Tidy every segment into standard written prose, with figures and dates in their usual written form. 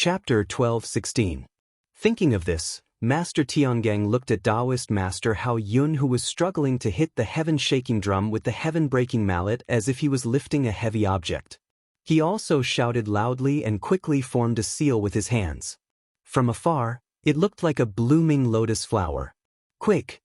Chapter 12:16. Thinking of this, Master Tiangang looked at Taoist Master Hao Yun, who was struggling to hit the heaven-shaking drum with the heaven-breaking mallet as if he was lifting a heavy object. He also shouted loudly and quickly formed a seal with his hands. From afar, it looked like a blooming lotus flower. "Quick!"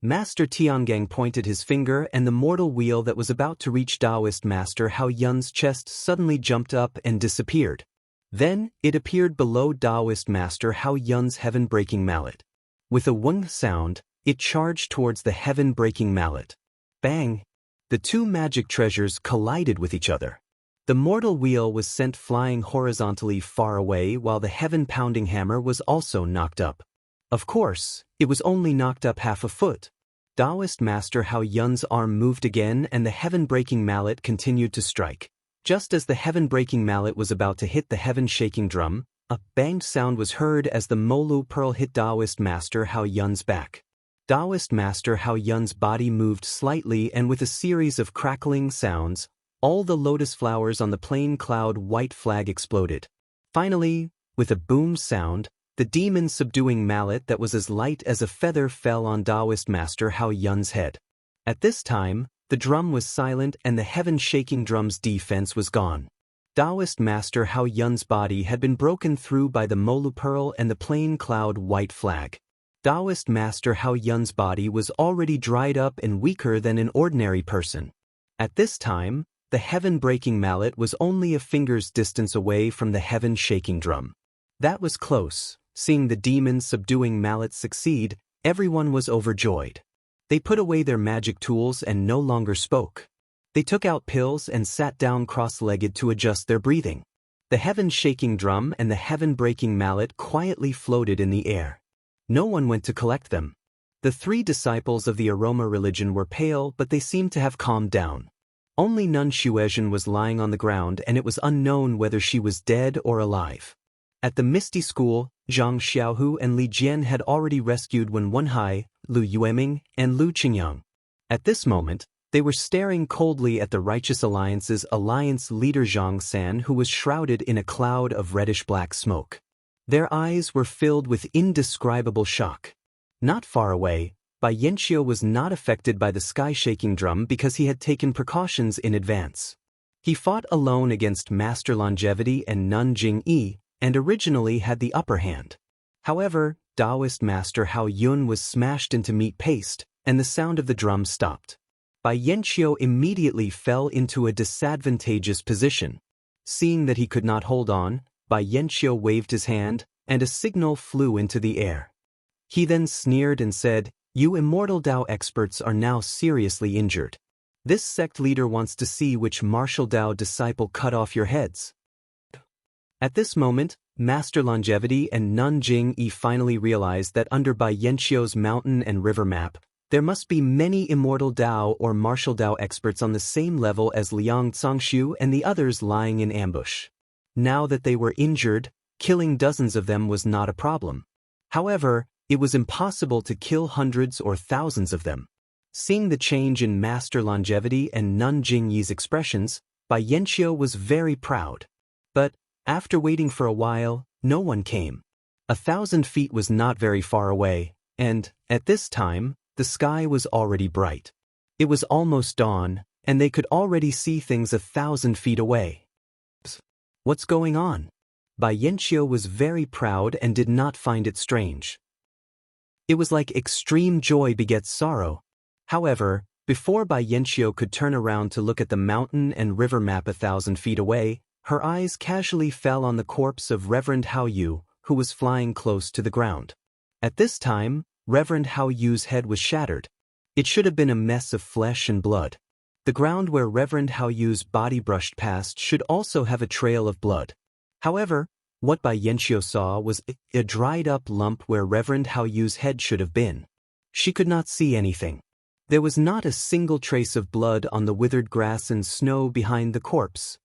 Master Tiangang pointed his finger, and the mortal wheel that was about to reach Taoist Master Hao Yun's chest suddenly jumped up and disappeared. Then, it appeared below Taoist Master Hao Yun's heaven-breaking mallet. With a wung sound, it charged towards the heaven-breaking mallet. Bang! The two magic treasures collided with each other. The mortal wheel was sent flying horizontally far away, while the heaven-pounding hammer was also knocked up. Of course, it was only knocked up half a foot. Taoist Master Hao Yun's arm moved again, and the heaven-breaking mallet continued to strike. Just as the heaven-breaking mallet was about to hit the heaven-shaking drum, a banged sound was heard as the Molu pearl hit Taoist Master Hao Yun's back. Taoist Master Hao Yun's body moved slightly, and with a series of crackling sounds, all the lotus flowers on the plain cloud white flag exploded. Finally, with a boom sound, the demon-subduing mallet that was as light as a feather fell on Taoist Master Hao Yun's head. At this time, the drum was silent and the heaven-shaking drum's defense was gone. Taoist Master Hao Yun's body had been broken through by the Molu pearl and the plain cloud white flag. Taoist Master Hao Yun's body was already dried up and weaker than an ordinary person. At this time, the heaven-breaking mallet was only a finger's distance away from the heaven-shaking drum. That was close. Seeing the demon-subduing mallet succeed, everyone was overjoyed. They put away their magic tools and no longer spoke. They took out pills and sat down cross-legged to adjust their breathing. The heaven-shaking drum and the heaven-breaking mallet quietly floated in the air. No one went to collect them. The three disciples of the aroma religion were pale, but they seemed to have calmed down. Only Nun Xuezhen was lying on the ground, and it was unknown whether she was dead or alive. At the Misty School, Zhang Xiaohu and Li Jian had already rescued Wen Wenhai, Lu Yueming, and Lu Qingyang. At this moment, they were staring coldly at the Righteous Alliance's alliance leader Zhang San, who was shrouded in a cloud of reddish-black smoke. Their eyes were filled with indescribable shock. Not far away, Bai Yanqiu was not affected by the sky-shaking drum because he had taken precautions in advance. He fought alone against Master Longevity and Nun Jingyi, and originally had the upper hand. However, Taoist Master Hao Yun was smashed into meat paste, and the sound of the drum stopped. Bai Yanqiu immediately fell into a disadvantageous position. Seeing that he could not hold on, Bai Yanqiu waved his hand, and a signal flew into the air. He then sneered and said, "You immortal Tao experts are now seriously injured. This sect leader wants to see which martial Tao disciple cut off your heads." At this moment, Master Longevity and Nun Jingyi finally realized that under Bai Yanqiu's mountain and river map, there must be many immortal Tao or martial Tao experts on the same level as Liang Zongxu and the others lying in ambush. Now that they were injured, killing dozens of them was not a problem. However, it was impossible to kill hundreds or thousands of them. Seeing the change in Master Longevity and Nun Jingyi's expressions, Bai Yanqiu was very proud. But, after waiting for a while, no one came. 1,000 feet was not very far away, and, at this time, the sky was already bright. It was almost dawn, and they could already see things 1,000 feet away. What's going on? Bai Yanqiu was very proud and did not find it strange. It was like extreme joy begets sorrow. However, before Bai Yanqiu could turn around to look at the mountain and river map 1,000 feet away, her eyes casually fell on the corpse of Reverend Hao Yu, who was flying close to the ground. At this time, Reverend Hao Yu's head was shattered. It should have been a mess of flesh and blood. The ground where Reverend Hao Yu's body brushed past should also have a trail of blood. However, what Bai Yanqiu saw was a dried-up lump where Reverend Hao Yu's head should have been. She could not see anything. There was not a single trace of blood on the withered grass and snow behind the corpse.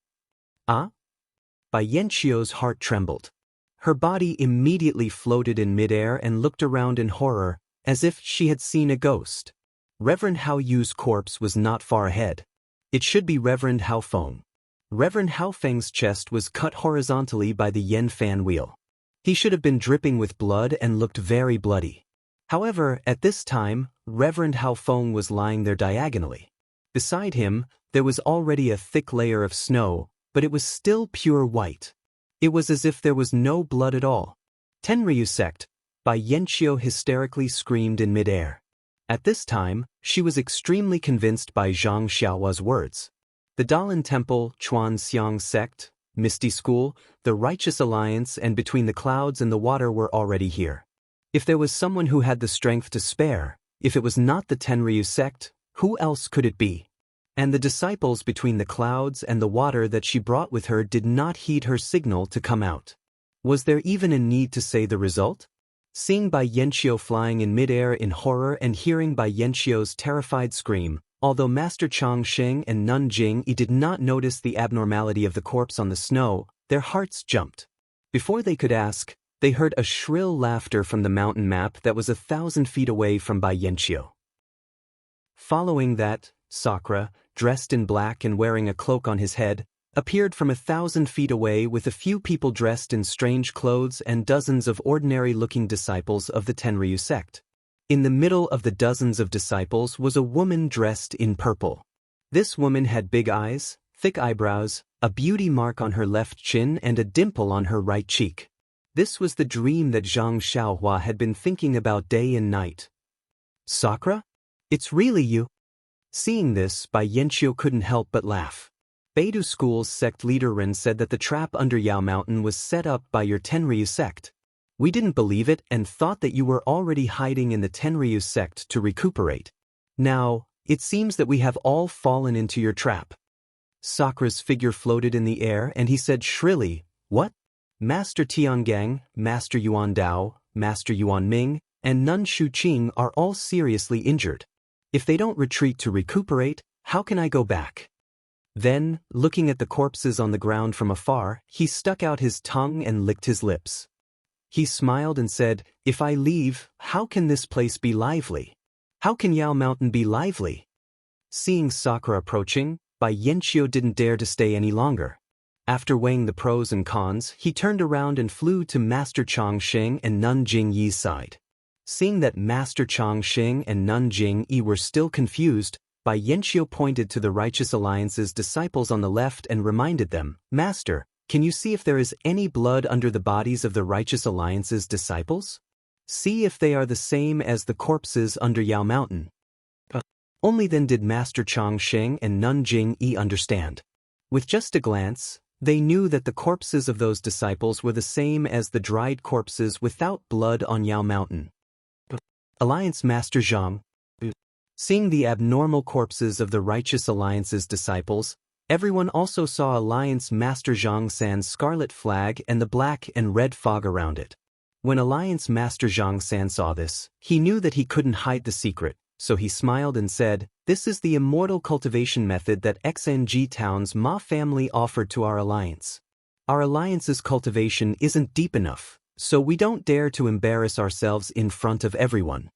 Ah? Bai Yanqiu's heart trembled. Her body immediately floated in midair and looked around in horror, as if she had seen a ghost. Reverend Hao Yu's corpse was not far ahead. It should be Reverend Hao Feng. Reverend Hao Feng's chest was cut horizontally by the yen fan wheel. He should have been dripping with blood and looked very bloody. However, at this time, Reverend Hao Feng was lying there diagonally. Beside him, there was already a thick layer of snow, but it was still pure white. It was as if there was no blood at all. Tenryu sect, Bai Yanqiu hysterically screamed in midair. At this time, she was extremely convinced by Zhang Xiaohua's words. The Dalan Temple, Chuan Xiang sect, Misty School, the Righteous Alliance and Between the Clouds and the Water were already here. If there was someone who had the strength to spare, if it was not the Tenryu sect, who else could it be? And the disciples Between the Clouds and the Water that she brought with her did not heed her signal to come out. Was there even a need to say the result? Seeing Bai Yanqiu flying in midair in horror and hearing Bai Yanqiu's terrified scream, although Master Chang Sheng and Nun Jingyi did not notice the abnormality of the corpse on the snow, their hearts jumped. Before they could ask, they heard a shrill laughter from the mountain map that was 1,000 feet away from Bai Yanqiu. Following that, Sakura, dressed in black and wearing a cloak on his head, appeared from 1,000 feet away with a few people dressed in strange clothes and dozens of ordinary-looking disciples of the Tenryu sect. In the middle of the dozens of disciples was a woman dressed in purple. This woman had big eyes, thick eyebrows, a beauty mark on her left chin and a dimple on her right cheek. This was the dream that Zhang Xiaohua had been thinking about day and night. Sakura? It's really you? Seeing this, Bai Yanqiu couldn't help but laugh. Beidou School's sect leader Ren said that the trap under Yao Mountain was set up by your Tenryu sect. We didn't believe it and thought that you were already hiding in the Tenryu sect to recuperate. Now, it seems that we have all fallen into your trap. Sakura's figure floated in the air and he said shrilly, "What? Master Tiangang, Master Yuan Dao, Master Yuan Ming, and Nun Shuqing are all seriously injured. If they don't retreat to recuperate, how can I go back?" Then, looking at the corpses on the ground from afar, he stuck out his tongue and licked his lips. He smiled and said, "If I leave, how can this place be lively? How can Yao Mountain be lively?" Seeing Sakura approaching, Bai Yanqiu didn't dare to stay any longer. After weighing the pros and cons, he turned around and flew to Master Chang Sheng and Nun Jingyi's side. Seeing that Master Chang Sheng and Nun Jingyi were still confused, Bai Yanqiu pointed to the Righteous Alliance's disciples on the left and reminded them, "Master, can you see if there is any blood under the bodies of the Righteous Alliance's disciples? See if they are the same as the corpses under Yao Mountain." Only then did Master Chang Sheng and Nun Jingyi understand. With just a glance, they knew that the corpses of those disciples were the same as the dried corpses without blood on Yao Mountain. Alliance Master Zhang. Seeing the abnormal corpses of the Righteous Alliance's disciples, everyone also saw Alliance Master Zhang San's scarlet flag and the black and red fog around it. When Alliance Master Zhang San saw this, he knew that he couldn't hide the secret, so he smiled and said, "This is the immortal cultivation method that XNG Town's Ma family offered to our alliance. Our alliance's cultivation isn't deep enough, so we don't dare to embarrass ourselves in front of everyone."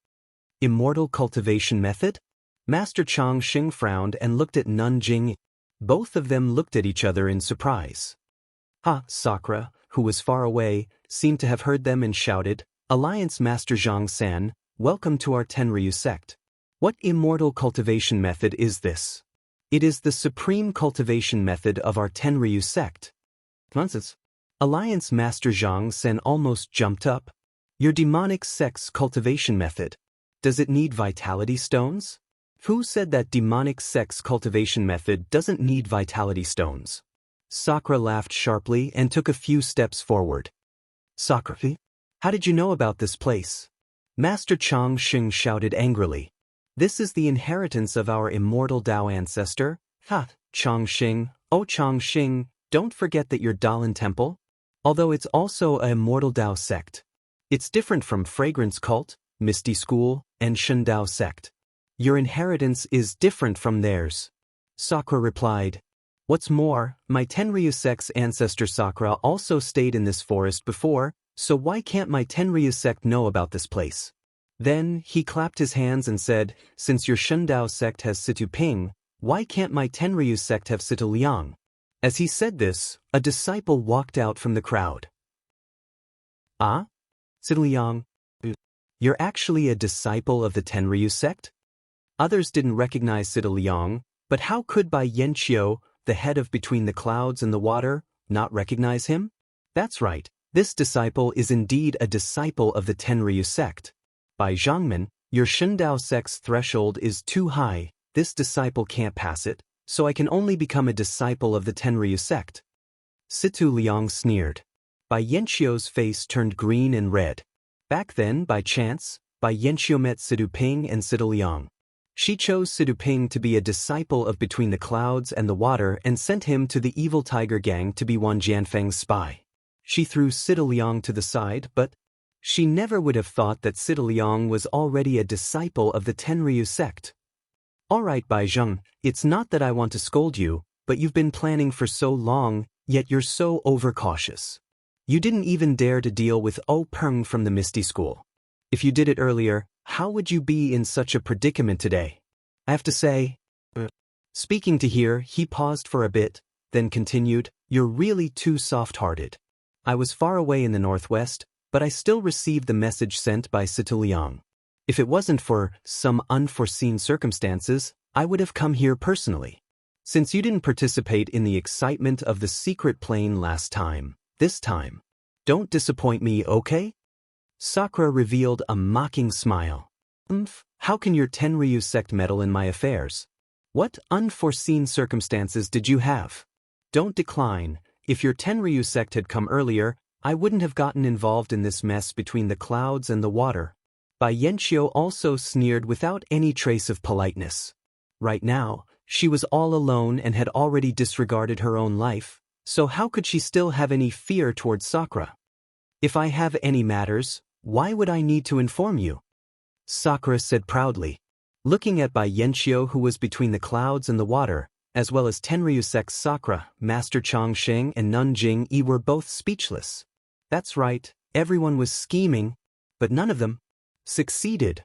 Immortal cultivation method? Master Chang Sheng frowned and looked at Nun Jing. Both of them looked at each other in surprise. Sakura, who was far away, seemed to have heard them and shouted, "Alliance Master Zhang San, welcome to our Tenryu sect. What immortal cultivation method is this? It is the supreme cultivation method of our Tenryu sect." Nonsense. Alliance Master Zhang San almost jumped up. "Your demonic sect's cultivation method. Does it need vitality stones? Who said that demonic sect's cultivation method doesn't need vitality stones?" Sakura laughed sharply and took a few steps forward. "Sakura, how did you know about this place?" Master Chang Sheng shouted angrily. "This is the inheritance of our immortal Dao ancestor. Chang Sheng, oh Chang Sheng, don't forget that your Dalan Temple, although it's also a immortal Dao sect. It's different from Fragrance Cult, Misty School, and Shen Dao sect. Your inheritance is different from theirs." Sakura replied. "What's more, my Tenryu sect's ancestor Sakura also stayed in this forest before, so why can't my Tenryu sect know about this place?" Then he clapped his hands and said, "Since your Shen Dao sect has Situ Ping, why can't my Tenryu sect have Situ Liang?" As he said this, a disciple walked out from the crowd. Ah? Sidliang, you're actually a disciple of the Tenryu sect? Others didn't recognize Sidliang, but how could Bai Yanqiu, the head of Between the Clouds and the Water, not recognize him? That's right, this disciple is indeed a disciple of the Tenryu sect. Bai Zhangman, your Shindao sect's threshold is too high, this disciple can't pass it, so I can only become a disciple of the Tenryu sect. Situ Liang sneered. Bai Yanqiu's face turned green and red. Back then, by chance, Bai Yanqiu met Situ Ping and Situ Liang. She chose Situ Ping to be a disciple of Between the Clouds and the Water and sent him to the evil tiger gang to be Wan Jianfeng's spy. She threw Situ Liang to the side, but she never would have thought that Situ Liang was already a disciple of the Tenryu sect. Alright Bai Zheng, it's not that I want to scold you, but you've been planning for so long, yet you're so overcautious. You didn't even dare to deal with O Peng from the Misty School. If you did it earlier, how would you be in such a predicament today? I have to say, Speaking to here, he paused for a bit, then continued, you're really too soft-hearted. I was far away in the northwest, but I still received the message sent by Situ Liang. If it wasn't for some unforeseen circumstances, I would have come here personally. Since you didn't participate in the excitement of the secret plane last time, this time, don't disappoint me, okay? Sakura revealed a mocking smile. How can your Tenryu sect meddle in my affairs? What unforeseen circumstances did you have? Don't decline. If your Tenryu sect had come earlier, I wouldn't have gotten involved in this mess Between the Clouds and the Water. Bai Yanqiu also sneered without any trace of politeness. Right now, she was all alone and had already disregarded her own life, so how could she still have any fear towards Sakura? If I have any matters, why would I need to inform you? Sakura said proudly. Looking at Bai Yanqiu, who was Between the Clouds and the Water, as well as Tenryu sect's Sakura, Master Chongqing and Nun Jingyi were both speechless. That's right, everyone was scheming, but none of them succeeded.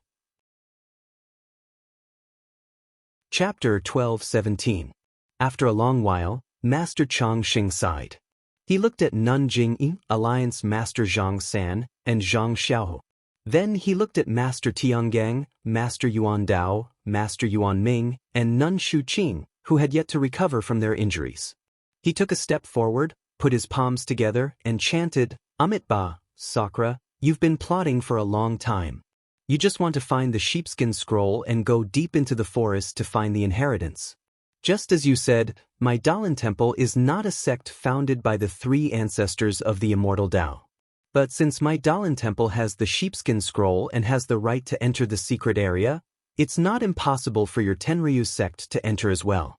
Chapter 12:17. After a long while, Master Chongqing sighed. He looked at Nun Jingyi, Alliance Master Zhang San, and Zhang Xiao. Then he looked at Master Tiangang, Master Yuan Dao, Master Yuan Ming, and Nun Shuqing, who had yet to recover from their injuries. He took a step forward, put his palms together, and chanted, Amitabha, Sakura, you've been plotting for a long time. You just want to find the sheepskin scroll and go deep into the forest to find the inheritance. Just as you said, my Dalan Temple is not a sect founded by the three ancestors of the immortal Tao. But since my Dalan Temple has the sheepskin scroll and has the right to enter the secret area, it's not impossible for your Tenryu sect to enter as well.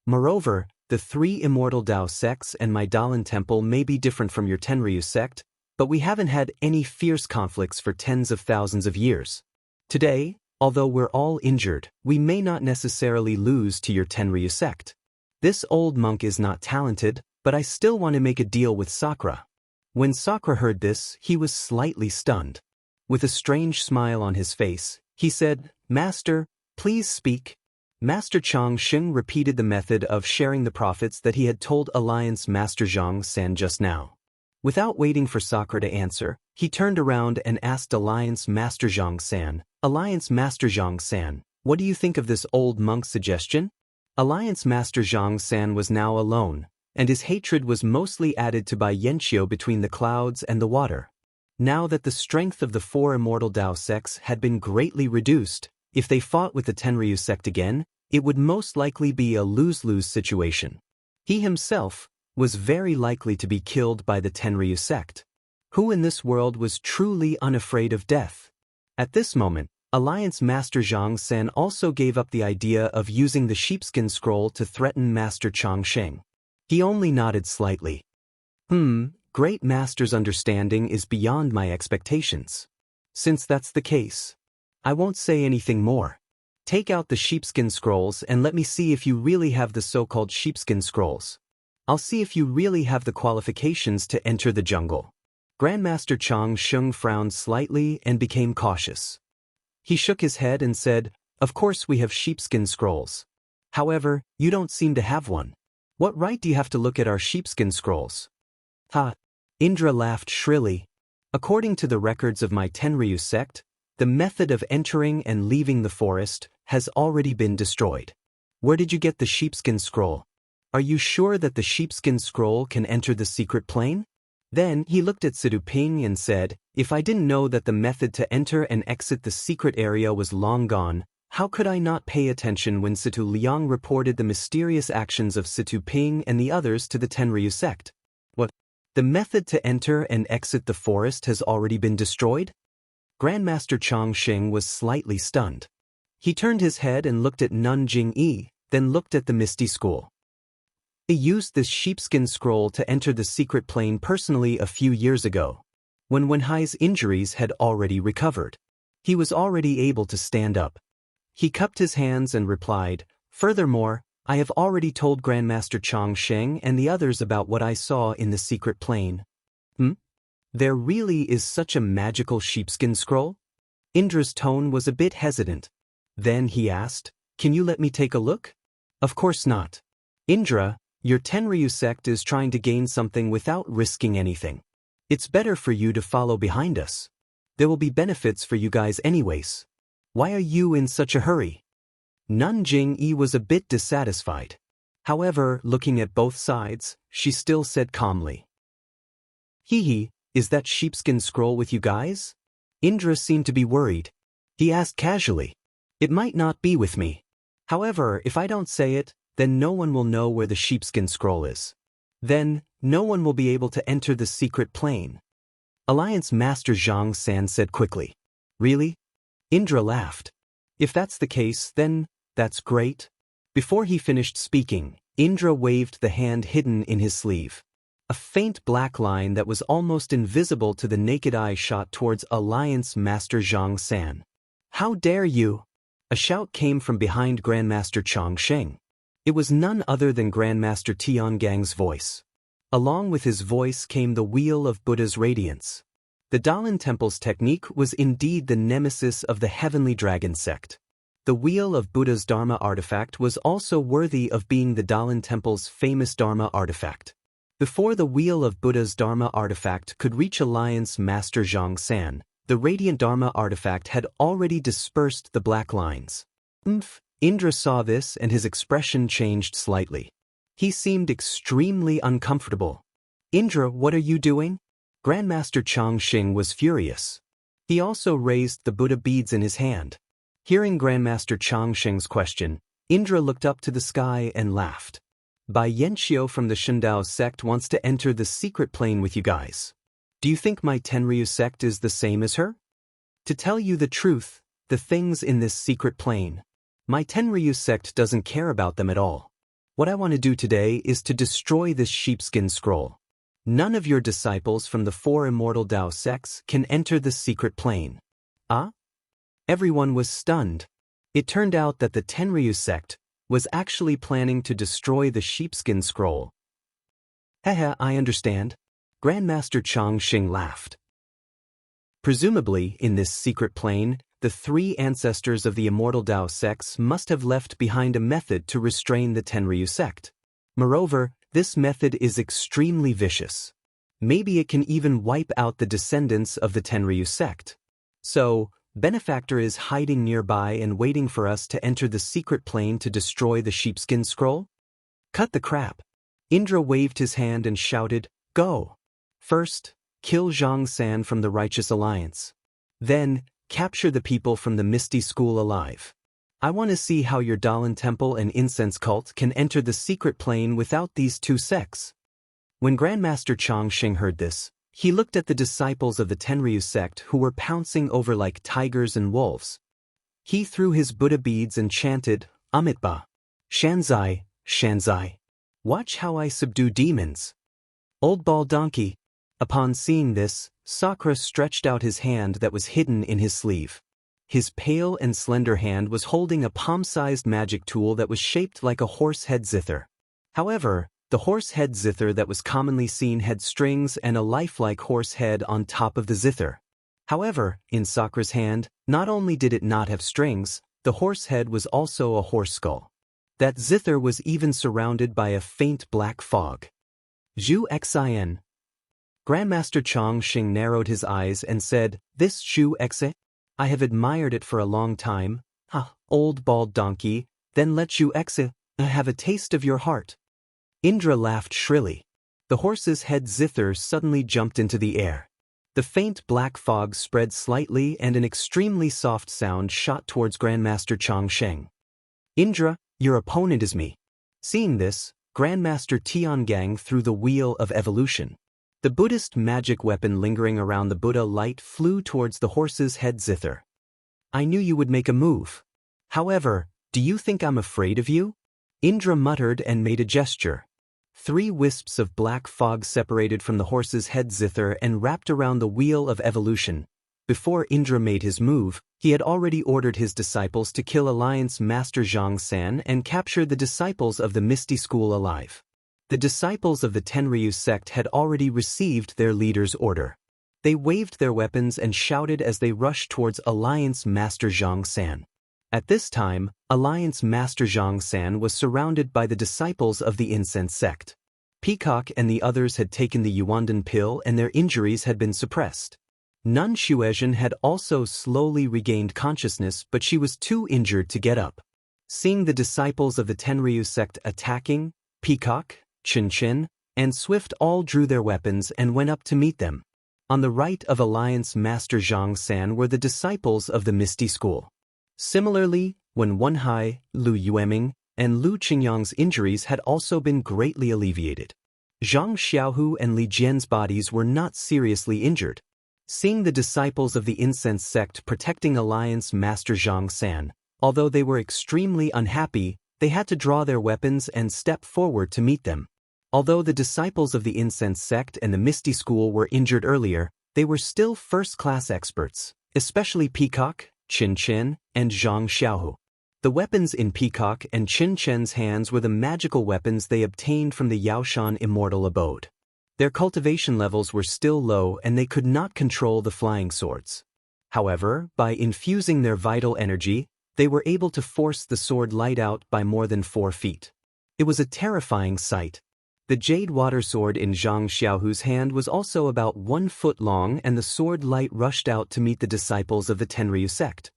Moreover, the three immortal Tao sects and my Dalan Temple may be different from your Tenryu sect, but we haven't had any fierce conflicts for tens of thousands of years. Today, although we're all injured, we may not necessarily lose to your Tenryu sect. This old monk is not talented, but I still want to make a deal with Sakura. When Sakura heard this, he was slightly stunned. With a strange smile on his face, he said, Master, please speak. Master Chongqing repeated the method of sharing the profits that he had told Alliance Master Zhang San just now. Without waiting for Sakura to answer, he turned around and asked Alliance Master Zhang San, Alliance Master Zhang San, what do you think of this old monk's suggestion? Alliance Master Zhang San was now alone, and his hatred was mostly added to by Yanqiu Between the Clouds and the Water. Now that the strength of the four immortal Tao sects had been greatly reduced, if they fought with the Tenryu sect again, it would most likely be a lose-lose situation. He himself was very likely to be killed by the Tenryu sect. Who in this world was truly unafraid of death? At this moment, Alliance Master Zhang San also gave up the idea of using the sheepskin scroll to threaten Master Chongqing. He only nodded slightly. Great Master's understanding is beyond my expectations. Since that's the case, I won't say anything more. Take out the sheepskin scrolls and let me see if you really have the so-called sheepskin scrolls. I'll see if you really have the qualifications to enter the jungle. Grandmaster Chongqing frowned slightly and became cautious. He shook his head and said, Of course we have sheepskin scrolls. However, you don't seem to have one. What right do you have to look at our sheepskin scrolls? Ha! Indra laughed shrilly. According to the records of my Tenryu sect, the method of entering and leaving the forest has already been destroyed. Where did you get the sheepskin scroll? Are you sure that the sheepskin scroll can enter the secret plane? Then he looked at Sidu Ping and said, if I didn't know that the method to enter and exit the secret area was long gone, how could I not pay attention when Situ Liang reported the mysterious actions of Situ Ping and the others to the Tenryu sect? What? The method to enter and exit the forest has already been destroyed? Grandmaster Chong Xing was slightly stunned. He turned his head and looked at Nun Jing-yi, then looked at the Misty School. He used this sheepskin scroll to enter the secret plane personally a few years ago, when Wenhai's injuries had already recovered. He was already able to stand up. He cupped his hands and replied, furthermore, I have already told Grandmaster Chong Sheng and the others about what I saw in the secret plane. There really is such a magical sheepskin scroll? Indra's tone was a bit hesitant. Then he asked, can you let me take a look? Of course not. Indra, your Tenryu sect is trying to gain something without risking anything. It's better for you to follow behind us. There will be benefits for you guys anyways. Why are you in such a hurry? Nun Jing-yi was a bit dissatisfied. However, looking at both sides, she still said calmly, Hee, is that sheepskin scroll with you guys? Indra seemed to be worried. He asked casually, it might not be with me. However, if I don't say it, then no one will know where the sheepskin scroll is. Then, no one will be able to enter the secret plane. Alliance Master Zhang San said quickly. Really? Indra laughed. If that's the case, then, that's great. Before he finished speaking, Indra waved the hand hidden in his sleeve. A faint black line that was almost invisible to the naked eye shot towards Alliance Master Zhang San. How dare you? A shout came from behind Grandmaster Chong Sheng. It was none other than Grandmaster Tiangang's voice. Along with his voice came the Wheel of Buddha's Radiance. The Dalan Temple's technique was indeed the nemesis of the Heavenly Dragon sect. The Wheel of Buddha's Dharma artifact was also worthy of being the Dalan Temple's famous Dharma artifact. Before the Wheel of Buddha's Dharma artifact could reach Alliance Master Zhang San, the Radiant Dharma artifact had already dispersed the black lines. Indra saw this and his expression changed slightly. He seemed extremely uncomfortable. Indra, what are you doing? Grandmaster Chong Xing was furious. He also raised the Buddha beads in his hand. Hearing Grandmaster Chong Xing's question, Indra looked up to the sky and laughed. Bai Yanxiu from the Shindao sect wants to enter the secret plane with you guys. Do you think my Tenryu sect is the same as her? To tell you the truth, the things in this secret plane, my Tenryu sect doesn't care about them at all. What I want to do today is to destroy this sheepskin scroll. None of your disciples from the 4 immortal Dao sects can enter the secret plane. Ah? Everyone was stunned. It turned out that the Tenryu sect was actually planning to destroy the sheepskin scroll. Haha, I understand. Grandmaster Chong Xing laughed. Presumably, in this secret plane, the 3 ancestors of the immortal Dao sects must have left behind a method to restrain the Tenryu sect. Moreover, this method is extremely vicious. Maybe it can even wipe out the descendants of the Tenryu sect. So, Benefactor is hiding nearby and waiting for us to enter the secret plane to destroy the sheepskin scroll? Cut the crap. Indra waved his hand and shouted, Go! First, kill Zhang San from the Righteous Alliance. Then, capture the people from the Misty School alive. I want to see how your Dalan Temple and Incense Cult can enter the secret plane without these 2 sects. When Grandmaster Chong Xing heard this, he looked at the disciples of the Tenryu sect who were pouncing over like tigers and wolves. He threw his Buddha beads and chanted, Amitba. Shanzai, Shanzai. Watch how I subdue demons. Old ball donkey. Upon seeing this, Sakura stretched out his hand that was hidden in his sleeve. His pale and slender hand was holding a palm-sized magic tool that was shaped like a horse head zither. However, the horse head zither that was commonly seen had strings and a lifelike horse head on top of the zither. However, in Sakura's hand, not only did it not have strings, the horse head was also a horse skull. That zither was even surrounded by a faint black fog. Zhu Xin. Grandmaster Chong Xing narrowed his eyes and said, "This Zhu Xe? I have admired it for a long time. Ha, old bald donkey, then let Zhu Xe have a taste of your heart." Indra laughed shrilly. The horse's head zither suddenly jumped into the air. The faint black fog spread slightly and an extremely soft sound shot towards Grandmaster Chong Sheng. "Indra, your opponent is me." Seeing this, Grandmaster Tiangang threw the wheel of evolution. The Buddhist magic weapon lingering around the Buddha light flew towards the horse's head zither. "I knew you would make a move. However, do you think I'm afraid of you?" Indra muttered and made a gesture. 3 wisps of black fog separated from the horse's head zither and wrapped around the wheel of evolution. Before Indra made his move, he had already ordered his disciples to kill Alliance Master Zhang San and capture the disciples of the Misty School alive. The disciples of the Tenryu sect had already received their leader's order. They waved their weapons and shouted as they rushed towards Alliance Master Zhang San. At this time, Alliance Master Zhang San was surrounded by the disciples of the Incense sect. Peacock and the others had taken the Yuandan pill and their injuries had been suppressed. Nun Xuezhen had also slowly regained consciousness, but she was too injured to get up. Seeing the disciples of the Tenryu sect attacking, Peacock, Chen, and Swift all drew their weapons and went up to meet them. On the right of Alliance Master Zhang San were the disciples of the Misty School. Similarly, when Wenhai, Lu Yueming, and Lu Qingyang's injuries had also been greatly alleviated. Zhang Xiaohu and Li Jian's bodies were not seriously injured. Seeing the disciples of the Incense sect protecting Alliance Master Zhang San, although they were extremely unhappy, they had to draw their weapons and step forward to meet them. Although the disciples of the Incense sect and the Misty School were injured earlier, they were still first-class experts, especially Peacock, Chen, and Zhang Xiaohu. The weapons in Peacock and Chen's hands were the magical weapons they obtained from the Yaoshan immortal abode. Their cultivation levels were still low and they could not control the flying swords. However, by infusing their vital energy, they were able to force the sword light out by more than 4 feet. It was a terrifying sight. The jade water sword in Zhang Xiaohu's hand was also about 1 foot long and the sword light rushed out to meet the disciples of the Tenryu sect.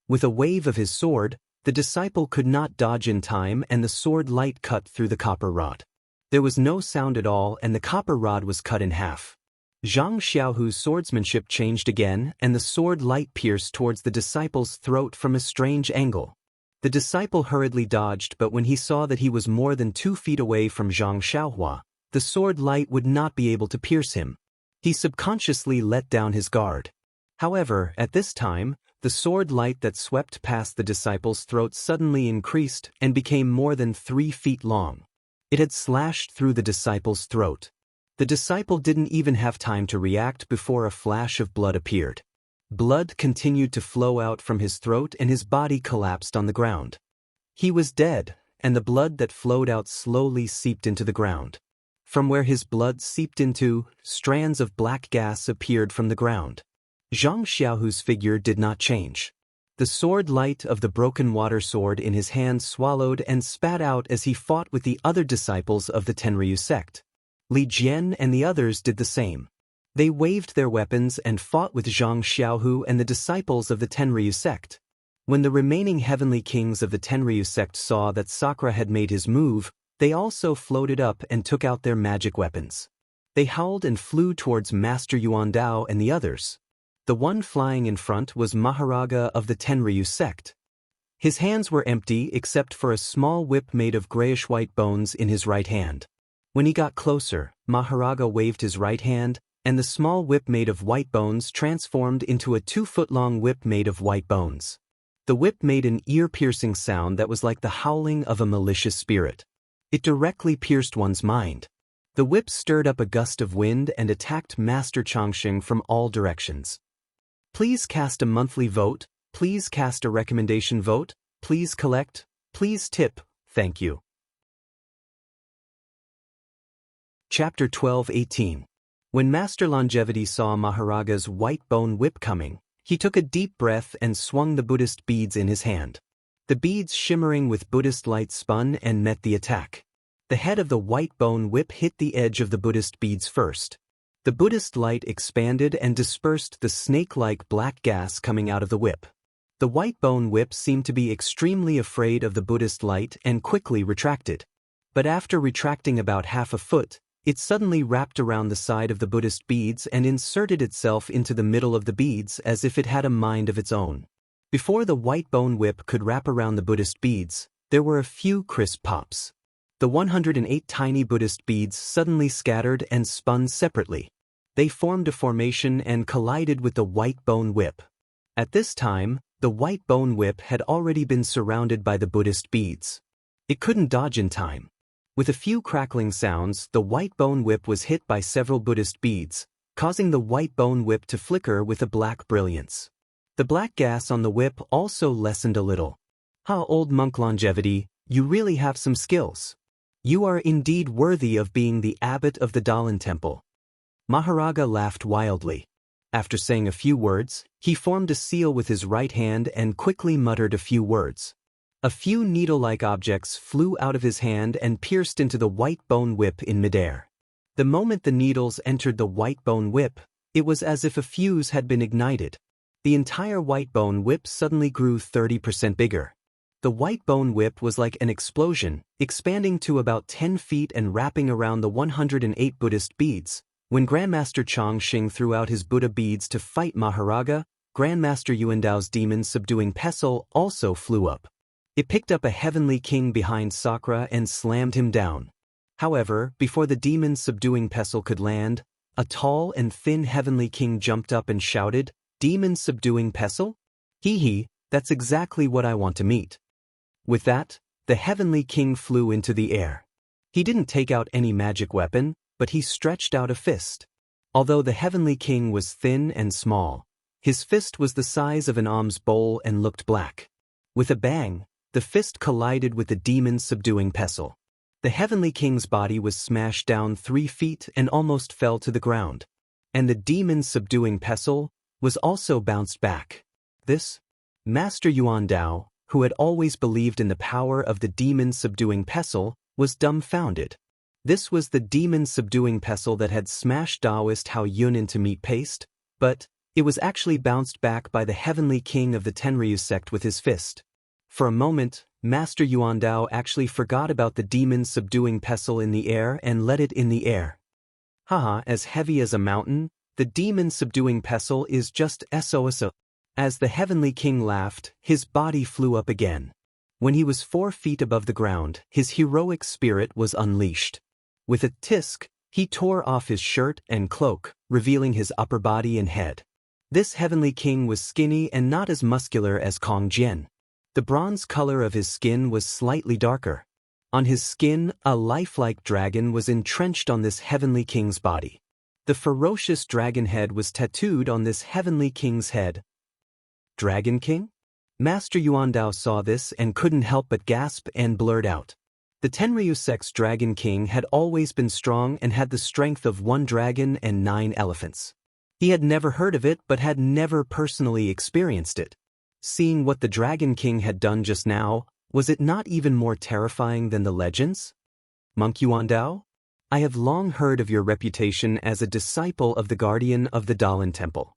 With a wave of his sword, the disciple could not dodge in time and the sword light cut through the copper rod. There was no sound at all and the copper rod was cut in half. Zhang Xiaohu's swordsmanship changed again and the sword light pierced towards the disciple's throat from a strange angle. The disciple hurriedly dodged, but when he saw that he was more than 2 feet away from Zhang Xiaohua, the sword light would not be able to pierce him. He subconsciously let down his guard. However, at this time, the sword light that swept past the disciple's throat suddenly increased and became more than 3 feet long. It had slashed through the disciple's throat. The disciple didn't even have time to react before a flash of blood appeared. Blood continued to flow out from his throat and his body collapsed on the ground. He was dead, and the blood that flowed out slowly seeped into the ground. From where his blood seeped into, strands of black gas appeared from the ground. Zhang Xiaohu's figure did not change. The sword light of the broken water sword in his hand swallowed and spat out as he fought with the other disciples of the Tenryu sect. Li Jian and the others did the same. They waved their weapons and fought with Zhang Xiaohu and the disciples of the Tenryu sect. When the remaining heavenly kings of the Tenryu sect saw that Sakura had made his move, they also floated up and took out their magic weapons. They howled and flew towards Master Yuandao and the others. The one flying in front was Maharaga of the Tenryu sect. His hands were empty except for a small whip made of grayish-white bones in his right hand. When he got closer, Maharaga waved his right hand, and the small whip made of white bones transformed into a 2-foot-long whip made of white bones. The whip made an ear-piercing sound that was like the howling of a malicious spirit. It directly pierced one's mind. The whip stirred up a gust of wind and attacked Master Chongqing from all directions. Please cast a monthly vote, please cast a recommendation vote, please collect, please tip, thank you. Chapter 12:18. When Master Longevity saw Maharaga's white bone whip coming, he took a deep breath and swung the Buddhist beads in his hand. The beads shimmering with Buddhist light spun and met the attack. The head of the white bone whip hit the edge of the Buddhist beads first. The Buddhist light expanded and dispersed the snake-like black gas coming out of the whip. The white bone whip seemed to be extremely afraid of the Buddhist light and quickly retracted. But after retracting about half a foot, it suddenly wrapped around the side of the Buddhist beads and inserted itself into the middle of the beads as if it had a mind of its own. Before the white bone whip could wrap around the Buddhist beads, there were a few crisp pops. The 108 tiny Buddhist beads suddenly scattered and spun separately. They formed a formation and collided with the white bone whip. At this time, the white bone whip had already been surrounded by the Buddhist beads. It couldn't dodge in time. With a few crackling sounds, the white bone whip was hit by several Buddhist beads, causing the white bone whip to flicker with a black brilliance. The black gas on the whip also lessened a little. "Ha, old monk longevity, you really have some skills. You are indeed worthy of being the abbot of the Dalan temple." Maharaja laughed wildly. After saying a few words, he formed a seal with his right hand and quickly muttered a few words. A few needle-like objects flew out of his hand and pierced into the white bone whip in midair. The moment the needles entered the white bone whip, it was as if a fuse had been ignited. The entire white bone whip suddenly grew 30% bigger. The white bone whip was like an explosion, expanding to about 10 feet and wrapping around the 108 Buddhist beads. When Grandmaster Chongqing threw out his Buddha beads to fight Maharaja, Grandmaster Yuandao's demon-subduing pestle also flew up. It picked up a heavenly king behind Sakra and slammed him down. However, before the demon-subduing pestle could land, a tall and thin heavenly king jumped up and shouted, "Demon-subduing pestle? Hee, that's exactly what I want to meet." With that, the heavenly king flew into the air. He didn't take out any magic weapon, but he stretched out a fist. Although the heavenly king was thin and small, his fist was the size of an alms bowl and looked black. With a bang, the fist collided with the demon-subduing pestle. The heavenly king's body was smashed down 3 feet and almost fell to the ground. And the demon-subduing pestle was also bounced back. This, Master Yuandao, who had always believed in the power of the demon-subduing pestle, was dumbfounded. This was the demon-subduing pestle that had smashed Taoist Hao Yun into meat paste, but it was actually bounced back by the heavenly king of the Tenryu sect with his fist. For a moment, Master Yuandao actually forgot about the demon-subduing pestle in the air and let it in the air. Haha, as heavy as a mountain, the demon-subduing pestle is just SOSO. As the heavenly king laughed, his body flew up again. When he was 4 feet above the ground, his heroic spirit was unleashed. With a tisk, he tore off his shirt and cloak, revealing his upper body and head. This heavenly king was skinny and not as muscular as Kong Jian. The bronze color of his skin was slightly darker. On his skin, a lifelike dragon was entrenched on this heavenly king's body. The ferocious dragon head was tattooed on this heavenly king's head. Dragon King? Master Yuandao saw this and couldn't help but gasp and blurt out. The Tenryu sect's Dragon King had always been strong and had the strength of 1 dragon and 9 elephants. He had never heard of it but had never personally experienced it. Seeing what the Dragon King had done just now, was it not even more terrifying than the legends? Monk Yuandao? I have long heard of your reputation as a disciple of the guardian of the Dalan temple.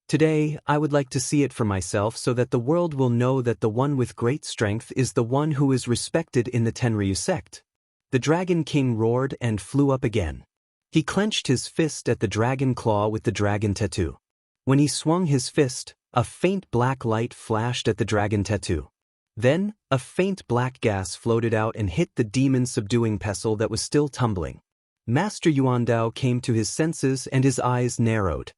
Today, I would like to see it for myself so that the world will know that the one with great strength is the one who is respected in the Tenryu sect. The Dragon King roared and flew up again. He clenched his fist at the dragon claw with the dragon tattoo. When he swung his fist, a faint black light flashed at the dragon tattoo. Then, a faint black gas floated out and hit the demon-subduing pestle that was still tumbling. Master Yuandao came to his senses and his eyes narrowed.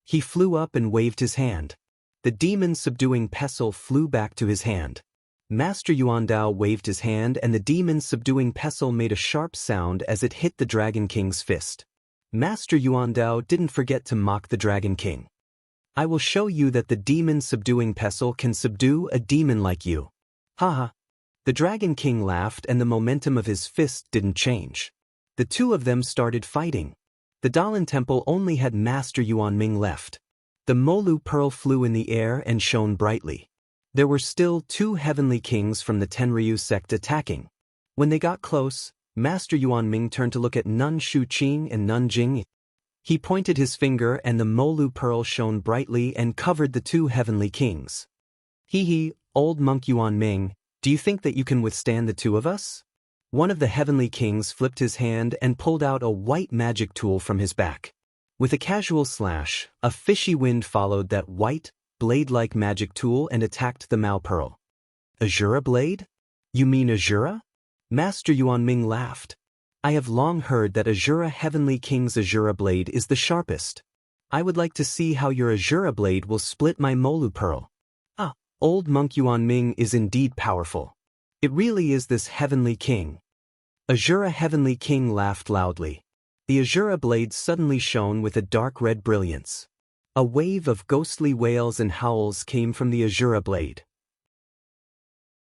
He flew up and waved his hand. The demon-subduing pestle flew back to his hand. Master Yuandao waved his hand and the demon-subduing pestle made a sharp sound as it hit the Dragon King's fist. Master Yuandao didn't forget to mock the Dragon King. I will show you that the demon-subduing pestle can subdue a demon like you. Haha. The Dragon King laughed and the momentum of his fist didn't change. The two of them started fighting. The Dalan temple only had Master Yuanming left. The Molu pearl flew in the air and shone brightly. There were still 2 heavenly kings from the Tenryu sect attacking. When they got close, Master Yuan Ming turned to look at Nun Shuqing and Nun Jing. He pointed his finger and the Molu pearl shone brightly and covered the 2 heavenly kings. Hee, old monk Yuan Ming, do you think that you can withstand the 2 of us? One of the heavenly kings flipped his hand and pulled out a white magic tool from his back. With a casual slash, a fishy wind followed that white, blade-like magic tool and attacked the Mao pearl. Azura blade? You mean Azura? Master Yuan Ming laughed. I have long heard that Azura Heavenly King's Azura blade is the sharpest. I would like to see how your Azura blade will split my Molu pearl. Ah, old monk Yuan Ming is indeed powerful. It really is this Heavenly King. Azura Heavenly King laughed loudly. The Azura blade suddenly shone with a dark red brilliance. A wave of ghostly wails and howls came from the Azura blade.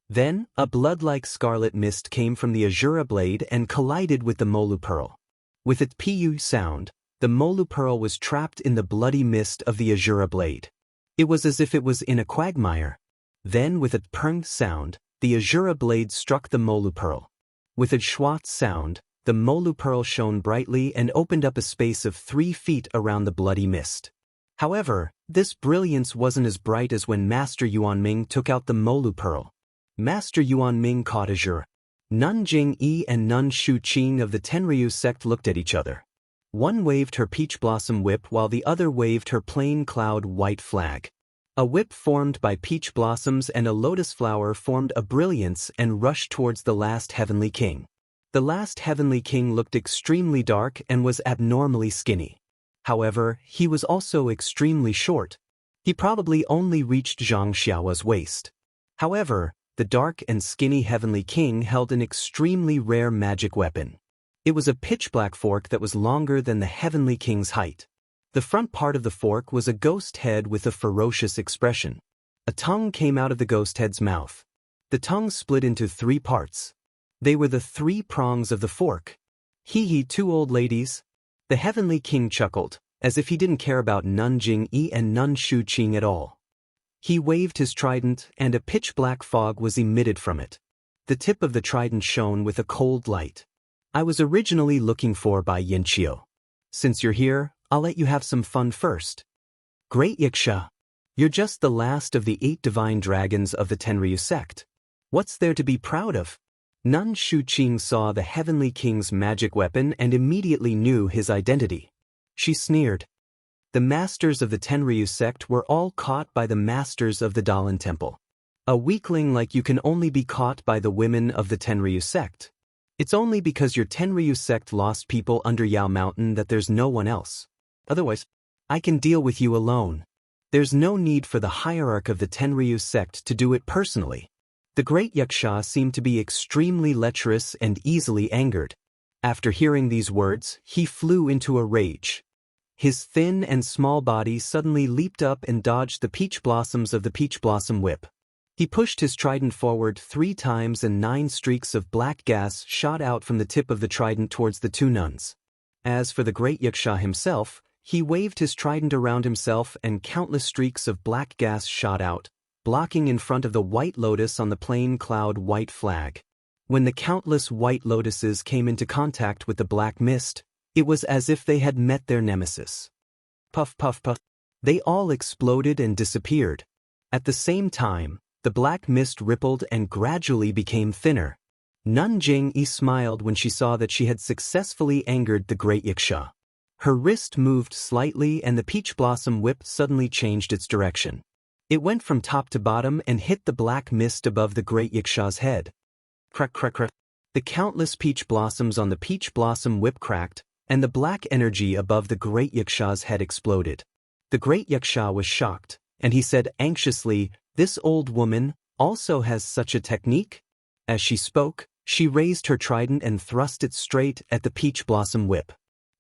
Then, a blood-like scarlet mist came from the Azura blade and collided with the Molu pearl. With its pu sound, the Molu pearl was trapped in the bloody mist of the Azura blade. It was as if it was in a quagmire. Then, with a prng sound, the Azura blade struck the Molu pearl. With a schwat sound, the Molu pearl shone brightly and opened up a space of 3 feet around the bloody mist. However, this brilliance wasn't as bright as when Master Yuan Ming took out the Molu pearl. Master Yuan Ming caught Azura. Nun Jing-yi and Nun Shuqing of the Tenryu sect looked at each other. One waved her peach blossom whip while the other waved her plain cloud white flag. A whip formed by peach blossoms and a lotus flower formed a brilliance and rushed towards the last heavenly king. The last heavenly king looked extremely dark and was abnormally skinny. However, he was also extremely short. He probably only reached Zhang Xiao's waist. However, the dark and skinny heavenly king held an extremely rare magic weapon. It was a pitch-black fork that was longer than the heavenly king's height. The front part of the fork was a ghost head with a ferocious expression. A tongue came out of the ghost head's mouth. The tongue split into 3 parts. They were the 3 prongs of the fork. Hee, 2 old ladies. The heavenly king chuckled, as if he didn't care about Nun Jing-yi and Nun Shuqing at all. He waved his trident and a pitch-black fog was emitted from it. The tip of the trident shone with a cold light. I was originally looking for Bai Yanqiu. Since you're here, I'll let you have some fun first. Great Yiksha. You're just the last of the 8 divine dragons of the Tenryu sect. What's there to be proud of? Nun Shuqing saw the heavenly king's magic weapon and immediately knew his identity. She sneered. The masters of the Tenryu sect were all caught by the masters of the Dalan temple. A weakling like you can only be caught by the women of the Tenryu sect. It's only because your Tenryu sect lost people under Yao Mountain that there's no one else. Otherwise, I can deal with you alone. There's no need for the hierarch of the Tenryu sect to do it personally. The great Yaksha seemed to be extremely lecherous and easily angered. After hearing these words, he flew into a rage. His thin and small body suddenly leaped up and dodged the peach blossoms of the peach blossom whip. He pushed his trident forward 3 times and 9 streaks of black gas shot out from the tip of the trident towards the 2 nuns. As for the great Yaksha himself, he waved his trident around himself and countless streaks of black gas shot out, blocking in front of the white lotus on the plain cloud white flag. When the countless white lotuses came into contact with the black mist, it was as if they had met their nemesis. Puff, puff, puff. They all exploded and disappeared. At the same time, the black mist rippled and gradually became thinner. Nun Jing-yi smiled when she saw that she had successfully angered the great Yaksha. Her wrist moved slightly and the peach blossom whip suddenly changed its direction. It went from top to bottom and hit the black mist above the great Yaksha's head. Crack, crack, crack. The countless peach blossoms on the peach blossom whip cracked, and the black energy above the great Yaksha's head exploded. The great Yaksha was shocked, and he said anxiously, "This old woman also has such a technique?" As she spoke, she raised her trident and thrust it straight at the peach blossom whip.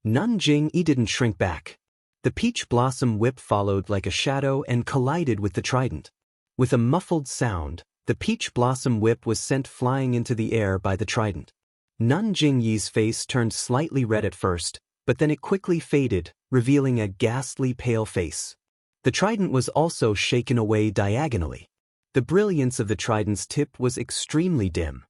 Nun Jing-yi didn't shrink back. The peach blossom whip followed like a shadow and collided with the trident. With a muffled sound, the peach blossom whip was sent flying into the air by the trident. Nun Jing-yi's face turned slightly red at first, but then it quickly faded, revealing a ghastly pale face. The trident was also shaken away diagonally. The brilliance of the trident's tip was extremely dim.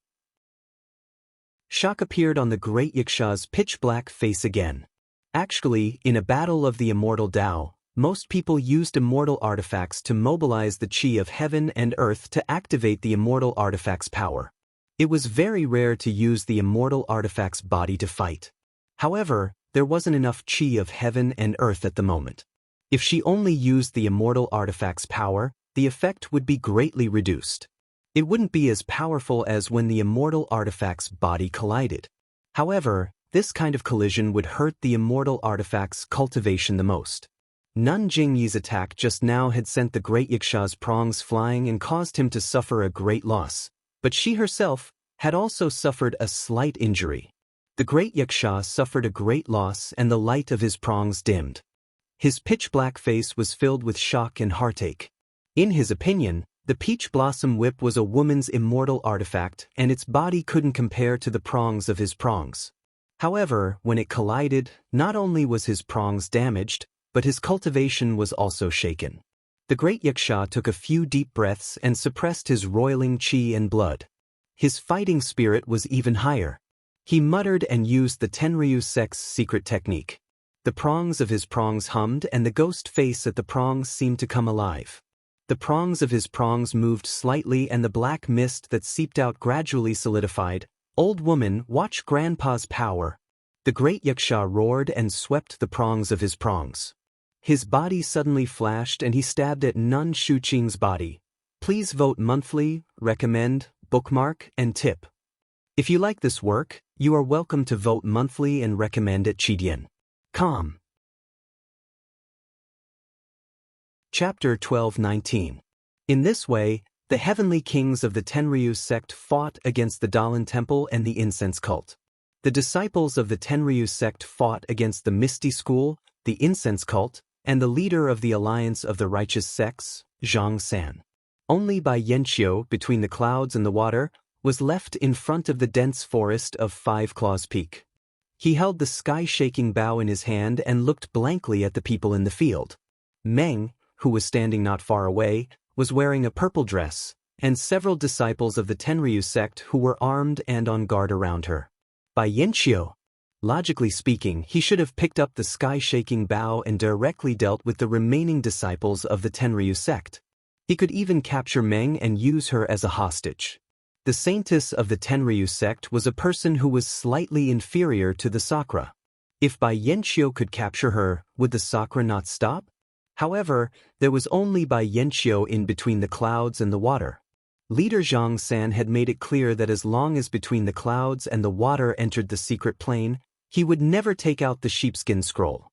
Shock appeared on the great Yixia's pitch-black face again. Actually, in a battle of the immortal Tao, most people used immortal artifacts to mobilize the qi of heaven and earth to activate the immortal artifact's power. It was very rare to use the immortal artifact's body to fight. However, there wasn't enough qi of heaven and earth at the moment. If she only used the immortal artifact's power, the effect would be greatly reduced. It wouldn't be as powerful as when the immortal artifact's body collided. However, this kind of collision would hurt the immortal artifact's cultivation the most. Nun Jingyi's attack just now had sent the great Yixia's prongs flying and caused him to suffer a great loss, but she herself had also suffered a slight injury. The great Yixia suffered a great loss and the light of his prongs dimmed. His pitch-black face was filled with shock and heartache. In his opinion, the peach blossom whip was a woman's immortal artifact and its body couldn't compare to the prongs of his prongs. However, when it collided, not only was his prongs damaged, but his cultivation was also shaken. The great Yixia took a few deep breaths and suppressed his roiling qi and blood. His fighting spirit was even higher. He muttered and used the Tenryu sect's secret technique. The prongs of his prongs hummed and the ghost face at the prongs seemed to come alive. The prongs of his prongs moved slightly and the black mist that seeped out gradually solidified. Old woman, watch grandpa's power. The great Yixia roared and swept the prongs of his prongs. His body suddenly flashed and he stabbed at Nun Shuqing's body. Please vote monthly, recommend, bookmark, and tip. If you like this work, you are welcome to vote monthly and recommend at Chidian.com. Chapter 12:19. In this way, the heavenly kings of the Tenryu sect fought against the Dalan temple and the incense cult. The disciples of the Tenryu sect fought against the Misty School, the incense cult, and the leader of the alliance of the righteous sects, Zhang San. Only Bai Yanqiu, between the clouds and the water, was left in front of the dense forest of Five Claws Peak. He held the sky-shaking bow in his hand and looked blankly at the people in the field. Meng, who was standing not far away, was wearing a purple dress, and several disciples of the Tenryu sect who were armed and on guard around her. Bai Yanqiu. Logically speaking, he should have picked up the sky-shaking bow and directly dealt with the remaining disciples of the Tenryu sect. He could even capture Meng and use her as a hostage. The saintess of the Tenryu sect was a person who was slightly inferior to the Sakura. If Bai Yanqiu could capture her, would the Sakura not stop? However, there was only Bai Yanqiu in between the clouds and the water. Leader Zhang San had made it clear that as long as between the clouds and the water entered the secret plane, he would never take out the sheepskin scroll.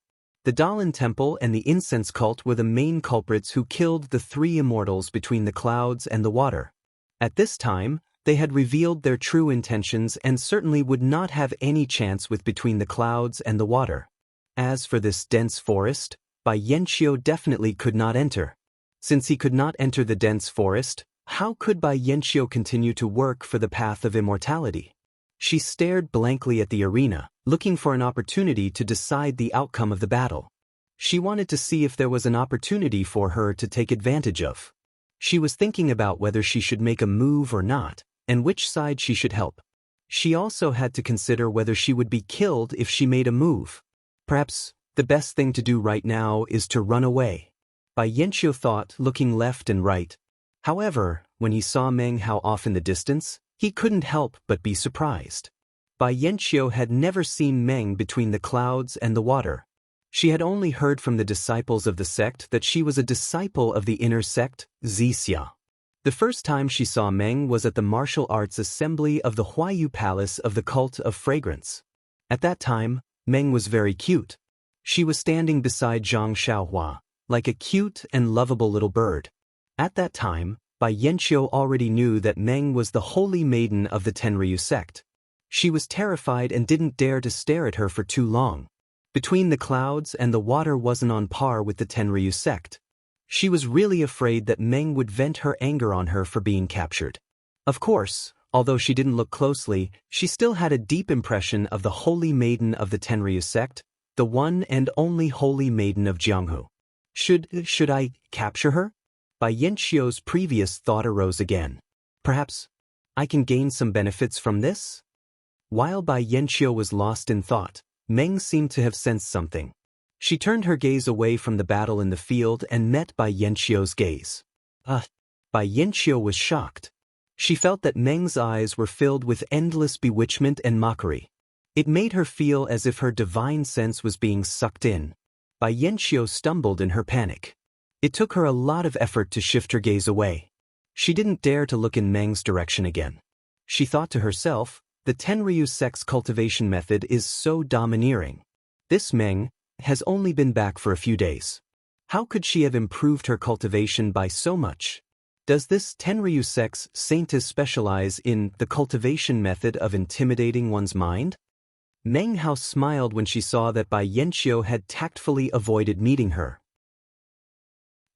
The Dalan temple and the incense cult were the main culprits who killed the three immortals between the clouds and the water. At this time, they had revealed their true intentions and certainly would not have any chance with between the clouds and the water. As for this dense forest, Bai Yanqiu definitely could not enter. Since he could not enter the dense forest, how could Bai Yanqiu continue to work for the path of immortality? She stared blankly at the arena, looking for an opportunity to decide the outcome of the battle. She wanted to see if there was an opportunity for her to take advantage of. She was thinking about whether she should make a move or not, and which side she should help. She also had to consider whether she would be killed if she made a move. Perhaps the best thing to do right now is to run away. Bai Yanqiu thought, looking left and right. However, when he saw Meng Hao off in the distance, he couldn't help but be surprised. Bai Yanqiu had never seen Meng between the clouds and the water. She had only heard from the disciples of the sect that she was a disciple of the inner sect, Zixia. The first time she saw Meng was at the martial arts assembly of the Huayu Palace of the Cult of Fragrance. At that time, Meng was very cute. She was standing beside Zhang Xiaohua, like a cute and lovable little bird. At that time, Bai Yanqiu already knew that Meng was the holy maiden of the Tenryu sect. She was terrified and didn't dare to stare at her for too long. Between the clouds and the water wasn't on par with the Tenryu sect. She was really afraid that Meng would vent her anger on her for being captured. Of course, although she didn't look closely, she still had a deep impression of the holy maiden of the Tenryu sect, the one and only holy maiden of Jianghu. Should I capture her? Bai Yanqiu's previous thought arose again. Perhaps I can gain some benefits from this? While Bai Yanqiu was lost in thought, Meng seemed to have sensed something. She turned her gaze away from the battle in the field and met Bai Yanqiu's gaze. Bai Yanqiu was shocked. She felt that Meng's eyes were filled with endless bewitchment and mockery. It made her feel as if her divine sense was being sucked in. Bai Yanqiu stumbled in her panic. It took her a lot of effort to shift her gaze away. She didn't dare to look in Meng's direction again. She thought to herself, the Tenryu sect's cultivation method is so domineering. This Meng has only been back for a few days. How could she have improved her cultivation by so much? Does this Tenryu sect's saintess specialize in the cultivation method of intimidating one's mind? Meng Hao smiled when she saw that Bai Yanqiu had tactfully avoided meeting her.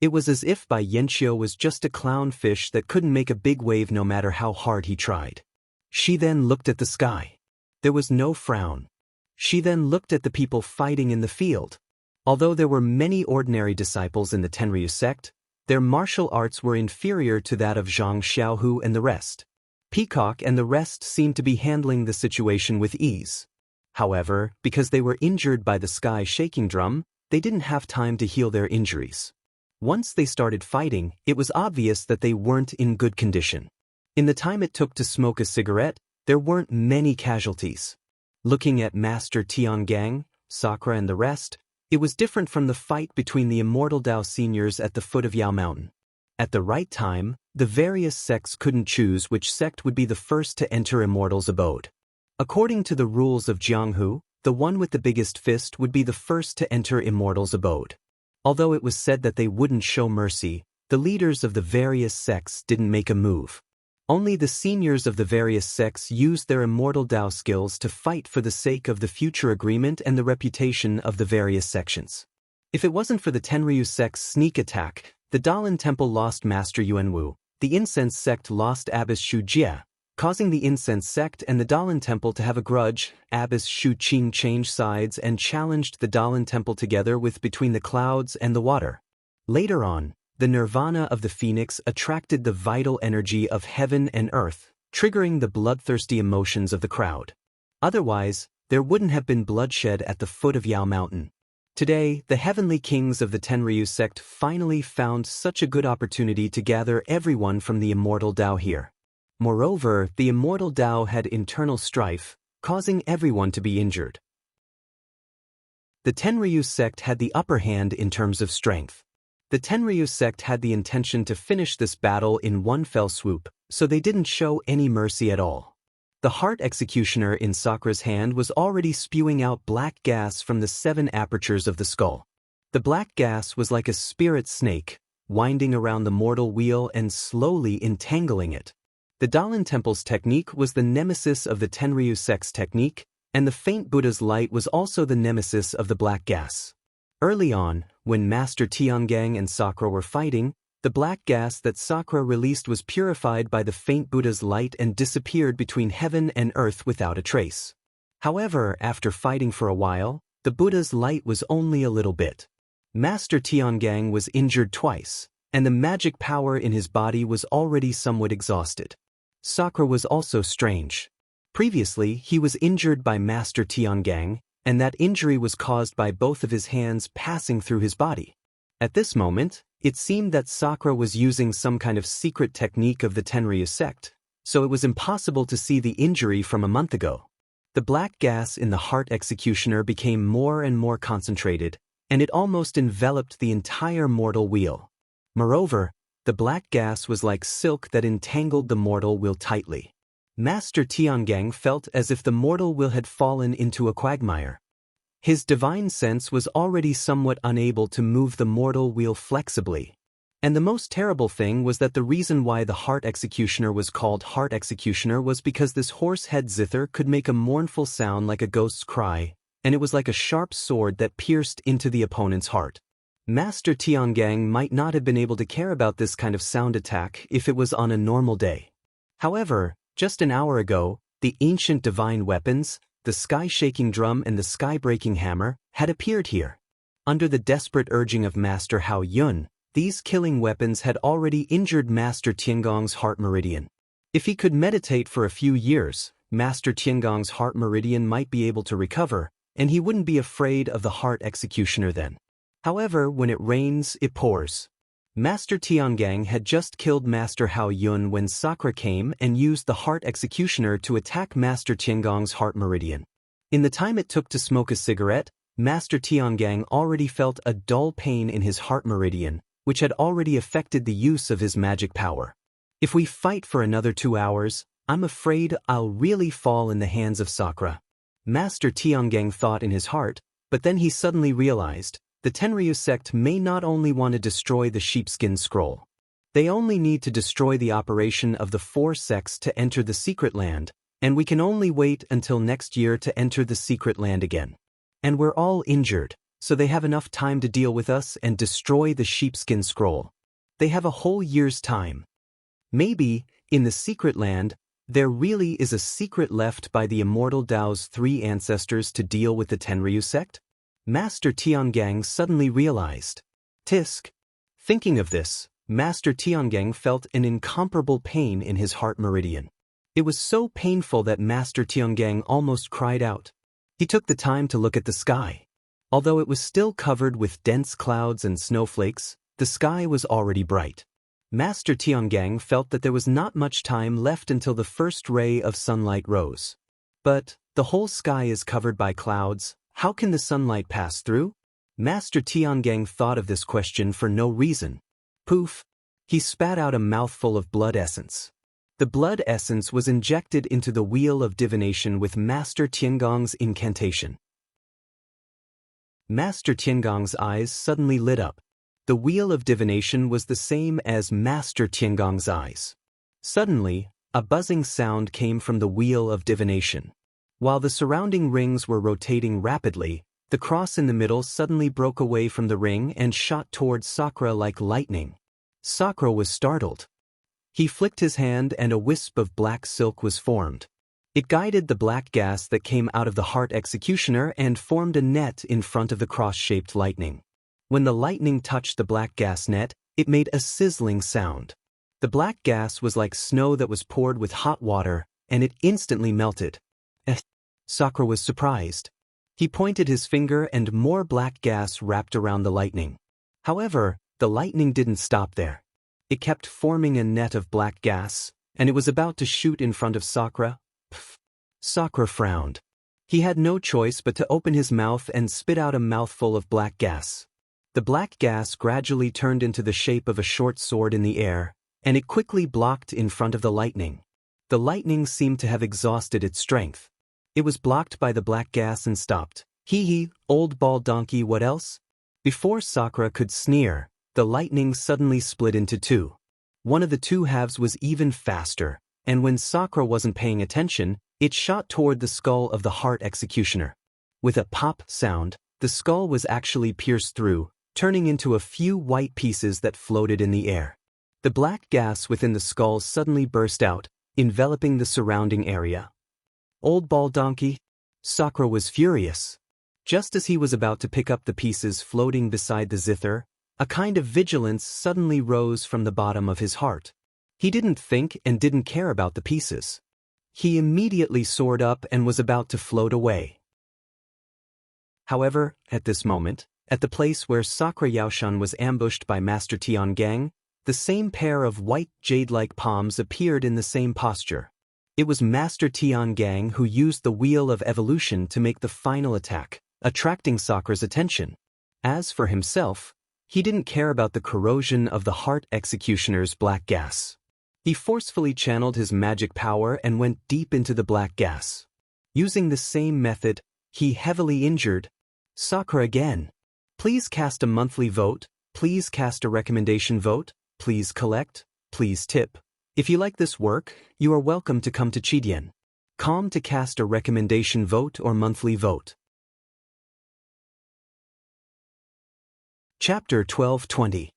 It was as if Bai Yanqiu was just a clownfish that couldn't make a big wave no matter how hard he tried. She then looked at the sky. There was no frown. She then looked at the people fighting in the field. Although there were many ordinary disciples in the Tenryu sect, their martial arts were inferior to that of Zhang Xiaohu and the rest. Peacock and the rest seemed to be handling the situation with ease. However, because they were injured by the sky shaking drum, they didn't have time to heal their injuries. Once they started fighting, it was obvious that they weren't in good condition. In the time it took to smoke a cigarette, there weren't many casualties. Looking at Master Tiangang, Sakura and the rest, it was different from the fight between the Immortal Dao seniors at the foot of Yao Mountain. At the right time, the various sects couldn't choose which sect would be the first to enter Immortal's abode. According to the rules of Jianghu, the one with the biggest fist would be the first to enter Immortal's abode. Although it was said that they wouldn't show mercy, the leaders of the various sects didn't make a move. Only the seniors of the various sects used their Immortal Dao skills to fight for the sake of the future agreement and the reputation of the various sections. If it wasn't for the Tenryu sect's sneak attack, the Dalin Temple lost Master Yuanwu, the Incense sect lost Abbess Shu Jie, causing the Incense sect and the Dalin Temple to have a grudge. Abbess Shu Qing changed sides and challenged the Dalin Temple together with Between the Clouds and the Water. Later on, the nirvana of the phoenix attracted the vital energy of heaven and earth, triggering the bloodthirsty emotions of the crowd. Otherwise, there wouldn't have been bloodshed at the foot of Yao Mountain. Today, the heavenly kings of the Tenryu sect finally found such a good opportunity to gather everyone from the Immortal Dao here. Moreover, the Immortal Dao had internal strife, causing everyone to be injured. The Tenryu sect had the upper hand in terms of strength. The Tenryu sect had the intention to finish this battle in one fell swoop, so they didn't show any mercy at all. The heart executioner in Sakura's hand was already spewing out black gas from the 7 apertures of the skull. The black gas was like a spirit snake, winding around the mortal wheel and slowly entangling it. The Dalin Temple's technique was the nemesis of the Tenryu sect's technique, and the faint Buddha's light was also the nemesis of the black gas. Early on, when Master Tiangang and Sakura were fighting, the black gas that Sakura released was purified by the faint Buddha's light and disappeared between heaven and earth without a trace. However, after fighting for a while, the Buddha's light was only a little bit. Master Tiangang was injured twice, and the magic power in his body was already somewhat exhausted. Sakura was also strange. Previously, he was injured by Master Tiangang, and that injury was caused by both of his hands passing through his body. At this moment, it seemed that Sakura was using some kind of secret technique of the Tenryu sect, so it was impossible to see the injury from a month ago. The black gas in the heart executioner became more and more concentrated, and it almost enveloped the entire mortal wheel. Moreover, the black gas was like silk that entangled the mortal wheel tightly. Master Tiangang felt as if the mortal wheel had fallen into a quagmire. His divine sense was already somewhat unable to move the mortal wheel flexibly. And the most terrible thing was that the reason why the heart executioner was called heart executioner was because this horse-head zither could make a mournful sound like a ghost's cry, and it was like a sharp sword that pierced into the opponent's heart. Master Tiangang might not have been able to care about this kind of sound attack if it was on a normal day. However, just an hour ago, the ancient divine weapons, the sky-shaking drum and the sky-breaking hammer, had appeared here. Under the desperate urging of Master Hao Yun, these killing weapons had already injured Master Tiangong's heart meridian. If he could meditate for a few years, Master Tiangong's heart meridian might be able to recover, and he wouldn't be afraid of the heart executioner then. However, when it rains, it pours. Master Tiangang had just killed Master Hao Yun when Sakura came and used the heart executioner to attack Master Tiangong's heart meridian. In the time it took to smoke a cigarette, Master Tiangang already felt a dull pain in his heart meridian, which had already affected the use of his magic power. If we fight for another 2 hours, I'm afraid I'll really fall in the hands of Sakura. Master Tiangang thought in his heart, but then he suddenly realized, the Tenryu sect may not only want to destroy the sheepskin scroll. They only need to destroy the operation of the 4 sects to enter the secret land, and we can only wait until next year to enter the secret land again. And we're all injured, so they have enough time to deal with us and destroy the sheepskin scroll. They have a whole year's time. Maybe, in the secret land, there really is a secret left by the immortal Dao's 3 ancestors to deal with the Tenryu sect? Master Tiangang suddenly realized. Tisk. Thinking of this, Master Tiangang felt an incomparable pain in his heart meridian. It was so painful that Master Tiangang almost cried out. He took the time to look at the sky. Although it was still covered with dense clouds and snowflakes, the sky was already bright. Master Tiangang felt that there was not much time left until the first ray of sunlight rose. But, the whole sky is covered by clouds, how can the sunlight pass through? Master Tiangang thought of this question for no reason. Poof! He spat out a mouthful of blood essence. The blood essence was injected into the wheel of divination with Master Tiangong's incantation. Master Tiangong's eyes suddenly lit up. The wheel of divination was the same as Master Tiangong's eyes. Suddenly, a buzzing sound came from the wheel of divination. While the surrounding rings were rotating rapidly, the cross in the middle suddenly broke away from the ring and shot towards Sakura like lightning. Sakura was startled. He flicked his hand and a wisp of black silk was formed. It guided the black gas that came out of the heart executioner and formed a net in front of the cross-shaped lightning. When the lightning touched the black gas net, it made a sizzling sound. The black gas was like snow that was poured with hot water, and it instantly melted. Sakura was surprised. He pointed his finger and more black gas wrapped around the lightning. However, the lightning didn't stop there. It kept forming a net of black gas, and it was about to shoot in front of Sakura. Pff. Sakura frowned. He had no choice but to open his mouth and spit out a mouthful of black gas. The black gas gradually turned into the shape of a short sword in the air, and it quickly blocked in front of the lightning. The lightning seemed to have exhausted its strength. It was blocked by the black gas and stopped. Hee, old ball donkey, what else? Before Sakura could sneer, the lightning suddenly split into 2. One of the 2 halves was even faster, and when Sakura wasn't paying attention, it shot toward the skull of the heart executioner. With a pop sound, the skull was actually pierced through, turning into a few white pieces that floated in the air. The black gas within the skull suddenly burst out, enveloping the surrounding area. Old ball donkey? Sakura was furious. Just as he was about to pick up the pieces floating beside the zither, a kind of vigilance suddenly rose from the bottom of his heart. He didn't think and didn't care about the pieces. He immediately soared up and was about to float away. However, at this moment, at the place where Sakura Yaoshan was ambushed by Master Tiangang, the same pair of white jade-like palms appeared in the same posture. It was Master Tiangang who used the Wheel of Evolution to make the final attack, attracting Sakura's attention. As for himself, he didn't care about the corrosion of the heart executioner's black gas. He forcefully channeled his magic power and went deep into the black gas. Using the same method, he heavily injured Sakura again. Please cast a monthly vote, please cast a recommendation vote, please collect, please tip. If you like this work, you are welcome to come to Chidien.com to cast a recommendation vote or monthly vote. Chapter 1220.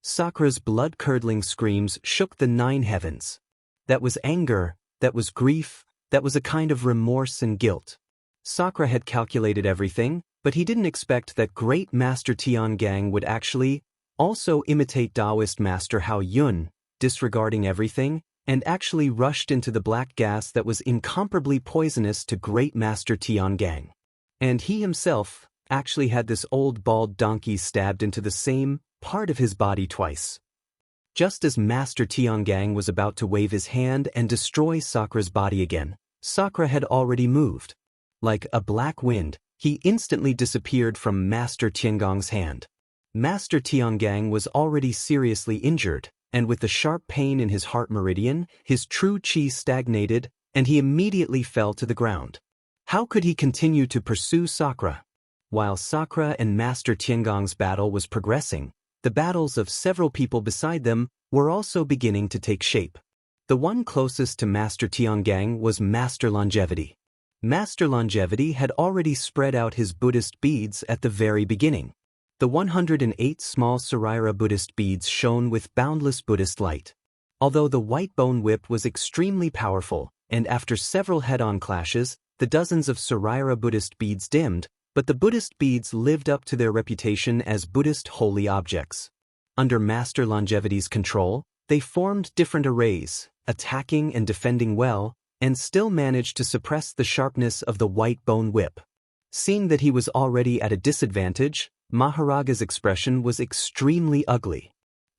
Sakura's blood-curdling screams shook the 9 heavens. That was anger, that was grief, that was a kind of remorse and guilt. Sakura had calculated everything, but he didn't expect that great Master Tiangang would actually also imitate Taoist Master Hao Yun, disregarding everything, and actually rushed into the black gas that was incomparably poisonous to great Master Tiangang. And he himself actually had this old bald donkey stabbed into the same part of his body twice. Just as Master Tiangang was about to wave his hand and destroy Sakra's body again, Sakra had already moved. Like a black wind, he instantly disappeared from Master Tiangang's hand. Master Tiangang was already seriously injured, and with the sharp pain in his heart meridian, his true qi stagnated, and he immediately fell to the ground. How could he continue to pursue Sakra? While Sakra and Master Tiangang's battle was progressing, the battles of several people beside them were also beginning to take shape. The one closest to Master Tiangang was Master Longevity. Master Longevity had already spread out his Buddhist beads at the very beginning. The 108 small Saraira Buddhist beads shone with boundless Buddhist light. Although the white bone whip was extremely powerful, and after several head-on clashes, the dozens of Saraira Buddhist beads dimmed, but the Buddhist beads lived up to their reputation as Buddhist holy objects. Under Master Longevity's control, they formed different arrays, attacking and defending well, and still managed to suppress the sharpness of the white bone whip. Seeing that he was already at a disadvantage, Maharaga's expression was extremely ugly.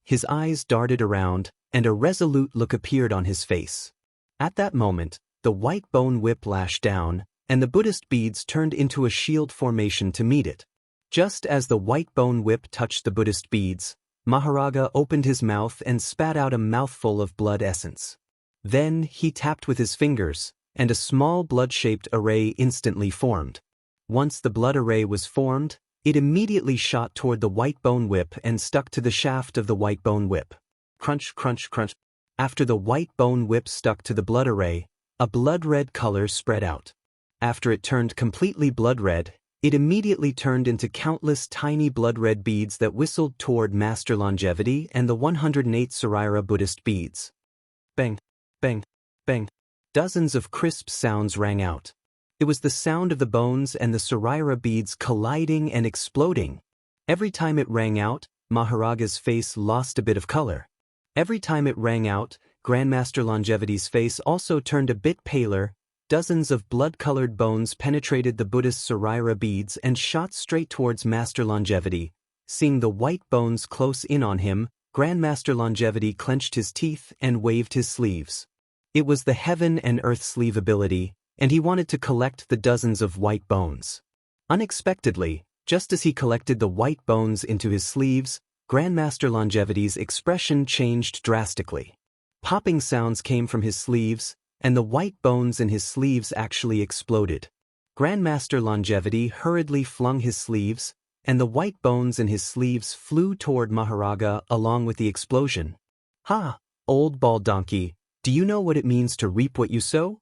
His eyes darted around, and a resolute look appeared on his face. At that moment, the white bone whip lashed down, and the Buddhist beads turned into a shield formation to meet it. Just as the white bone whip touched the Buddhist beads, Maharaga opened his mouth and spat out a mouthful of blood essence. Then he tapped with his fingers, and a small blood-shaped array instantly formed. Once the blood array was formed, it immediately shot toward the white bone whip and stuck to the shaft of the white bone whip. Crunch, crunch, crunch. After the white bone whip stuck to the blood array, a blood-red color spread out. After it turned completely blood-red, it immediately turned into countless tiny blood-red beads that whistled toward Master Longevity and the 108 Saraira Buddhist beads. Bang, bang, bang. Dozens of crisp sounds rang out. It was the sound of the bones and the Saraira beads colliding and exploding. Every time it rang out, Maharaga's face lost a bit of color. Every time it rang out, Grandmaster Longevity's face also turned a bit paler. Dozens of blood-colored bones penetrated the Buddhist Saraira beads and shot straight towards Master Longevity. Seeing the white bones close in on him, Grandmaster Longevity clenched his teeth and waved his sleeves. It was the Heaven and Earth sleeve ability, and he wanted to collect the dozens of white bones. Unexpectedly, just as he collected the white bones into his sleeves, Grandmaster Longevity's expression changed drastically. Popping sounds came from his sleeves, and the white bones in his sleeves actually exploded. Grandmaster Longevity hurriedly flung his sleeves, and the white bones in his sleeves flew toward Maharaga along with the explosion. "Ha, old bald donkey, do you know what it means to reap what you sow?"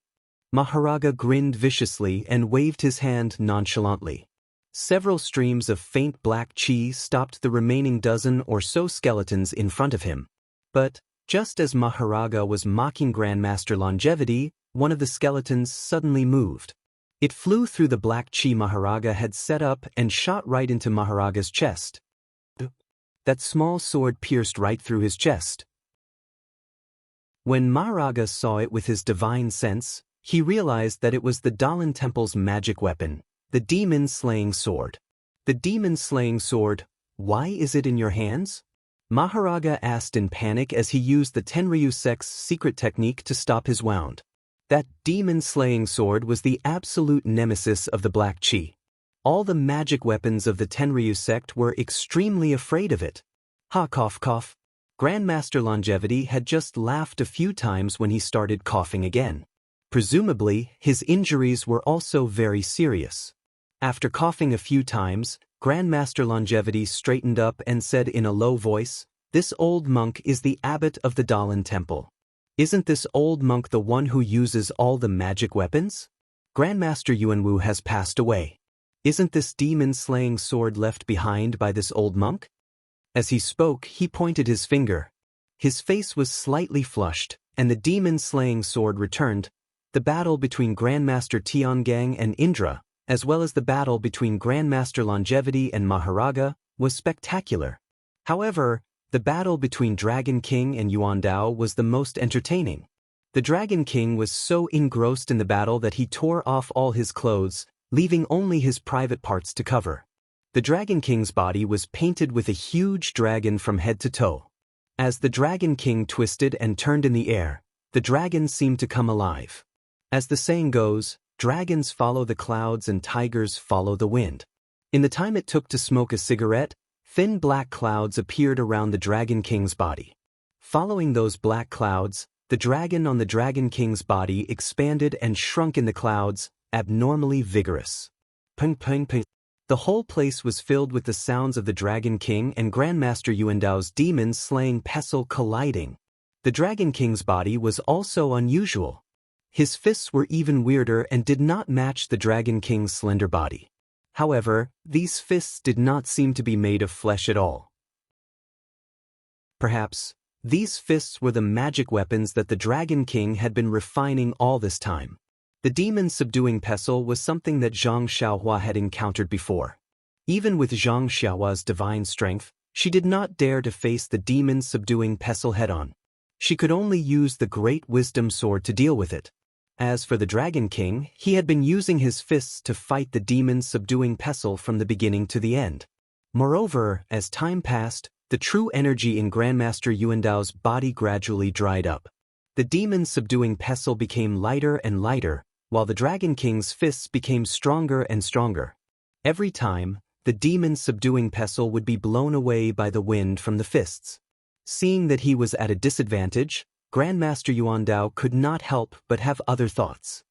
Maharaga grinned viciously and waved his hand nonchalantly. Several streams of faint black qi stopped the remaining dozen or so skeletons in front of him. But, just as Maharaga was mocking Grandmaster Longevity, one of the skeletons suddenly moved. It flew through the black qi Maharaga had set up and shot right into Maharaga's chest. That small sword pierced right through his chest. When Maharaga saw it with his divine sense, he realized that it was the Dalan Temple's magic weapon, the demon-slaying sword. The demon-slaying sword, why is it in your hands? Maharaga asked in panic as he used the Tenryu sect's secret technique to stop his wound. That demon-slaying sword was the absolute nemesis of the Black Qi. All the magic weapons of the Tenryu sect were extremely afraid of it. Ha cough cough. Grandmaster Longevity had just laughed a few times when he started coughing again. Presumably, his injuries were also very serious. After coughing a few times, Grandmaster Longevity straightened up and said in a low voice, "This old monk is the abbot of the Dalan Temple. Isn't this old monk the one who uses all the magic weapons? Grandmaster Yuanwu has passed away. Isn't this demon-slaying sword left behind by this old monk?" As he spoke, he pointed his finger. His face was slightly flushed, and the demon-slaying sword returned. The battle between Grandmaster Tiangang and Indra, as well as the battle between Grandmaster Longevity and Maharaga, was spectacular. However, the battle between Dragon King and Yuan Dao was the most entertaining. The Dragon King was so engrossed in the battle that he tore off all his clothes, leaving only his private parts to cover. The Dragon King's body was painted with a huge dragon from head to toe. As the Dragon King twisted and turned in the air, the dragon seemed to come alive. As the saying goes, dragons follow the clouds and tigers follow the wind. In the time it took to smoke a cigarette, thin black clouds appeared around the Dragon King's body. Following those black clouds, the dragon on the Dragon King's body expanded and shrunk in the clouds, abnormally vigorous. Ping ping ping. The whole place was filled with the sounds of the Dragon King and Grandmaster Yuan Dao's demons slaying pestle colliding. The Dragon King's body was also unusual. His fists were even weirder and did not match the Dragon King's slender body. However, these fists did not seem to be made of flesh at all. Perhaps, these fists were the magic weapons that the Dragon King had been refining all this time. The demon-subduing pestle was something that Zhang Xiaohua had encountered before. Even with Zhang Xiaohua's divine strength, she did not dare to face the demon-subduing pestle head-on. She could only use the Great Wisdom Sword to deal with it. As for the Dragon King, he had been using his fists to fight the demon-subduing pestle from the beginning to the end. Moreover, as time passed, the true energy in Grandmaster Yuan Dao's body gradually dried up. The demon-subduing pestle became lighter and lighter, while the Dragon King's fists became stronger and stronger. Every time, the demon-subduing pestle would be blown away by the wind from the fists. Seeing that he was at a disadvantage, Grandmaster Yuan Dao could not help but have other thoughts.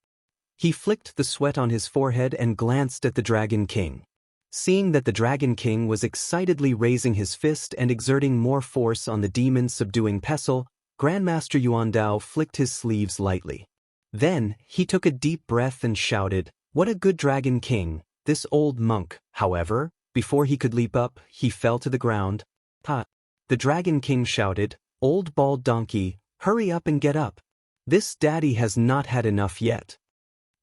He flicked the sweat on his forehead and glanced at the Dragon King. Seeing that the Dragon King was excitedly raising his fist and exerting more force on the demon-subduing pestle, Grandmaster Yuan Dao flicked his sleeves lightly. Then, he took a deep breath and shouted, "What a good Dragon King, this old monk." However, before he could leap up, he fell to the ground. "Ha!" The Dragon King shouted, "Old bald donkey, hurry up and get up. This daddy has not had enough yet."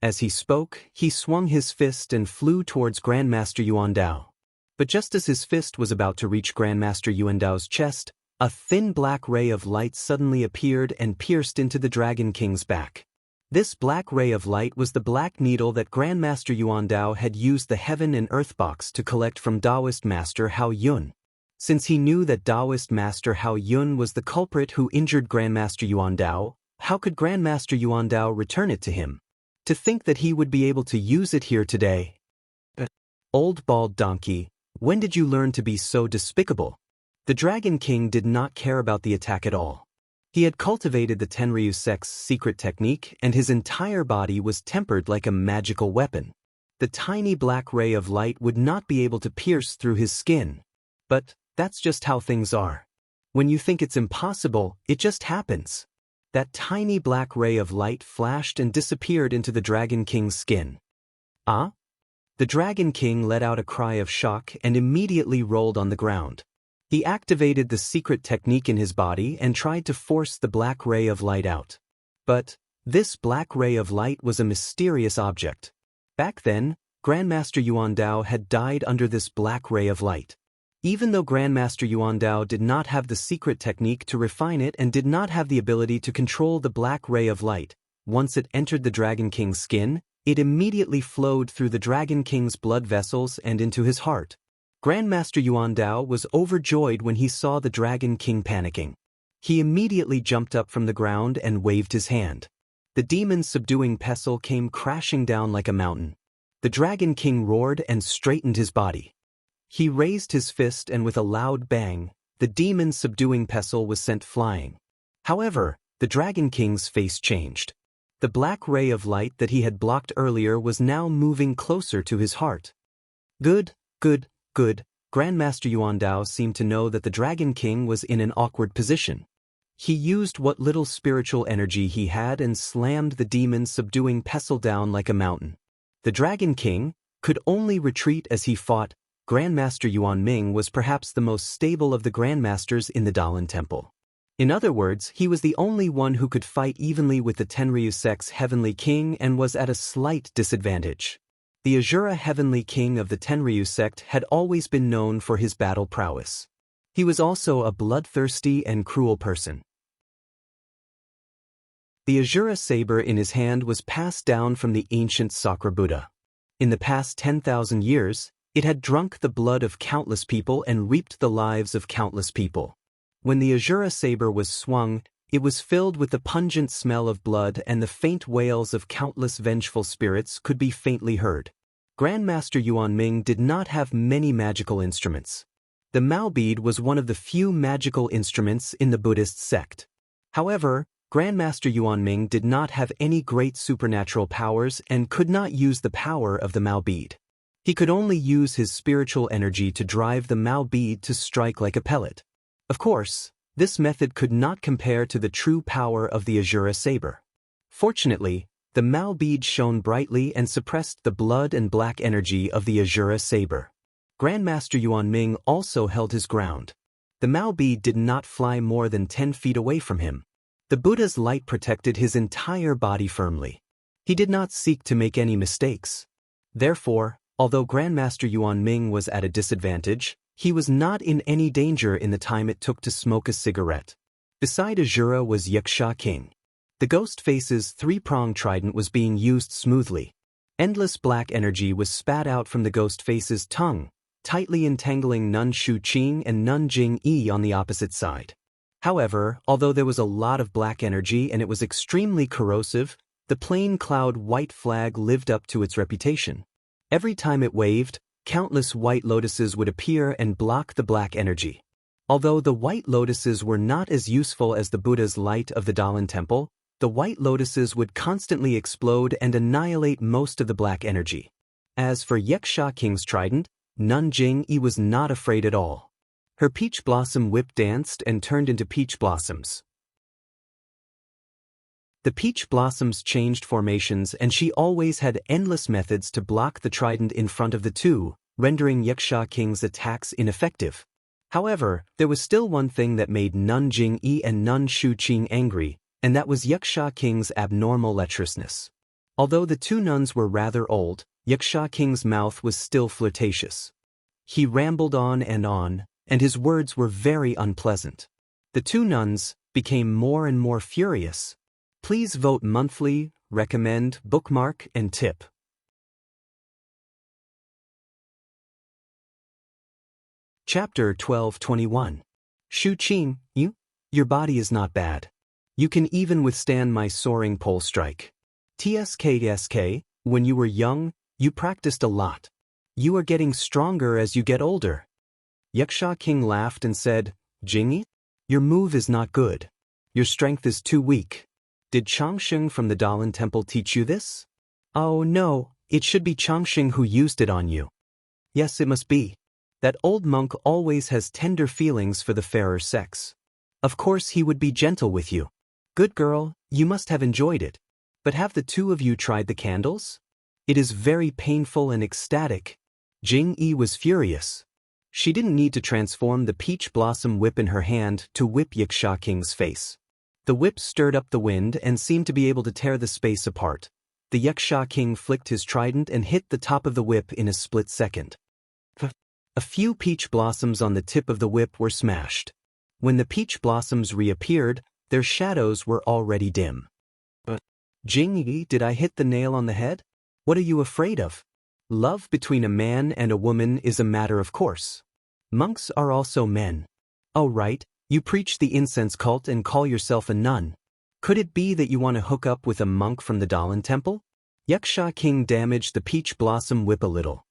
As he spoke, he swung his fist and flew towards Grandmaster Yuan Dao. But just as his fist was about to reach Grandmaster Yuan Dao's chest, a thin black ray of light suddenly appeared and pierced into the Dragon King's back. This black ray of light was the black needle that Grandmaster Yuan Dao had used the Heaven and Earth box to collect from Taoist Master Hao Yun. Since he knew that Taoist Master Hao Yun was the culprit who injured Grandmaster Yuan Dao, how could Grandmaster Yuan Dao return it to him? To think that he would be able to use it here today. Old bald donkey, when did you learn to be so despicable? The Dragon King did not care about the attack at all. He had cultivated the Tenryu sect's secret technique, and his entire body was tempered like a magical weapon. The tiny black ray of light would not be able to pierce through his skin. But that's just how things are. When you think it's impossible, it just happens. That tiny black ray of light flashed and disappeared into the Dragon King's skin. Ah? The Dragon King let out a cry of shock and immediately rolled on the ground. He activated the secret technique in his body and tried to force the black ray of light out. But this black ray of light was a mysterious object. Back then, Grandmaster Yuan Dao had died under this black ray of light. Even though Grandmaster Yuan Dao did not have the secret technique to refine it and did not have the ability to control the black ray of light, once it entered the Dragon King's skin, it immediately flowed through the Dragon King's blood vessels and into his heart. Grandmaster Yuan Dao was overjoyed when he saw the Dragon King panicking. He immediately jumped up from the ground and waved his hand. The demon-subduing pestle came crashing down like a mountain. The Dragon King roared and straightened his body. He raised his fist and with a loud bang, the demon-subduing pestle was sent flying. However, the Dragon King's face changed. The black ray of light that he had blocked earlier was now moving closer to his heart. Good. Grandmaster Yuan Dao seemed to know that the Dragon King was in an awkward position. He used what little spiritual energy he had and slammed the demon-subduing pestle down like a mountain. The Dragon King could only retreat as he fought. Grandmaster Yuan Ming was perhaps the most stable of the Grandmasters in the Dalan Temple. In other words, he was the only one who could fight evenly with the Tenryu sect's Heavenly King and was at a slight disadvantage. The Azura Heavenly King of the Tenryu sect had always been known for his battle prowess. He was also a bloodthirsty and cruel person. The Asura saber in his hand was passed down from the ancient Sakra Buddha. In the past 10,000 years, it had drunk the blood of countless people and reaped the lives of countless people. When the Asura saber was swung, it was filled with the pungent smell of blood, and the faint wails of countless vengeful spirits could be faintly heard. Grandmaster Yuan Ming did not have many magical instruments. The Mao bead was one of the few magical instruments in the Buddhist sect. However, Grandmaster Yuan Ming did not have any great supernatural powers and could not use the power of the Mao bead. He could only use his spiritual energy to drive the Mao bead to strike like a pellet. Of course, this method could not compare to the true power of the Asura saber. Fortunately, the Mao bead shone brightly and suppressed the blood and black energy of the Asura saber. Grandmaster Yuan Ming also held his ground. The Mao bead did not fly more than 10 feet away from him. The Buddha's light protected his entire body firmly. He did not seek to make any mistakes. Therefore, although Grandmaster Yuan Ming was at a disadvantage, he was not in any danger in the time it took to smoke a cigarette. Beside Asura was Wuxia King. The ghost face's three-pronged trident was being used smoothly. Endless black energy was spat out from the ghost face's tongue, tightly entangling Nun Shu Qing and Nun Jing Yi on the opposite side. However, although there was a lot of black energy and it was extremely corrosive, the plain cloud white flag lived up to its reputation. Every time it waved, countless white lotuses would appear and block the black energy. Although the white lotuses were not as useful as the Buddha's light of the Dalan temple, the white lotuses would constantly explode and annihilate most of the black energy. As for Wuxia King's trident, Nun Jing Yi was not afraid at all. Her peach blossom whip danced and turned into peach blossoms. The peach blossoms changed formations, and she always had endless methods to block the trident in front of the two, rendering Wuxia King's attacks ineffective. However, there was still one thing that made Nun Jing Yi and Nun Shu Qing angry, and that was Wuxia King's abnormal lecherousness. Although the two nuns were rather old, Wuxia King's mouth was still flirtatious. He rambled on, and his words were very unpleasant. The two nuns became more and more furious. Please vote monthly, recommend, bookmark, and tip. Chapter 12:21. Shu Qing, your body is not bad. You can even withstand my soaring pole strike. TSK, when you were young, you practiced a lot. You are getting stronger as you get older. Wuxia King laughed and said, Jingyi, your move is not good. Your strength is too weak. Did Changsheng from the Dalan temple teach you this? Oh no, it should be Changsheng who used it on you. Yes, it must be. That old monk always has tender feelings for the fairer sex. Of course he would be gentle with you. Good girl, you must have enjoyed it. But have the two of you tried the candles? It is very painful and ecstatic. Jing Yi was furious. She didn't need to transform the peach blossom whip in her hand to whip Wuxia King's face. The whip stirred up the wind and seemed to be able to tear the space apart. The Wuxia King flicked his trident and hit the top of the whip in a split second. A few peach blossoms on the tip of the whip were smashed. When the peach blossoms reappeared, their shadows were already dim. Jingyi, did I hit the nail on the head? What are you afraid of? Love between a man and a woman is a matter of course. Monks are also men. Oh right, you preach the incense cult and call yourself a nun. Could it be that you want to hook up with a monk from the Dalan temple? Wuxia King damaged the peach blossom whip a little.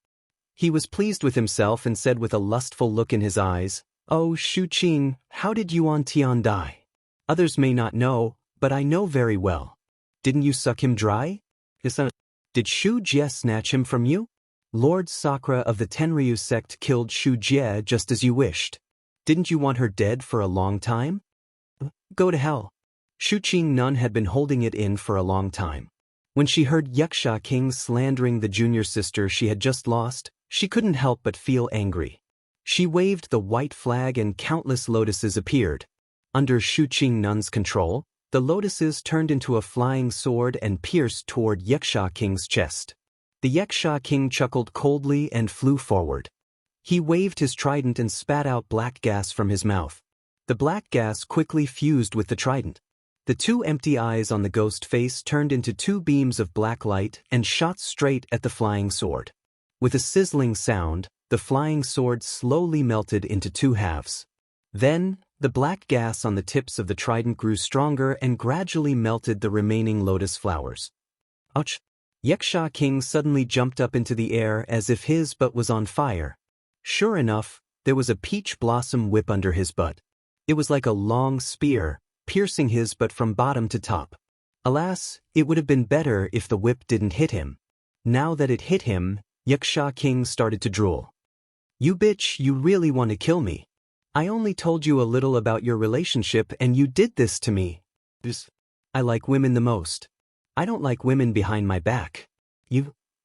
He was pleased with himself and said with a lustful look in his eyes, Oh Shu Qing, how did Yuan Tian die? Others may not know, but I know very well. Didn't you suck him dry? Did Shu Jie snatch him from you? Lord Sakra of the Tenryu sect killed Shu Jie just as you wished. Didn't you want her dead for a long time? Go to hell. Shu Qing Nun had been holding it in for a long time. When she heard Wuxia King slandering the junior sister she had just lost, she couldn't help but feel angry. She waved the white flag and countless lotuses appeared. Under Shu Qing Nun's control, the lotuses turned into a flying sword and pierced toward Wuxia King's chest. The Wuxia King chuckled coldly and flew forward. He waved his trident and spat out black gas from his mouth. The black gas quickly fused with the trident. The two empty eyes on the ghost face turned into two beams of black light and shot straight at the flying sword. With a sizzling sound, the flying sword slowly melted into two halves. Then, the black gas on the tips of the trident grew stronger and gradually melted the remaining lotus flowers. Ouch! Xianxia King suddenly jumped up into the air as if his butt was on fire. Sure enough, there was a peach blossom whip under his butt. It was like a long spear, piercing his butt from bottom to top. Alas, it would have been better if the whip didn't hit him. Now that it hit him, Xianxia King started to drool. "You bitch, you really want to kill me. I only told you a little about your relationship and you did this to me. I like women the most. I don't like women behind my back.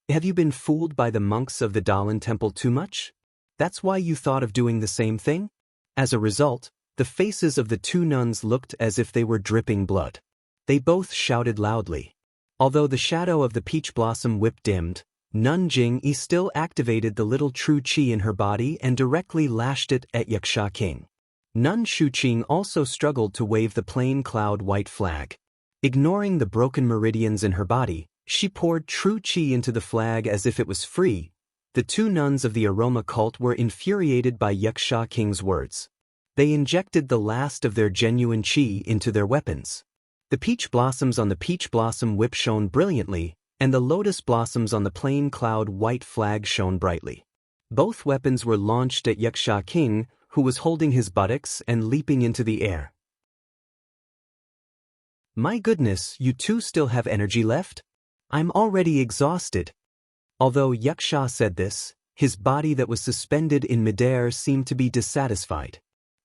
Have you been fooled by the monks of the Dalan temple too much? That's why you thought of doing the same thing?" As a result, the faces of the two nuns looked as if they were dripping blood. They both shouted loudly. Although the shadow of the peach blossom whip dimmed, Nun Jing-yi still activated the little true qi in her body and directly lashed it at Xianxia King. Nun Shuqing also struggled to wave the plain cloud white flag. Ignoring the broken meridians in her body, she poured true qi into the flag as if it was free. The two nuns of the aroma cult were infuriated by Xianxia King's words. They injected the last of their genuine qi into their weapons. The peach blossoms on the peach blossom whip shone brilliantly, and the lotus blossoms on the plain cloud white flag shone brightly. Both weapons were launched at Xianxia King, who was holding his buttocks and leaping into the air. "My goodness, you two still have energy left? I'm already exhausted." Although Xianxia said this, his body that was suspended in midair seemed to be dissatisfied.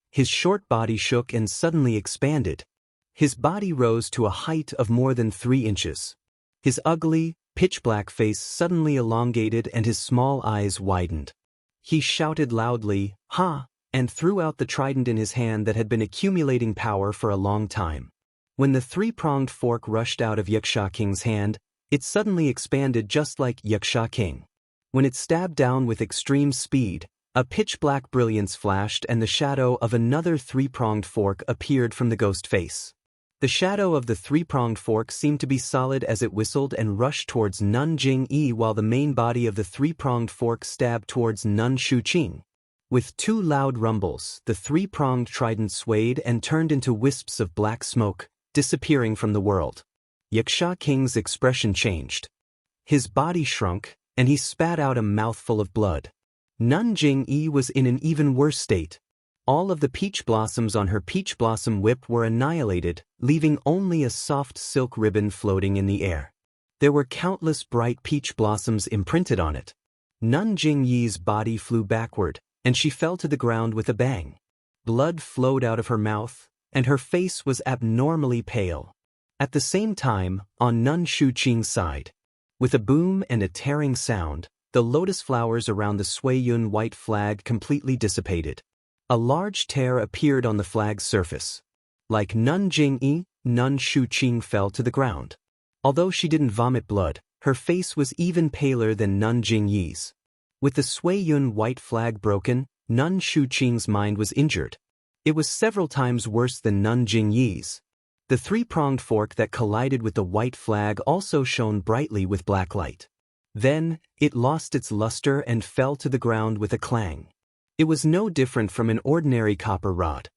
His short body shook and suddenly expanded. His body rose to a height of more than 3 inches. His ugly, pitch-black face suddenly elongated and his small eyes widened. He shouted loudly, "Ha!" and threw out the trident in his hand that had been accumulating power for a long time. When the three-pronged fork rushed out of Xianxia King's hand, it suddenly expanded just like Xianxia King. When it stabbed down with extreme speed, a pitch-black brilliance flashed and the shadow of another three-pronged fork appeared from the ghost face. The shadow of the three-pronged fork seemed to be solid as it whistled and rushed towards Nun Jing-yi while the main body of the three-pronged fork stabbed towards Nun Shuqing. With two loud rumbles, the three-pronged trident swayed and turned into wisps of black smoke, disappearing from the world. Xianxia King's expression changed. His body shrunk, and he spat out a mouthful of blood. Nun Jing-yi was in an even worse state. All of the peach blossoms on her peach blossom whip were annihilated, leaving only a soft silk ribbon floating in the air. There were countless bright peach blossoms imprinted on it. Nun Jing-yi's body flew backward, and she fell to the ground with a bang. Blood flowed out of her mouth, and her face was abnormally pale. At the same time, on Nun Shuqing's side, with a boom and a tearing sound, the lotus flowers around the Suiyun white flag completely dissipated. A large tear appeared on the flag's surface. Like Nun Jing-yi, Nun Shuqing fell to the ground. Although she didn't vomit blood, her face was even paler than Nun Jing-yi's. With the Suiyun white flag broken, Nun Shuqing's mind was injured. It was several times worse than Nun Jing-yi's. The three-pronged fork that collided with the white flag also shone brightly with black light. Then, it lost its luster and fell to the ground with a clang. It was no different from an ordinary copper rod.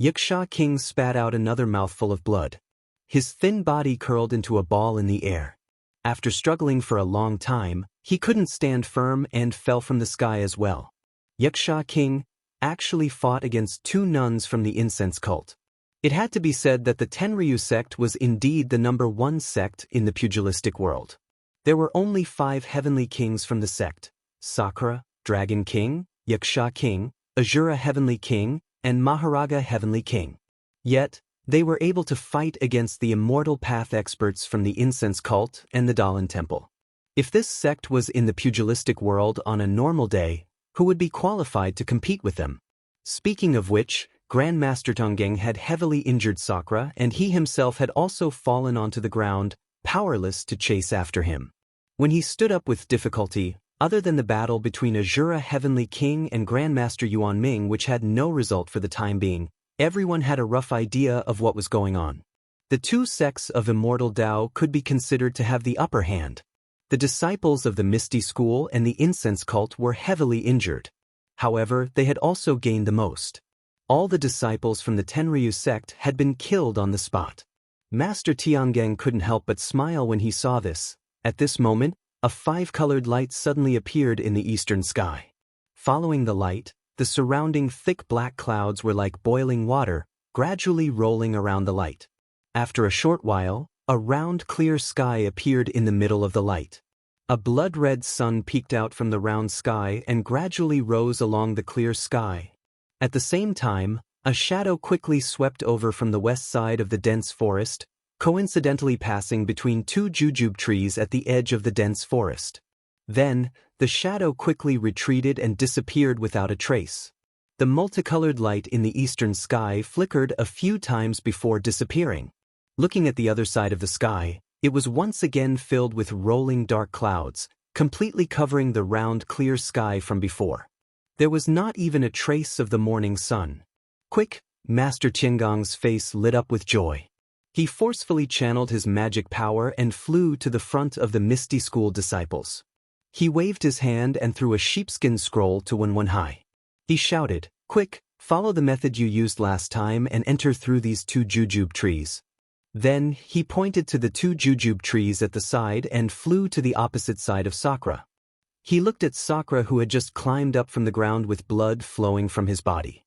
Xianxia King spat out another mouthful of blood. His thin body curled into a ball in the air. After struggling for a long time, he couldn't stand firm and fell from the sky as well. Xianxia King actually fought against 2 nuns from the incense cult. It had to be said that the Tenryu sect was indeed the #1 sect in the pugilistic world. There were only 5 heavenly kings from the sect: Sakura, Dragon King, Xianxia King, Azura Heavenly King, and Maharaga Heavenly King. Yet, they were able to fight against the immortal path experts from the incense cult and the Dalan temple. If this sect was in the pugilistic world on a normal day, who would be qualified to compete with them? Speaking of which, Grandmaster Tonggeng had heavily injured Sakura and he himself had also fallen onto the ground, powerless to chase after him. When he stood up with difficulty, Other than the battle between Azura Heavenly King and Grandmaster Yuan Ming, which had no result for the time being, everyone had a rough idea of what was going on. The two sects of immortal Tao could be considered to have the upper hand. The disciples of the Misty School and the Incense Cult were heavily injured. However, they had also gained the most. All the disciples from the Tenryu sect had been killed on the spot. Master Tiangang couldn't help but smile when he saw this. At this moment, a five-colored light suddenly appeared in the eastern sky. Following the light, the surrounding thick black clouds were like boiling water, gradually rolling around the light. After a short while, a round clear sky appeared in the middle of the light. A blood-red sun peeked out from the round sky and gradually rose along the clear sky. At the same time, a shadow quickly swept over from the west side of the dense forest, coincidentally passing between two jujube trees at the edge of the dense forest. Then, the shadow quickly retreated and disappeared without a trace. The multicolored light in the eastern sky flickered a few times before disappearing. Looking at the other side of the sky, it was once again filled with rolling dark clouds, completely covering the round clear sky from before. There was not even a trace of the morning sun. Quick, Master Tiangong's face lit up with joy. He forcefully channeled his magic power and flew to the front of the Misty School disciples. He waved his hand and threw a sheepskin scroll to Wenwenhai. He shouted, "Quick, follow the method you used last time and enter through these two jujube trees." Then, he pointed to the two jujube trees at the side and flew to the opposite side of Sakura. He looked at Sakura, who had just climbed up from the ground with blood flowing from his body.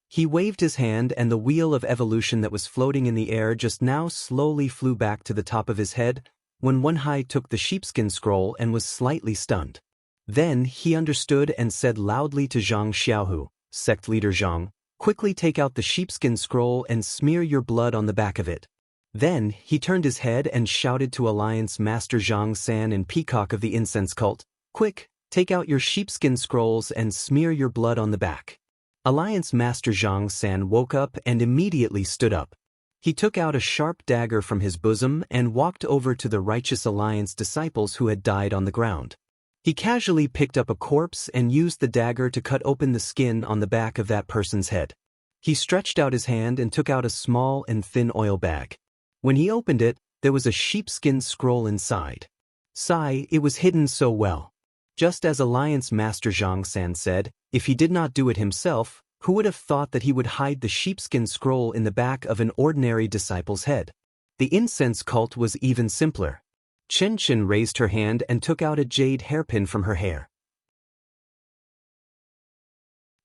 He waved his hand and the wheel of evolution that was floating in the air just now slowly flew back to the top of his head, when Wenhai took the sheepskin scroll and was slightly stunned. Then he understood and said loudly to Zhang Xiaohu, "Sect leader Zhang, quickly take out the sheepskin scroll and smear your blood on the back of it." Then he turned his head and shouted to Alliance Master Zhang San and Peacock of the Incense Cult, "Quick, take out your sheepskin scrolls and smear your blood on the back." Alliance Master Zhang San woke up and immediately stood up. He took out a sharp dagger from his bosom and walked over to the Righteous Alliance disciples who had died on the ground. He casually picked up a corpse and used the dagger to cut open the skin on the back of that person's head. He stretched out his hand and took out a small and thin oil bag. When he opened it, there was a sheepskin scroll inside. Sigh, it was hidden so well. Just as Alliance Master Zhang San said, if he did not do it himself, who would have thought that he would hide the sheepskin scroll in the back of an ordinary disciple's head? The incense cult was even simpler. Chen Chen raised her hand and took out a jade hairpin from her hair.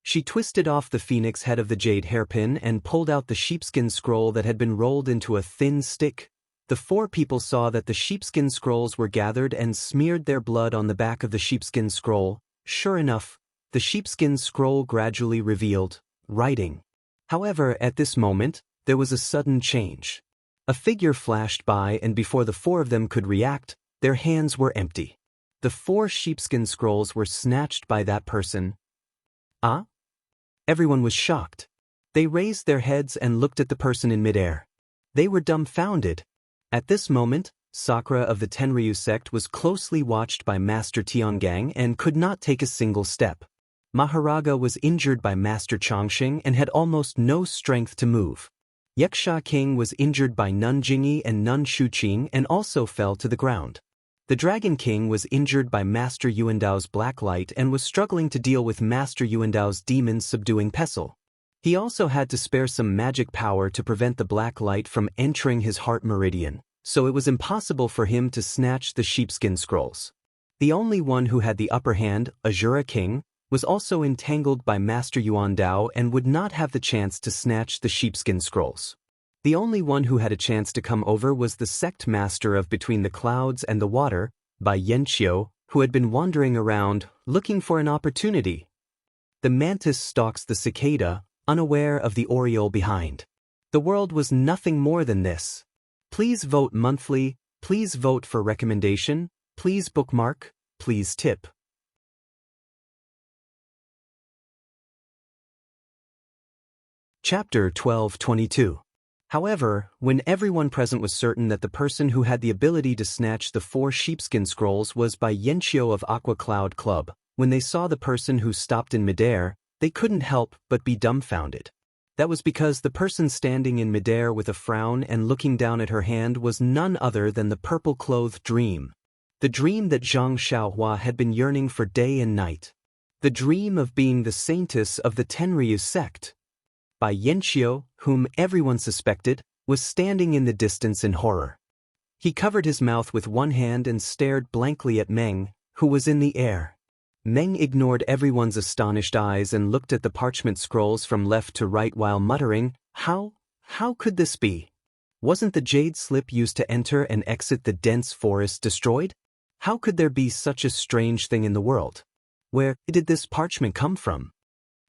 She twisted off the phoenix head of the jade hairpin and pulled out the sheepskin scroll that had been rolled into a thin stick. The four people saw that the sheepskin scrolls were gathered and smeared their blood on the back of the sheepskin scroll. Sure enough, the sheepskin scroll gradually revealed writing. However, at this moment, there was a sudden change. A figure flashed by, and before the four of them could react, their hands were empty. The four sheepskin scrolls were snatched by that person. Ah? Everyone was shocked. They raised their heads and looked at the person in midair. They were dumbfounded. At this moment, Sakura of the Tenryu sect was closely watched by Master Tiangang and could not take a single step. Maharaga was injured by Master Chongqing and had almost no strength to move. Yaksha King was injured by Nun Jingyi and Nun Shuqing and also fell to the ground. The Dragon King was injured by Master Yuandao's black light and was struggling to deal with Master Yuandao's demon subduing pestle. He also had to spare some magic power to prevent the black light from entering his heart meridian, so it was impossible for him to snatch the sheepskin scrolls. The only one who had the upper hand, Azura King, was also entangled by Master Yuandao and would not have the chance to snatch the sheepskin scrolls. The only one who had a chance to come over was the sect master of Between the Clouds and the Water, Bai Yanqiu, who had been wandering around, looking for an opportunity. The mantis stalks the cicada, unaware of the oriole behind. The world was nothing more than this. Please vote monthly, please vote for recommendation, please bookmark, please tip. Chapter 1222. However, when everyone present was certain that the person who had the ability to snatch the 4 sheepskin scrolls was by Xianxia of Aqua Cloud Club, when they saw the person who stopped in midair, they couldn't help but be dumbfounded. That was because the person standing in midair with a frown and looking down at her hand was none other than the purple-clothed dream. The dream that Zhang Xiaohua had been yearning for day and night. The dream of being the saintess of the Tenryu sect. By Yanxiu, whom everyone suspected, was standing in the distance in horror. He covered his mouth with one hand and stared blankly at Meng, who was in the air. Meng ignored everyone's astonished eyes and looked at the parchment scrolls from left to right while muttering, How could this be? Wasn't the jade slip used to enter and exit the dense forest destroyed? How could there be such a strange thing in the world? Where did this parchment come from?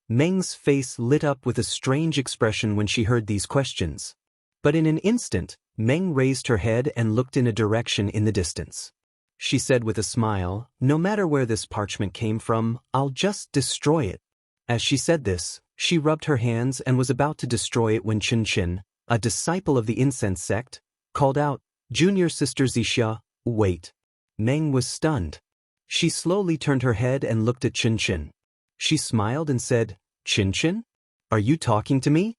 Meng's face lit up with a strange expression when she heard these questions. But in an instant, Meng raised her head and looked in a direction in the distance. She said with a smile, No matter where this parchment came from, I'll just destroy it. As she said this, she rubbed her hands and was about to destroy it when Qianxia, a disciple of the incense sect, called out, Junior Sister Xianxia, wait. Meng was stunned. She slowly turned her head and looked at Qianxia. She smiled and said, Qianxia? Are you talking to me?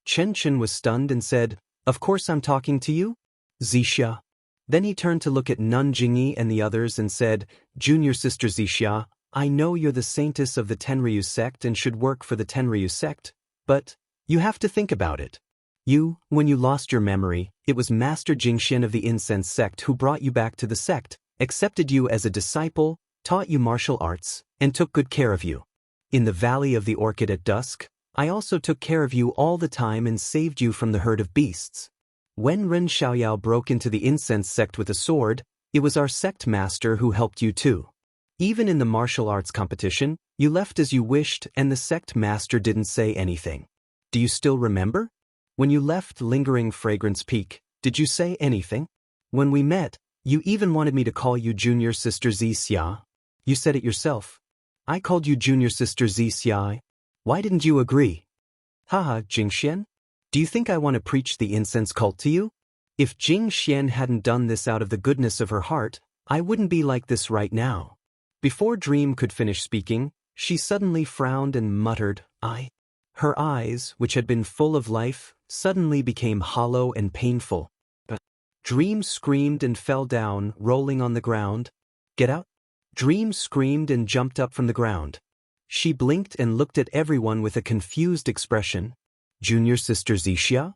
Qianxia was stunned and said, Of course I'm talking to you, Xianxia. Then he turned to look at Nun Jingyi and the others and said, Junior Sister Xianxia, I know you're the saintess of the Tenryu sect and should work for the Tenryu sect, but you have to think about it. When you lost your memory, it was Master Jingxian of the incense sect who brought you back to the sect, accepted you as a disciple, taught you martial arts, and took good care of you. In the Valley of the Orchid at dusk, I also took care of you all the time and saved you from the herd of beasts. When Ren Xiaoyao broke into the incense sect with a sword, it was our sect master who helped you too. Even in the martial arts competition, you left as you wished and the sect master didn't say anything. Do you still remember? When you left Lingering Fragrance Peak, did you say anything? When we met, you even wanted me to call you Junior Sister Xianxia. You said it yourself. I called you Junior Sister Xianxia. Why didn't you agree? Haha, Jingxian? Do you think I want to preach the incense cult to you? If Jingxian hadn't done this out of the goodness of her heart, I wouldn't be like this right now. Before Dream could finish speaking, she suddenly frowned and muttered, I. Her eyes, which had been full of life, suddenly became hollow and painful. Dream screamed and fell down, rolling on the ground. Get out! Dream screamed and jumped up from the ground. She blinked and looked at everyone with a confused expression. Junior Sister Xianxia?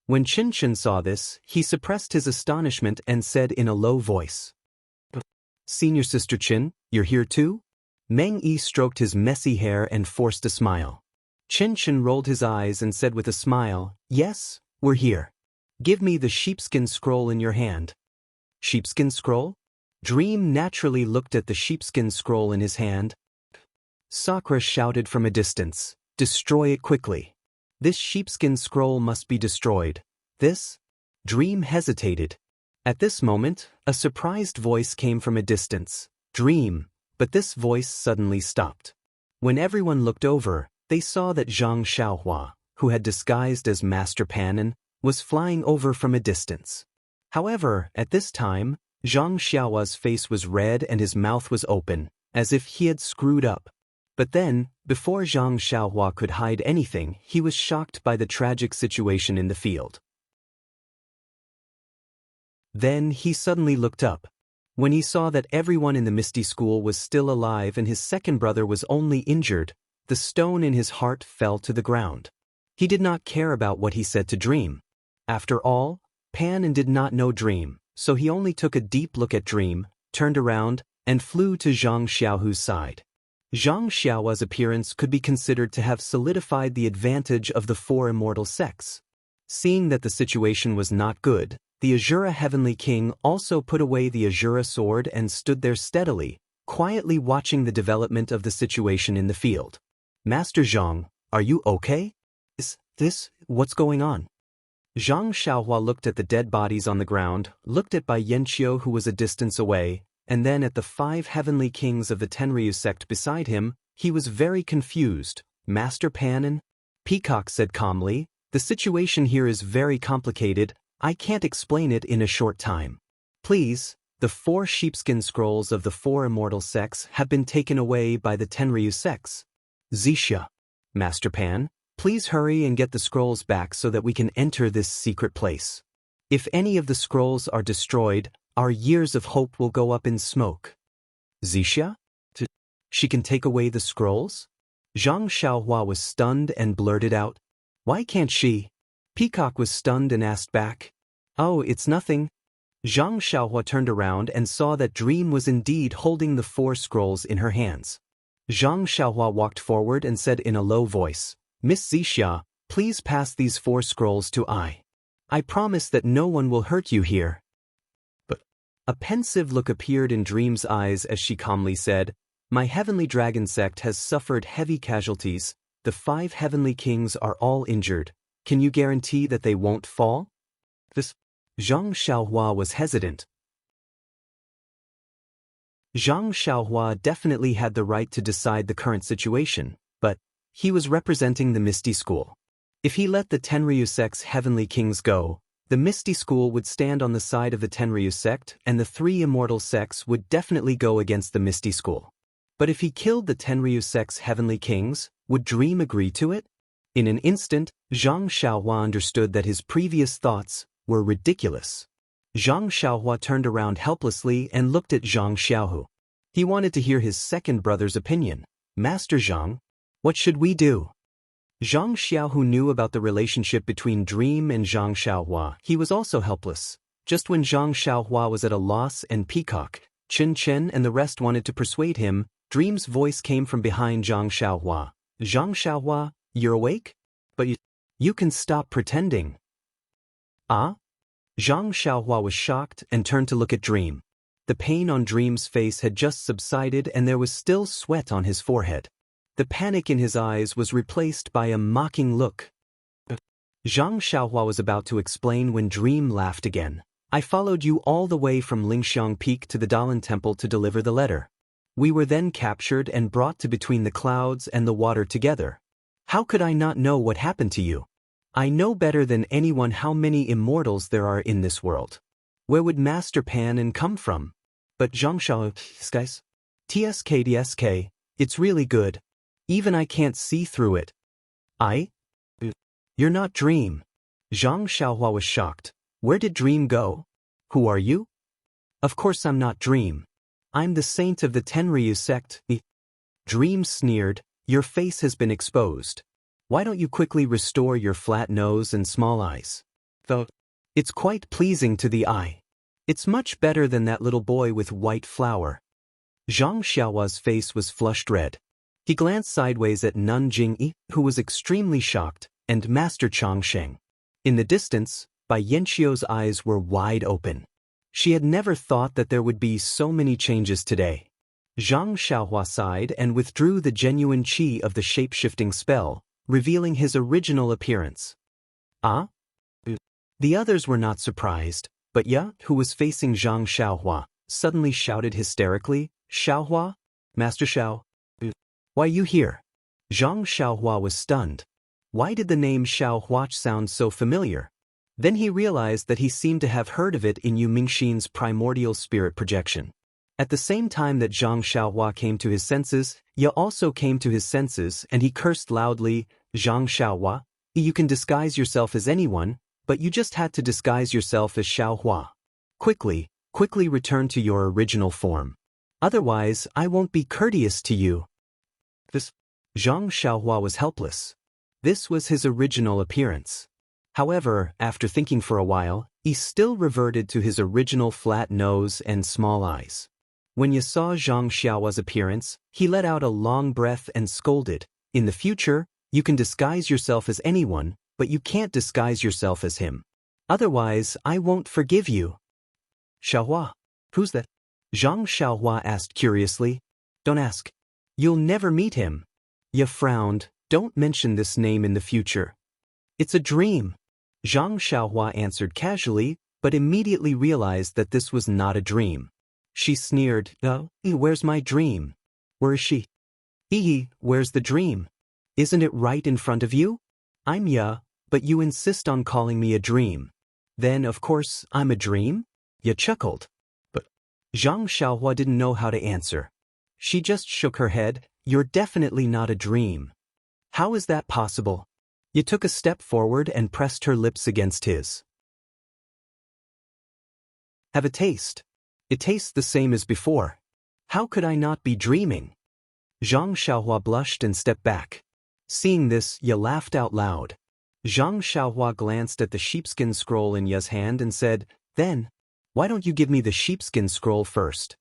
When Qianxia saw this, he suppressed his astonishment and said in a low voice. Senior Sister Qin, you're here too? Meng Yi stroked his messy hair and forced a smile. Qianxia rolled his eyes and said with a smile, Yes, we're here. Give me the sheepskin scroll in your hand. Sheepskin scroll? Dream naturally looked at the sheepskin scroll in his hand. Sakura shouted from a distance, Destroy it quickly. This sheepskin scroll must be destroyed. This? Dream hesitated. At this moment, a surprised voice came from a distance. Dream, but this voice suddenly stopped. When everyone looked over, they saw that Zhang Xiaohua, who had disguised as Master Panin, was flying over from a distance. However, at this time, Zhang Xiaohua's face was red and his mouth was open, as if he had screwed up. But then, before Zhang Xiaohua could hide anything, he was shocked by the tragic situation in the field. Then he suddenly looked up. When he saw that everyone in the Misty School was still alive and his second brother was only injured, the stone in his heart fell to the ground. He did not care about what he said to Dream. After all, Panin did not know Dream, so he only took a deep look at Dream, turned around, and flew to Zhang Xiaohu's side. Zhang Xiaohua's appearance could be considered to have solidified the advantage of the 4 immortal sects. Seeing that the situation was not good, the Azura Heavenly King also put away the Azura sword and stood there steadily, quietly watching the development of the situation in the field. Master Zhang, are you okay? Is this what's going on? Zhang Xiaohua looked at the dead bodies on the ground, looked at Bai Yanqiu who was a distance away, and then at the 5 heavenly kings of the Tenryu sect beside him. He was very confused. Master Panin? Peacock said calmly, The situation here is very complicated, I can't explain it in a short time. Please, the 4 sheepskin scrolls of the 4 immortal sects have been taken away by the Tenryu sects. Xianxia. Master Pan, please hurry and get the scrolls back so that we can enter this secret place. If any of the scrolls are destroyed, our years of hope will go up in smoke. Xianxia? She can take away the scrolls? Zhang Xiaohua was stunned and blurted out, "Why can't she?" Peacock was stunned and asked back, "Oh, it's nothing." Zhang Xiaohua turned around and saw that Dream was indeed holding the 4 scrolls in her hands. Zhang Xiaohua walked forward and said in a low voice, "Miss Xianxia, please pass these 4 scrolls to I. I promise that no one will hurt you here." But a pensive look appeared in Dream's eyes as she calmly said, "My heavenly dragon sect has suffered heavy casualties. The 5 heavenly kings are all injured. Can you guarantee that they won't fall?" Zhang Xiaohua was hesitant. Zhang Xiaohua definitely had the right to decide the current situation, but he was representing the Misty School. If he let the Tenryu sect's heavenly kings go, the Misty School would stand on the side of the Tenryu sect and the 3 immortal sects would definitely go against the Misty School. But if he killed the Tenryu sect's heavenly kings, would Dream agree to it? In an instant, Zhang Xiaohua understood that his previous thoughts were ridiculous. Zhang Xiaohua turned around helplessly and looked at Zhang Xiaohu. He wanted to hear his second brother's opinion. "Master Zhang, what should we do?" Zhang Xiaohu knew about the relationship between Dream and Zhang Xiaohua. He was also helpless. Just when Zhang Xiaohua was at a loss and Peacock, Chen Chen and the rest wanted to persuade him, Dream's voice came from behind Zhang Xiaohua. "Zhang Xiaohua, you're awake? But you can stop pretending." "Ah?" Zhang Xiaohua was shocked and turned to look at Dream. The pain on Dream's face had just subsided and there was still sweat on his forehead. The panic in his eyes was replaced by a mocking look. Zhang Xiaohua was about to explain when Dream laughed again. "I followed you all the way from Lingxiang Peak to the Dalan Temple to deliver the letter. We were then captured and brought to between the clouds and the water together. How could I not know what happened to you? I know better than anyone how many immortals there are in this world. Where would Master Pan and come from? But Zhang Xiao, guys, TSK, it's really good. Even I can't see through it." You're not Dream." Zhang Xiaohua was shocked. "Where did Dream go? Who are you?" "Of course I'm not Dream. I'm the saint of the Tenryu sect." Dream sneered, "Your face has been exposed. Why don't you quickly restore your flat nose and small eyes? Though it's quite pleasing to the eye. It's much better than that little boy with white flower." Zhang Xiaohua's face was flushed red. He glanced sideways at Nun Jingyi, who was extremely shocked, and Master Changsheng. In the distance, Bai Yanqiu's eyes were wide open. She had never thought that there would be so many changes today. Zhang Xiaohua sighed and withdrew the genuine qi of the shape-shifting spell, revealing his original appearance. "Ah?" The others were not surprised, but Ya, who was facing Zhang Xiaohua, suddenly shouted hysterically, "Xiaohua? Master Xiao? Why you here?" Zhang Xiaohua was stunned. Why did the name Xiaohua sound so familiar? Then he realized that he seemed to have heard of it in Yu Mingxin's primordial spirit projection. At the same time that Zhang Xiaohua came to his senses, Ya also came to his senses and he cursed loudly, "Zhang Xiaohua, you can disguise yourself as anyone, but you just had to disguise yourself as Xiaohua. Quickly return to your original form. Otherwise, I won't be courteous to you." Zhang Xiaohua was helpless. This was his original appearance. However, after thinking for a while, he still reverted to his original flat nose and small eyes. When you saw Zhang Xiaohua's appearance, he let out a long breath and scolded, "In the future, you can disguise yourself as anyone, but you can't disguise yourself as him. Otherwise, I won't forgive you." "Xiaohua? Who's that?" Zhang Xiaohua asked curiously. "Don't ask. You'll never meet him." Ya frowned. "Don't mention this name in the future. It's a dream." Zhang Xiaohua answered casually, but immediately realized that this was not a dream. She sneered, "Oh, where's my dream? Where is she? Where's the dream? Isn't it right in front of you? I'm Ya, But you insist on calling me a dream. Then, of course, I'm a dream? Ya chuckled. But Zhang Xiaohua didn't know how to answer. She just shook her head. You're definitely not a dream. How is that possible? Ya took a step forward and pressed her lips against his. Have a taste. It tastes the same as before. How could I not be dreaming? Zhang Xiaohua blushed and stepped back. Seeing this, Ya laughed out loud. Zhang Xiaohua glanced at the sheepskin scroll in Ya's hand and said, Then, why don't you give me the sheepskin scroll first?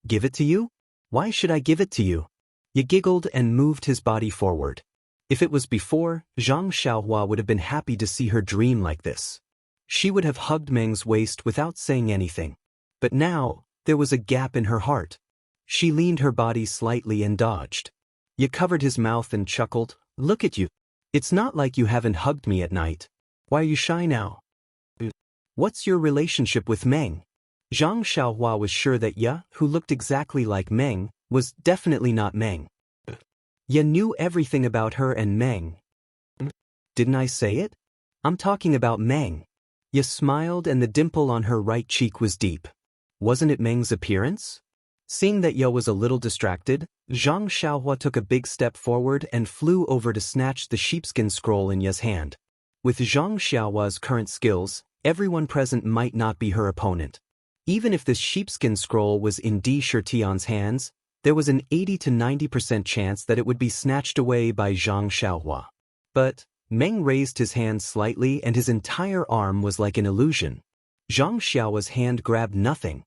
Give it to you? Why should I give it to you? Ya giggled and moved his body forward. If it was before, Zhang Xiaohua would have been happy to see her dream like this. She would have hugged Meng's waist without saying anything. But now, there was a gap in her heart. She leaned her body slightly and dodged. Ya covered his mouth and chuckled, Look at you. It's not like you haven't hugged me at night. Why are you shy now? What's your relationship with Meng? Zhang Xiaohua was sure that Ya, who looked exactly like Meng, was definitely not Meng. Ya knew everything about her and Meng. Didn't I say it? I'm talking about Meng. Ya smiled and the dimple on her right cheek was deep. Wasn't it Meng's appearance? Seeing that Ya was a little distracted, Zhang Xiaohua took a big step forward and flew over to snatch the sheepskin scroll in Ya's hand. With Zhang Xiaohua's current skills, everyone present might not be her opponent. Even if this sheepskin scroll was in Di Shitian's hands, there was an 80 to 90% chance that it would be snatched away by Zhang Xiaohua. But Meng raised his hand slightly and his entire arm was like an illusion. Zhang Xiaohua's hand grabbed nothing.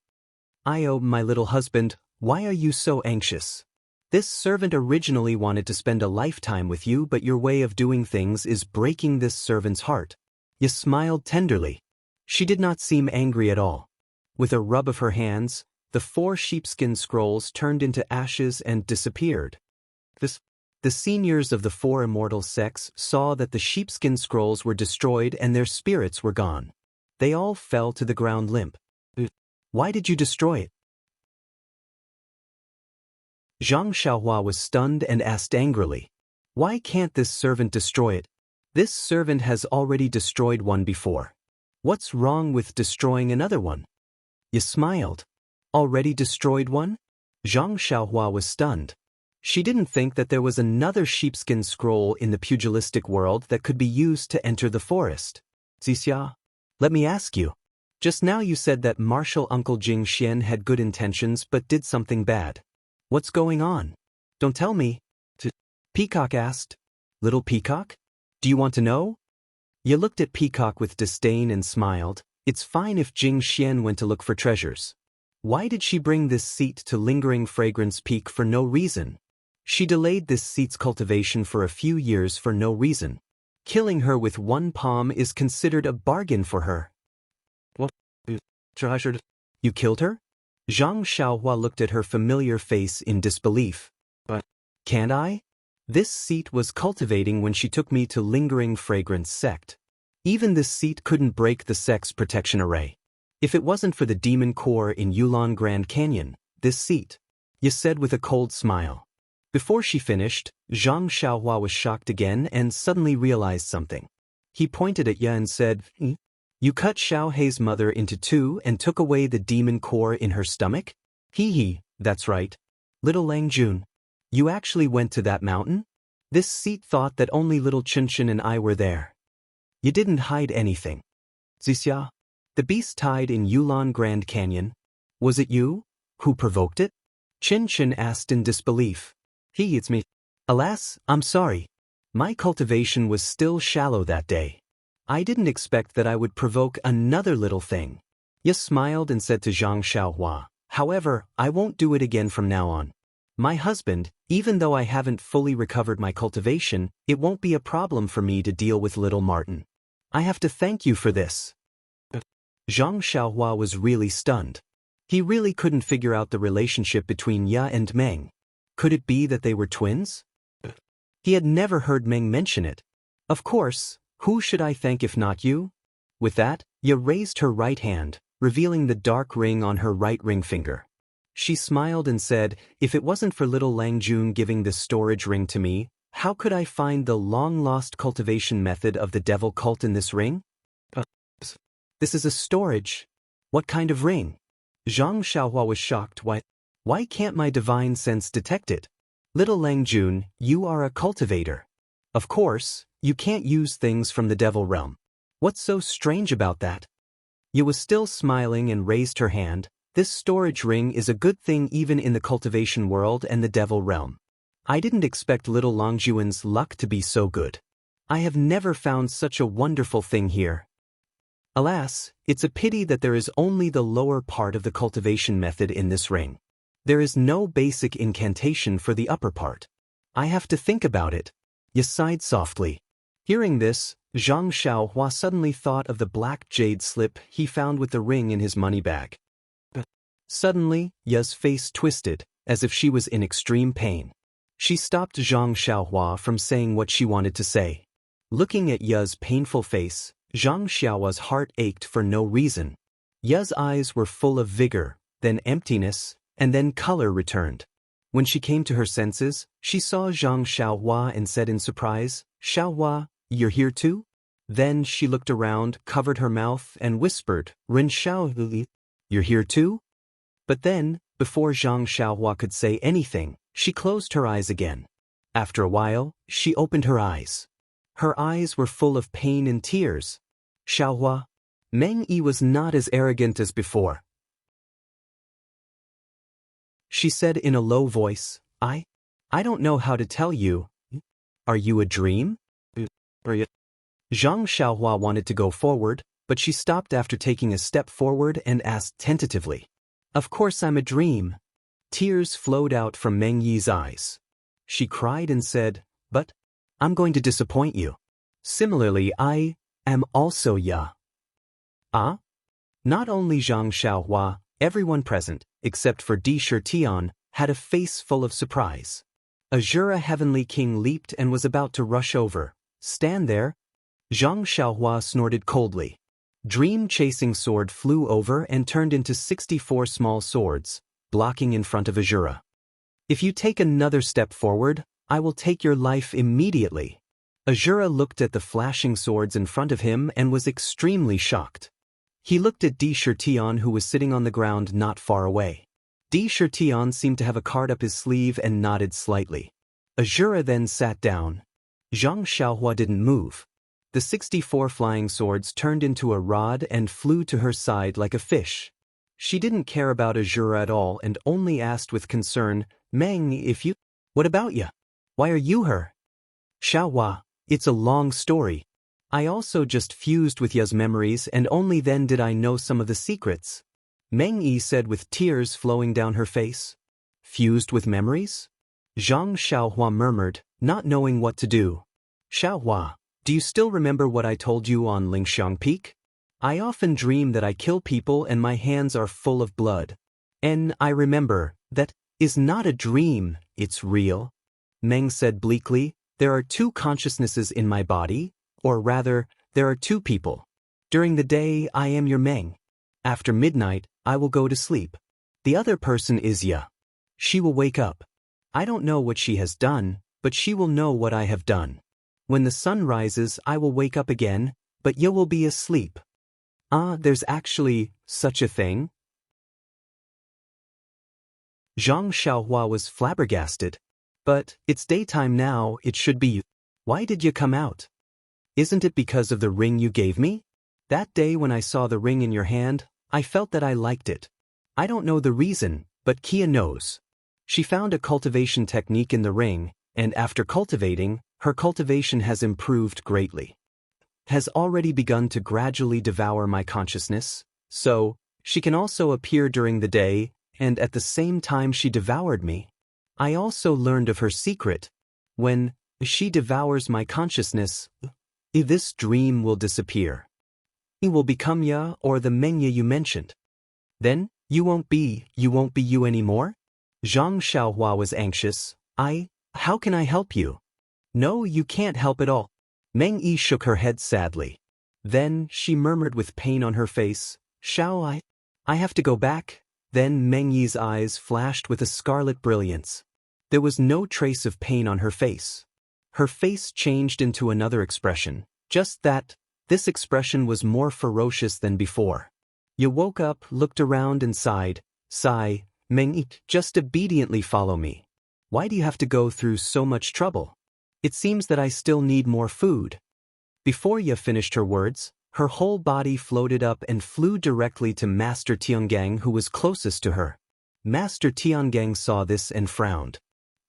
"Oh, my little husband, why are you so anxious? This servant originally wanted to spend a lifetime with you, but your way of doing things is breaking this servant's heart." Ya smiled tenderly. She did not seem angry at all. With a rub of her hands, the 4 sheepskin scrolls turned into ashes and disappeared. The seniors of the 4 immortal sects saw that the sheepskin scrolls were destroyed and their spirits were gone. They all fell to the ground limp. "Why did you destroy it?" Zhang Xiaohua was stunned and asked angrily, "Why can't this servant destroy it? This servant has already destroyed one before. What's wrong with destroying another one?" Ya smiled. "Already destroyed one?" Zhang Xiaohua was stunned. She didn't think that there was another sheepskin scroll in the pugilistic world that could be used to enter the forest. "Xianxia, let me ask you. Just now you said that Martial Uncle Jing Xian had good intentions but did something bad. What's going on? Don't tell me." Peacock asked. "Little Peacock? Do you want to know?" Ya looked at Peacock with disdain and smiled. It's fine if Jing Xian went to look for treasures. Why did she bring this seat to Lingering Fragrance Peak for no reason? She delayed this seat's cultivation for a few years for no reason. Killing her with one palm is considered a bargain for her. "What? You killed her?" Zhang Xiaohua looked at her familiar face in disbelief. "But can't I? This seat was cultivating when she took me to Lingering Fragrance Sect. Even this seat couldn't break the sect's protection array. If it wasn't for the demon core in Yulon Grand Canyon, this seat," Ya said with a cold smile. Before she finished, Zhang Xiaohua was shocked again and suddenly realized something. He pointed at Ya and said, "You cut Xiao Hei's mother into 2 and took away the demon core in her stomach?" That's right. Little Lang Jun. You actually went to that mountain? This seat thought that only little Qinshan and I were there. You didn't hide anything. "Xianxia, the beast tied in Yulon Grand Canyon. Was it you who provoked it?" Qinshan asked in disbelief. It's me. "Alas, I'm sorry. My cultivation was still shallow that day. I didn't expect that I would provoke another little thing." Ya smiled and said to Zhang Xiaohua, "However, I won't do it again from now on. My husband, even though I haven't fully recovered my cultivation, it won't be a problem for me to deal with little Martin. I have to thank you for this." Zhang Xiaohua was really stunned. He really couldn't figure out the relationship between Ya and Meng. Could it be that they were twins? He had never heard Meng mention it. "Of course, who should I thank if not you?" With that, Ya raised her right hand, revealing the dark ring on her right ring finger. She smiled and said, "If it wasn't for little Lang Jun giving this storage ring to me, how could I find the long-lost cultivation method of the devil cult in this ring? This is a storage. What kind of ring? Zhang Xiaohua was shocked. Why can't my divine sense detect it? Little Lang Jun, you are a cultivator. Of course, you can't use things from the devil realm. What's so strange about that? Yu was still smiling and raised her hand. This storage ring is a good thing even in the cultivation world and the devil realm. I didn't expect little Longjuan's luck to be so good. I have never found such a wonderful thing here. Alas, it's a pity that there is only the lower part of the cultivation method in this ring. There is no basic incantation for the upper part. I have to think about it. Yu sighed softly. Hearing this, Zhang Xiaohua suddenly thought of the black jade slip he found with the ring in his money bag. Suddenly, Yu's face twisted, as if she was in extreme pain. She stopped Zhang Xiaohua from saying what she wanted to say. Looking at Yu's painful face, Zhang Xiaohua's heart ached for no reason. Yu's eyes were full of vigor, then emptiness, and then color returned. When she came to her senses, she saw Zhang Xiaohua and said in surprise, "Xiaohua, you're here too?" Then she looked around, covered her mouth, and whispered, "Ren Xiaohui, you're here too?" But then, before Zhang Xiaohua could say anything, she closed her eyes again. After a while, she opened her eyes. Her eyes were full of pain and tears. "Xiaohua." Meng Yi was not as arrogant as before. She said in a low voice, I don't know how to tell you. Are you a dream? Zhang Xiaohua wanted to go forward, but she stopped after taking a step forward and asked tentatively, "Of course I'm a dream." Tears flowed out from Meng Yi's eyes. She cried and said, "But I'm going to disappoint you. Similarly, I am also Ya." Ah? Not only Zhang Xiaohua, everyone present, except for Di Shitian, had a face full of surprise. Azura Heavenly King leaped and was about to rush over. "Stand there." Zhang Xiaohua snorted coldly. Dream-chasing sword flew over and turned into 64 small swords, blocking in front of Azura. "If you take another step forward, I will take your life immediately." Azura looked at the flashing swords in front of him and was extremely shocked. He looked at Di Shitian, who was sitting on the ground not far away. Di Shitian seemed to have a card up his sleeve and nodded slightly. Azura then sat down. Zhang Xiaohua didn't move. The 64 flying swords turned into a rod and flew to her side like a fish. She didn't care about Azura at all and only asked with concern, "Meng, what about ya? Why are you her?" "Xiaohua, it's a long story. I also just fused with Ya's memories and only then did I know some of the secrets," Meng Yi said with tears flowing down her face. "Fused with memories?" Zhang Xiaohua murmured, not knowing what to do. "Xiaohua, do you still remember what I told you on Lingxiang Peak? I often dream that I kill people and my hands are full of blood. And I remember, that is not a dream, it's real." Meng said bleakly, "There are two consciousnesses in my body, or rather, there are two people. During the day, I am your Meng. After midnight, I will go to sleep. The other person is Ya. She will wake up. I don't know what she has done, but she will know what I have done. When the sun rises, I will wake up again, but Ya will be asleep." "Ah, there's actually such a thing?" Zhang Xiaohua was flabbergasted. "But it's daytime now, it should be. Why did you come out? Isn't it because of the ring you gave me? That day when I saw the ring in your hand, I felt that I liked it. I don't know the reason, but Kia knows. She found a cultivation technique in the ring, and after cultivating, her cultivation has improved greatly. Has already begun to gradually devour my consciousness, so she can also appear during the day, and at the same time she devoured me. I also learned of her secret. When she devours my consciousness, this dream will disappear. It will become Ya or the Mengya you mentioned. Then, you won't be you anymore?" Zhang Xiaohua was anxious. How can I help you?" "No, you can't help at all." Meng Yi shook her head sadly. Then, she murmured with pain on her face, "Xiao, I have to go back." Then Meng Yi's eyes flashed with a scarlet brilliance. There was no trace of pain on her face. Her face changed into another expression, just that, this expression was more ferocious than before. You woke up, looked around and sighed, "Sigh, Meng, just obediently follow me. Why do you have to go through so much trouble? It seems that I still need more food." Before Ya finished her words, her whole body floated up and flew directly to Master Tiangang, who was closest to her. Master Tiangang saw this and frowned.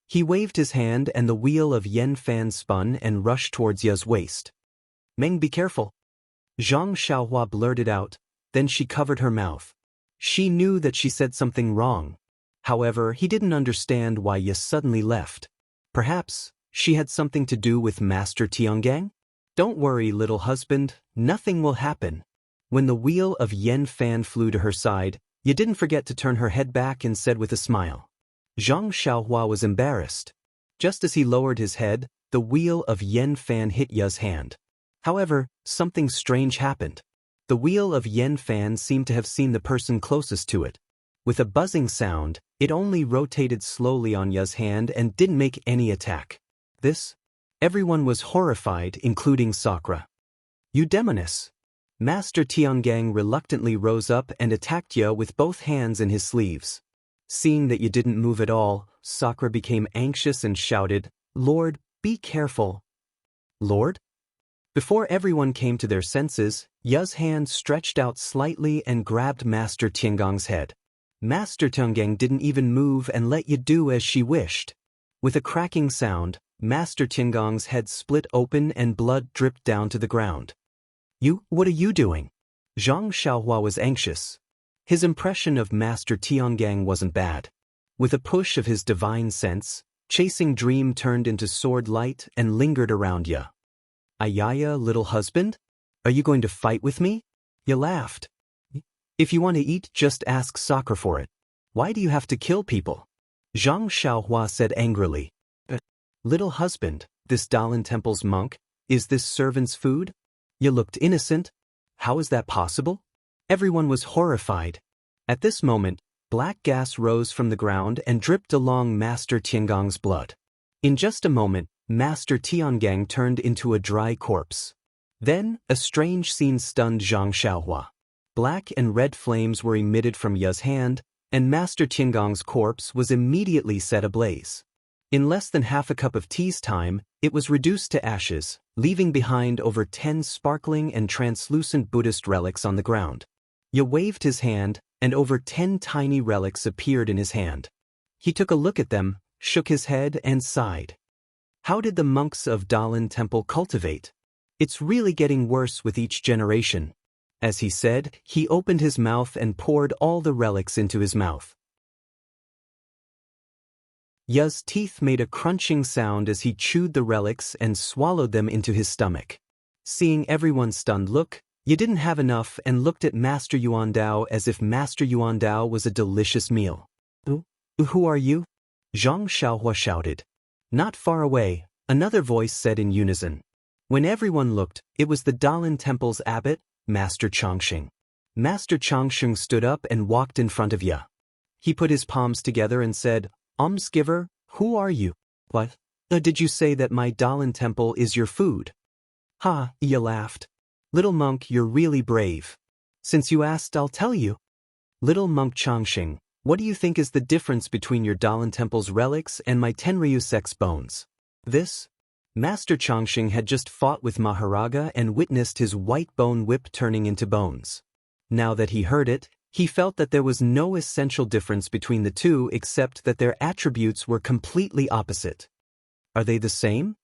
He waved his hand and the wheel of Yen Fan spun and rushed towards Ya's waist. "Meng, be careful." Zhang Xiaohua blurted out, then she covered her mouth. She knew that she said something wrong. However, he didn't understand why Ya suddenly left. Perhaps she had something to do with Master Tiangang? "Don't worry, little husband, nothing will happen." When the wheel of Yen Fan flew to her side, Ya didn't forget to turn her head back and said with a smile. Zhang Xiaohua was embarrassed. Just as he lowered his head, the wheel of Yen Fan hit Ya's hand. However, something strange happened. The wheel of Yen Fan seemed to have seen the person closest to it. With a buzzing sound, it only rotated slowly on Ya's hand and didn't make any attack. This? Everyone was horrified, including Sakura. "You demoness!" Master Tiangang reluctantly rose up and attacked Ya with both hands in his sleeves. Seeing that Ya didn't move at all, Sakura became anxious and shouted, "Lord, be careful." "Lord?" Before everyone came to their senses, Ya's hand stretched out slightly and grabbed Master Tiangang's head. Master Tiangang didn't even move and let Ya do as she wished. With a cracking sound, Master Tiangang's head split open and blood dripped down to the ground. What are you doing?" Zhang Xiaohua was anxious. His impression of Master Tiangang wasn't bad. With a push of his divine sense, Chasing Dream turned into sword light and lingered around Ya. "Ayaya, little husband? Are you going to fight with me?" Ya laughed. "If you want to eat, just ask Sakura for it. Why do you have to kill people?" Zhang Xiaohua said angrily. "Little husband, this Dalan Temple's monk, is this servant's food?" Ya looked innocent. "How is that possible?" Everyone was horrified. At this moment, black gas rose from the ground and dripped along Master Tiangang's blood. In just a moment, Master Tiangang turned into a dry corpse. Then, a strange scene stunned Zhang Xiaohua. Black and red flames were emitted from Ya's hand, and Master Tiangang's corpse was immediately set ablaze. In less than half a cup of tea's time, it was reduced to ashes, leaving behind over 10 sparkling and translucent Buddhist relics on the ground. Ya waved his hand, and over 10 tiny relics appeared in his hand. He took a look at them, shook his head, and sighed. "How did the monks of Dalan Temple cultivate? It's really getting worse with each generation." As he said, he opened his mouth and poured all the relics into his mouth. Ya's teeth made a crunching sound as he chewed the relics and swallowed them into his stomach. Seeing everyone's stunned look, Ya didn't have enough and looked at Master Yuandao as if Master Yuandao was a delicious meal. Who are you?" Zhang Xiaohua shouted. Not far away, another voice said in unison. When everyone looked, it was the Dalan Temple's abbot, Master Changxing. Master Changxing stood up and walked in front of Ya. He put his palms together and said, "Almsgiver, who are you?" "What? Did you say that my Dalan Temple is your food?" "Ha," Ya laughed. "Little monk, you're really brave. Since you asked, I'll tell you." "Little monk Changxing, what do you think is the difference between your Dalan Temple's relics and my Tenryu sect's bones?" This? Master Changxing had just fought with Maharaga and witnessed his white bone whip turning into bones. Now that he heard it, he felt that there was no essential difference between the two except that their attributes were completely opposite. "Are they the same?"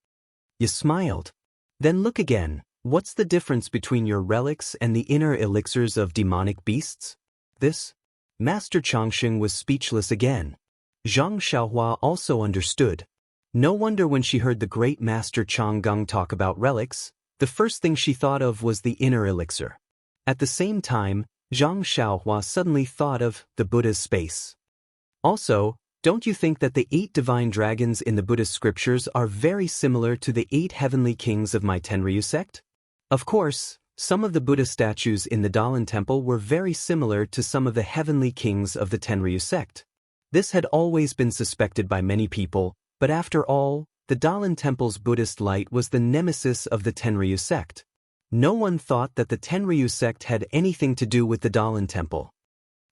You smiled. "Then look again. What's the difference between your relics and the inner elixirs of demonic beasts?" This? Master Changxing was speechless again. Zhang Xiaohua also understood. No wonder when she heard the great Master Changgang talk about relics, the first thing she thought of was the inner elixir. At the same time, Zhang Xiaohua suddenly thought of the Buddha's space. Also, don't you think that the 8 divine dragons in the Buddhist scriptures are very similar to the 8 heavenly kings of my Tenryu sect? Of course, some of the Buddha statues in the Dalan Temple were very similar to some of the heavenly kings of the Tenryu sect. This had always been suspected by many people, but after all, the Dalan Temple's Buddhist light was the nemesis of the Tenryu sect. No one thought that the Tenryu sect had anything to do with the Dalan Temple.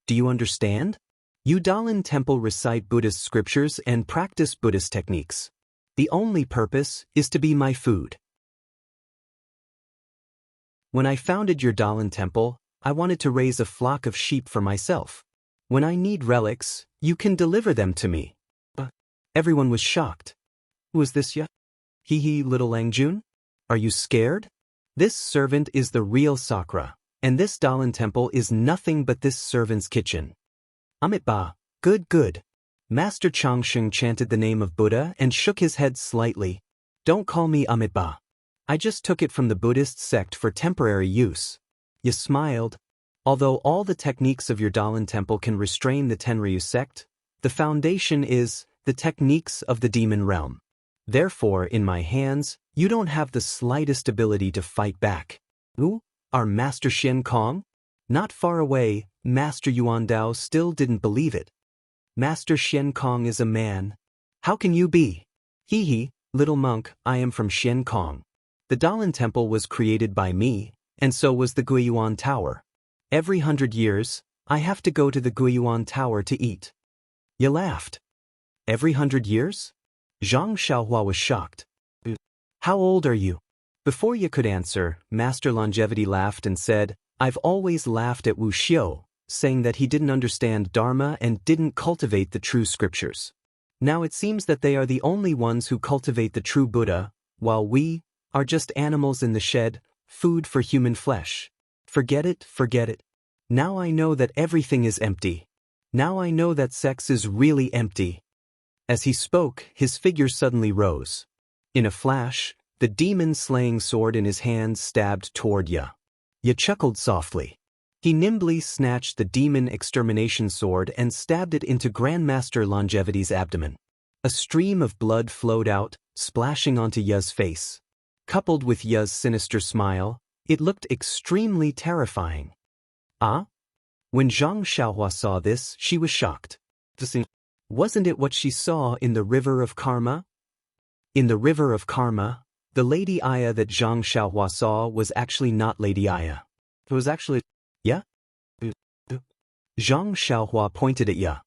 Do you understand? You Dalan Temple recite Buddhist scriptures and practice Buddhist techniques. The only purpose is to be my food. When I founded your Dalan Temple, I wanted to raise a flock of sheep for myself. When I need relics, you can deliver them to me. Everyone was shocked. Who is this ya? Hee little Langjun? Are you scared? This servant is the real Sakura, and this Dalan Temple is nothing but this servant's kitchen. Amitba, good. Master Changsheng chanted the name of Buddha and shook his head slightly. Don't call me Amitba. I just took it from the Buddhist sect for temporary use. You smiled. Although all the techniques of your Dalan Temple can restrain the Tenryu sect, the foundation is the techniques of the demon realm. Therefore, in my hands, you don't have the slightest ability to fight back. Who? Our Master Shen Kong? Not far away, Master Yuan Dao still didn't believe it. Master Shen Kong is a man. How can you be? Hee, little monk, I am from Shen Kong. The Dalan Temple was created by me, and so was the Guiyuan Tower. Every 100 years, I have to go to the Guiyuan Tower to eat. You laughed. Every 100 years? Zhang Xiaohua was shocked. How old are you? Before you could answer, Master Longevity laughed and said, I've always laughed at Wu Xiu, saying that he didn't understand Dharma and didn't cultivate the true scriptures. Now it seems that they are the only ones who cultivate the true Buddha, while we are just animals in the shed, food for human flesh. Forget it. Now I know that everything is empty. Now I know that sex is really empty. As he spoke, his figure suddenly rose. In a flash, the demon-slaying sword in his hand stabbed toward Ya. Ya chuckled softly. He nimbly snatched the demon extermination sword and stabbed it into Grandmaster Longevity's abdomen. A stream of blood flowed out, splashing onto Ya's face. Coupled with Ya's sinister smile, it looked extremely terrifying. Ah? When Zhang Xiaohua saw this, she was shocked. Wasn't it what she saw in the river of karma? In the river of karma, the Lady Aya that Zhang Xiaohua saw was actually not Lady Aya. It was actually... Ya? Zhang Xiaohua pointed at Ya.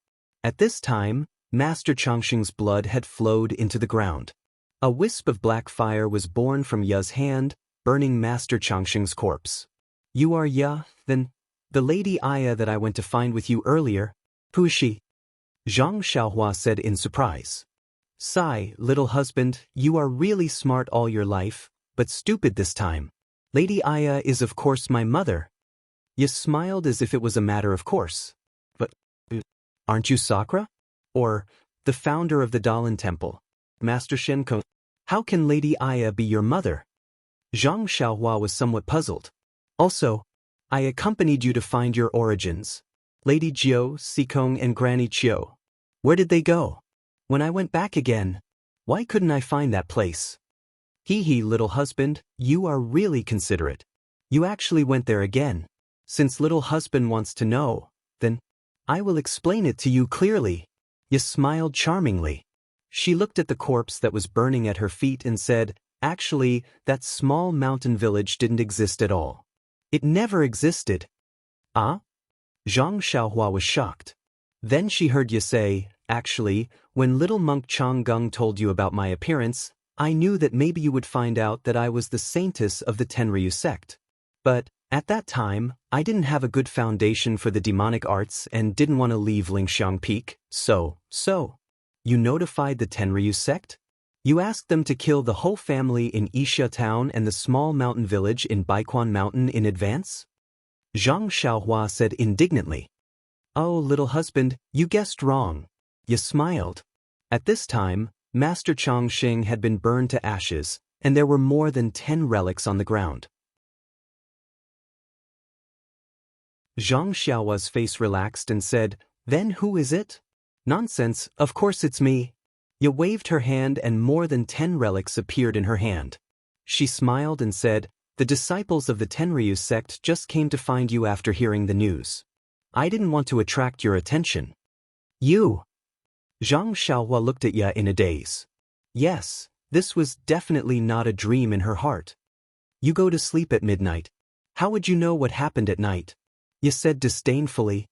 At this time, Master Changsheng's blood had flowed into the ground. A wisp of black fire was born from Ya's hand, burning Master Changsheng's corpse. You are Ya, then? The Lady Aya that I went to find with you earlier? Who is she? Zhang Xiaohua said in surprise. Sigh, little husband, you are really smart all your life, but stupid this time. Lady Aya is of course my mother. You smiled as if it was a matter of course. But, aren't you Sakura? Or, the founder of the Dalan Temple? Master Shen Kong? How can Lady Aya be your mother? Zhang Xiaohua was somewhat puzzled. Also, I accompanied you to find your origins. Lady Jiu, Sikong and Granny Chiu. Where did they go? When I went back again, why couldn't I find that place? Hee, little husband, you are really considerate. You actually went there again. Since little husband wants to know, then I will explain it to you clearly. You smiled charmingly. She looked at the corpse that was burning at her feet and said, actually, that small mountain village didn't exist at all. It never existed. Ah? Zhang Xiaohua was shocked. Then she heard you say, actually, when little monk Chang Gung told you about my appearance, I knew that maybe you would find out that I was the saintess of the Tenryu sect. But, at that time, I didn't have a good foundation for the demonic arts and didn't want to leave Lingxiang Peak, so. You notified the Tenryu sect? You asked them to kill the whole family in Yixia town and the small mountain village in Baiquan Mountain in advance? Zhang Xiaohua said indignantly. Oh, little husband, you guessed wrong. You smiled. At this time, Master Changsheng had been burned to ashes, and there were more than 10 relics on the ground. Zhang Xiaohua's face relaxed and said, Then who is it? Nonsense, of course it's me. You waved her hand and more than 10 relics appeared in her hand. She smiled and said, The disciples of the Tenryu sect just came to find you after hearing the news. I didn't want to attract your attention. You. Zhang Xiaohua looked at Ya in a daze. Yes, This was definitely not a dream in her heart. You go to sleep at midnight. How would you know what happened at night? You said disdainfully.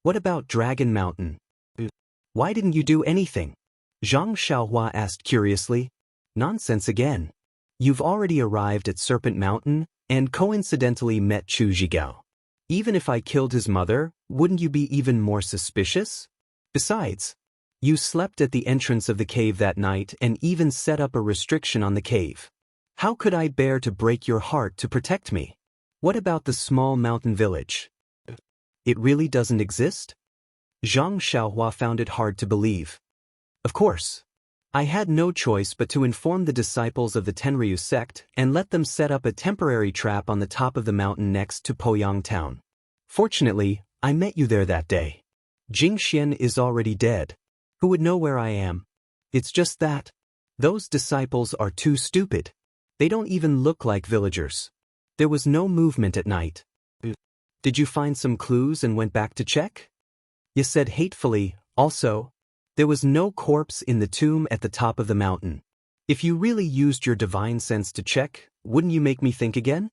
What about Dragon Mountain? Why didn't you do anything? Zhang Xiaohua asked curiously. Nonsense again. You've already arrived at Serpent Mountain and coincidentally met Chu Zhigao. Even if I killed his mother, wouldn't you be even more suspicious? Besides, you slept at the entrance of the cave that night and even set up a restriction on the cave. How could I bear to break your heart to protect me? What about the small mountain village? It really doesn't exist? Zhang Xiaohua found it hard to believe. Of course. I had no choice but to inform the disciples of the Tenryu sect and let them set up a temporary trap on the top of the mountain next to Poyang town. Fortunately, I met you there that day. Jingxian is already dead. Who would know where I am? It's just that. Those disciples are too stupid. They don't even look like villagers. There was no movement at night. Did you find some clues and went back to check? You said hatefully, also. There was no corpse in the tomb at the top of the mountain. If you really used your divine sense to check, wouldn't you make me think again?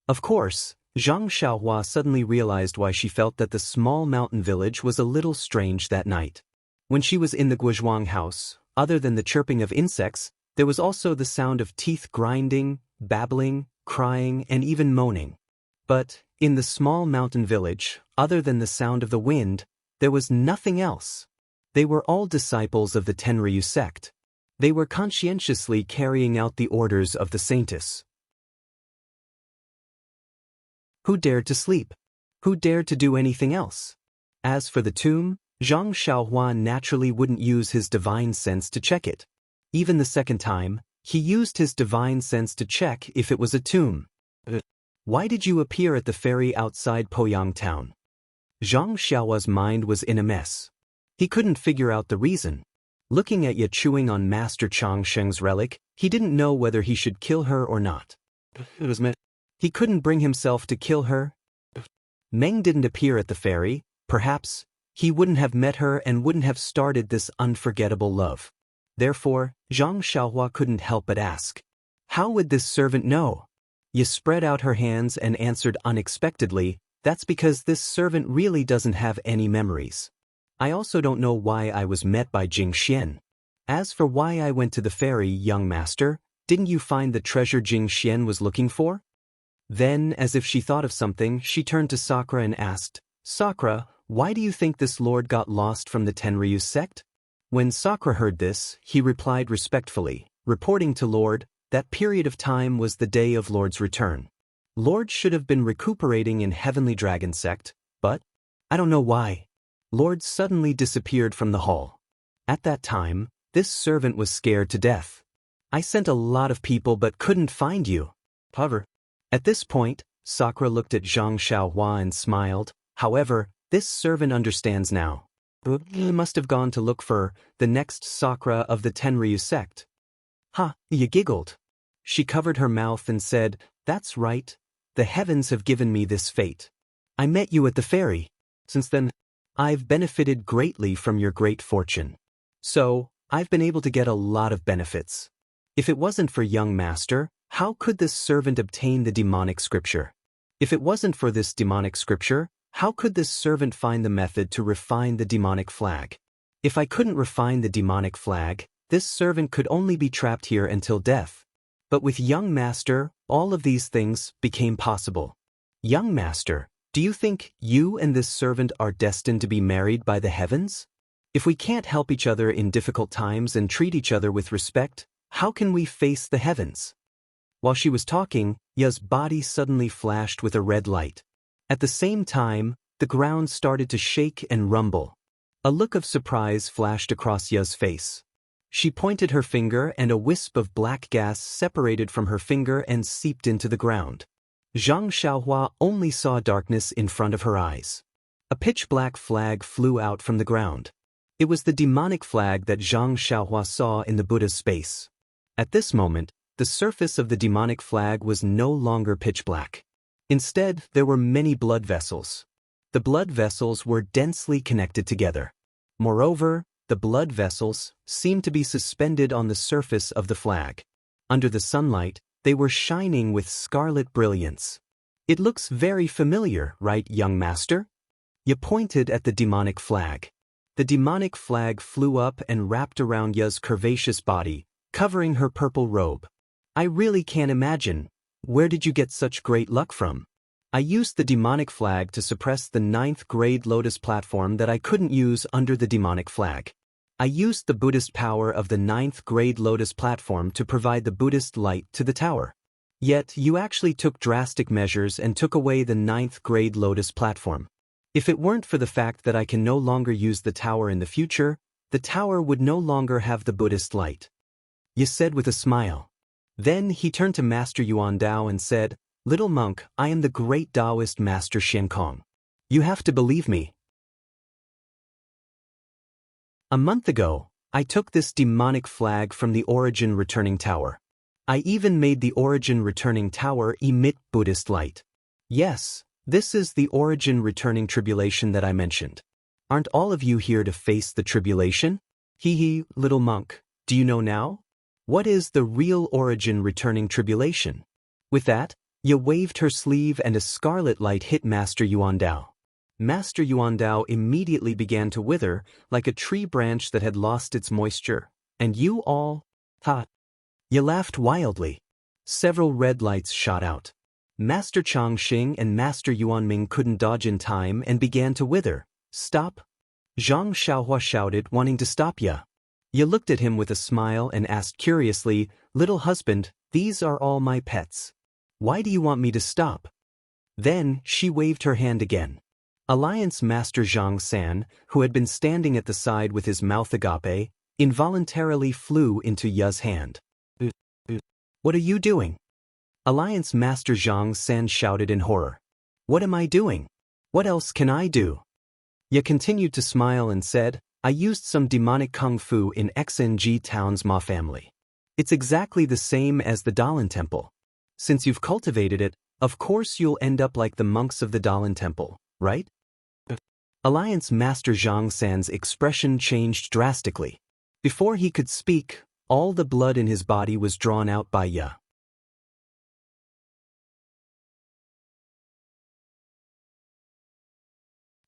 Of course, Zhang Xiaohua suddenly realized why she felt that the small mountain village was a little strange that night. When she was in the Guozhuang house, other than the chirping of insects, there was also the sound of teeth grinding, babbling, crying, and even moaning. But, in the small mountain village, other than the sound of the wind, there was nothing else. They were all disciples of the Tenryu sect. They were conscientiously carrying out the orders of the saintess. Who dared to sleep? Who dared to do anything else? As for the tomb, Zhang Xiaohua naturally wouldn't use his divine sense to check it. Even the second time, he used his divine sense to check if it was a tomb. Why did you appear at the ferry outside Poyang town? Zhang Xiaohua's mind was in a mess. He couldn't figure out the reason. Looking at Ye chewing on Master Changsheng's relic, he didn't know whether he should kill her or not. He couldn't bring himself to kill her. Meng didn't appear at the ferry. Perhaps he wouldn't have met her and wouldn't have started this unforgettable love. Therefore, Zhang Xiaohua couldn't help but ask. How would this servant know? Ye spread out her hands and answered unexpectedly, that's because this servant really doesn't have any memories. I also don't know why I was met by Jingxian. As for why I went to the ferry, young master, didn't you find the treasure Jingxian was looking for? Then, as if she thought of something, she turned to Sakura and asked, Sakura, why do you think this lord got lost from the Tenryu sect? When Sakura heard this, he replied respectfully, reporting to Lord, that period of time was the day of Lord's return. Lord should have been recuperating in Heavenly Dragon sect, but I don't know why. Lord suddenly disappeared from the hall. At that time, this servant was scared to death. I sent a lot of people but couldn't find you. However, at this point, Sakura looked at Zhang Xiaohua and smiled. However, this servant understands now. He must have gone to look for the next Sakura of the Tenryu sect. Ha, you giggled. She covered her mouth and said, that's right. The heavens have given me this fate. I met you at the ferry. Since then, I've benefited greatly from your great fortune. So, I've been able to get a lot of benefits. If it wasn't for young master, how could this servant obtain the demonic scripture? If it wasn't for this demonic scripture, how could this servant find the method to refine the demonic flag? If I couldn't refine the demonic flag, this servant could only be trapped here until death. But with young master, all of these things became possible. Young master, do you think you and this servant are destined to be married by the heavens? If we can't help each other in difficult times and treat each other with respect, how can we face the heavens? While she was talking, Ya's body suddenly flashed with a red light. At the same time, the ground started to shake and rumble. A look of surprise flashed across Ya's face. She pointed her finger and a wisp of black gas separated from her finger and seeped into the ground. Zhang Xiaohua only saw darkness in front of her eyes. A pitch-black flag flew out from the ground. It was the demonic flag that Zhang Xiaohua saw in the Buddha's space. At this moment, the surface of the demonic flag was no longer pitch-black. Instead, there were many blood vessels. The blood vessels were densely connected together. Moreover, the blood vessels, seemed to be suspended on the surface of the flag. Under the sunlight, they were shining with scarlet brilliance. "It looks very familiar, right, young master?" Ye pointed at the demonic flag. The demonic flag flew up and wrapped around Ye's curvaceous body, covering her purple robe. "I really can't imagine. Where did you get such great luck from?" "I used the demonic flag to suppress the 9th grade lotus platform that I couldn't use under the demonic flag. I used the Buddhist power of the 9th grade lotus platform to provide the Buddhist light to the tower. Yet you actually took drastic measures and took away the 9th grade lotus platform. If it weren't for the fact that I can no longer use the tower in the future, the tower would no longer have the Buddhist light," Ye said with a smile. Then he turned to Master Yuan Dao and said, "Little monk, I am the great Taoist Master Xiankong. You have to believe me. A month ago, I took this demonic flag from the Origin Returning Tower. I even made the Origin Returning Tower emit Buddhist light. Yes, this is the Origin Returning Tribulation that I mentioned. Aren't all of you here to face the tribulation? Hee, little monk, do you know now? What is the real Origin Returning Tribulation?" With that, Ye waved her sleeve and a scarlet light hit Master Yuan Dao. Master Yuan Dao immediately began to wither, like a tree branch that had lost its moisture. "And you all? Ha!" Ye laughed wildly. Several red lights shot out. Master Changxing and Master Yuanming couldn't dodge in time and began to wither. "Stop!" Zhang Xiaohua shouted, wanting to stop Ye. Ye looked at him with a smile and asked curiously, "Little husband, these are all my pets. Why do you want me to stop?" Then she waved her hand again. Alliance Master Zhang San, who had been standing at the side with his mouth agape, involuntarily flew into Ye's hand. "What are you doing?" Alliance Master Zhang San shouted in horror. "What am I doing? What else can I do?" Ye continued to smile and said, "I used some demonic kung fu in XNG Town's Ma family. It's exactly the same as the Dalan Temple. Since you've cultivated it, of course you'll end up like the monks of the Dalan Temple, right?" Alliance Master Zhang San's expression changed drastically. Before he could speak, all the blood in his body was drawn out by Ye.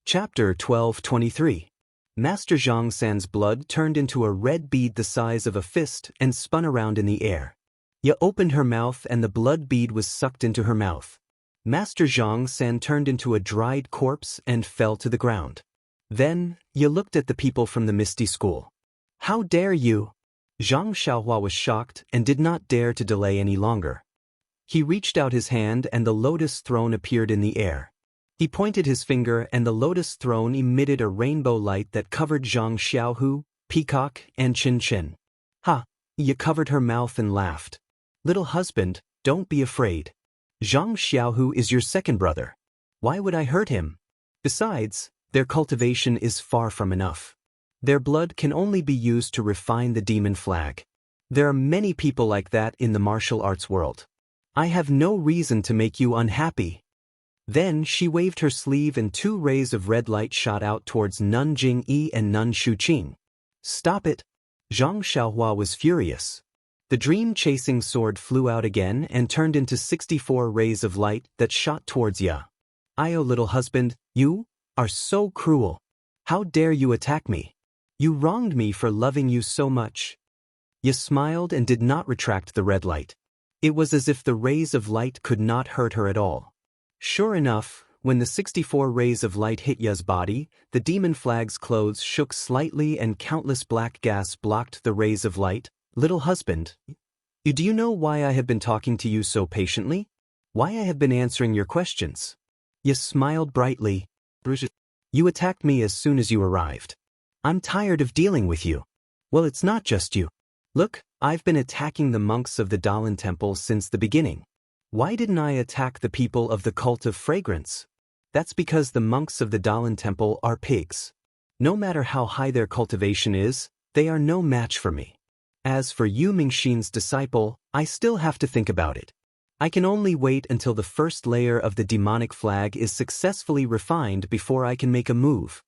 Chapter 12:23. Master Zhang San's blood turned into a red bead the size of a fist and spun around in the air. Ye opened her mouth and the blood bead was sucked into her mouth. Master Zhang San turned into a dried corpse and fell to the ground. Then, Ye looked at the people from the Misty School. "How dare you?" Zhang Xiaohua was shocked and did not dare to delay any longer. He reached out his hand and the lotus throne appeared in the air. He pointed his finger and the lotus throne emitted a rainbow light that covered Zhang Xiaohu, Peacock, and Chin Chin. "Ha!" Ye covered her mouth and laughed. "Little husband, don't be afraid. Zhang Xiaohu is your second brother. Why would I hurt him? Besides, their cultivation is far from enough. Their blood can only be used to refine the demon flag. There are many people like that in the martial arts world. I have no reason to make you unhappy." Then she waved her sleeve and 2 rays of red light shot out towards Nun Jingyi and Nun Shuqing. "Stop it!" Zhang Xiaohua was furious. The dream-chasing sword flew out again and turned into 64 rays of light that shot towards Ye. "Io, little husband, you are so cruel. How dare you attack me? You wronged me for loving you so much." Ye smiled and did not retract the red light. It was as if the rays of light could not hurt her at all. Sure enough, when the 64 rays of light hit Ye's body, the demon flag's clothes shook slightly and countless black gas blocked the rays of light. "Little husband, do you know why I have been talking to you so patiently? Why I have been answering your questions?" Ye smiled brightly. "You attacked me as soon as you arrived. I'm tired of dealing with you." "Well, it's not just you. Look, I've been attacking the monks of the Dalan Temple since the beginning. Why didn't I attack the people of the cult of fragrance? That's because the monks of the Dalan Temple are pigs. No matter how high their cultivation is, they are no match for me. As for Yu Mingxin's disciple, I still have to think about it. I can only wait until the first layer of the demonic flag is successfully refined before I can make a move.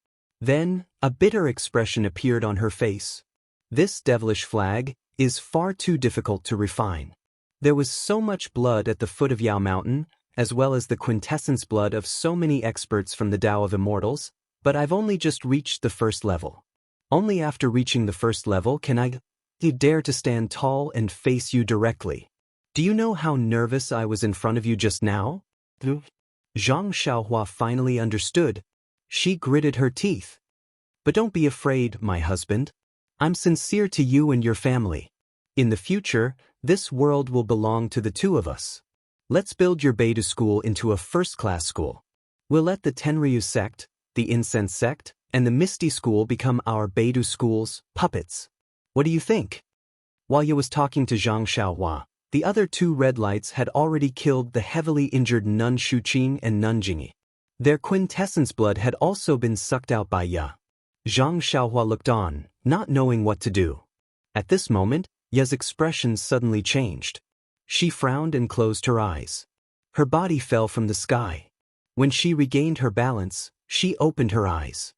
Then, a bitter expression appeared on her face. This devilish flag is far too difficult to refine. There was so much blood at the foot of Yao Mountain, as well as the quintessence blood of so many experts from the Tao of Immortals, but I've only just reached the first level. Only after reaching the first level can I dare to stand tall and face you directly. Do you know how nervous I was in front of you just now? Zhang Xiaohua finally understood. She gritted her teeth. But don't be afraid, my husband. I'm sincere to you and your family. In the future, this world will belong to the two of us. Let's build your Beidou school into a first-class school. We'll let the Tenryu sect, the Incense sect, and the Misty school become our Beidou school's puppets. What do you think? While Ye was talking to Zhang Xiaohua, the other two red lights had already killed the heavily injured Nun Shuqing and Nun Jingyi. Their quintessence blood had also been sucked out by Ye. Zhang Xiaohua looked on, not knowing what to do. At this moment, Ye's expression suddenly changed. She frowned and closed her eyes. Her body fell from the sky. When she regained her balance, she opened her eyes.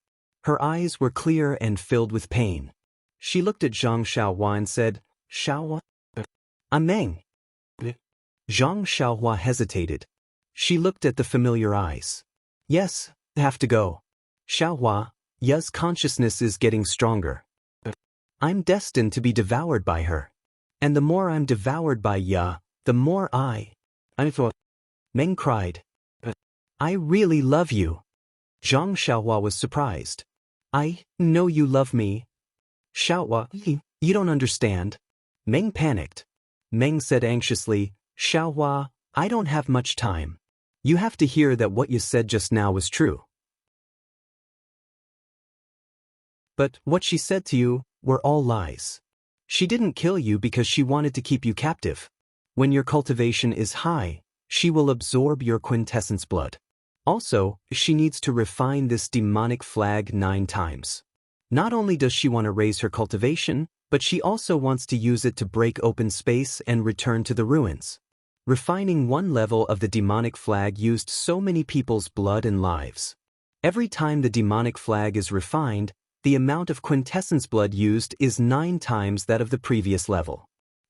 Her eyes were clear and filled with pain. She looked at Zhang Xiaohua and said, "Xiaohua? I'm Meng." Zhang Xiaohua hesitated. She looked at the familiar eyes. "Yes, have to go. Xiaohua, Ye's consciousness is getting stronger. I'm destined to be devoured by her. And the more I'm devoured by Ye, the more I thought." Meng cried. "I really love you." Zhang Xiaohua was surprised. "I know you love me." "Xiaohua, you don't understand." Meng panicked. Meng said anxiously, "Xiaohua, I don't have much time. You have to hear that what you said just now was true." "But what she said to you were all lies. She didn't kill you because she wanted to keep you captive. When your cultivation is high, she will absorb your quintessence blood. Also, she needs to refine this demonic flag 9 times. Not only does she want to raise her cultivation, but she also wants to use it to break open space and return to the ruins. Refining one level of the demonic flag used so many people's blood and lives. Every time the demonic flag is refined, the amount of quintessence blood used is 9 times that of the previous level.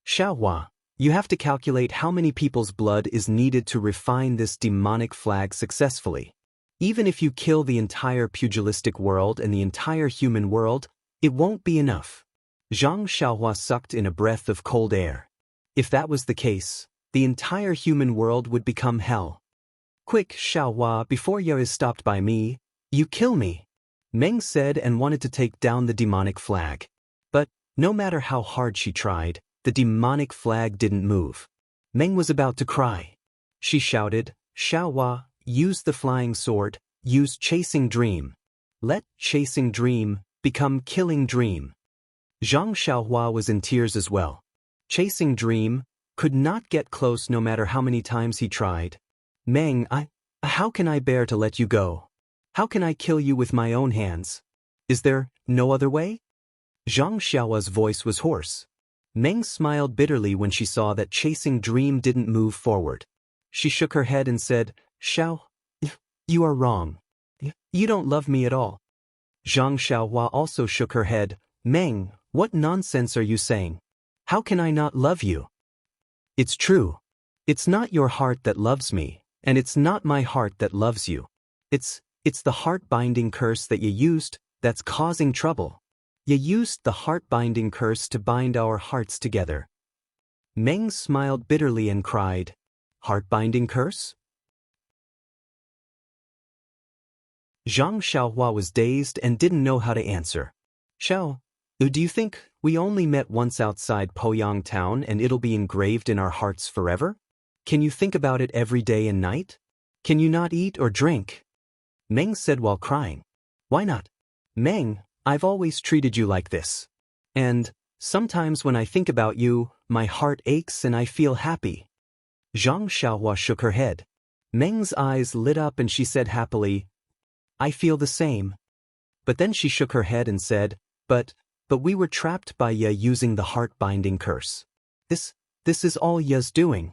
Xiaohua, you have to calculate how many people's blood is needed to refine this demonic flag successfully. Even if you kill the entire pugilistic world and the entire human world, it won't be enough." Zhang Xiaohua sucked in a breath of cold air. If that was the case, the entire human world would become hell. "Quick, Xiaohua, before Ye is stopped by me, you kill me," Meng said and wanted to take down the demonic flag. But, no matter how hard she tried, the demonic flag didn't move. Meng was about to cry. She shouted, "Xiaohua, use the flying sword, use chasing dream. Let chasing dream become killing dream." Zhang Xiaohua was in tears as well. Chasing dream could not get close no matter how many times he tried. "Meng, how can I bear to let you go? How can I kill you with my own hands? Is there no other way?" Zhang Xiaohua's voice was hoarse. Meng smiled bitterly when she saw that chasing dream didn't move forward. She shook her head and said, "Xiao, you are wrong. You don't love me at all." Zhang Xiaohua also shook her head. "Meng, what nonsense are you saying? How can I not love you? It's true. It's not your heart that loves me, and it's not my heart that loves you. It's the heart-binding curse that you used that's causing trouble. You used the heart-binding curse to bind our hearts together." Meng smiled bitterly and cried, "Heart-binding curse?" Zhang Xiaohua was dazed and didn't know how to answer. "Xiao, do you think we only met once outside Poyang town and it'll be engraved in our hearts forever? Can you think about it every day and night? Can you not eat or drink?" Meng said while crying. "Why not? Meng, I've always treated you like this. And sometimes when I think about you, my heart aches and I feel happy." Zhang Xiaohua shook her head. Meng's eyes lit up and she said happily, "I feel the same." But then she shook her head and said, But we were trapped by Ye using the heart-binding curse. This is all Ye's doing."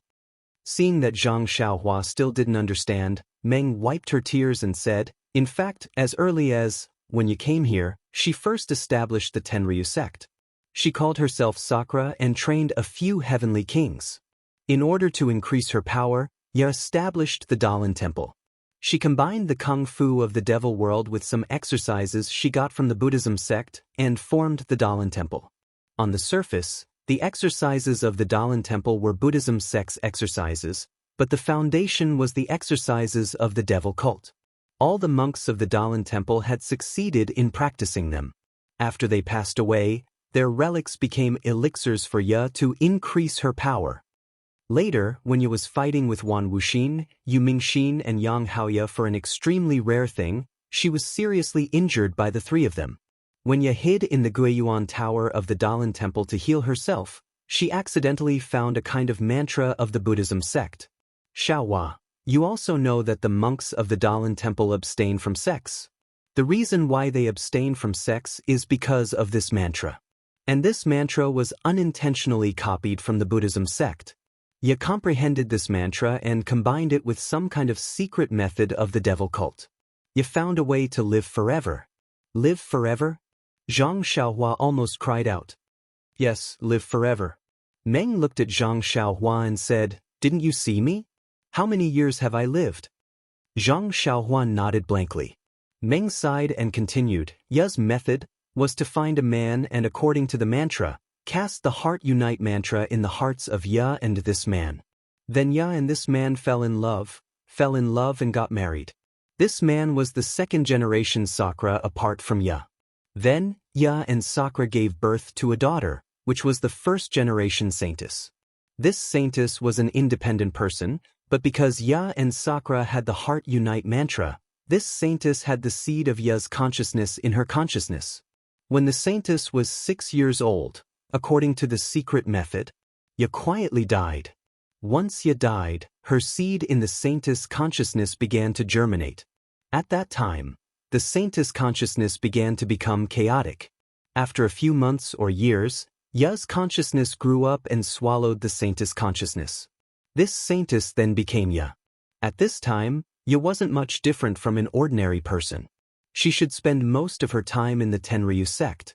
Seeing that Zhang Xiaohua still didn't understand, Meng wiped her tears and said, "In fact, as early as when you came here, she first established the Tenryu sect. She called herself Sakura and trained a few heavenly kings. In order to increase her power, Ya established the Dalan Temple. She combined the kung fu of the devil world with some exercises she got from the Buddhism sect and formed the Dalan Temple. On the surface, the exercises of the Dalan Temple were Buddhism sect's exercises, but the foundation was the exercises of the devil cult. All the monks of the Dalan Temple had succeeded in practicing them. After they passed away, their relics became elixirs for Ya to increase her power. Later, when Ya was fighting with Wan Wuxin, Yu Mingxin and Yang Haoya for an extremely rare thing, she was seriously injured by the three of them. When Ya hid in the Guiyuan Tower of the Dalan Temple to heal herself, she accidentally found a kind of mantra of the Buddhism sect. Xiaohua, you also know that the monks of the Dalan Temple abstain from sex. The reason why they abstain from sex is because of this mantra. And this mantra was unintentionally copied from the Buddhism sect. Ya comprehended this mantra and combined it with some kind of secret method of the devil cult. Ya found a way to live forever. Live forever? Zhang Xiaohua almost cried out. Yes, live forever. Meng looked at Zhang Xiaohua and said, Didn't you see me? How many years have I lived? Zhang Xiaohua nodded blankly. Meng sighed and continued, Ya's method was to find a man and according to the mantra, cast the Heart Unite mantra in the hearts of Ya and this man. Then Ya and this man fell in love and got married. This man was the second generation Sakura apart from Ya. Then, Ya and Sakura gave birth to a daughter, which was the first generation saintess. This saintess was an independent person, but because Ya and Sakura had the Heart Unite mantra, this saintess had the seed of Ya's consciousness in her consciousness. When the saintess was 6 years old, according to the secret method, Ya quietly died. Once Ya died, her seed in the saintess consciousness began to germinate. At that time, the saintess consciousness began to become chaotic. After a few months or years, Ya's consciousness grew up and swallowed the saintess consciousness. This saintess then became Ya. At this time, Ya wasn't much different from an ordinary person. She should spend most of her time in the Tenryu sect.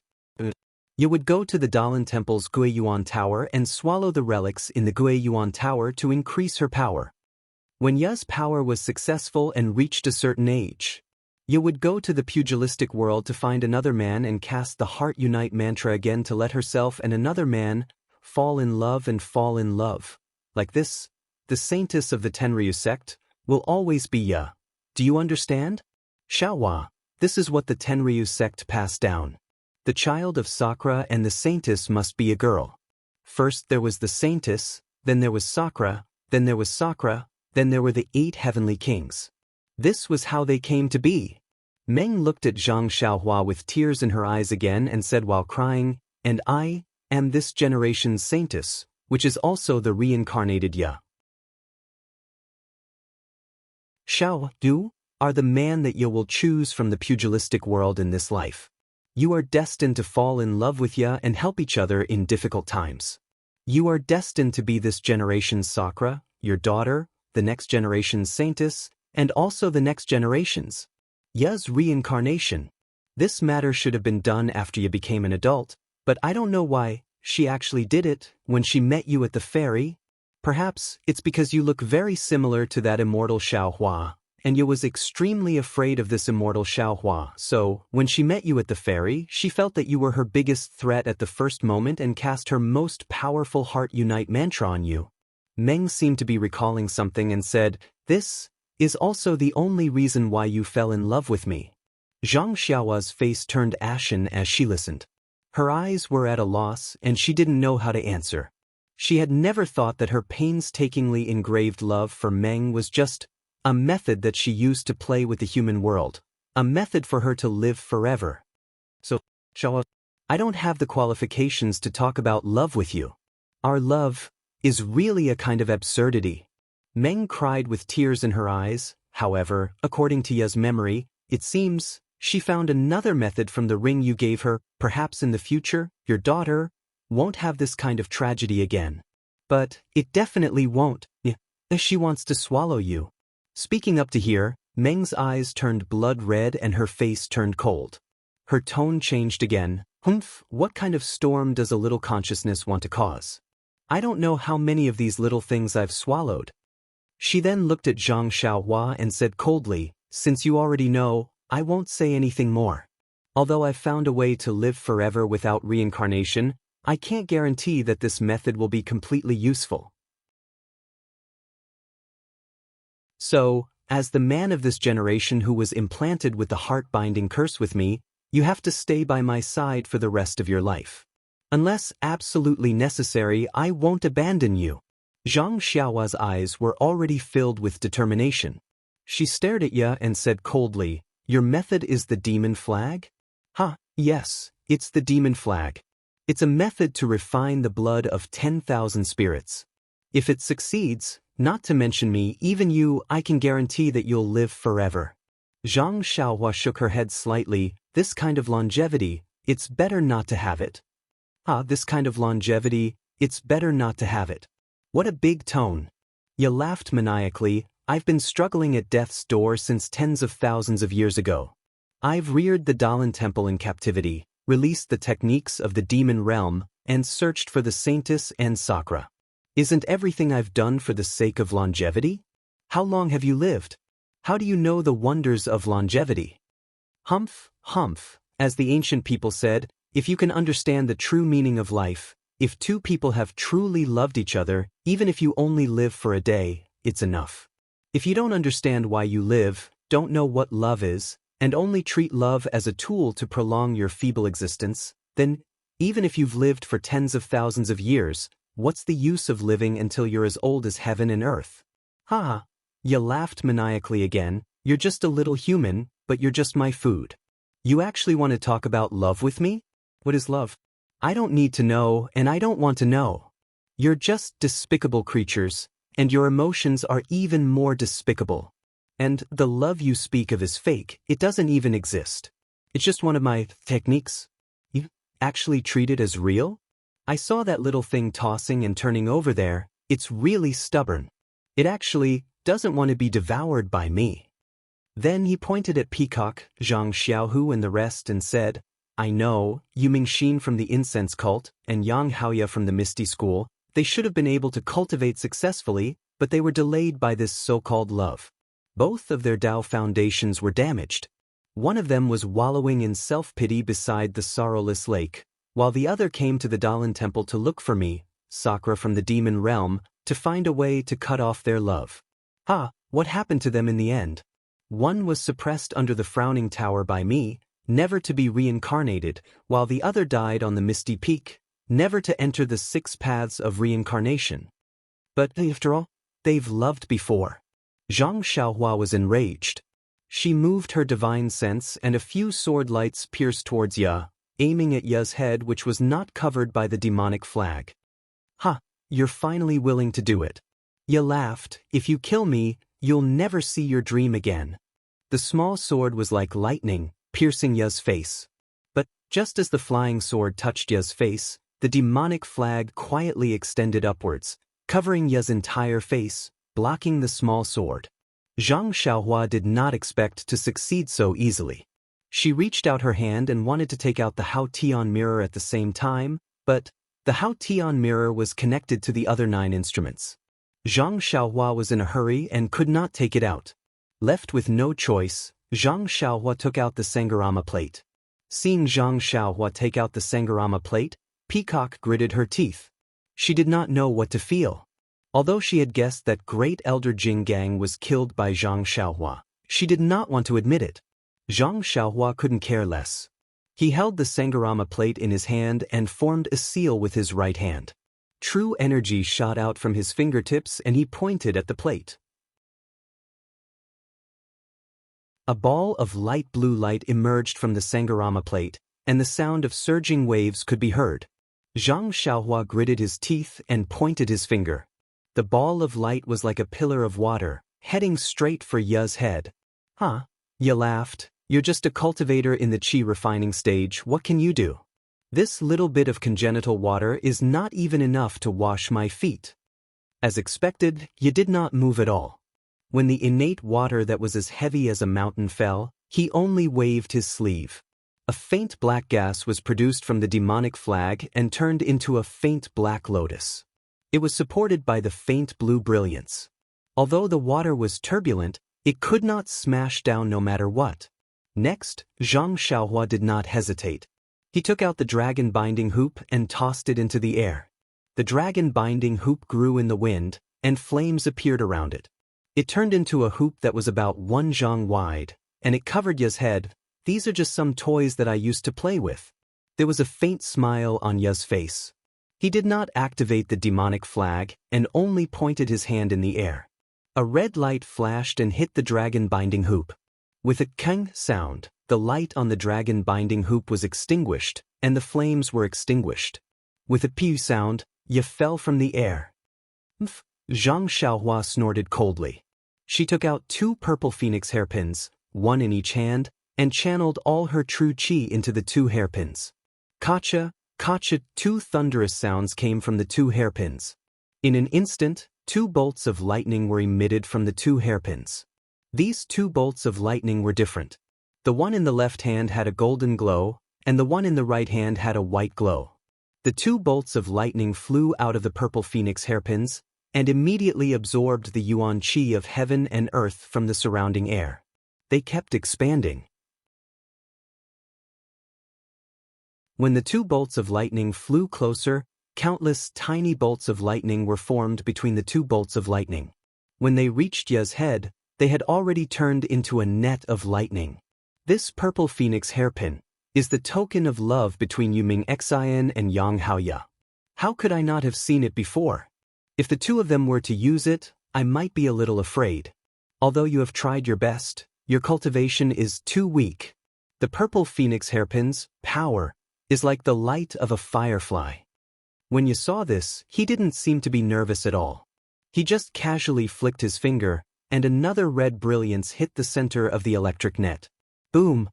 Ya would go to the Dalan Temple's Guiyuan Tower and swallow the relics in the Guiyuan Tower to increase her power. When Ya's power was successful and reached a certain age, Ya would go to the pugilistic world to find another man and cast the Heart Unite mantra again to let herself and another man fall in love and fall in love. Like this, the saintess of the Tenryu sect will always be Ya. Do you understand? Xiaohua, this is what the Tenryu sect passed down. The child of Sakura and the saintess must be a girl. First there was the saintess, then there was Sakura, then there was Sakura, then there were the 8 heavenly kings. This was how they came to be. Meng looked at Zhang Xiaohua with tears in her eyes again and said while crying, And I am this generation's saintess, which is also the reincarnated Ya. Xiao Du are the man that Ya will choose from the pugilistic world in this life. You are destined to fall in love with Ya and help each other in difficult times. You are destined to be this generation's Sakura, your daughter, the next generation's saintess, and also the next generation's. Ya's reincarnation. This matter should have been done after you became an adult, but I don't know why she actually did it when she met you at the ferry. Perhaps it's because you look very similar to that immortal Xiaohua, and you was extremely afraid of this immortal Xiaohua, so when she met you at the ferry, she felt that you were her biggest threat at the first moment and cast her most powerful Heart Unite mantra on you. Meng seemed to be recalling something and said, This is also the only reason why you fell in love with me. Zhang Xiaohua's face turned ashen as she listened. Her eyes were at a loss and she didn't know how to answer. She had never thought that her painstakingly engraved love for Meng was just a method that she used to play with the human world, a method for her to live forever. So, Xiaohua, I don't have the qualifications to talk about love with you. Our love is really a kind of absurdity. Meng cried with tears in her eyes. However, according to Ya's memory, it seems she found another method from the ring you gave her. Perhaps in the future, your daughter won't have this kind of tragedy again. But it definitely won't. She wants to swallow you. Speaking up to here, Meng's eyes turned blood red and her face turned cold. Her tone changed again. Humph, what kind of storm does a little consciousness want to cause? I don't know how many of these little things I've swallowed. She then looked at Zhang Xiaohua and said coldly, since you already know, I won't say anything more. Although I've found a way to live forever without reincarnation, I can't guarantee that this method will be completely useful. So, as the man of this generation who was implanted with the heart-binding curse with me, you have to stay by my side for the rest of your life. Unless absolutely necessary, I won't abandon you. Zhang Xiaohua's eyes were already filled with determination. She stared at Ye and said coldly, your method is the demon flag? Yes, it's the demon flag. It's a method to refine the blood of 10,000 spirits. If it succeeds, not to mention me, even you, I can guarantee that you'll live forever. Zhang Xiaohua shook her head slightly. This kind of longevity, it's better not to have it. This kind of longevity, it's better not to have it. What a big tone. Ye laughed maniacally. I've been struggling at death's door since tens of thousands of years ago. I've reared the Dalan temple in captivity, released the techniques of the demon realm, and searched for the saintess and Sakra. Isn't everything I've done for the sake of longevity? How long have you lived? How do you know the wonders of longevity? Humph, humph, as the ancient people said, if you can understand the true meaning of life, if two people have truly loved each other, even if you only live for a day, it's enough. If you don't understand why you live, don't know what love is, and only treat love as a tool to prolong your feeble existence, then, even if you've lived for tens of thousands of years, what's the use of living until you're as old as heaven and earth? Ye laughed maniacally again. You're just a little human, but you're just my food. You actually want to talk about love with me? What is love? I don't need to know, and I don't want to know. You're just despicable creatures, and your emotions are even more despicable. And the love you speak of is fake. It doesn't even exist. It's just one of my techniques. You actually treat it as real? I saw that little thing tossing and turning over there. It's really stubborn. It actually doesn't want to be devoured by me. Then he pointed at Peacock, Zhang Xiaohu and the rest and said, I know, Yu Mingxin from the incense cult, and Yang Haoya from the Misty School, they should have been able to cultivate successfully, but they were delayed by this so-called love. Both of their Tao foundations were damaged. One of them was wallowing in self-pity beside the sorrowless lake, while the other came to the Dalan temple to look for me, Sakra from the demon realm, to find a way to cut off their love. What happened to them in the end? One was suppressed under the frowning tower by me, never to be reincarnated, while the other died on the misty peak, never to enter the 6 paths of reincarnation. But after all, they've loved before. Zhang Xiaohua was enraged. She moved her divine sense and a few sword lights pierced towards Ye, aiming at Ye's head which was not covered by the demonic flag. You're finally willing to do it. Ye laughed. If you kill me, you'll never see your dream again. The small sword was like lightning, piercing Ye's face. But just as the flying sword touched Ye's face, the demonic flag quietly extended upwards, covering Ye's entire face, blocking the small sword. Zhang Xiaohua did not expect to succeed so easily. She reached out her hand and wanted to take out the Hao Tian mirror at the same time, but the Hao Tian mirror was connected to the other 9 instruments. Zhang Xiaohua was in a hurry and could not take it out. Left with no choice, Zhang Xiaohua took out the Sangharama plate. Seeing Zhang Xiaohua take out the Sangharama plate, Peacock gritted her teeth. She did not know what to feel. Although she had guessed that Great Elder Jing Gang was killed by Zhang Xiaohua, she did not want to admit it. Zhang Xiaohua couldn't care less. He held the Sangharama plate in his hand and formed a seal with his right hand. True energy shot out from his fingertips and he pointed at the plate. A ball of light blue light emerged from the Sangharama plate, and the sound of surging waves could be heard. Zhang Xiaohua gritted his teeth and pointed his finger. The ball of light was like a pillar of water, heading straight for Ye's head. Ye laughed. You're just a cultivator in the qi refining stage. What can you do? This little bit of congenital water is not even enough to wash my feet. As expected, Ye did not move at all. When the innate water that was as heavy as a mountain fell, he only waved his sleeve. A faint black gas was produced from the demonic flag and turned into a faint black lotus. It was supported by the faint blue brilliance. Although the water was turbulent, it could not smash down no matter what. Next, Zhang Xiaohua did not hesitate. He took out the dragon binding hoop and tossed it into the air. The dragon binding hoop grew in the wind, and flames appeared around it. It turned into a hoop that was about 1 zhang wide, and it covered Ya's head. These are just some toys that I used to play with. There was a faint smile on Ya's face. He did not activate the demonic flag and only pointed his hand in the air. A red light flashed and hit the dragon binding hoop. With a keng sound, the light on the dragon binding hoop was extinguished, and the flames were extinguished. With a pew sound, Ya fell from the air. Mph! Zhang Xiaohua snorted coldly. She took out 2 purple phoenix hairpins, 1 in each hand, and channeled all her true qi into the 2 hairpins. Kacha, kacha, 2 thunderous sounds came from the 2 hairpins. In an instant, 2 bolts of lightning were emitted from the 2 hairpins. These 2 bolts of lightning were different. The one in the left hand had a golden glow, and the one in the right hand had a white glow. The 2 bolts of lightning flew out of the purple phoenix hairpins, and immediately absorbed the yuan qi of heaven and earth from the surrounding air. They kept expanding. When the 2 bolts of lightning flew closer, countless tiny bolts of lightning were formed between the 2 bolts of lightning. When they reached Ya's head, they had already turned into a net of lightning. This purple phoenix hairpin is the token of love between Yuming Xian and Yang Haoya. How could I not have seen it before? If the 2 of them were to use it, I might be a little afraid. Although you have tried your best, your cultivation is too weak. The purple phoenix hairpin's power is like the light of a firefly. When you saw this, he didn't seem to be nervous at all. He just casually flicked his finger, and another red brilliance hit the center of the electric net. Boom!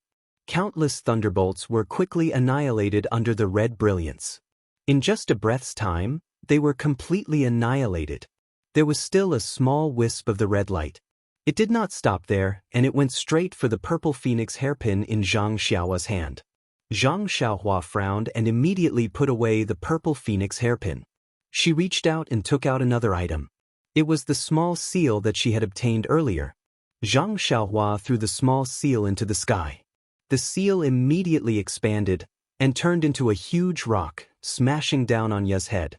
Countless thunderbolts were quickly annihilated under the red brilliance. In just a breath's time, they were completely annihilated. There was still a small wisp of the red light. It did not stop there, and it went straight for the purple phoenix hairpin in Zhang Xiaohua's hand. Zhang Xiaohua frowned and immediately put away the purple phoenix hairpin. She reached out and took out another item. It was the small seal that she had obtained earlier. Zhang Xiaohua threw the small seal into the sky. The seal immediately expanded and turned into a huge rock, smashing down on Ya's head.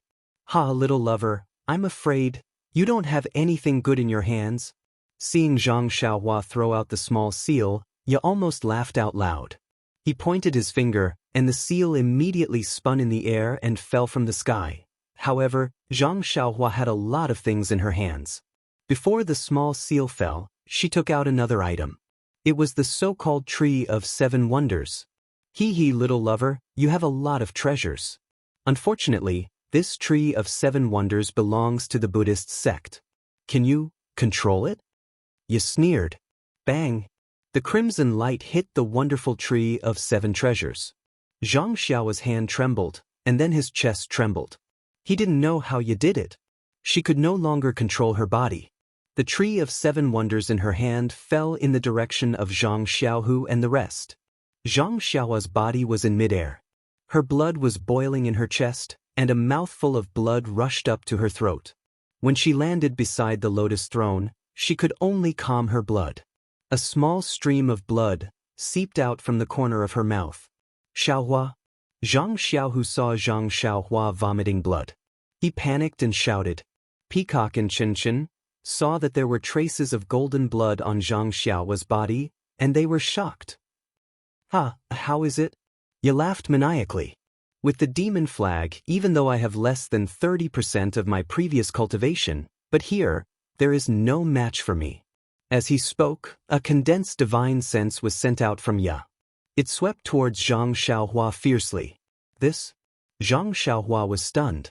Ha, little lover, I'm afraid you don't have anything good in your hands. Seeing Zhang Xiaohua throw out the small seal, Ya almost laughed out loud. He pointed his finger, and the seal immediately spun in the air and fell from the sky. However, Zhang Xiaohua had a lot of things in her hands. Before the small seal fell, she took out another item. It was the so-called Tree of 7 Wonders. Hee, little lover, you have a lot of treasures. Unfortunately, this Tree of 7 Wonders belongs to the Buddhist sect. Can you control it? You sneered. Bang! The crimson light hit the wonderful Tree of 7 Treasures. Zhang Xiaohua's hand trembled, and then his chest trembled. He didn't know how you did it. She could no longer control her body. The Tree of 7 Wonders in her hand fell in the direction of Zhang Xiaohu and the rest. Zhang Xiaohua's body was in midair. Her blood was boiling in her chest, and a mouthful of blood rushed up to her throat. When she landed beside the lotus throne, she could only calm her blood. A small stream of blood seeped out from the corner of her mouth. Xiaohua. Zhang Xiaohu saw Zhang Xiaohua vomiting blood. He panicked and shouted. Peacock and Qinshin saw that there were traces of golden blood on Zhang Xiaohua's body, and they were shocked. How is it? You laughed maniacally. With the demon flag, even though I have less than 30% of my previous cultivation, but here, there is no match for me. As he spoke, a condensed divine sense was sent out from Ya. It swept towards Zhang Xiaohua fiercely. This? Zhang Xiaohua was stunned.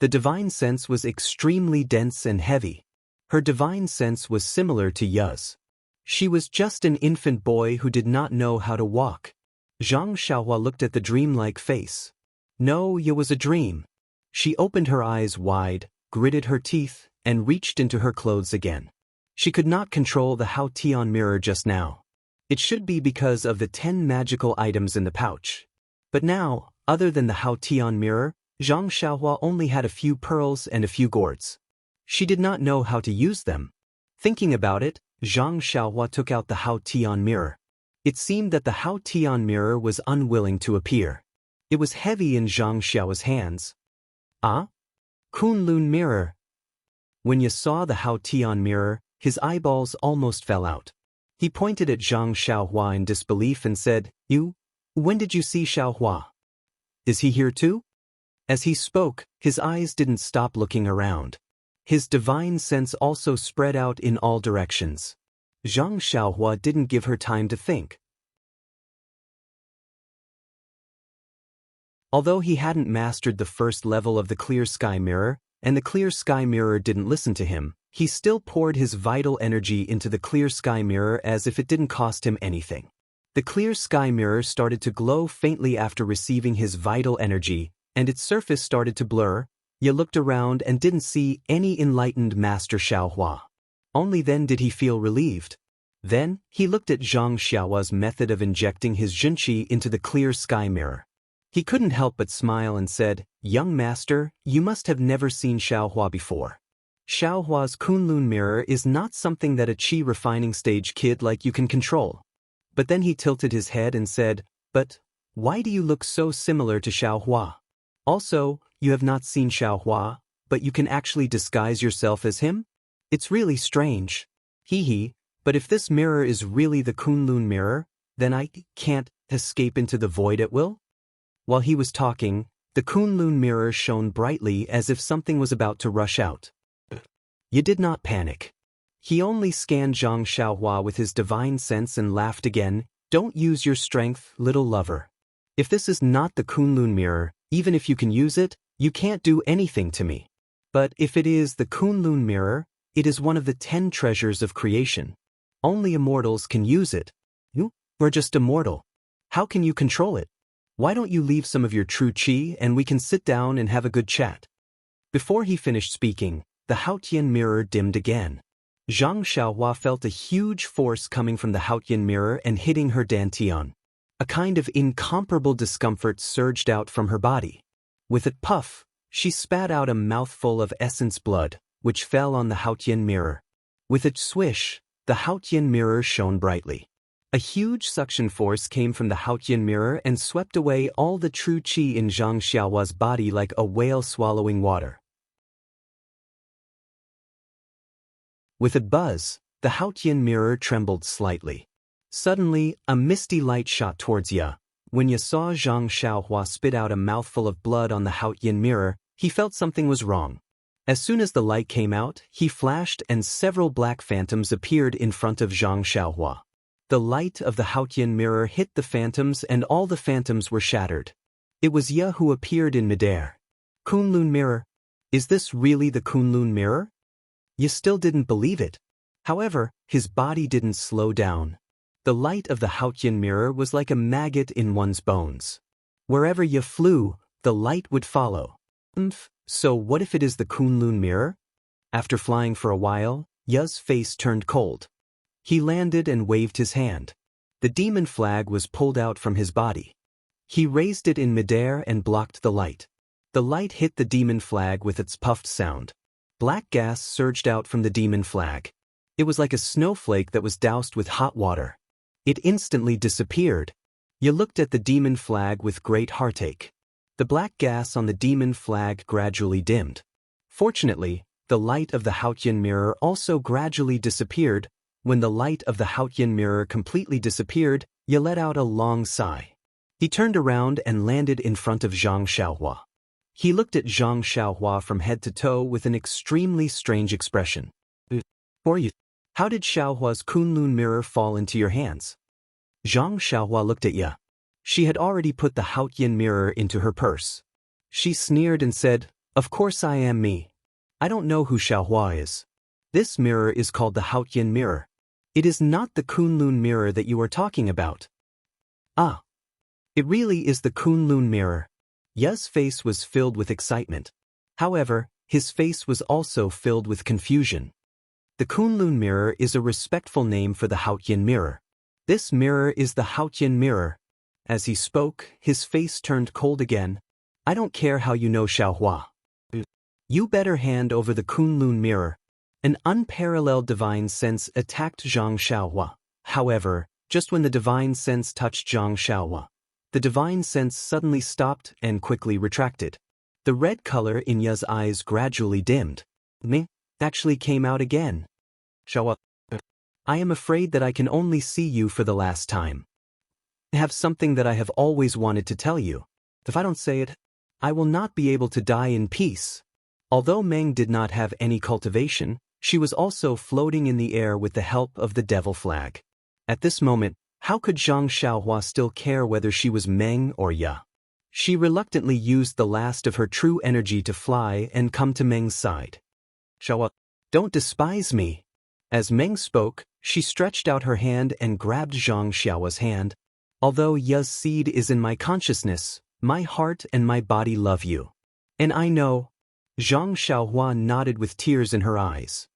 The divine sense was extremely dense and heavy. Her divine sense was similar to Ya's. She was just an infant boy who did not know how to walk. Zhang Xiaohua looked at the dreamlike face. No, it was a dream. She opened her eyes wide, gritted her teeth, and reached into her clothes again. She could not control the Hao Tian mirror just now. It should be because of the 10 magical items in the pouch. But now, other than the Hao Tian mirror, Zhang Xiaohua only had a few pearls and a few gourds. She did not know how to use them. Thinking about it, Zhang Xiaohua took out the Hao Tian mirror. It seemed that the Hao Tian mirror was unwilling to appear. It was heavy in Zhang Xiaohua's hands. Ah? Kunlun mirror. When you saw the Hao Tian mirror, his eyeballs almost fell out. He pointed at Zhang Xiaohua in disbelief and said, When did you see Xiaohua? Is he here too? As he spoke, his eyes didn't stop looking around. His divine sense also spread out in all directions. Zhang Xiaohua didn't give her time to think. Although he hadn't mastered the first level of the clear sky mirror, and the clear sky mirror didn't listen to him, he still poured his vital energy into the clear sky mirror as if it didn't cost him anything. The clear sky mirror started to glow faintly after receiving his vital energy, and its surface started to blur. He looked around and didn't see any enlightened Master Xiaohua. Only then did he feel relieved. Then, he looked at Zhang Xiaohua's method of injecting his junqi into the clear sky mirror. He couldn't help but smile and said, "Young master, you must have never seen Xiaohua before. Xiaohua's Kunlun mirror is not something that a qi refining stage kid like you can control." But then he tilted his head and said, "But why do you look so similar to Xiaohua? Also, you have not seen Xiaohua, but you can actually disguise yourself as him? It's really strange. Hee, but if this mirror is really the Kunlun mirror, then I can't escape into the void at will?" While he was talking, the Kunlun mirror shone brightly as if something was about to rush out. He did not panic. He only scanned Zhang Xiaohua with his divine sense and laughed again. "Don't use your strength, little lover. If this is not the Kunlun mirror, even if you can use it, you can't do anything to me. But if it is the Kunlun mirror, it is one of the 10 treasures of creation. Only immortals can use it. You are just a mortal. How can you control it? Why don't you leave some of your true qi and we can sit down and have a good chat?" Before he finished speaking, the Haotian mirror dimmed again. Zhang Xiaohua felt a huge force coming from the Haotian mirror and hitting her dantian. A kind of incomparable discomfort surged out from her body. With a puff, she spat out a mouthful of essence blood, which fell on the Haotian mirror. With a swish, the Haotian mirror shone brightly. A huge suction force came from the Haotian mirror and swept away all the true qi in Zhang Xiaohua's body like a whale swallowing water. With a buzz, the Haotian mirror trembled slightly. Suddenly, a misty light shot towards Ya. When Ya saw Zhang Xiaohua spit out a mouthful of blood on the Haotian mirror, he felt something was wrong. As soon as the light came out, he flashed and several black phantoms appeared in front of Zhang Xiaohua. The light of the Haotian mirror hit the phantoms and all the phantoms were shattered. It was Ya who appeared in midair. "Kunlun mirror? Is this really the Kunlun mirror?" Ya still didn't believe it. However, his body didn't slow down. The light of the Haotian mirror was like a maggot in one's bones. Wherever Ya flew, the light would follow. So what if it is the Kunlun mirror? After flying for a while, Ya's face turned cold. He landed and waved his hand. The demon flag was pulled out from his body. He raised it in midair and blocked the light. The light hit the demon flag with its puffed sound. Black gas surged out from the demon flag. It was like a snowflake that was doused with hot water. It instantly disappeared. Ya looked at the demon flag with great heartache. The black gas on the demon flag gradually dimmed. Fortunately, the light of the Haotian mirror also gradually disappeared. When the light of the Haotian mirror completely disappeared, Ya let out a long sigh. He turned around and landed in front of Zhang Xiaohua. He looked at Zhang Xiaohua from head to toe with an extremely strange expression. How did Xiaohua's Kunlun mirror fall into your hands?" Zhang Xiaohua looked at Ya. She had already put the Haotian mirror into her purse. She sneered and said, "Of course I am me. I don't know who Xiaohua is. This mirror is called the Haotian mirror. It is not the Kunlun mirror that you are talking about." "Ah. It really is the Kunlun mirror." Ya's face was filled with excitement. However, his face was also filled with confusion. The Kunlun mirror is a respectful name for the Haotian mirror. This mirror is the Haotian mirror. As he spoke, his face turned cold again. I don't care how you know Xiaohua. You better hand over the Kunlun mirror. An unparalleled divine sense attacked Zhang Xiaohua. However, just when the divine sense touched Zhang Xiaohua, the divine sense suddenly stopped and quickly retracted. The red color in Ya's eyes gradually dimmed. Me? Actually came out again. Xiaohua. I am afraid that I can only see you for the last time. I have something that I have always wanted to tell you. If I don't say it, I will not be able to die in peace. Although Meng did not have any cultivation, she was also floating in the air with the help of the devil flag. At this moment, how could Zhang Xiaohua still care whether she was Meng or Ya? She reluctantly used the last of her true energy to fly and come to Meng's side. Xiaohua, don't despise me. As Meng spoke, she stretched out her hand and grabbed Zhang Xiaohua's hand. Although Ya's seed is in my consciousness, my heart and my body love you. And I know. Zhang Xiaohua nodded with tears in her eyes.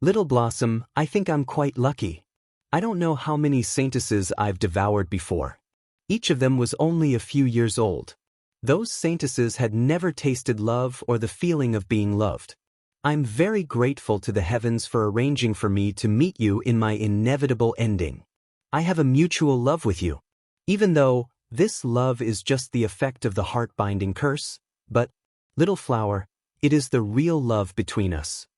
Little Blossom, I think I'm quite lucky. I don't know how many saintesses I've devoured before. Each of them was only a few years old. Those saintesses had never tasted love or the feeling of being loved. I'm very grateful to the heavens for arranging for me to meet you in my inevitable ending. I have a mutual love with you. Even though this love is just the effect of the heart-binding curse, but, little flower, it is the real love between us.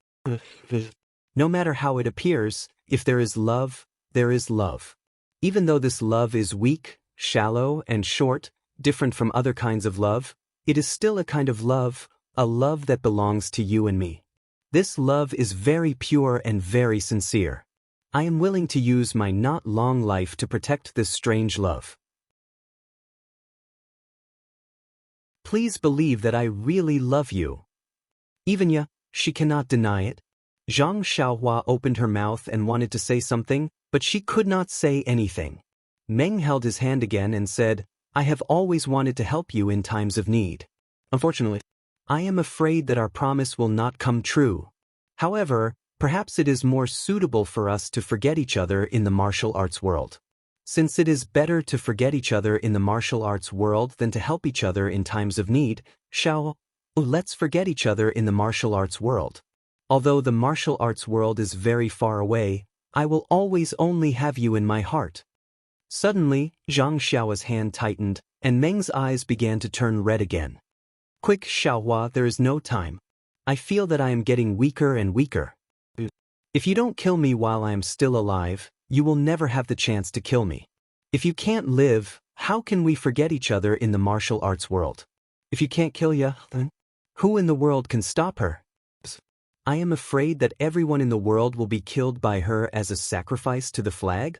No matter how it appears, if there is love, there is love. Even though this love is weak, shallow, and short, different from other kinds of love, it is still a kind of love, a love that belongs to you and me. This love is very pure and very sincere. I am willing to use my not long life to protect this strange love. Please believe that I really love you. Even Ya, she cannot deny it. Zhang Xiaohua opened her mouth and wanted to say something, but she could not say anything. Meng held his hand again and said, I have always wanted to help you in times of need. Unfortunately, I am afraid that our promise will not come true. However, perhaps it is more suitable for us to forget each other in the martial arts world. Since it is better to forget each other in the martial arts world than to help each other in times of need, let's forget each other in the martial arts world. Although the martial arts world is very far away, I will always only have you in my heart. Suddenly, Zhang Xiaohua's hand tightened, and Meng's eyes began to turn red again. Quick, Xiaohua, there is no time. I feel that I am getting weaker and weaker. If you don't kill me while I am still alive, you will never have the chance to kill me. If you can't live, how can we forget each other in the martial arts world? If you can't kill Ya, then who in the world can stop her? I am afraid that everyone in the world will be killed by her as a sacrifice to the flag.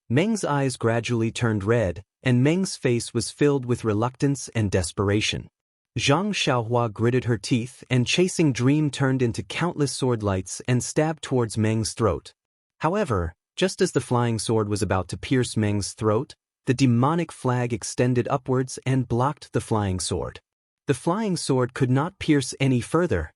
Meng's eyes gradually turned red, and Meng's face was filled with reluctance and desperation. Zhang Xiaohua gritted her teeth, and Chasing Dream turned into countless sword lights and stabbed towards Meng's throat. However, just as the flying sword was about to pierce Meng's throat, the demonic flag extended upwards and blocked the flying sword. The flying sword could not pierce any further.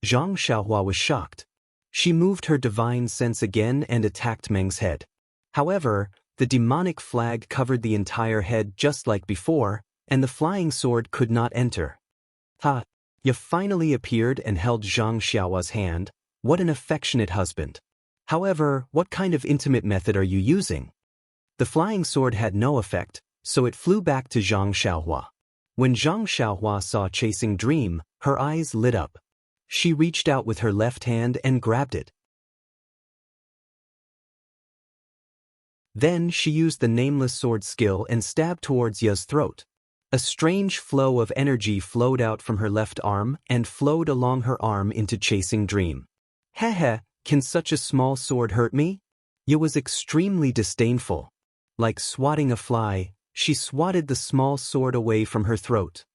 Zhang Xiaohua was shocked. She moved her divine sense again and attacked Meng's head. However, the demonic flag covered the entire head just like before, and the flying sword could not enter. Ya finally appeared and held Zhang Xiaohua's hand. What an affectionate husband. However, what kind of intimate method are you using? The flying sword had no effect, so it flew back to Zhang Xiaohua. When Zhang Xiaohua saw Chasing Dream, her eyes lit up. She reached out with her left hand and grabbed it. Then she used the nameless sword skill and stabbed towards Ya's throat. A strange flow of energy flowed out from her left arm and flowed along her arm into Chasing Dream. Heh, can such a small sword hurt me? Ya was extremely disdainful. Like swatting a fly, she swatted the small sword away from her throat.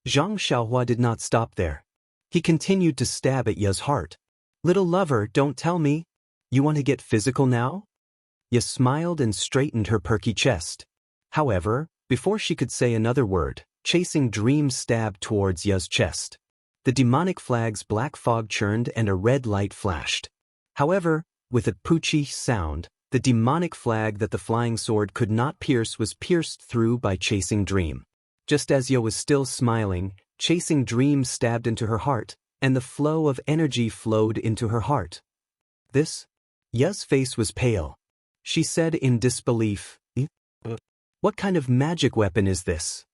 Zhang Xiaohua did not stop there. He continued to stab at Ya's heart. Little lover, don't tell me. You want to get physical now? Ya smiled and straightened her perky chest. However, before she could say another word, Chasing Dream stabbed towards Ya's chest. The demonic flag's black fog churned and a red light flashed. However, with a poochie sound, The demonic flag that the flying sword could not pierce was pierced through by Chasing Dream. Just as Yo was still smiling, Chasing Dream stabbed into her heart, and the flow of energy flowed into her heart. This? Ya's face was pale. She said in disbelief, "What kind of magic weapon is this?"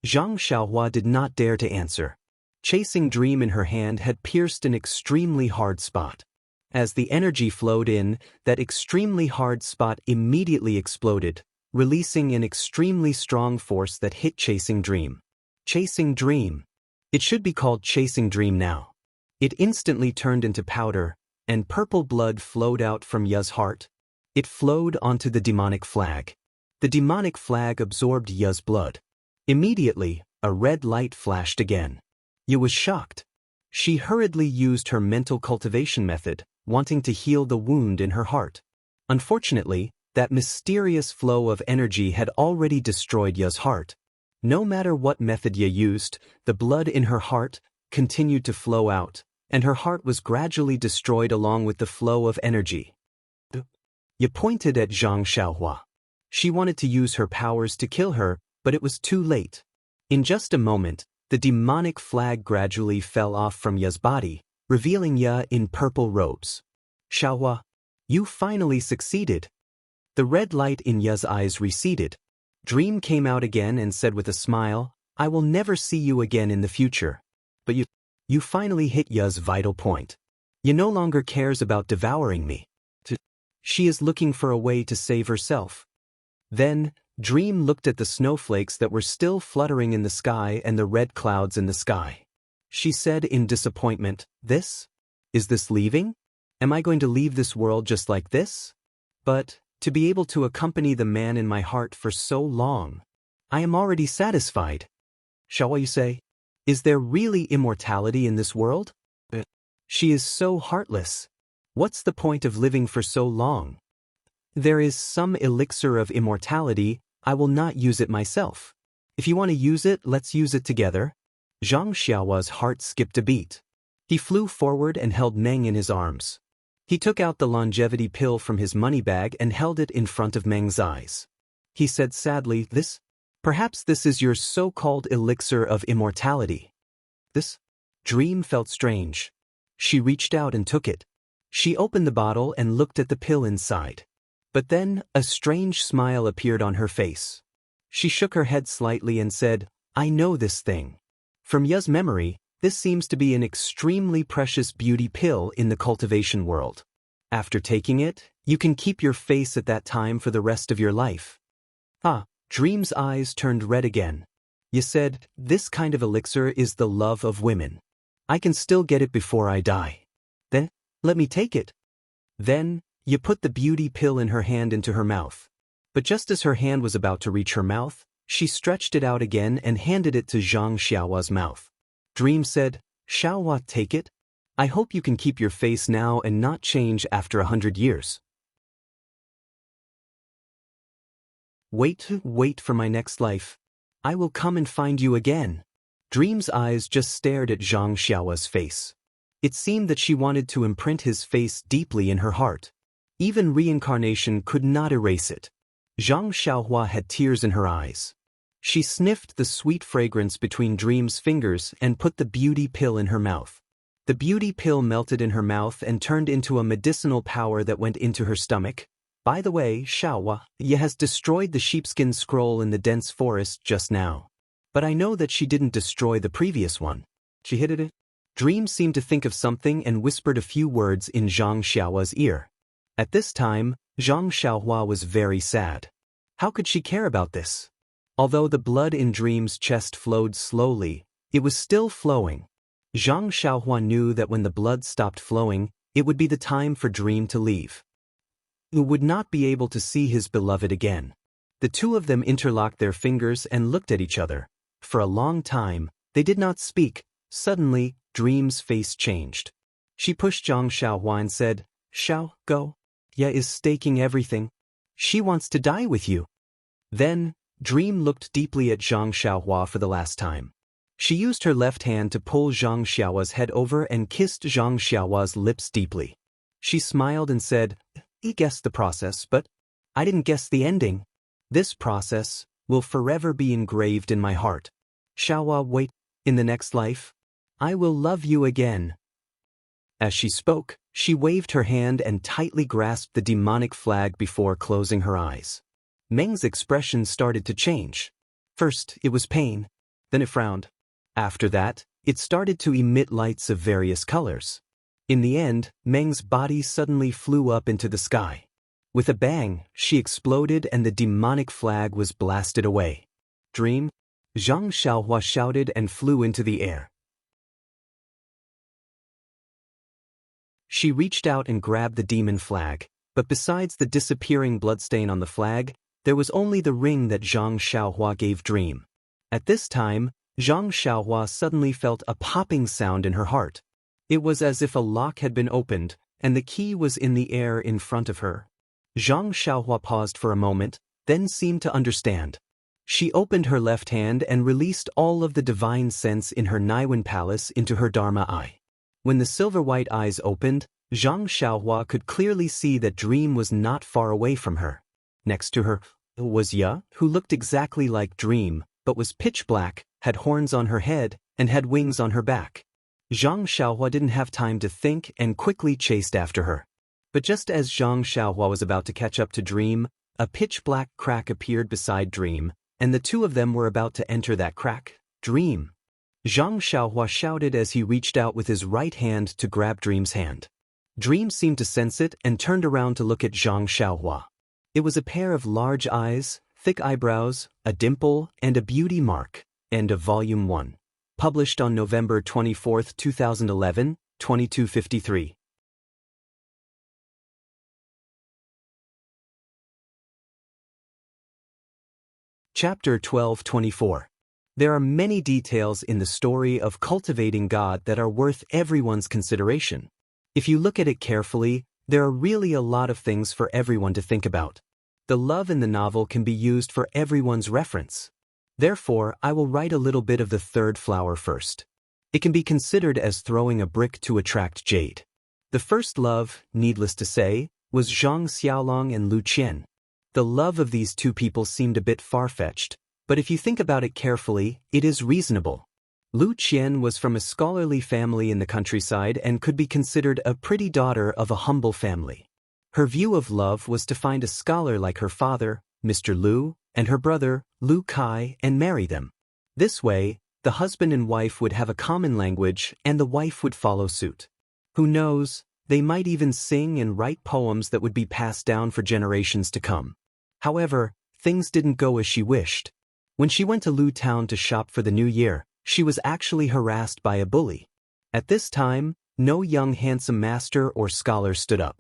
Zhang Xiaohua did not dare to answer. Chasing Dream in her hand had pierced an extremely hard spot. As the energy flowed in, that extremely hard spot immediately exploded, releasing an extremely strong force that hit Chasing Dream. Chasing Dream. It should be called Chasing Dream now. It instantly turned into powder, and purple blood flowed out from Ya's heart. It flowed onto the demonic flag. The demonic flag absorbed Ya's blood. Immediately, a red light flashed again. Ya was shocked. She hurriedly used her mental cultivation method, wanting to heal the wound in her heart. Unfortunately, that mysterious flow of energy had already destroyed Ya's heart. No matter what method Ya used, the blood in her heart continued to flow out, and her heart was gradually destroyed along with the flow of energy. Ya pointed at Zhang Xiaohua. She wanted to use her powers to kill her, but it was too late. In just a moment, the demonic flag gradually fell off from Ya's body, revealing Ya in purple robes. "Xiaohua, you finally succeeded." The red light in Ya's eyes receded. Dream came out again and said with a smile, "I will never see you again in the future. But you finally hit Ya's vital point. Ya no longer cares about devouring me. She is looking for a way to save herself." Then, Dream looked at the snowflakes that were still fluttering in the sky and the red clouds in the sky. She said in disappointment, Is this leaving? Am I going to leave this world just like this? But, to be able to accompany the man in my heart for so long, I am already satisfied." Shall you say? Is there really immortality in this world? She is so heartless. What's the point of living for so long? There is some elixir of immortality. I will not use it myself. If you want to use it, let's use it together. Zhang Xiaohua's heart skipped a beat. He flew forward and held Meng in his arms. He took out the longevity pill from his money bag and held it in front of Meng's eyes. He said sadly, Perhaps this is your so-called elixir of immortality." Dream felt strange. She reached out and took it. She opened the bottle and looked at the pill inside. But then, a strange smile appeared on her face. She shook her head slightly and said, "I know this thing. From Ya's memory, this seems to be an extremely precious beauty pill in the cultivation world. After taking it, you can keep your face at that time for the rest of your life." Dream's eyes turned red again. "You said, this kind of elixir is the love of women. I can still get it before I die. Then, let me take it." Then, you put the beauty pill in her hand into her mouth. But just as her hand was about to reach her mouth, she stretched it out again and handed it to Zhang Xiaohua's mouth. Dream said, "Xiaohua, take it. I hope you can keep your face now and not change after 100 years. Wait for my next life. I will come and find you again." Dream's eyes just stared at Zhang Xiaohua's face. It seemed that she wanted to imprint his face deeply in her heart. Even reincarnation could not erase it. Zhang Xiaohua had tears in her eyes. She sniffed the sweet fragrance between Dream's fingers and put the beauty pill in her mouth. The beauty pill melted in her mouth and turned into a medicinal power that went into her stomach. "By the way, Xiaohua, Ye has destroyed the sheepskin scroll in the dense forest just now. But I know that she didn't destroy the previous one. She hid it." Dream seemed to think of something and whispered a few words in Zhang Xiaohua's ear. At this time, Zhang Xiaohua was very sad. How could she care about this? Although the blood in Dream's chest flowed slowly, it was still flowing. Zhang Xiaohua knew that when the blood stopped flowing, it would be the time for Dream to leave. He would not be able to see his beloved again. The two of them interlocked their fingers and looked at each other. For a long time, they did not speak. Suddenly, Dream's face changed. She pushed Zhang Xiaohua and said, Go. Ye is staking everything. She wants to die with you." Then, Dream looked deeply at Zhang Xiaohua for the last time. She used her left hand to pull Zhang Xiaohua's head over and kissed Zhang Xiaohua's lips deeply. She smiled and said, He guessed the process, but I didn't guess the ending. This process will forever be engraved in my heart. Xiaohua, wait, in the next life, I will love you again. As she spoke, she waved her hand and tightly grasped the demonic flag before closing her eyes. Meng's expression started to change. First, it was pain. Then it frowned. After that, it started to emit lights of various colors. In the end, Meng's body suddenly flew up into the sky. With a bang, she exploded and the demonic flag was blasted away. Dream? Zhang Xiaohua shouted and flew into the air. She reached out and grabbed the demon flag, but besides the disappearing bloodstain on the flag, there was only the ring that Zhang Xiaohua gave Dream. At this time, Zhang Xiaohua suddenly felt a popping sound in her heart. It was as if a lock had been opened, and the key was in the air in front of her. Zhang Xiaohua paused for a moment, then seemed to understand. She opened her left hand and released all of the divine sense in her Naiwen palace into her Dharma eye. When the silver-white eyes opened, Zhang Xiaohua could clearly see that Dream was not far away from her. Next to her was Ya, who looked exactly like Dream, but was pitch black, had horns on her head, and had wings on her back. Zhang Xiaohua didn't have time to think and quickly chased after her. But just as Zhang Xiaohua was about to catch up to Dream, a pitch-black crack appeared beside Dream, and the two of them were about to enter that crack. Dream! Zhang Xiaohua shouted as he reached out with his right hand to grab Dream's hand. Dream seemed to sense it and turned around to look at Zhang Xiaohua. It was a pair of large eyes, thick eyebrows, a dimple, and a beauty mark. End of Volume 1. Published on November 24, 2011, 2253. Chapter 12:24. There are many details in the story of cultivating God that are worth everyone's consideration. If you look at it carefully, there are really a lot of things for everyone to think about. The love in the novel can be used for everyone's reference. Therefore, I will write a little bit of the third flower first. It can be considered as throwing a brick to attract jade. The first love, needless to say, was Zhang Xiaolong and Lu Qian. The love of these two people seemed a bit far-fetched, but if you think about it carefully, it is reasonable. Lu Qian was from a scholarly family in the countryside and could be considered a pretty daughter of a humble family. Her view of love was to find a scholar like her father, Mr. Lu, and her brother, Lu Kai, and marry them. This way, the husband and wife would have a common language and the wife would follow suit. Who knows, they might even sing and write poems that would be passed down for generations to come. However, things didn't go as she wished. When she went to Lu Town to shop for the new year, she was actually harassed by a bully. At this time, no young handsome master or scholar stood up.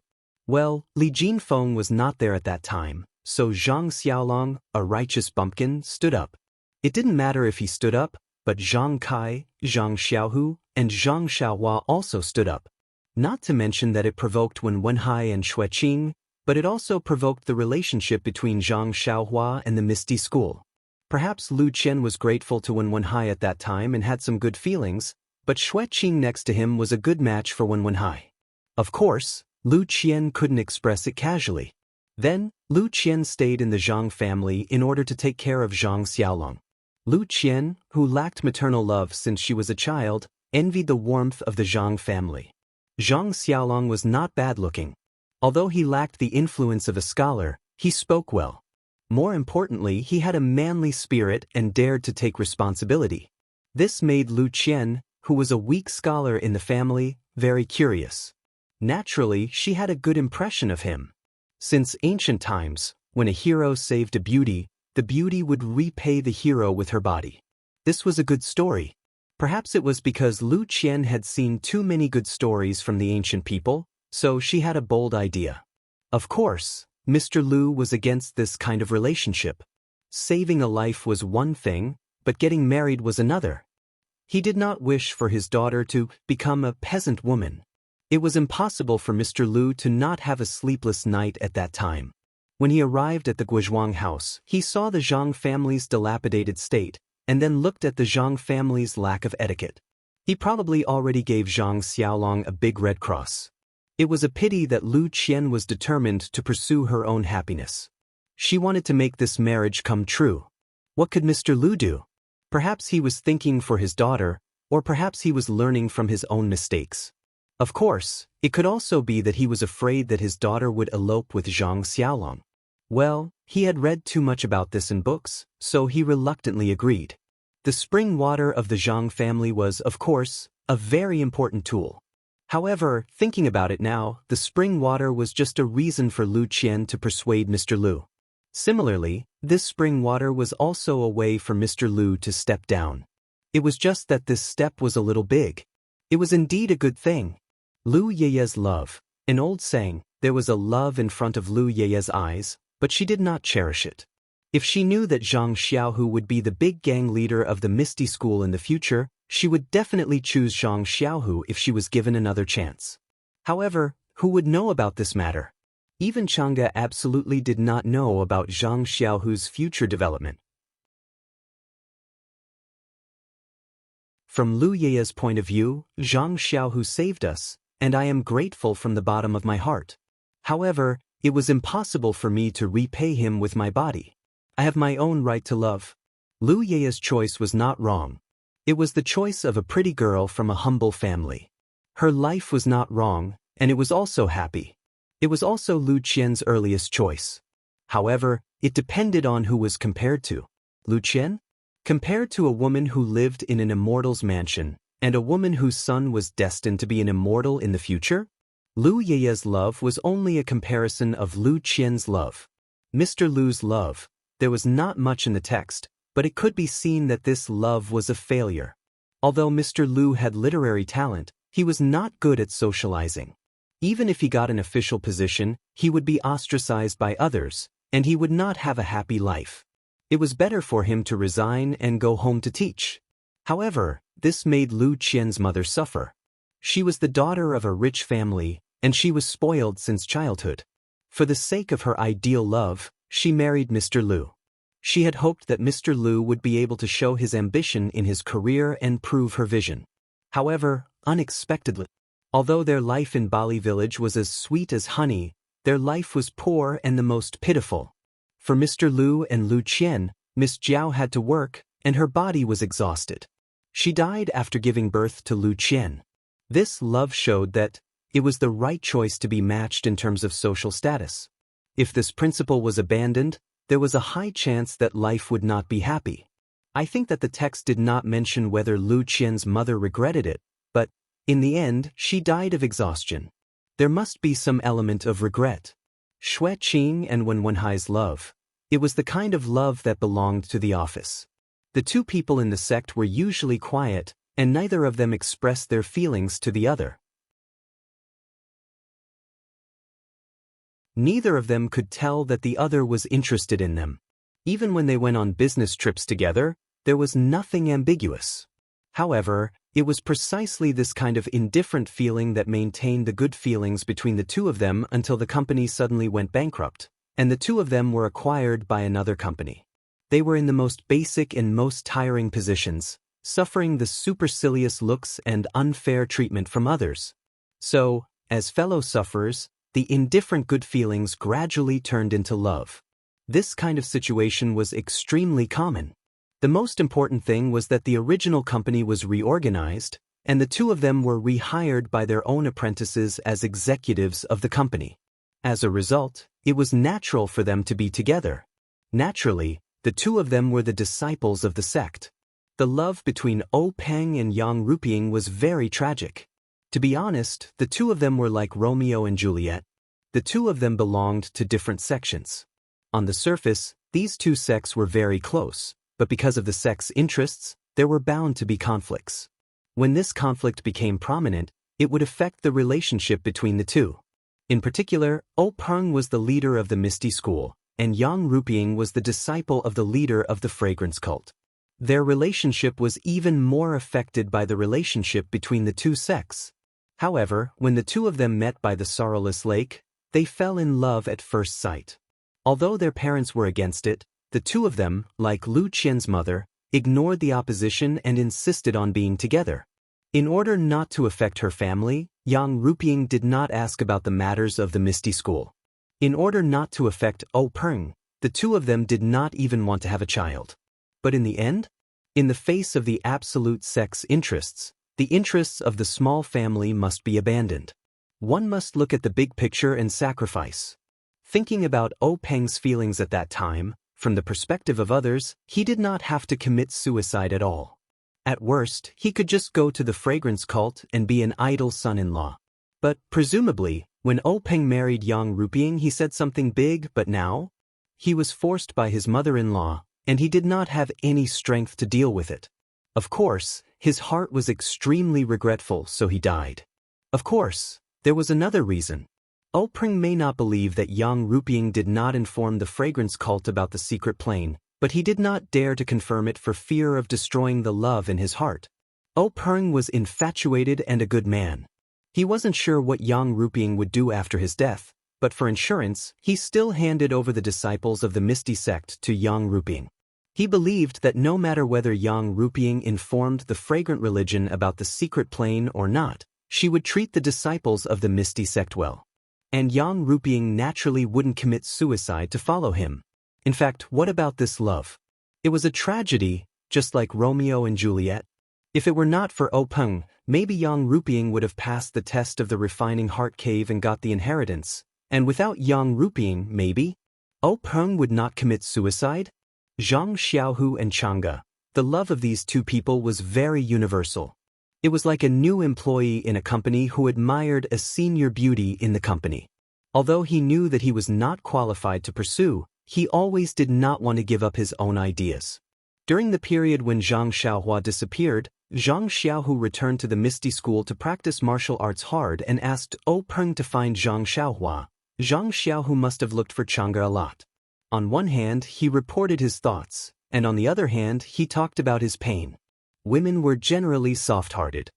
Well, Li Jinfeng was not there at that time, so Zhang Xiaolong, a righteous bumpkin, stood up. It didn't matter if he stood up, but Zhang Kai, Zhang Xiaohu, and Zhang Xiaohua also stood up. Not to mention that it provoked Wen Wenhai and Xue Qing, but it also provoked the relationship between Zhang Xiaohua and the Misty School. Perhaps Lu Qian was grateful to Wen Wenhai at that time and had some good feelings, but Xue Qing next to him was a good match for Wen Wenhai. Of course, Lu Qian couldn't express it casually. Then, Lu Qian stayed in the Zhang family in order to take care of Zhang Xiaolong. Lu Qian, who lacked maternal love since she was a child, envied the warmth of the Zhang family. Zhang Xiaolong was not bad-looking. Although he lacked the influence of a scholar, he spoke well. More importantly, he had a manly spirit and dared to take responsibility. This made Lu Qian, who was a weak scholar in the family, very curious. Naturally, she had a good impression of him. Since ancient times, when a hero saved a beauty, the beauty would repay the hero with her body. This was a good story. Perhaps it was because Lu Qian had seen too many good stories from the ancient people, so she had a bold idea. Of course, Mr. Lu was against this kind of relationship. Saving a life was one thing, but getting married was another. He did not wish for his daughter to become a peasant woman. It was impossible for Mr. Lu to not have a sleepless night at that time. When he arrived at the Guizhuang house, he saw the Zhang family's dilapidated state, and then looked at the Zhang family's lack of etiquette. He probably already gave Zhang Xiaolong a big red cross. It was a pity that Lu Qian was determined to pursue her own happiness. She wanted to make this marriage come true. What could Mr. Lu do? Perhaps he was thinking for his daughter, or perhaps he was learning from his own mistakes. Of course, it could also be that he was afraid that his daughter would elope with Zhang Xiaolong. Well, he had read too much about this in books, so he reluctantly agreed. The spring water of the Zhang family was, of course, a very important tool. However, thinking about it now, the spring water was just a reason for Lu Qian to persuade Mr. Lu. Similarly, this spring water was also a way for Mr. Lu to step down. It was just that this step was a little big. It was indeed a good thing. Lu Yeye's love. An old saying, there was a love in front of Lu Yeye's eyes, but she did not cherish it. If she knew that Zhang Xiaohu would be the big gang leader of the Misty School in the future, she would definitely choose Zhang Xiaohu if she was given another chance. However, who would know about this matter? Even Chang'e absolutely did not know about Zhang Xiaohu's future development. From Lu Yeye's point of view, Zhang Xiaohu saved us, and I am grateful from the bottom of my heart. However, it was impossible for me to repay him with my body. I have my own right to love. Lu Yeye's choice was not wrong. It was the choice of a pretty girl from a humble family. Her life was not wrong, and it was also happy. It was also Lu Qian's earliest choice. However, it depended on who was compared to. Lu Qian? Compared to a woman who lived in an immortal's mansion, and a woman whose son was destined to be an immortal in the future? Lu Yeye's love was only a comparison of Lu Qian's love. Mr. Lu's love. There was not much in the text, but it could be seen that this love was a failure. Although Mr. Lu had literary talent, he was not good at socializing. Even if he got an official position, he would be ostracized by others, and he would not have a happy life. It was better for him to resign and go home to teach. However, this made Lu Qian's mother suffer. She was the daughter of a rich family, and she was spoiled since childhood. For the sake of her ideal love, she married Mr. Lu. She had hoped that Mr. Lu would be able to show his ambition in his career and prove her vision. However, unexpectedly, although their life in Bali village was as sweet as honey, their life was poor and the most pitiful. For Mr. Lu and Lu Qian, Miss Jiao had to work, and her body was exhausted. She died after giving birth to Lu Qian. This love showed that it was the right choice to be matched in terms of social status. If this principle was abandoned, there was a high chance that life would not be happy. I think that the text did not mention whether Lu Qian's mother regretted it, but, in the end, she died of exhaustion. There must be some element of regret. Xue Qing and Wen Wenhai's love. It was the kind of love that belonged to the office. The two people in the sect were usually quiet, and neither of them expressed their feelings to the other. Neither of them could tell that the other was interested in them. Even when they went on business trips together, there was nothing ambiguous. However, it was precisely this kind of indifferent feeling that maintained the good feelings between the two of them until the company suddenly went bankrupt, and the two of them were acquired by another company. They were in the most basic and most tiring positions, suffering the supercilious looks and unfair treatment from others. So, as fellow sufferers, the indifferent good feelings gradually turned into love. This kind of situation was extremely common. The most important thing was that the original company was reorganized, and the two of them were rehired by their own apprentices as executives of the company. As a result, it was natural for them to be together. Naturally, the two of them were the disciples of the sect. The love between O Peng and Yang Ruping was very tragic. To be honest, the two of them were like Romeo and Juliet. The two of them belonged to different sections. On the surface, these two sects were very close, but because of the sect's interests, there were bound to be conflicts. When this conflict became prominent, it would affect the relationship between the two. In particular, O Peng was the leader of the Misty School, and Yang Ruping was the disciple of the leader of the fragrance cult. Their relationship was even more affected by the relationship between the two sects. However, when the two of them met by the Sorrowless Lake, they fell in love at first sight. Although their parents were against it, the two of them, like Lu Qian's mother, ignored the opposition and insisted on being together. In order not to affect her family, Yang Ruping did not ask about the matters of the Misty School. In order not to affect Peng, the two of them did not even want to have a child. But in the end, in the face of the absolute sex interests, the interests of the small family must be abandoned. One must look at the big picture and sacrifice. Thinking about Peng's feelings at that time, from the perspective of others, he did not have to commit suicide at all. At worst, he could just go to the fragrance cult and be an idle son-in-law. But, presumably, when Peng married Yang Ruping, he said something big, but now? He was forced by his mother-in-law, and he did not have any strength to deal with it. Of course, his heart was extremely regretful, so he died. Of course, there was another reason. Peng may not believe that Yang Ruping did not inform the fragrance cult about the secret plane, but he did not dare to confirm it for fear of destroying the love in his heart. Peng was infatuated and a good man. He wasn't sure what Yang Ruping would do after his death, but for insurance, he still handed over the disciples of the Misty sect to Yang Ruping. He believed that no matter whether Yang Ruping informed the fragrant religion about the secret plane or not, she would treat the disciples of the Misty sect well. And Yang Ruping naturally wouldn't commit suicide to follow him. In fact, what about this love? It was a tragedy, just like Romeo and Juliet. If it were not for Peng, maybe Yang Ruping would have passed the test of the refining heart cave and got the inheritance. And without Yang Ruping, maybe Peng would not commit suicide? Zhang Xiaohu and Chang'e, the love of these two people was very universal. It was like a new employee in a company who admired a senior beauty in the company. Although he knew that he was not qualified to pursue, he always did not want to give up his own ideas. During the period when Zhang Xiaohua disappeared, Zhang Xiaohu returned to the Misty School to practice martial arts hard and asked Peng to find Zhang Xiaohua. Zhang Xiaohu must have looked for Chang'e a lot. On one hand, he reported his thoughts, and on the other hand, he talked about his pain. Women were generally soft-hearted.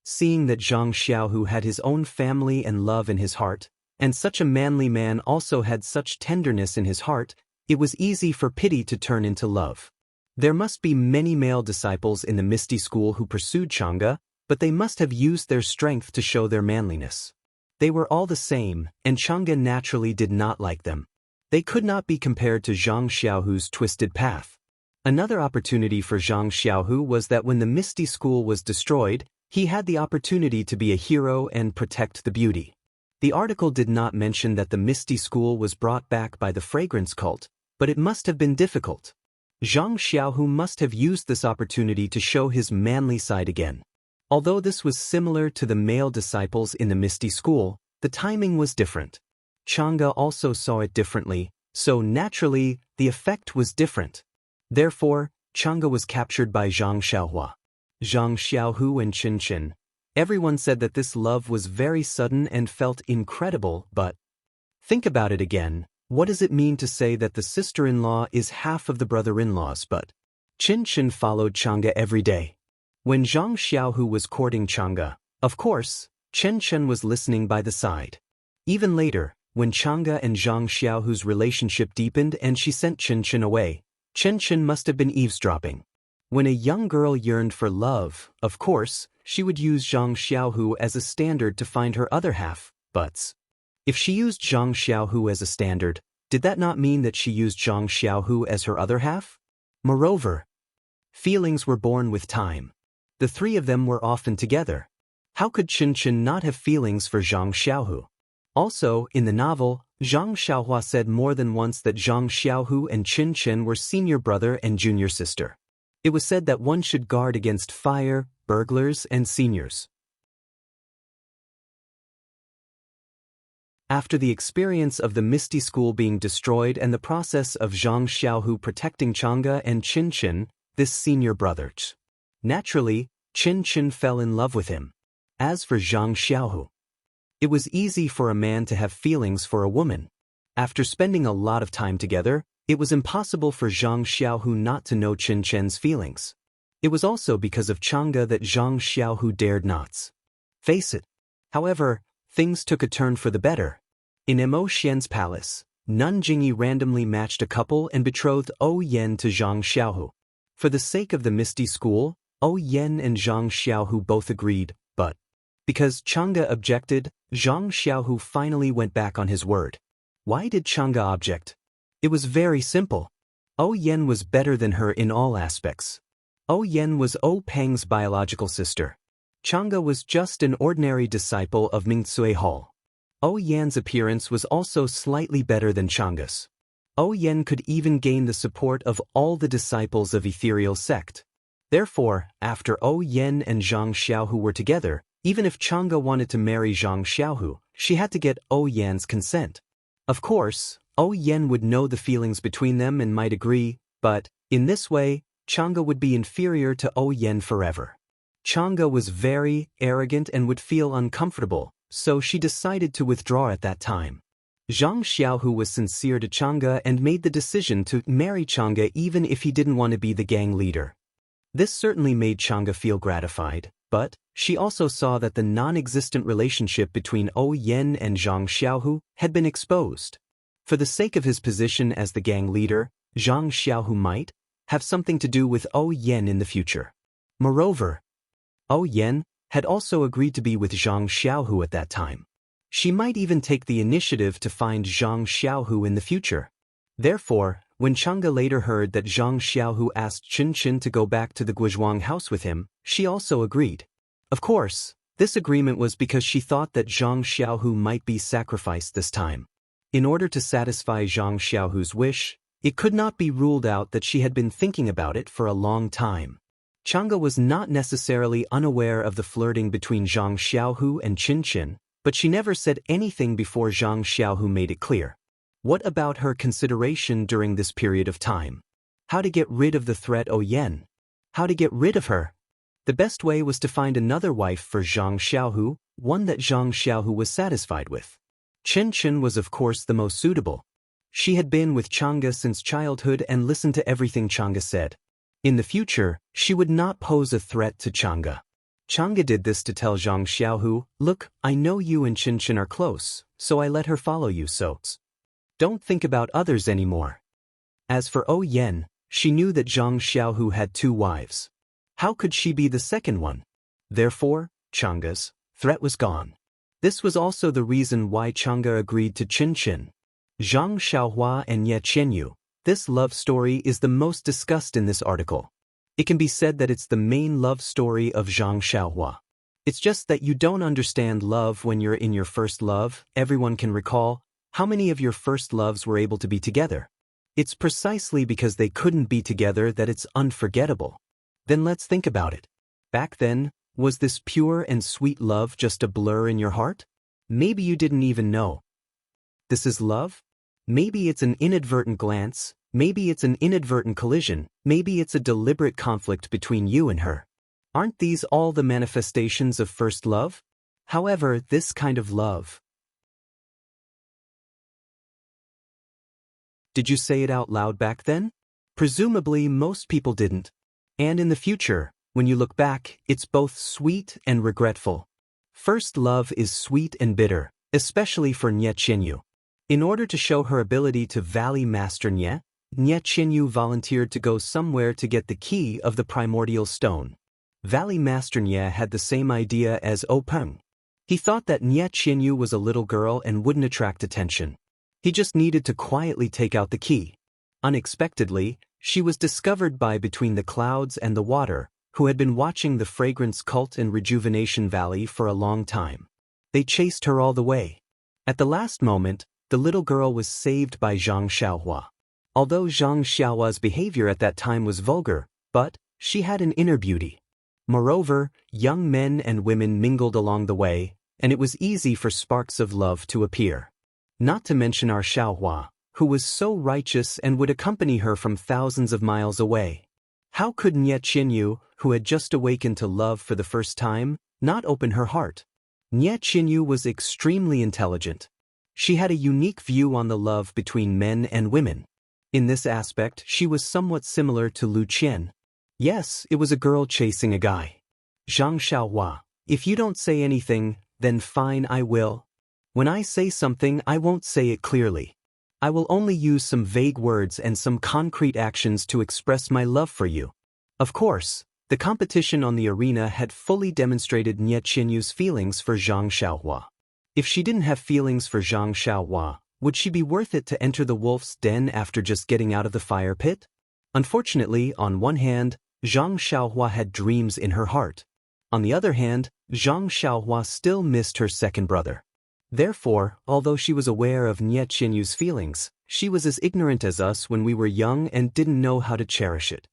Seeing that Zhang Xiaohu had his own family and love in his heart, and such a manly man also had such tenderness in his heart, it was easy for pity to turn into love. There must be many male disciples in the Misty School who pursued Chang'e, but they must have used their strength to show their manliness. They were all the same, and Chang'e naturally did not like them. They could not be compared to Zhang Xiaohu's twisted path. Another opportunity for Zhang Xiaohu was that when the Misty School was destroyed, he had the opportunity to be a hero and protect the beauty. The article did not mention that the Misty School was brought back by the fragrance cult, but it must have been difficult. Zhang Xiaohu must have used this opportunity to show his manly side again. Although this was similar to the male disciples in the Misty School, the timing was different. Chang'e also saw it differently, so naturally, the effect was different. Therefore, Chang'e was captured by Zhang Xiaohua. Zhang Xiaohu and Qianxia. Everyone said that this love was very sudden and felt incredible, but think about it again. What does it mean to say that the sister-in-law is half of the brother-in-laws? But Qianxia followed Chang'e every day. When Zhang Xiaohu was courting Chang'e, of course, Qianxia was listening by the side. Even later, when Chang'e and Zhang Xiaohu's relationship deepened and she sent Qianxia away, Qianxia must have been eavesdropping. When a young girl yearned for love, of course, she would use Zhang Xiaohu as a standard to find her other half, but if she used Zhang Xiaohu as a standard, did that not mean that she used Zhang Xiaohu as her other half? Moreover, feelings were born with time. The three of them were often together. How could Qianxia not have feelings for Zhang Xiaohu? Also, in the novel, Zhang Xiaohua said more than once that Zhang Xiaohu and Qianxia were senior brother and junior sister. It was said that one should guard against fire, burglars, and seniors. After the experience of the Misty School being destroyed and the process of Zhang Xiaohu protecting Chang'e and Qianxia, this senior brother, naturally, Qianxia fell in love with him. As for Zhang Xiaohu, it was easy for a man to have feelings for a woman. After spending a lot of time together, it was impossible for Zhang Xiaohu not to know Qianxia's feelings. It was also because of Chang'e that Zhang Xiaohu dared not face it. However, things took a turn for the better. In Mo Xian's palace, Nun Jingyi randomly matched a couple and betrothed Yen to Zhang Xiaohu. For the sake of the Misty School, Yen and Zhang Xiaohu both agreed, but because Chang'e objected, Zhang Xiaohu finally went back on his word. Why did Chang'e object? It was very simple. Yen was better than her in all aspects. Yen was Peng's biological sister. Chang'e was just an ordinary disciple of Mingcui Hall. Yan's appearance was also slightly better than Chang'e's. Yen could even gain the support of all the disciples of Ethereal Sect. Therefore, after Yen and Zhang Xiaohu were together, even if Chang'e wanted to marry Zhang Xiaohu, she had to get Yan's consent. Of course, Yen would know the feelings between them and might agree, but, in this way, Chang'e would be inferior to Yen forever. Chang'e was very arrogant and would feel uncomfortable, so she decided to withdraw at that time. Zhang Xiaohu was sincere to Chang'e and made the decision to marry Chang'e even if he didn't want to be the gang leader. This certainly made Chang'e feel gratified, but she also saw that the non-existent relationship between Yen and Zhang Xiaohu had been exposed. For the sake of his position as the gang leader, Zhang Xiaohu might have something to do with Yen in the future. Moreover, Yen had also agreed to be with Zhang Xiaohu at that time. She might even take the initiative to find Zhang Xiaohu in the future. Therefore, when Chang'e later heard that Zhang Xiaohu asked Chen to go back to the Guizhuang house with him, she also agreed. Of course, this agreement was because she thought that Zhang Xiaohu might be sacrificed this time. In order to satisfy Zhang Xiaohu's wish, it could not be ruled out that she had been thinking about it for a long time. Chang'e was not necessarily unaware of the flirting between Zhang Xiaohu and Chen, but she never said anything before Zhang Xiaohu made it clear. What about her consideration during this period of time? How to get rid of the threat Yen? How to get rid of her? The best way was to find another wife for Zhang Xiaohu, one that Zhang Xiaohu was satisfied with. Chen was of course the most suitable. She had been with Chang'e since childhood and listened to everything Chang'e said. In the future, she would not pose a threat to Chang'e. Chang'e did this to tell Zhang Xiaohu, "Look, I know you and Chen are close, so I let her follow you, so don't think about others anymore." As for Yen, she knew that Zhang Xiaohu had 2 wives. How could she be the second one? Therefore, Chang'e's threat was gone. This was also the reason why Chang'e agreed to Chen. Zhang Xiaohua and Ye Chenyu. This love story is the most discussed in this article. It can be said that it's the main love story of Zhang Xiaohua. It's just that you don't understand love when you're in your first love. Everyone can recall, how many of your first loves were able to be together? It's precisely because they couldn't be together that it's unforgettable. Then let's think about it. Back then, was this pure and sweet love just a blur in your heart? Maybe you didn't even know. This is love? Maybe it's an inadvertent glance. Maybe it's an inadvertent collision, maybe it's a deliberate conflict between you and her. Aren't these all the manifestations of first love? However, this kind of love. Did you say it out loud back then? Presumably most people didn't. And in the future, when you look back, it's both sweet and regretful. First love is sweet and bitter, especially for Nye Chenyu. In order to show her ability to Valley Master Nye Chenyu volunteered to go somewhere to get the key of the primordial stone. Valley Master Nye had the same idea as Peng. He thought that Nye Chenyu was a little girl and wouldn't attract attention. He just needed to quietly take out the key. Unexpectedly, she was discovered by Between the Clouds and the Water, who had been watching the Fragrance Cult and Rejuvenation Valley for a long time. They chased her all the way. At the last moment, the little girl was saved by Zhang Xiaohua. Although Zhang Xiaohua's behavior at that time was vulgar, but she had an inner beauty. Moreover, young men and women mingled along the way, and it was easy for sparks of love to appear. Not to mention our Xiaohua, who was so righteous and would accompany her from thousands of miles away. How could Nye Chenyu, who had just awakened to love for the first time, not open her heart? Nye Chenyu was extremely intelligent. She had a unique view on the love between men and women. In this aspect, she was somewhat similar to Lu Qian. Yes, it was a girl chasing a guy. Zhang Xiaohua, if you don't say anything, then fine, I will. When I say something, I won't say it clearly. I will only use some vague words and some concrete actions to express my love for you. Of course, the competition on the arena had fully demonstrated Nie Qianyu's feelings for Zhang Xiaohua. If she didn't have feelings for Zhang Xiaohua, would she be worth it to enter the wolf's den after just getting out of the fire pit? Unfortunately, on one hand, Zhang Xiaohua had dreams in her heart. On the other hand, Zhang Xiaohua still missed her second brother. Therefore, although she was aware of Nie Qianyu's feelings, she was as ignorant as us when we were young and didn't know how to cherish it.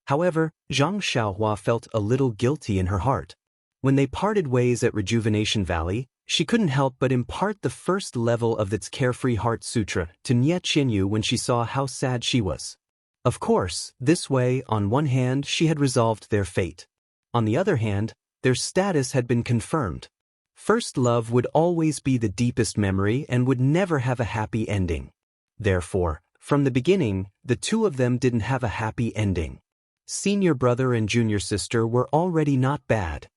However, Zhang Xiaohua felt a little guilty in her heart. When they parted ways at Rejuvenation Valley, she couldn't help but impart the first level of its Carefree Heart Sutra to Nie Qianyu when she saw how sad she was. Of course, this way, on one hand, she had resolved their fate. On the other hand, their status had been confirmed. First love would always be the deepest memory and would never have a happy ending. Therefore, from the beginning, the two of them didn't have a happy ending. Senior brother and junior sister were already not bad.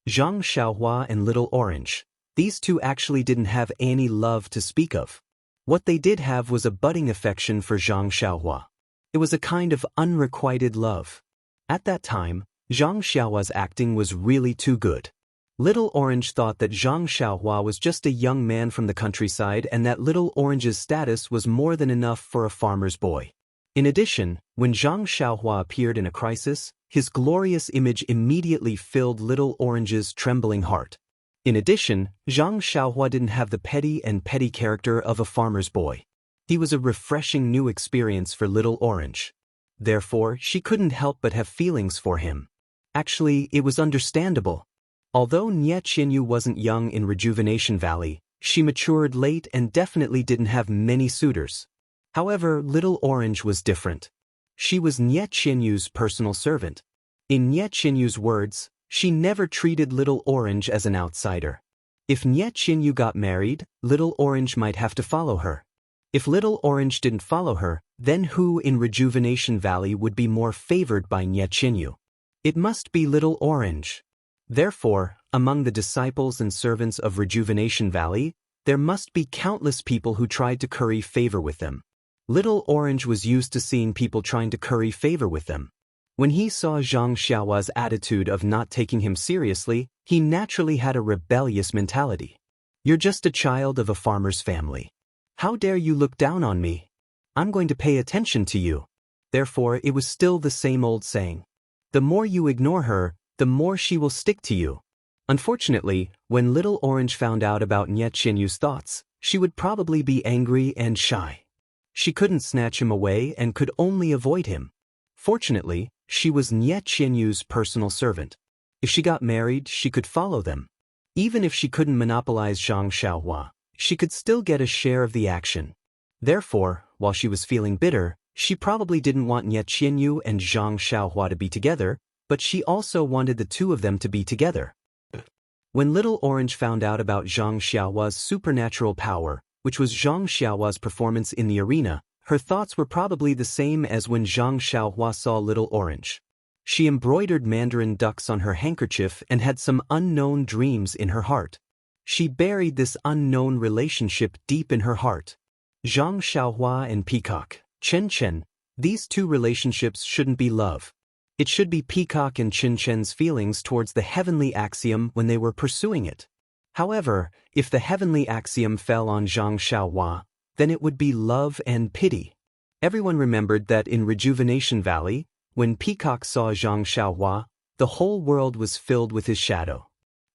Zhang Xiaohua and Little Orange. These two actually didn't have any love to speak of. What they did have was a budding affection for Zhang Xiaohua. It was a kind of unrequited love. At that time, Zhang Xiaohua's acting was really too good. Little Orange thought that Zhang Xiaohua was just a young man from the countryside and that Little Orange's status was more than enough for a farmer's boy. In addition, when Zhang Xiaohua appeared in a crisis, his glorious image immediately filled Little Orange's trembling heart. In addition, Zhang Xiaohua didn't have the petty character of a farmer's boy. He was a refreshing new experience for Little Orange. Therefore, she couldn't help but have feelings for him. Actually, it was understandable. Although Nie Qianyu wasn't young in Rejuvenation Valley, she matured late and definitely didn't have many suitors. However, Little Orange was different. She was Nie Qianyu's personal servant. In Nie Qianyu's words, she never treated Little Orange as an outsider. If Nie Qianyu got married, Little Orange might have to follow her. If Little Orange didn't follow her, then who in Rejuvenation Valley would be more favored by Nie Qianyu? It must be Little Orange. Therefore, among the disciples and servants of Rejuvenation Valley, there must be countless people who tried to curry favor with them. Little Orange was used to seeing people trying to curry favor with them. When he saw Zhang Xiaohua's attitude of not taking him seriously, he naturally had a rebellious mentality. You're just a child of a farmer's family. How dare you look down on me? I'm going to pay attention to you. Therefore, it was still the same old saying. The more you ignore her, the more she will stick to you. Unfortunately, when Little Orange found out about Nie Qianyu's thoughts, she would probably be angry and shy. She couldn't snatch him away and could only avoid him. Fortunately, she was Nie Qianyu's personal servant. If she got married, she could follow them. Even if she couldn't monopolize Zhang Xiaohua, she could still get a share of the action. Therefore, while she was feeling bitter, she probably didn't want Nie Qianyu and Zhang Xiaohua to be together, but she also wanted the two of them to be together. When Little Orange found out about Zhang Xiaohua's supernatural power, which was Zhang Xiaohua's performance in the arena, her thoughts were probably the same as when Zhang Xiaohua saw Little Orange. She embroidered mandarin ducks on her handkerchief and had some unknown dreams in her heart. She buried this unknown relationship deep in her heart. Zhang Xiaohua and Peacock, Chen, these two relationships shouldn't be love. It should be Peacock and Chen's feelings towards the heavenly axiom when they were pursuing it. However, if the heavenly axiom fell on Zhang Xiaohua, then it would be love and pity. Everyone remembered that in Rejuvenation Valley, when Peacock saw Zhang Xiaohua, the whole world was filled with his shadow.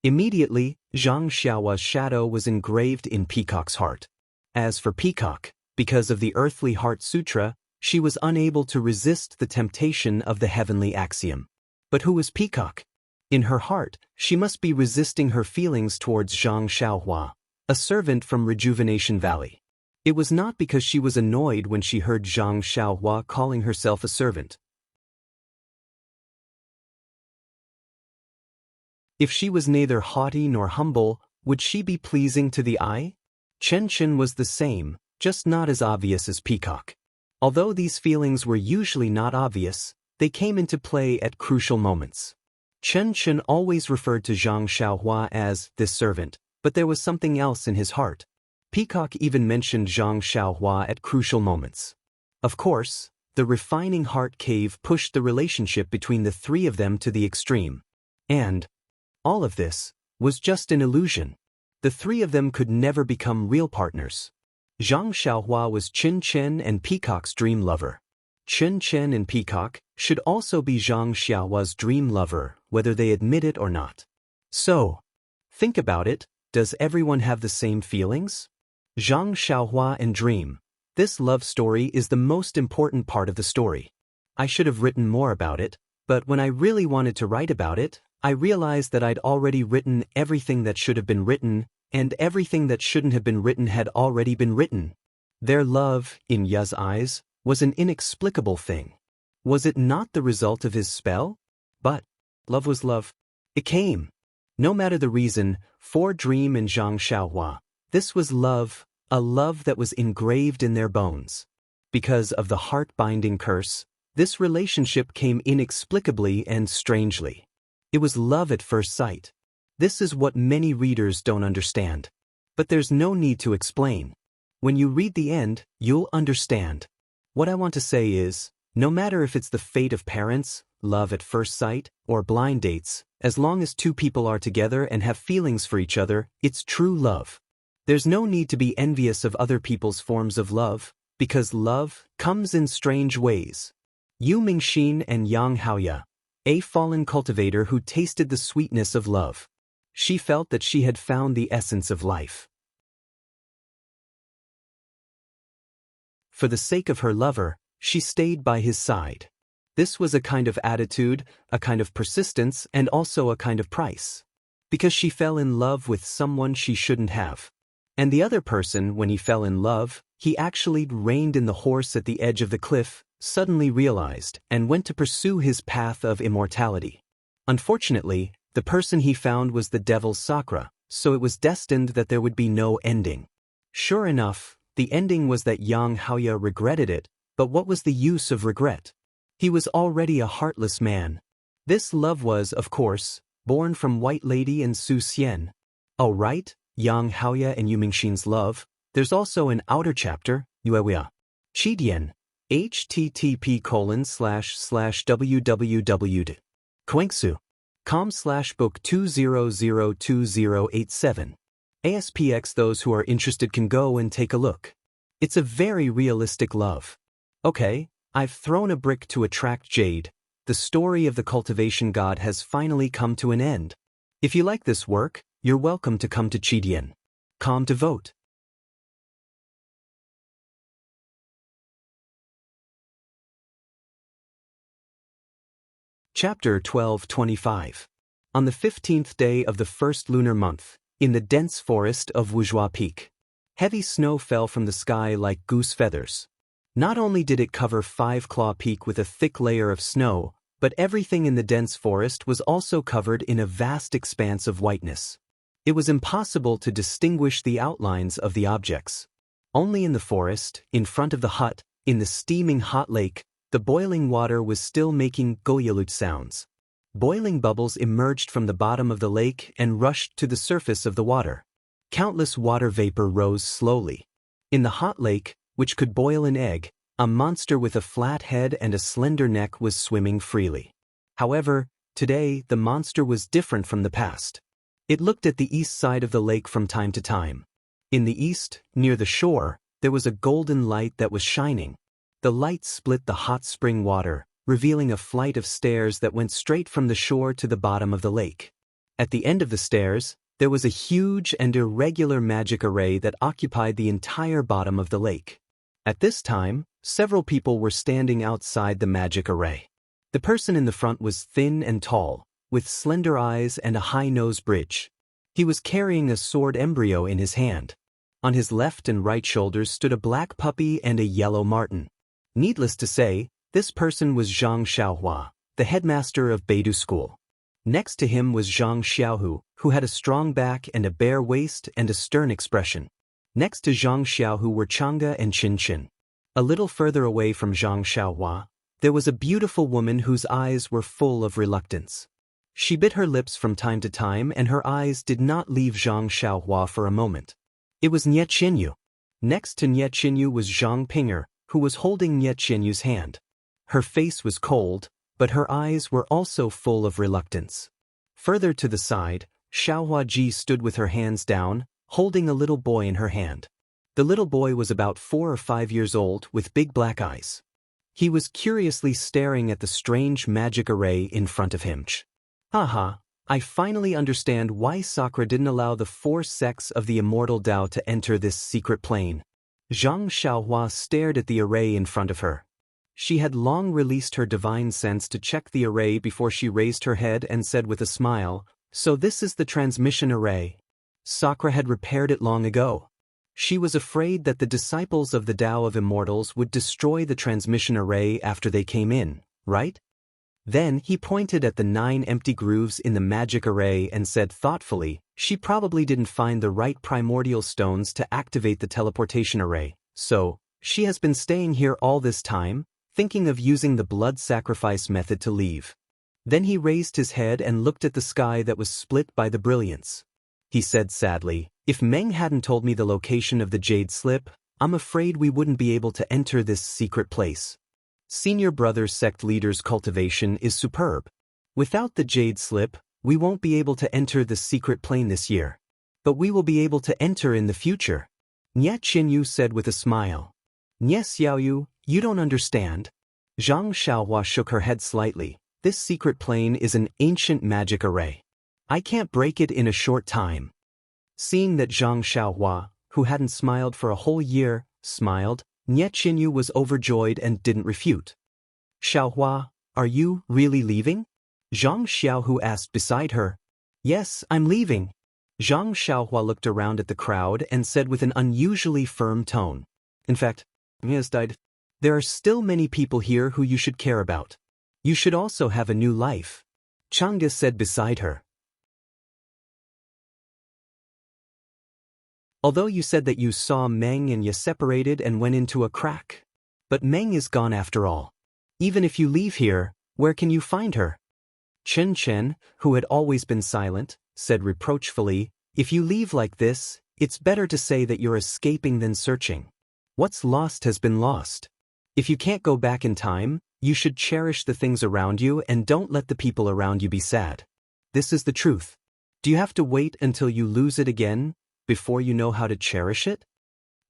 Immediately, Zhang Xiaohua's shadow was engraved in Peacock's heart. As for Peacock, because of the Earthly Heart Sutra, she was unable to resist the temptation of the heavenly axiom. But who was Peacock? In her heart, she must be resisting her feelings towards Zhang Xiaohua, a servant from Rejuvenation Valley. It was not because she was annoyed when she heard Zhang Xiaohua calling herself a servant. If she was neither haughty nor humble, would she be pleasing to the eye? Chen was the same, just not as obvious as Peacock. Although these feelings were usually not obvious, they came into play at crucial moments. Chen always referred to Zhang Xiaohua as this servant, but there was something else in his heart. Peacock even mentioned Zhang Xiaohua at crucial moments. Of course, the refining heart cave pushed the relationship between the three of them to the extreme. And all of this was just an illusion. The three of them could never become real partners. Zhang Xiaohua was Qin Chen and Peacock's dream lover. Qin Chen and Peacock should also be Zhang Xiaohua's dream lover, whether they admit it or not. So, think about it, does everyone have the same feelings? Zhang Xiaohua and Dream. This love story is the most important part of the story. I should have written more about it, but when I really wanted to write about it, I realized that I'd already written everything that should have been written, and everything that shouldn't have been written had already been written. Their love, in Ya's eyes, was an inexplicable thing. Was it not the result of his spell? But love was love. It came. No matter the reason, for Dream and Zhang Xiaohua, this was love, a love that was engraved in their bones. Because of the heart-binding curse, this relationship came inexplicably and strangely. It was love at first sight. This is what many readers don't understand. But there's no need to explain. When you read the end, you'll understand. What I want to say is, no matter if it's the fate of parents, love at first sight, or blind dates, as long as two people are together and have feelings for each other, it's true love. There's no need to be envious of other people's forms of love, because love comes in strange ways. Yu Mingxin and Yang Haoya, a fallen cultivator who tasted the sweetness of love. She felt that she had found the essence of life. For the sake of her lover, she stayed by his side. This was a kind of attitude, a kind of persistence, and also a kind of price. Because she fell in love with someone she shouldn't have. And the other person, when he fell in love, he actually reined in the horse at the edge of the cliff, suddenly realized, and went to pursue his path of immortality. Unfortunately, the person he found was the devil's Sakra, so it was destined that there would be no ending. Sure enough, the ending was that Yang Haoya regretted it, but what was the use of regret? He was already a heartless man. This love was, of course, born from White Lady and Su Xian. Oh right, Yang Haoya and Yu Mingxin's love. There's also an outer chapter, Yuewia. Chidian. http://www.quangsu.com/book 2002087. ASPX. Those who are interested can go and take a look. It's a very realistic love. Okay, I've thrown a brick to attract jade. The story of the cultivation god has finally come to an end. If you like this work, you're welcome to come to Chidian.com to vote. Chapter 1225. On the 15th day of the first lunar month, in the dense forest of Wuzhua Peak, heavy snow fell from the sky like goose feathers. Not only did it cover Five Claw Peak with a thick layer of snow, but everything in the dense forest was also covered in a vast expanse of whiteness. It was impossible to distinguish the outlines of the objects. Only in the forest, in front of the hut, in the steaming hot lake, the boiling water was still making goyalut sounds. Boiling bubbles emerged from the bottom of the lake and rushed to the surface of the water. Countless water vapor rose slowly. In the hot lake, which could boil an egg, a monster with a flat head and a slender neck was swimming freely. However, today the monster was different from the past. It looked at the east side of the lake from time to time. In the east, near the shore, there was a golden light that was shining. The light split the hot spring water, revealing a flight of stairs that went straight from the shore to the bottom of the lake. At the end of the stairs, there was a huge and irregular magic array that occupied the entire bottom of the lake. At this time, several people were standing outside the magic array. The person in the front was thin and tall, with slender eyes and a high nose bridge. He was carrying a sword embryo in his hand. On his left and right shoulders stood a black puppy and a yellow marten. Needless to say, this person was Zhang Xiaohua, the headmaster of Beidou School. Next to him was Zhang Xiaohu, who had a strong back and a bare waist and a stern expression. Next to Zhang Xiaohu were Chang'e and Qin. A little further away from Zhang Xiaohua, there was a beautiful woman whose eyes were full of reluctance. She bit her lips from time to time and her eyes did not leave Zhang Xiaohua for a moment. It was Nie Qinyu. Next to Nie Qinyu was Zhang Ping'er, who was holding Nie Qianyu's hand. Her face was cold, but her eyes were also full of reluctance. Further to the side, Xiaohua Ji stood with her hands down, holding a little boy in her hand. The little boy was about 4 or 5 years old with big black eyes. He was curiously staring at the strange magic array in front of him. Aha, I finally understand why Sakura didn't allow the 4 sects of the immortal Tao to enter this secret plane. Zhang Xiaohua stared at the array in front of her. She had long released her divine sense to check the array before she raised her head and said with a smile, "So this is the transmission array." Sakura had repaired it long ago. She was afraid that the disciples of the Tao of Immortals would destroy the transmission array after they came in, right? Then he pointed at the 9 empty grooves in the magic array and said thoughtfully, "She probably didn't find the right primordial stones to activate the teleportation array, so she has been staying here all this time, thinking of using the blood sacrifice method to leave." Then he raised his head and looked at the sky that was split by the brilliance. He said sadly, "If Meng hadn't told me the location of the jade slip, I'm afraid we wouldn't be able to enter this secret place. Senior brother sect leader's cultivation is superb. Without the jade slip, we won't be able to enter the secret plane this year. But we will be able to enter in the future." Nie Qianyu said with a smile. "Nie Xiaoyu, you don't understand." Zhang Xiaohua shook her head slightly. "This secret plane is an ancient magic array. I can't break it in a short time." Seeing that Zhang Xiaohua, who hadn't smiled for a whole year, smiled, Nie Qianyu was overjoyed and didn't refute. "Xiaohua, are you really leaving?" Zhang Xiaohu asked beside her. "Yes, I'm leaving." Zhang Xiaohua looked around at the crowd and said with an unusually firm tone. "In fact, he has died. There are still many people here who you should care about. You should also have a new life." Chang'e said beside her. "Although you said that you saw Meng and you separated and went into a crack. But Meng is gone after all. Even if you leave here, where can you find her?" Chen Chen, who had always been silent, said reproachfully, "If you leave like this, it's better to say that you're escaping than searching. What's lost has been lost. If you can't go back in time, you should cherish the things around you and don't let the people around you be sad. This is the truth. Do you have to wait until you lose it again before you know how to cherish it?"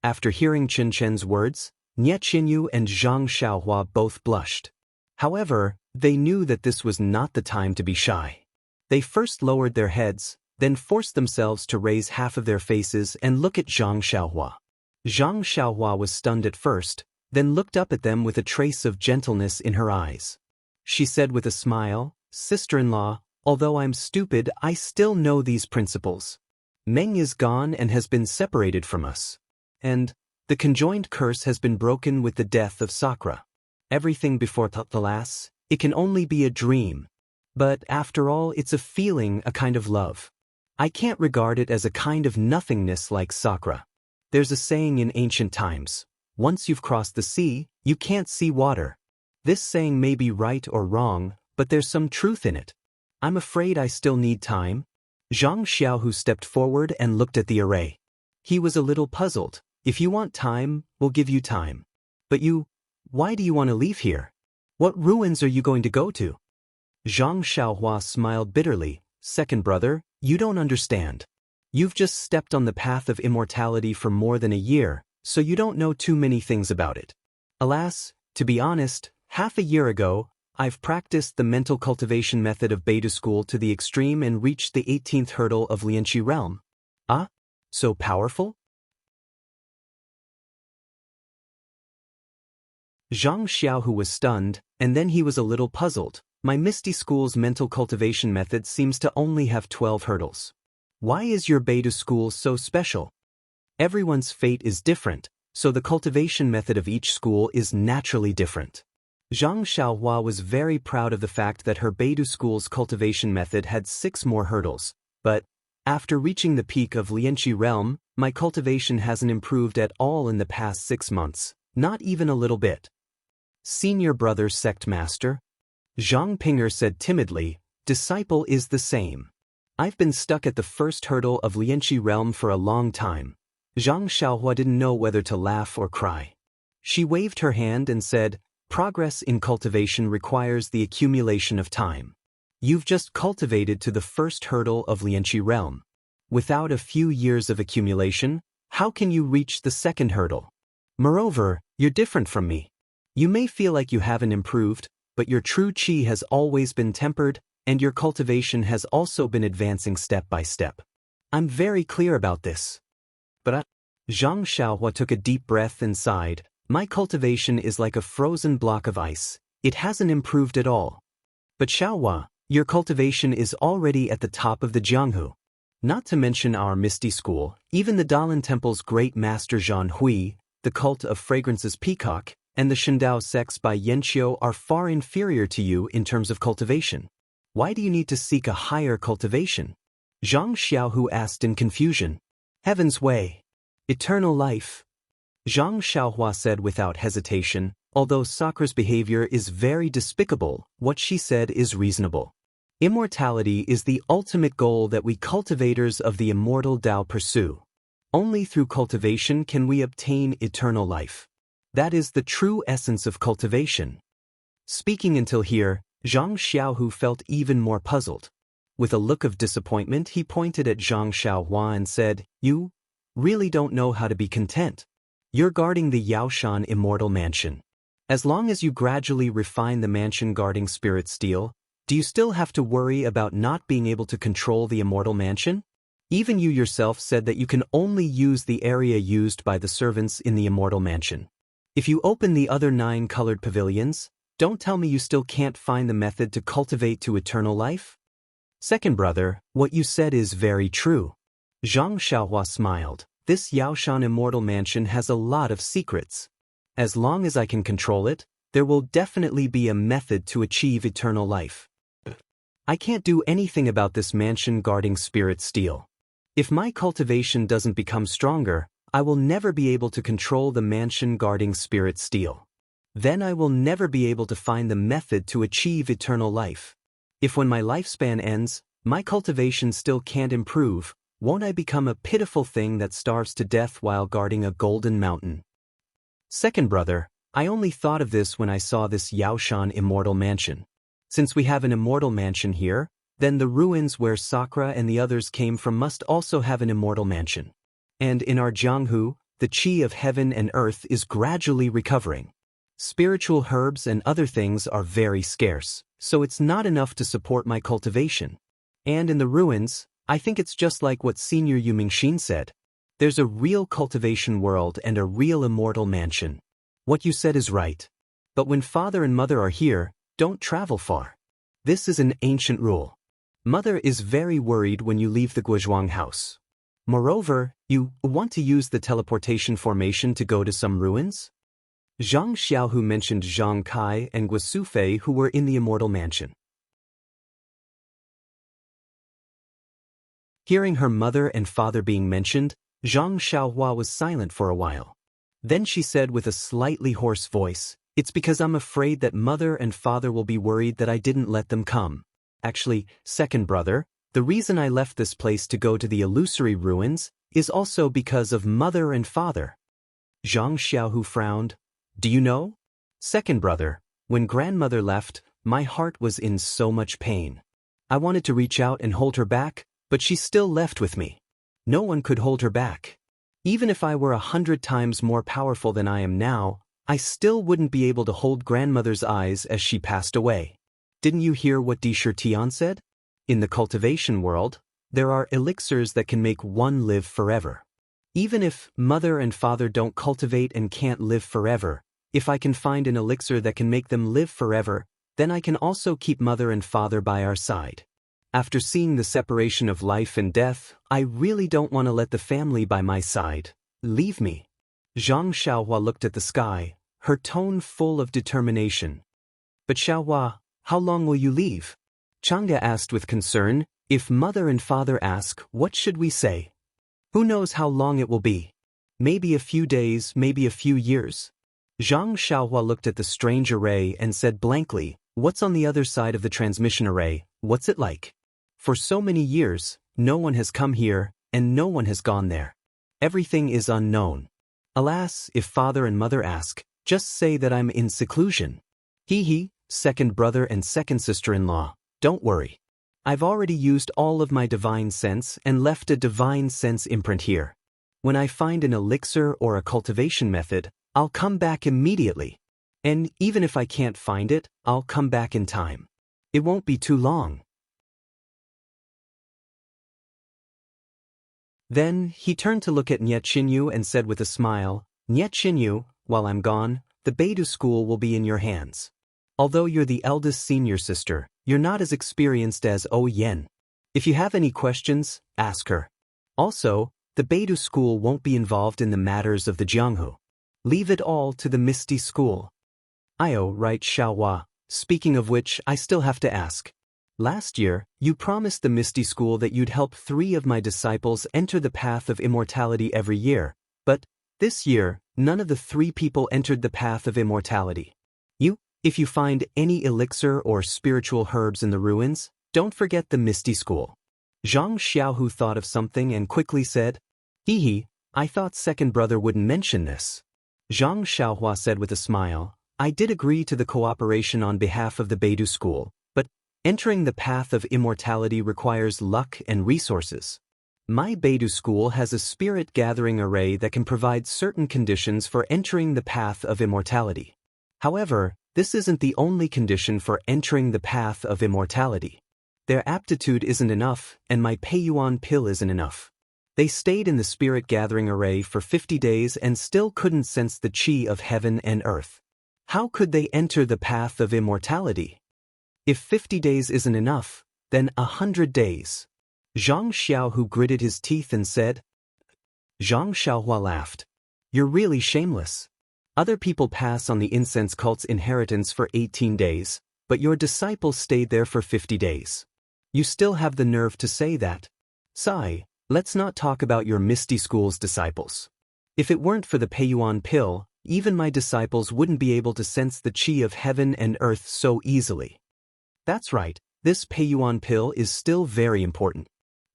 After hearing Chen Chen's words, Nie Qianyu and Zhang Xiaohua both blushed. However, they knew that this was not the time to be shy. They first lowered their heads, then forced themselves to raise half of their faces and look at Zhang Xiaohua. Zhang Xiaohua was stunned at first, then looked up at them with a trace of gentleness in her eyes. She said with a smile, "Sister-in-law, although I'm stupid, I still know these principles. Meng is gone and has been separated from us. And the conjoined curse has been broken with the death of Sakura. Everything before the last, it can only be a dream. But after all, it's a feeling, a kind of love. I can't regard it as a kind of nothingness like Sakura. There's a saying in ancient times, once you've crossed the sea, you can't see water. This saying may be right or wrong, but there's some truth in it. I'm afraid I still need time." Zhang Xiaohu stepped forward and looked at the array. He was a little puzzled. "If you want time, we'll give you time. But why do you want to leave here? What ruins are you going to go to?" Zhang Xiaohua smiled bitterly. "Second brother, you don't understand. You've just stepped on the path of immortality for more than a year, so you don't know too many things about it. Alas, to be honest, half a year ago, I've practiced the mental cultivation method of Beta School to the extreme and reached the 18th hurdle of Lianqi realm." "Ah? So powerful?" Zhang Xiaohu was stunned, and then he was a little puzzled. "My Misty School's mental cultivation method seems to only have 12 hurdles. Why is your Beta School so special?" "Everyone's fate is different, so the cultivation method of each school is naturally different." Zhang Xiaohua was very proud of the fact that her Beidou School's cultivation method had 6 more hurdles, but after reaching the peak of Lianqi realm, my cultivation hasn't improved at all in the past 6 months, not even a little bit. "Senior brother sect master?" Zhang Pinger said timidly, "Disciple is the same. I've been stuck at the first hurdle of Lianqi realm for a long time." Zhang Xiaohua didn't know whether to laugh or cry. She waved her hand and said, "Progress in cultivation requires the accumulation of time. You've just cultivated to the first hurdle of Lianqi realm. Without a few years of accumulation, how can you reach the second hurdle? Moreover, you're different from me. You may feel like you haven't improved, but your true qi has always been tempered, and your cultivation has also been advancing step by step. I'm very clear about this." But Zhang Xiaohua took a deep breath and sighed. "My cultivation is like a frozen block of ice. It hasn't improved at all." "But Xiaohua, your cultivation is already at the top of the Jianghu. Not to mention our Misty School, even the Dalan Temple's great master Zhan Hui, the cult of fragrances Peacock, and the Shendao sects by Yanqiu are far inferior to you in terms of cultivation. Why do you need to seek a higher cultivation?" Zhang Xiaohu asked in confusion. "Heaven's way. Eternal life." Zhang Xiaohua said without hesitation, "Although Sakra's behavior is very despicable, what she said is reasonable. Immortality is the ultimate goal that we cultivators of the immortal Tao pursue. Only through cultivation can we obtain eternal life. That is the true essence of cultivation." Speaking until here, Zhang Xiaohu felt even more puzzled. With a look of disappointment, he pointed at Zhang Xiaohua and said, "You really don't know how to be content. You're guarding the Yaoshan immortal mansion. As long as you gradually refine the mansion guarding spirit steel, do you still have to worry about not being able to control the immortal mansion? Even you yourself said that you can only use the area used by the servants in the immortal mansion. If you open the other 9 colored pavilions, don't tell me you still can't find the method to cultivate to eternal life?" "Second brother, what you said is very true." Zhang Xiaohua smiled. "This Yaoshan immortal mansion has a lot of secrets. As long as I can control it, there will definitely be a method to achieve eternal life. I can't do anything about this mansion guarding spirit steel. If my cultivation doesn't become stronger, I will never be able to control the mansion guarding spirit steel. Then I will never be able to find the method to achieve eternal life. If when my lifespan ends, my cultivation still can't improve, won't I become a pitiful thing that starves to death while guarding a golden mountain?" "Second brother, I only thought of this when I saw this Yaoshan immortal mansion. Since we have an immortal mansion here, then the ruins where Sakra and the others came from must also have an immortal mansion. And in our Jianghu, the qi of heaven and earth is gradually recovering. Spiritual herbs and other things are very scarce, so it's not enough to support my cultivation. And in the ruins, I think it's just like what Senior Yu Mingxin said. There's a real cultivation world and a real immortal mansion. What you said is right. But when father and mother are here, don't travel far. This is an ancient rule. Mother is very worried when you leave the Guozhuang house. Moreover, you want to use the teleportation formation to go to some ruins?" Zhang Xiaohu mentioned Zhang Kai and Guosufei who were in the immortal mansion. Hearing her mother and father being mentioned, Zhang Xiaohua was silent for a while. Then she said with a slightly hoarse voice, "It's because I'm afraid that mother and father will be worried that I didn't let them come. Actually, second brother, the reason I left this place to go to the illusory ruins is also because of mother and father." Zhang Xiaohu frowned. "Do you know? Second brother, when grandmother left, my heart was in so much pain. I wanted to reach out and hold her back, but she still left with me. No one could hold her back. Even if I were 100 times more powerful than I am now, I still wouldn't be able to hold grandmother's eyes as she passed away. Didn't you hear what Di Tian said? In the cultivation world, there are elixirs that can make one live forever. Even if mother and father don't cultivate and can't live forever, if I can find an elixir that can make them live forever, then I can also keep mother and father by our side. After seeing the separation of life and death, I really don't want to let the family by my side leave me." Zhang Xiaohua looked at the sky, her tone full of determination. "But Xiaohua, how long will you leave?" Chang'e asked with concern. "If mother and father ask, what should we say? Who knows how long it will be? Maybe a few days, maybe a few years." Zhang Xiaohua looked at the strange array and said blankly, "What's on the other side of the transmission array? What's it like? For so many years, no one has come here, and no one has gone there. Everything is unknown. Alas, if father and mother ask, Just say that I'm in seclusion. Hee, second brother and second sister-in-law, don't worry. I've already used all of my divine sense and left a divine sense imprint here. When I find an elixir or a cultivation method, I'll come back immediately. And even if I can't find it, I'll come back in time. It won't be too long. Then, he turned to look at Niet Xinyu and said with a smile, Niet Xinyu, while I'm gone, the Beidou school will be in your hands. Although you're the eldest senior sister, you're not as experienced as O Yen. If you have any questions, ask her. Also, the Beidou school won't be involved in the matters of the Jianghu. Leave it all to the Misty school. Right, Xiaohua. Speaking of which, I still have to ask. Last year, you promised the Misty school that you'd help 3 of my disciples enter the path of immortality every year, but this year, none of the 3 people entered the path of immortality. If you find any elixir or spiritual herbs in the ruins, don't forget the Misty school. Zhang Xiaohu thought of something and quickly said, I thought second brother wouldn't mention this. Zhang Xiaohua said with a smile, I did agree to the cooperation on behalf of the Beidou school, but entering the path of immortality requires luck and resources. My Beidou school has a spirit gathering array that can provide certain conditions for entering the path of immortality. However, this isn't the only condition for entering the path of immortality. Their aptitude isn't enough, and my Peiyuan pill isn't enough. They stayed in the spirit gathering array for 50 days and still couldn't sense the qi of heaven and earth. How could they enter the path of immortality? If 50 days isn't enough, then 100 days. Zhang Xiaohu gritted his teeth and said. Zhang Xiaohua laughed. You're really shameless. Other people pass on the incense cult's inheritance for 18 days, but your disciples stayed there for 50 days. You still have the nerve to say that. Sai, let's not talk about your Misty School's disciples. If it weren't for the Peiyuan pill, even my disciples wouldn't be able to sense the qi of heaven and earth so easily. That's right, this Peiyuan pill is still very important.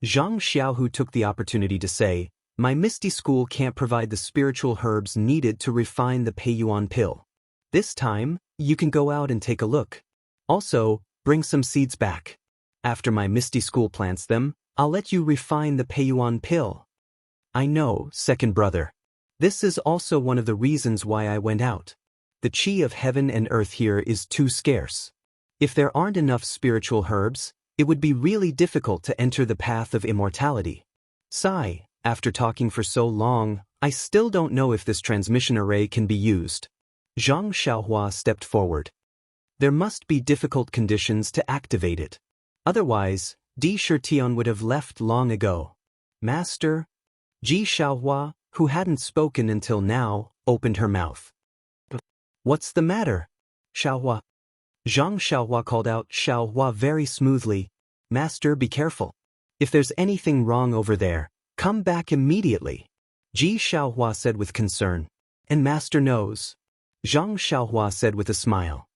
Zhang Xiaohu took the opportunity to say, my Misty School can't provide the spiritual herbs needed to refine the Peiyuan pill. This time, you can go out and take a look. Also, bring some seeds back. After my Misty School plants them, I'll let you refine the Peiyuan pill. I know, second brother. This is also one of the reasons why I went out. The qi of heaven and earth here is too scarce. If there aren't enough spiritual herbs, it would be really difficult to enter the path of immortality. Sigh. After talking for so long, I still don't know if this transmission array can be used. Zhang Xiaohua stepped forward. There must be difficult conditions to activate it. Otherwise, Di Shitian would have left long ago. Master? Ji Xiaohua, who hadn't spoken until now, opened her mouth. What's the matter? Xiaohua. Zhang Xiaohua called out Xiaohua very smoothly. Master, be careful. If there's anything wrong over there, come back immediately. Ji Xiaohua said with concern. And Master knows. Zhang Xiaohua said with a smile.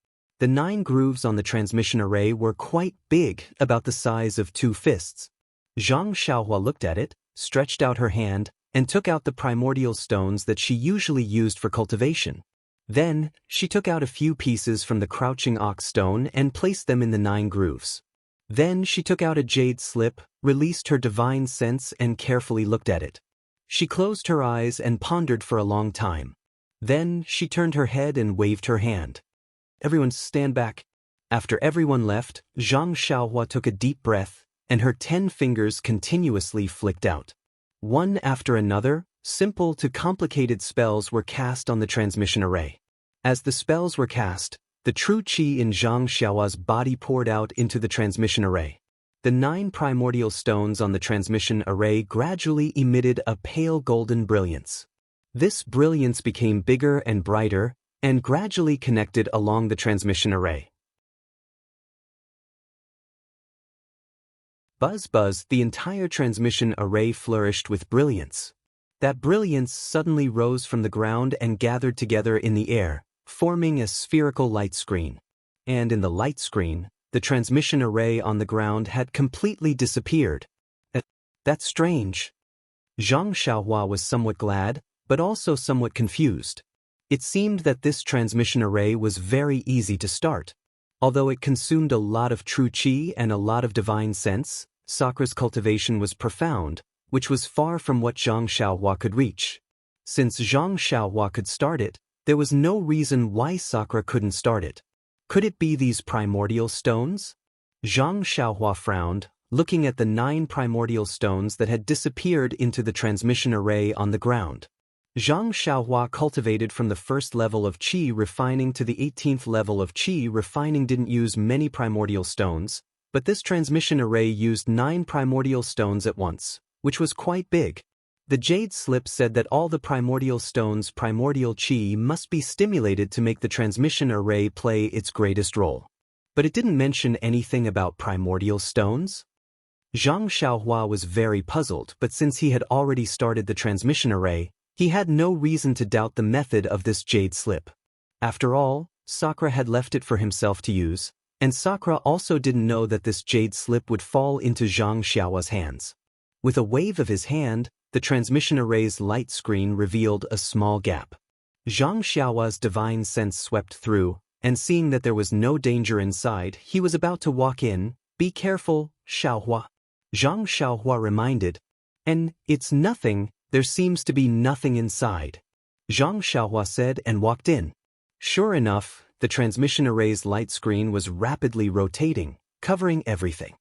The 9 grooves on the transmission array were quite big, about the size of 2 fists. Zhang Xiaohua looked at it, stretched out her hand, and took out the primordial stones that she usually used for cultivation. Then, she took out a few pieces from the crouching ox stone and placed them in the 9 grooves. Then she took out a jade slip, released her divine sense and carefully looked at it. She closed her eyes and pondered for a long time. Then she turned her head and waved her hand. Everyone stand back. After everyone left, Zhang Xiaohua took a deep breath, and her 10 fingers continuously flicked out. One after another, simple to complicated spells were cast on the transmission array. As the spells were cast, the true qi in Zhang Xiaohua's body poured out into the transmission array. The 9 primordial stones on the transmission array gradually emitted a pale golden brilliance. This brilliance became bigger and brighter, and gradually connected along the transmission array. Buzz buzz, the entire transmission array flourished with brilliance. That brilliance suddenly rose from the ground and gathered together in the air, forming a spherical light screen. And in the light screen, the transmission array on the ground had completely disappeared. That's strange. Zhang Xiaohua was somewhat glad, but also somewhat confused. It seemed that this transmission array was very easy to start. Although it consumed a lot of true qi and a lot of divine sense, Sakra's cultivation was profound, which was far from what Zhang Xiaohua could reach. Since Zhang Xiaohua could start it, there was no reason why Sakra couldn't start it. Could it be these primordial stones? Zhang Xiaohua frowned, looking at the 9 primordial stones that had disappeared into the transmission array on the ground. Zhang Xiaohua cultivated from the first level of qi refining to the 18th level of qi refining didn't use many primordial stones, but this transmission array used 9 primordial stones at once, which was quite big. The jade slip said that all the primordial stones' primordial qi must be stimulated to make the transmission array play its greatest role. But it didn't mention anything about primordial stones. Zhang Xiaohua was very puzzled, but since he had already started the transmission array, he had no reason to doubt the method of this jade slip. After all, Sakra had left it for himself to use, and Sakra also didn't know that this jade slip would fall into Zhang Xiaohua's hands. With a wave of his hand, the transmission array's light screen revealed a small gap. Zhang Xiaohua's divine sense swept through, and seeing that there was no danger inside, he was about to walk in. "Be careful, Xiaohua," Zhang Xiaohua reminded. "And it's nothing. There seems to be nothing inside," Zhang Xiaohua said and walked in. Sure enough, the transmission array's light screen was rapidly rotating, covering everything.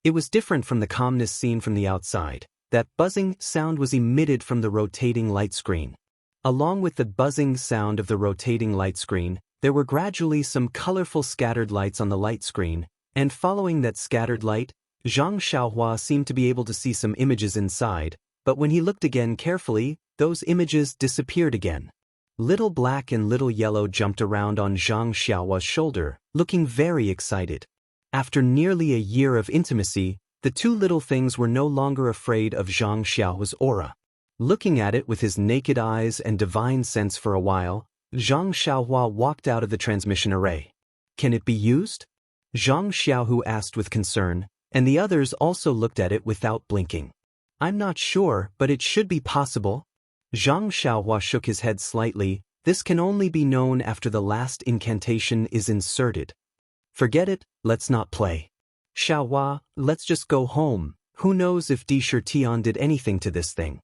It was different from the calmness seen from the outside. That buzzing sound was emitted from the rotating light screen. Along with the buzzing sound of the rotating light screen, there were gradually some colorful scattered lights on the light screen, and following that scattered light, Zhang Xiaohua seemed to be able to see some images inside, but when he looked again carefully, those images disappeared again. Little Black and Little Yellow jumped around on Zhang Xiaohua's shoulder, looking very excited. After nearly a year of intimacy, the 2 little things were no longer afraid of Zhang Xiaohua's aura. Looking at it with his naked eyes and divine sense for a while, Zhang Xiaohua walked out of the transmission array. "Can it be used?" Zhang Xiaohu asked with concern, and the others also looked at it without blinking. "I'm not sure, but it should be possible." Zhang Xiaohua shook his head slightly. "This can only be known after the last incantation is inserted. Forget it, let's not play. Xiaohua, let's just go home. Who knows if Di Tian did anything to this thing?"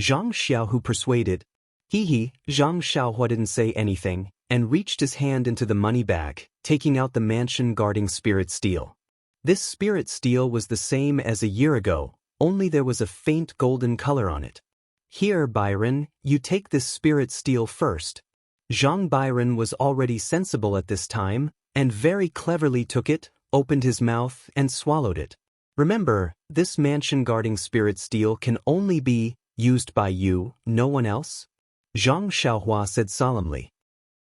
Zhang Xiaohu persuaded. Zhang Xiaohua didn't say anything, and reached his hand into the money bag, taking out the mansion-guarding spirit steel. This spirit steel was the same as a year ago, only there was a faint golden color on it. "Here, Byron, you take this spirit steel first." Zhang Byron was already sensible at this time, and very cleverly took it, opened his mouth, and swallowed it. "Remember, this mansion-guarding spirit steel can only be used by you, no one else?" Zhang Xiaohua said solemnly.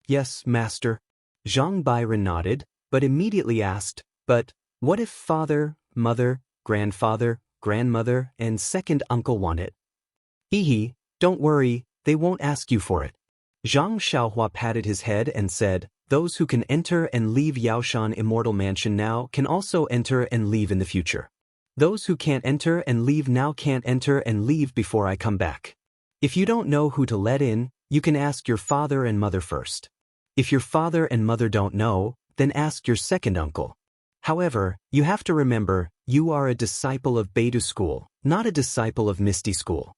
"Yes, master." Zhang Byron nodded, but immediately asked, "But what if father, mother, grandfather, grandmother, and second uncle want it?" Don't worry, they won't ask you for it." Zhang Xiaohua patted his head and said, "Those who can enter and leave Yaoshan Immortal Mansion now can also enter and leave in the future. Those who can't enter and leave now can't enter and leave before I come back. If you don't know who to let in, you can ask your father and mother first. If your father and mother don't know, then ask your second uncle. However, you have to remember, you are a disciple of Beidou School, not a disciple of Misty School."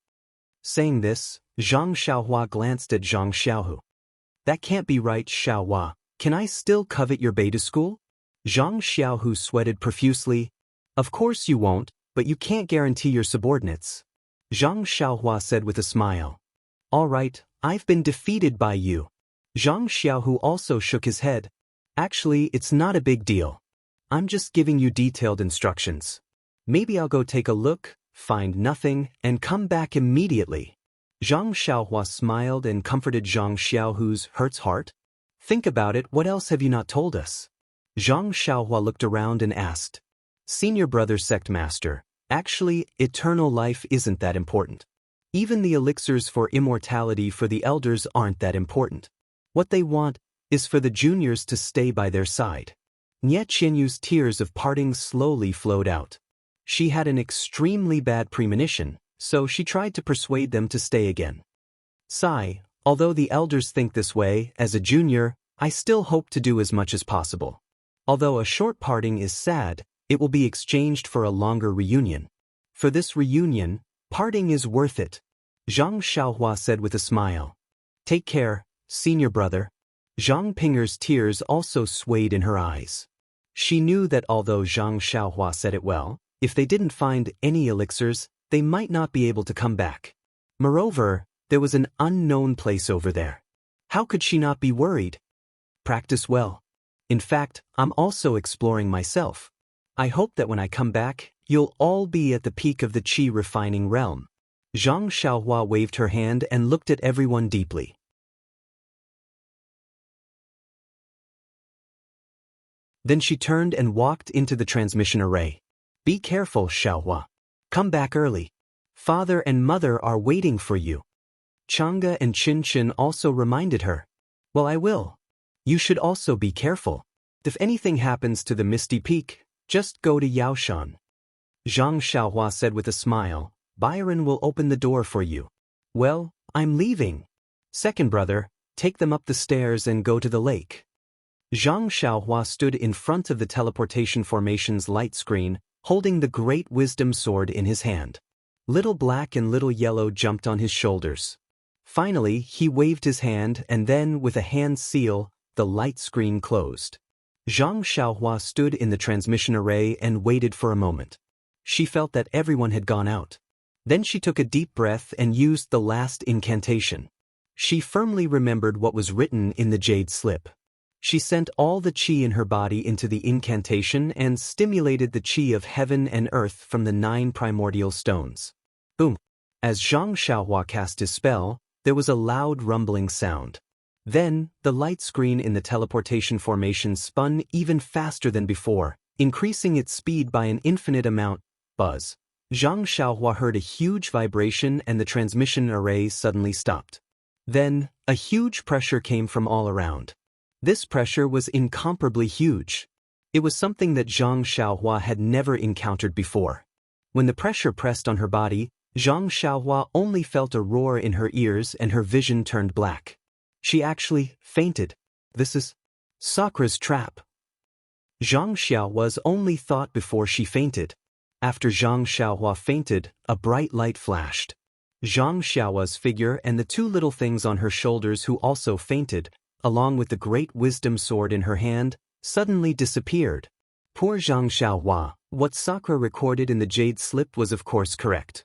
Saying this, Zhang Xiaohua glanced at Zhang Xiaohu. "That can't be right, Xiaohua. Can I still covet your Beidou School?" Zhang Xiaohu sweated profusely. "Of course you won't, but you can't guarantee your subordinates," Zhang Xiaohua said with a smile. "All right, I've been defeated by you." Zhang Xiaohu also shook his head. "Actually, it's not a big deal. I'm just giving you detailed instructions. Maybe I'll go take a look, find nothing, and come back immediately." Zhang Xiaohua smiled and comforted Zhang Xiaohu's hurts heart. "Think about it, what else have you not told us?" Zhang Xiaohua looked around and asked. "Senior brother sect master, actually, eternal life isn't that important. Even the elixirs for immortality for the elders aren't that important. What they want is for the juniors to stay by their side." Nie Qianyu's tears of parting slowly flowed out. She had an extremely bad premonition, so she tried to persuade them to stay again. Sigh, although the elders think this way, as a junior, I still hope to do as much as possible. Although a short parting is sad, it will be exchanged for a longer reunion. For this reunion, parting is worth it, Zhang Xiaohua said with a smile. Take care, senior brother. Zhang Pinger's tears also swayed in her eyes. She knew that although Zhang Xiaohua said it well, if they didn't find any elixirs, they might not be able to come back. Moreover, there was an unknown place over there. How could she not be worried? Practice well. In fact, I'm also exploring myself. I hope that when I come back, you'll all be at the peak of the qi refining realm. Zhang Xiaohua waved her hand and looked at everyone deeply. Then she turned and walked into the transmission array. Be careful, Xiaohua. Come back early. Father and mother are waiting for you. Chang'e and Qin also reminded her. Well, I will. You should also be careful. If anything happens to the Misty Peak, just go to Yaoshan. Zhang Xiaohua said with a smile, Byron will open the door for you. Well, I'm leaving. Second brother, take them up the stairs and go to the lake. Zhang Xiaohua stood in front of the teleportation formation's light screen, holding the great wisdom sword in his hand. Little Black and Little Yellow jumped on his shoulders. Finally, he waved his hand and then, with a hand seal, the light screen closed. Zhang Xiaohua stood in the transmission array and waited for a moment. She felt that everyone had gone out. Then she took a deep breath and used the last incantation. She firmly remembered what was written in the jade slip. She sent all the qi in her body into the incantation and stimulated the qi of heaven and earth from the 9 primordial stones. Boom! As Zhang Xiaohua cast his spell, there was a loud rumbling sound. Then, the light screen in the teleportation formation spun even faster than before, increasing its speed by an infinite amount. Buzz. Zhang Xiaohua heard a huge vibration and the transmission array suddenly stopped. Then, a huge pressure came from all around. This pressure was incomparably huge. It was something that Zhang Xiaohua had never encountered before. When the pressure pressed on her body, Zhang Xiaohua only felt a roar in her ears and her vision turned black. She actually fainted. This is Sakura's trap. Zhang Xiaohua's only thought before she fainted. After Zhang Xiaohua fainted, a bright light flashed. Zhang Xiaohua's figure and the 2 little things on her shoulders who also fainted, along with the great wisdom sword in her hand, suddenly disappeared. Poor Zhang Xiaohua, what Sakura recorded in the jade slip was of course correct.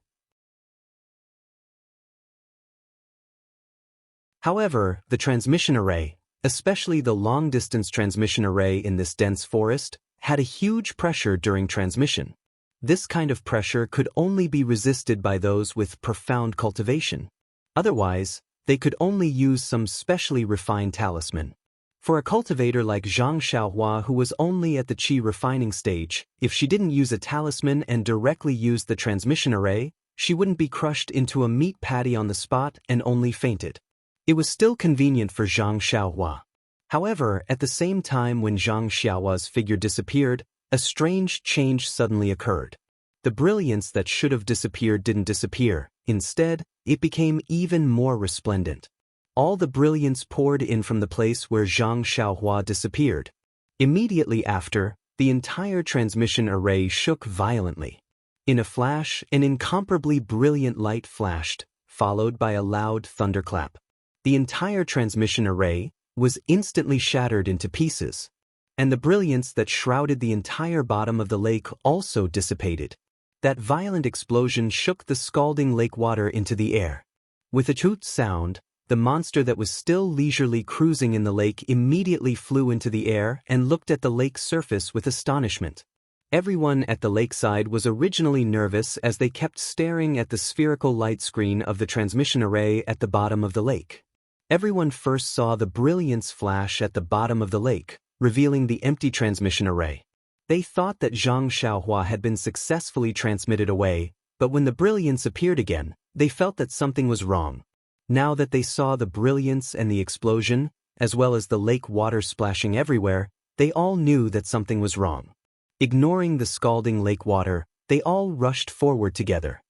However, the transmission array, especially the long-distance transmission array in this dense forest, had a huge pressure during transmission. This kind of pressure could only be resisted by those with profound cultivation. Otherwise, they could only use some specially refined talisman. For a cultivator like Zhang Xiaohua who was only at the qi refining stage, if she didn't use a talisman and directly used the transmission array, she wouldn't be crushed into a meat patty on the spot and only fainted. It was still convenient for Zhang Xiaohua. However, at the same time when Zhang Xiaohua's figure disappeared, a strange change suddenly occurred. The brilliance that should have disappeared didn't disappear. Instead, it became even more resplendent. All the brilliance poured in from the place where Zhang Xiaohua disappeared. Immediately after, the entire transmission array shook violently. In a flash, an incomparably brilliant light flashed, followed by a loud thunderclap. The entire transmission array was instantly shattered into pieces. And the brilliance that shrouded the entire bottom of the lake also dissipated. That violent explosion shook the scalding lake water into the air. With a toot sound, the monster that was still leisurely cruising in the lake immediately flew into the air and looked at the lake's surface with astonishment. Everyone at the lakeside was originally nervous as they kept staring at the spherical light screen of the transmission array at the bottom of the lake. Everyone first saw the brilliance flash at the bottom of the lake, revealing the empty transmission array. They thought that Zhang Xiaohua had been successfully transmitted away, but when the brilliance appeared again, they felt that something was wrong. Now that they saw the brilliance and the explosion, as well as the lake water splashing everywhere, they all knew that something was wrong. Ignoring the scalding lake water, they all rushed forward together.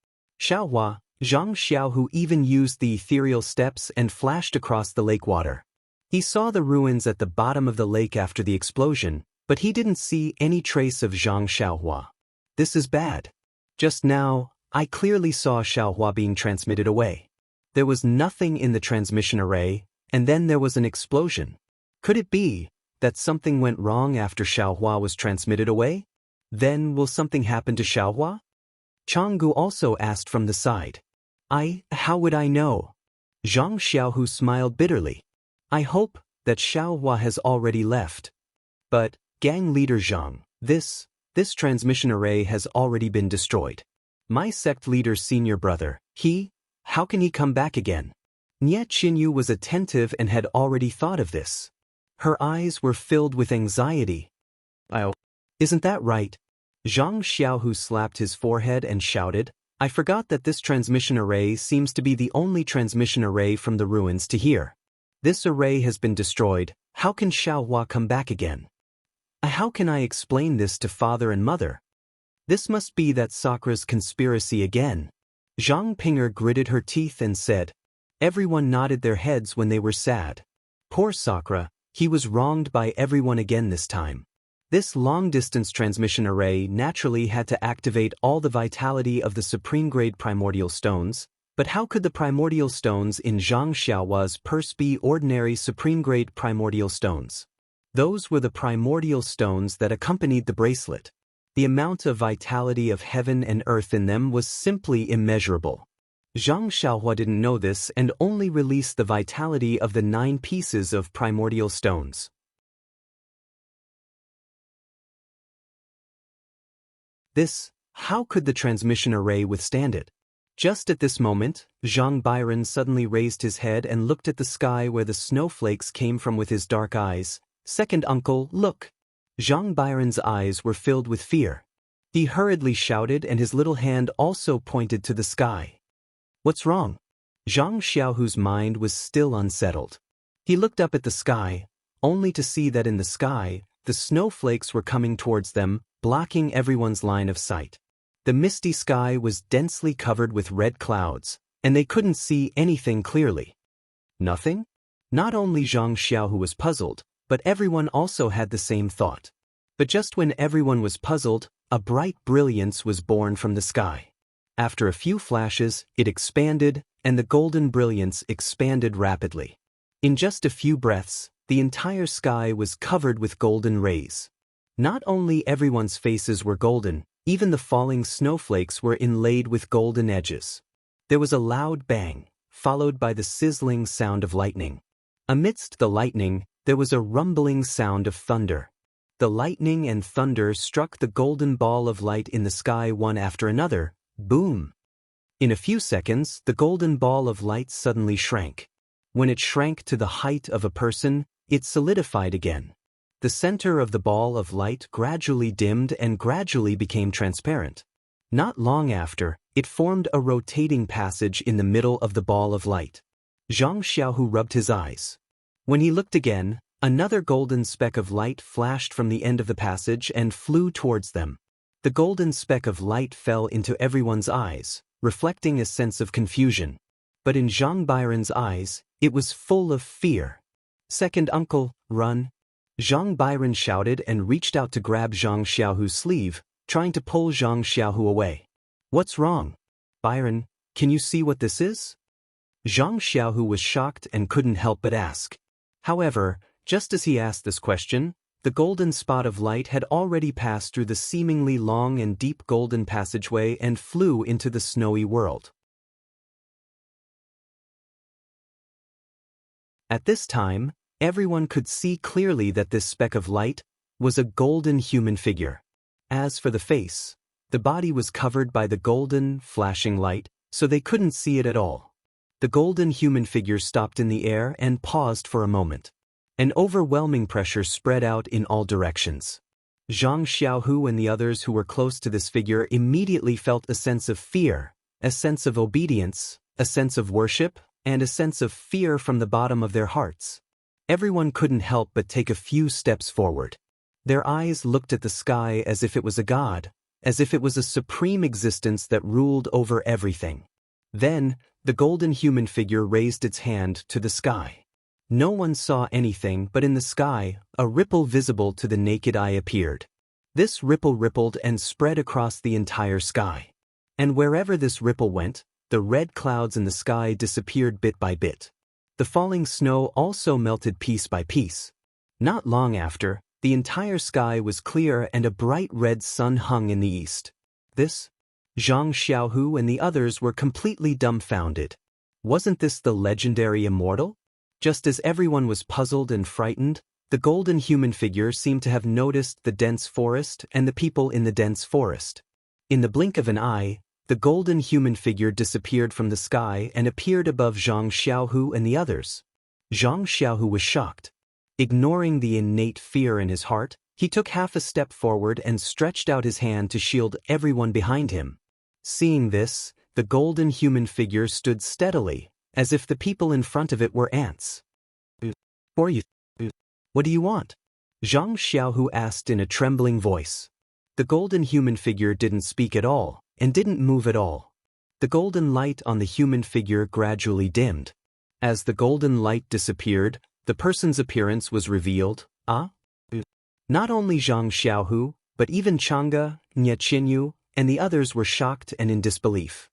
Xiaohua, Zhang Xiaohu even used the ethereal steps and flashed across the lake water. He saw the ruins at the bottom of the lake after the explosion, but he didn't see any trace of Zhang Xiaohua. This is bad. Just now, I clearly saw Xiaohua being transmitted away. There was nothing in the transmission array, and then there was an explosion. Could it be that something went wrong after Xiaohua was transmitted away? Then will something happen to Xiaohua? Changgu also asked from the side. How would I know? Zhang Xiaohu smiled bitterly. I hope that Xiaohua has already left. But, gang leader Zhang, this transmission array has already been destroyed. My sect leader's senior brother, how can he come back again? Nie Qinyu was attentive and had already thought of this. Her eyes were filled with anxiety. Isn't that right? Zhang Xiaohu slapped his forehead and shouted, I forgot that this transmission array seems to be the only transmission array from the ruins to here. This array has been destroyed, how can Xiaohua come back again? How can I explain this to father and mother? This must be that Sakra's conspiracy again. Zhang Pinger gritted her teeth and said. Everyone nodded their heads when they were sad. Poor Sakra, he was wronged by everyone again this time. This long-distance transmission array naturally had to activate all the vitality of the supreme-grade primordial stones, but how could the primordial stones in Zhang Xiaohua's purse be ordinary supreme-grade primordial stones? Those were the primordial stones that accompanied the bracelet. The amount of vitality of heaven and earth in them was simply immeasurable. Zhang Xiaohua didn't know this and only released the vitality of the 9 pieces of primordial stones. How could the transmission array withstand it? Just at this moment, Zhang Byron suddenly raised his head and looked at the sky where the snowflakes came from with his dark eyes. Second uncle, look! Zhang Byron's eyes were filled with fear. He hurriedly shouted and his little hand also pointed to the sky. What's wrong? Zhang Xiaohu's mind was still unsettled. He looked up at the sky, only to see that in the sky, the snowflakes were coming towards them, blocking everyone's line of sight. The misty sky was densely covered with red clouds, and they couldn't see anything clearly. Nothing? Not only Zhang Xiaohu was puzzled, but everyone also had the same thought. But just when everyone was puzzled, a bright brilliance was born from the sky. After a few flashes, it expanded, and the golden brilliance expanded rapidly. In just a few breaths, the entire sky was covered with golden rays. Not only everyone's faces were golden, even the falling snowflakes were inlaid with golden edges. There was a loud bang, followed by the sizzling sound of lightning. Amidst the lightning, there was a rumbling sound of thunder. The lightning and thunder struck the golden ball of light in the sky one after another. Boom! In a few seconds, the golden ball of light suddenly shrank. When it shrank to the height of a person, it solidified again. The center of the ball of light gradually dimmed and gradually became transparent. Not long after, it formed a rotating passage in the middle of the ball of light. Zhang Xiaohu rubbed his eyes. When he looked again, another golden speck of light flashed from the end of the passage and flew towards them. The golden speck of light fell into everyone's eyes, reflecting a sense of confusion. But in Zhang Byron's eyes, it was full of fear. Second uncle, run! Zhang Byron shouted and reached out to grab Zhang Xiaohu's sleeve, trying to pull Zhang Xiaohu away. What's wrong? Byron, can you see what this is? Zhang Xiaohu was shocked and couldn't help but ask. However, just as he asked this question, the golden spot of light had already passed through the seemingly long and deep golden passageway and flew into the snowy world. At this time, everyone could see clearly that this speck of light was a golden human figure. As for the face, the body was covered by the golden, flashing light, so they couldn't see it at all. The golden human figure stopped in the air and paused for a moment. An overwhelming pressure spread out in all directions. Zhang Xiaohu and the others who were close to this figure immediately felt a sense of fear, a sense of obedience, a sense of worship, and a sense of fear from the bottom of their hearts. Everyone couldn't help but take a few steps forward. Their eyes looked at the sky as if it was a god, as if it was a supreme existence that ruled over everything. Then, the golden human figure raised its hand to the sky. No one saw anything, but in the sky, a ripple visible to the naked eye appeared. This ripple rippled and spread across the entire sky. And wherever this ripple went, the red clouds in the sky disappeared bit by bit. The falling snow also melted piece by piece. Not long after, the entire sky was clear and a bright red sun hung in the east. This? Zhang Xiaohu and the others were completely dumbfounded. Wasn't this the legendary immortal? Just as everyone was puzzled and frightened, the golden human figure seemed to have noticed the dense forest and the people in the dense forest. In the blink of an eye, the golden human figure disappeared from the sky and appeared above Zhang Xiaohu and the others. Zhang Xiaohu was shocked. Ignoring the innate fear in his heart, he took half a step forward and stretched out his hand to shield everyone behind him. Seeing this, the golden human figure stood steadily, as if the people in front of it were ants. "What do you want?" Zhang Xiaohu asked in a trembling voice. The golden human figure didn't speak at all, and didn't move at all. The golden light on the human figure gradually dimmed. As the golden light disappeared, the person's appearance was revealed. Not only Zhang Xiaohu, but even Chang'e, Nye Qinyu, and the others were shocked and in disbelief.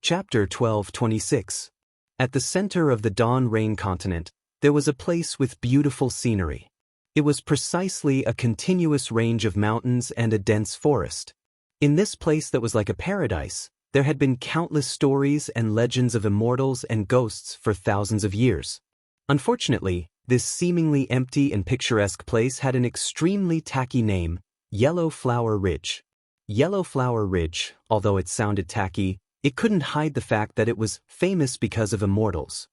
Chapter 12:26. At the center of the Dawn Rain continent, there was a place with beautiful scenery. It was precisely a continuous range of mountains and a dense forest. In this place that was like a paradise, there had been countless stories and legends of immortals and ghosts for thousands of years. Unfortunately, this seemingly empty and picturesque place had an extremely tacky name, Yellow Flower Ridge. Yellow Flower Ridge, although it sounded tacky, it couldn't hide the fact that it was famous because of immortals.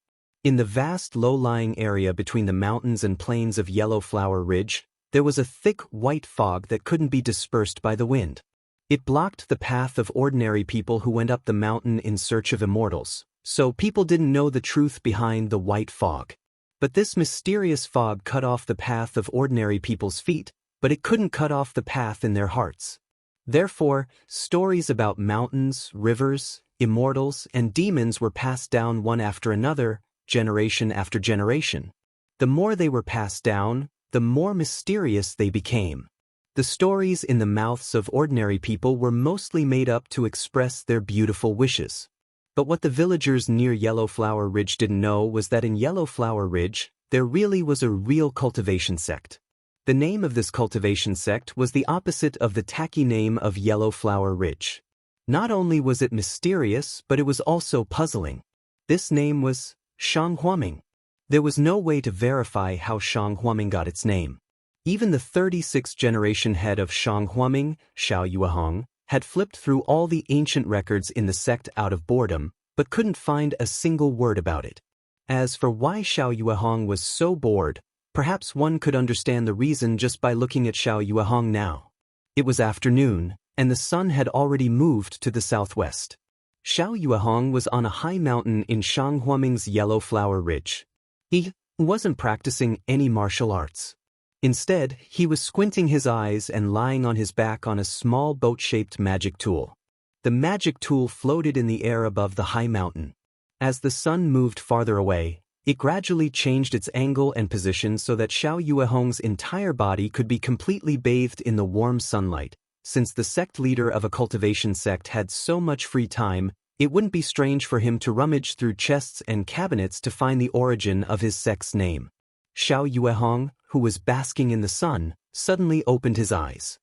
In the vast low-lying area between the mountains and plains of Yellow Flower Ridge, there was a thick white fog that couldn't be dispersed by the wind. It blocked the path of ordinary people who went up the mountain in search of immortals, so people didn't know the truth behind the white fog. But this mysterious fog cut off the path of ordinary people's feet, but it couldn't cut off the path in their hearts. Therefore, stories about mountains, rivers, immortals, and demons were passed down one after another, generation after generation. The more they were passed down, the more mysterious they became. The stories in the mouths of ordinary people were mostly made up to express their beautiful wishes. But what the villagers near Yellow Flower Ridge didn't know was that in Yellow Flower Ridge, there really was a real cultivation sect. The name of this cultivation sect was the opposite of the tacky name of Yellow Flower Ridge. Not only was it mysterious, but it was also puzzling. This name was Shang Huaming. There was no way to verify how Shang Huaming got its name. Even the 36th generation head of Shang Huaming, Xiao Yuehong, had flipped through all the ancient records in the sect out of boredom, but couldn't find a single word about it. As for why Xiao Yuehong was so bored, perhaps one could understand the reason just by looking at Xiao Yuehong now. It was afternoon, and the sun had already moved to the southwest. Xiao Yuehong was on a high mountain in Shang Huaming's Yellow Flower Ridge. He wasn't practicing any martial arts. Instead, he was squinting his eyes and lying on his back on a small boat-shaped magic tool. The magic tool floated in the air above the high mountain. As the sun moved farther away, it gradually changed its angle and position so that Xiao Yuehong's entire body could be completely bathed in the warm sunlight. Since the sect leader of a cultivation sect had so much free time, it wouldn't be strange for him to rummage through chests and cabinets to find the origin of his sect's name. Xiao Yuehong, who was basking in the sun, suddenly opened his eyes.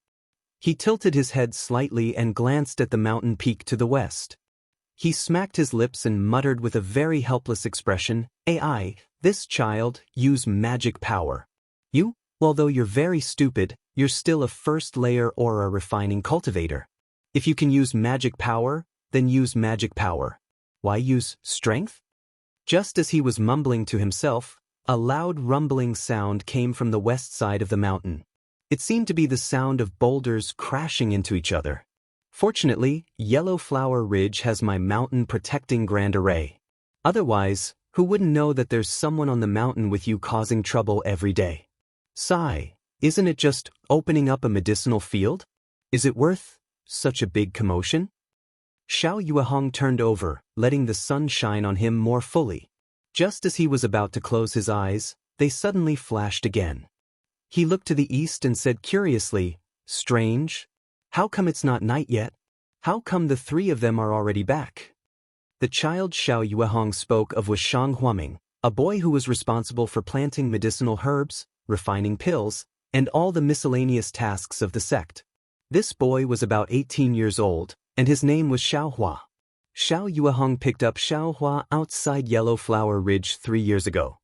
He tilted his head slightly and glanced at the mountain peak to the west. He smacked his lips and muttered with a very helpless expression, "AI, this child, use magic power. You, although you're very stupid, you're still a first-layer aura refining cultivator. If you can use magic power, then use magic power. Why use strength?" Just as he was mumbling to himself, a loud rumbling sound came from the west side of the mountain. It seemed to be the sound of boulders crashing into each other. Fortunately, Yellow Flower Ridge has my mountain protecting Grand Array. Otherwise, Who wouldn't know that there's someone on the mountain with you causing trouble every day? Sigh, isn't it just opening up a medicinal field? Is it worth such a big commotion? Xiao Yuehong turned over, letting the sun shine on him more fully. Just as he was about to close his eyes, they suddenly flashed again. He looked to the east and said curiously, "Strange. How come it's not night yet? How come the three of them are already back?" The child Xiao Yuehong spoke of was Shang Huaming, a boy who was responsible for planting medicinal herbs, refining pills, and all the miscellaneous tasks of the sect. This boy was about 18 years old, and his name was Xiaohua. Xiao Yuehong picked up Xiaohua outside Yellow Flower Ridge 3 years ago.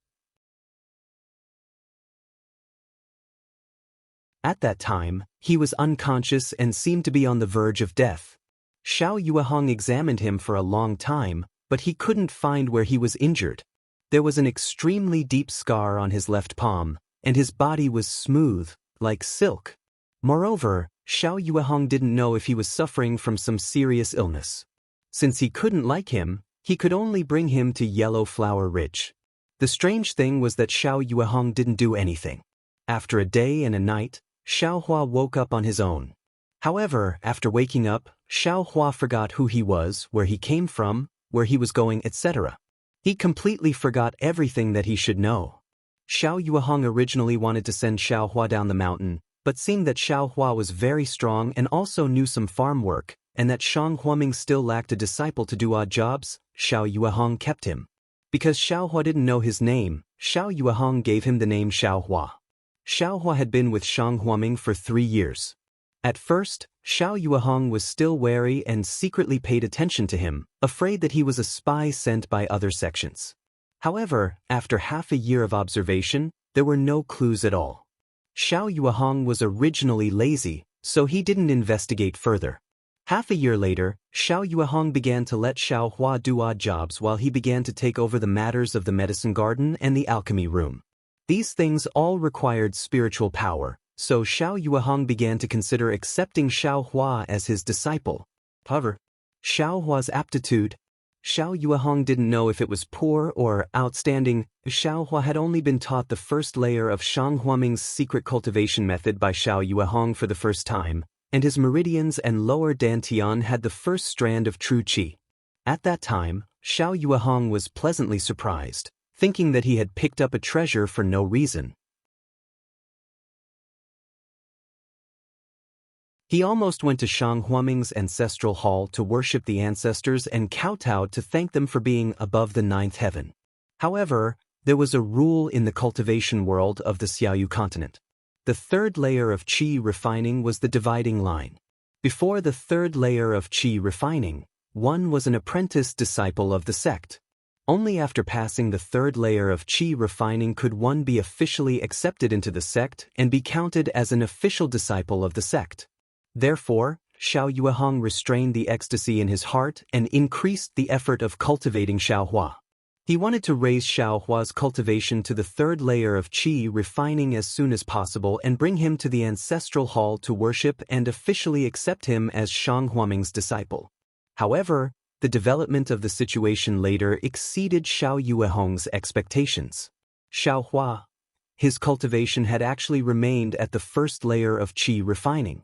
At that time, he was unconscious and seemed to be on the verge of death. Xiao Yuehong examined him for a long time, but he couldn't find where he was injured. There was an extremely deep scar on his left palm, and his body was smooth, like silk. Moreover, Xiao Yuehong didn't know if he was suffering from some serious illness. Since he couldn't like him, he could only bring him to Yellow Flower Ridge. The strange thing was that Xiao Yuehong didn't do anything. After a day and a night, Xiaohua woke up on his own. However, after waking up, Xiaohua forgot who he was, where he came from, where he was going, etc. He completely forgot everything that he should know. Xiao Yuehong originally wanted to send Xiaohua down the mountain, but seeing that Xiaohua was very strong and also knew some farm work, and that Shang Huaming still lacked a disciple to do odd jobs, Xiao Yuehong kept him. Because Xiaohua didn't know his name, Xiao Yuehong gave him the name Xiaohua. Xiaohua had been with Shang Huaming for 3 years. At first, Xiao Yuehong was still wary and secretly paid attention to him, afraid that he was a spy sent by other sections. However, after half a year of observation, there were no clues at all. Xiao Yuehong was originally lazy, so he didn't investigate further. Half a year later, Xiao Yuehong began to let Xiaohua do odd jobs while he began to take over the matters of the medicine garden and the alchemy room. These things all required spiritual power, so Xiao Yuehong began to consider accepting Xiaohua as his disciple. However, Xiaohua's aptitude, Xiao Yuehong didn't know if it was poor or outstanding. Xiaohua had only been taught the first layer of Shang Huaming's secret cultivation method by Xiao Yuehong for the first time, and his meridians and lower dantian had the first strand of true qi. At that time, Xiao Yuehong was pleasantly surprised, thinking that he had picked up a treasure for no reason. He almost went to Shang Huaming's ancestral hall to worship the ancestors and kowtowed to thank them for being above the 9th heaven. However, there was a rule in the cultivation world of the Xiaoyu continent. The third layer of qi refining was the dividing line. Before the third layer of qi refining, one was an apprentice disciple of the sect. Only after passing the third layer of qi refining could one be officially accepted into the sect and be counted as an official disciple of the sect. Therefore, Xiao Yuehong restrained the ecstasy in his heart and increased the effort of cultivating Xiaohua. He wanted to raise Xiaohua's cultivation to the third layer of qi refining as soon as possible and bring him to the ancestral hall to worship and officially accept him as Shang Huaming's disciple. However, the development of the situation later exceeded Xiao Yuehong's expectations. Xiaohua, his cultivation had actually remained at the first layer of qi refining.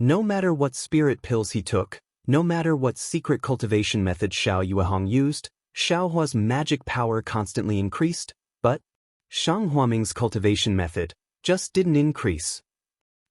No matter what spirit pills he took, no matter what secret cultivation method Xiao Yuehong used, Xiaohua's magic power constantly increased, but Shang Huaming's cultivation method just didn't increase.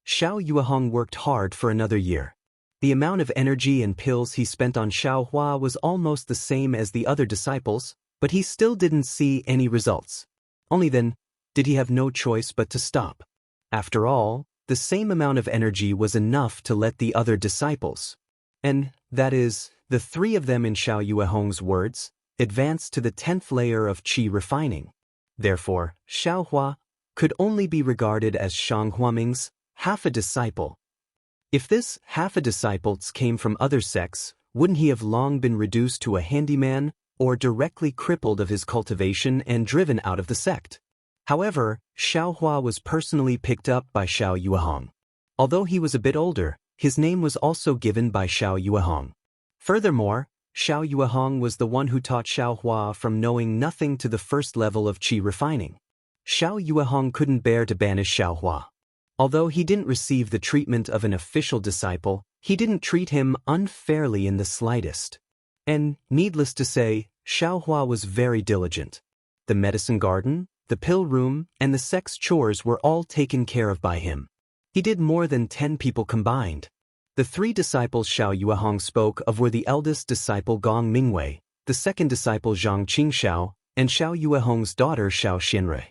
Xiao Yuehong worked hard for another year. The amount of energy and pills he spent on Xiaohua was almost the same as the other disciples, but he still didn't see any results. Only then did he have no choice but to stop. After all, the same amount of energy was enough to let the other disciples, and, that is, the 3 of them in Xiao Yuehong's words, advance to the 10th layer of qi refining. Therefore, Xiaohua could only be regarded as Shang Huaming's half a disciple. If this half a disciple came from other sects, wouldn't he have long been reduced to a handyman or directly crippled of his cultivation and driven out of the sect? However, Xiaohua was personally picked up by Xiao Yuehong. Although he was a bit older, his name was also given by Xiao Yuehong. Furthermore, Xiao Yuehong was the one who taught Xiao Hua from knowing nothing to the first level of qi refining. Xiao Yuehong couldn't bear to banish Xiao Hua. Although he didn't receive the treatment of an official disciple, he didn't treat him unfairly in the slightest. And, needless to say, Xiao Hua was very diligent. The medicine garden, the pill room, and the sex chores were all taken care of by him. He did more than 10 people combined. The 3 disciples Xiao Yuehong spoke of were the eldest disciple Gong Mingwei, the second disciple Zhang Qingxiao, and Xiao Yuehong's daughter Xiao Xinrui.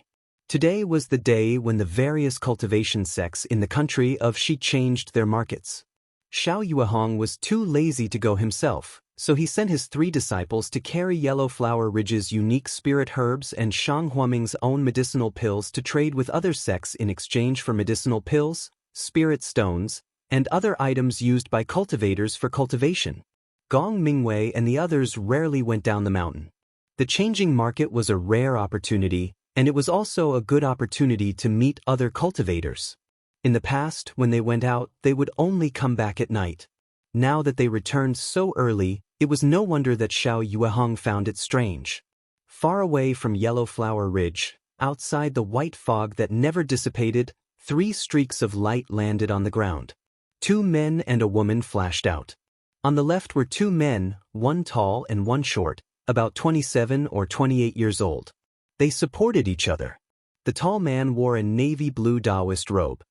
Today was the day when the various cultivation sects in the country of Xi changed their markets. Xiao Yuehong was too lazy to go himself, so he sent his 3 disciples to carry Yellow Flower Ridge's unique spirit herbs and Shang Huaming's own medicinal pills to trade with other sects in exchange for medicinal pills, spirit stones, and other items used by cultivators for cultivation. Gong Mingwei and the others rarely went down the mountain. The changing market was a rare opportunity, and it was also a good opportunity to meet other cultivators. In the past, when they went out, they would only come back at night. Now that they returned so early, it was no wonder that Xiao Yuehong found it strange. Far away from Yellow Flower Ridge, outside the white fog that never dissipated, 3 streaks of light landed on the ground. 2 men and a woman flashed out. On the left were 2 men, one tall and one short, about 27 or 28 years old. They supported each other. The tall man wore a navy blue Taoist robe.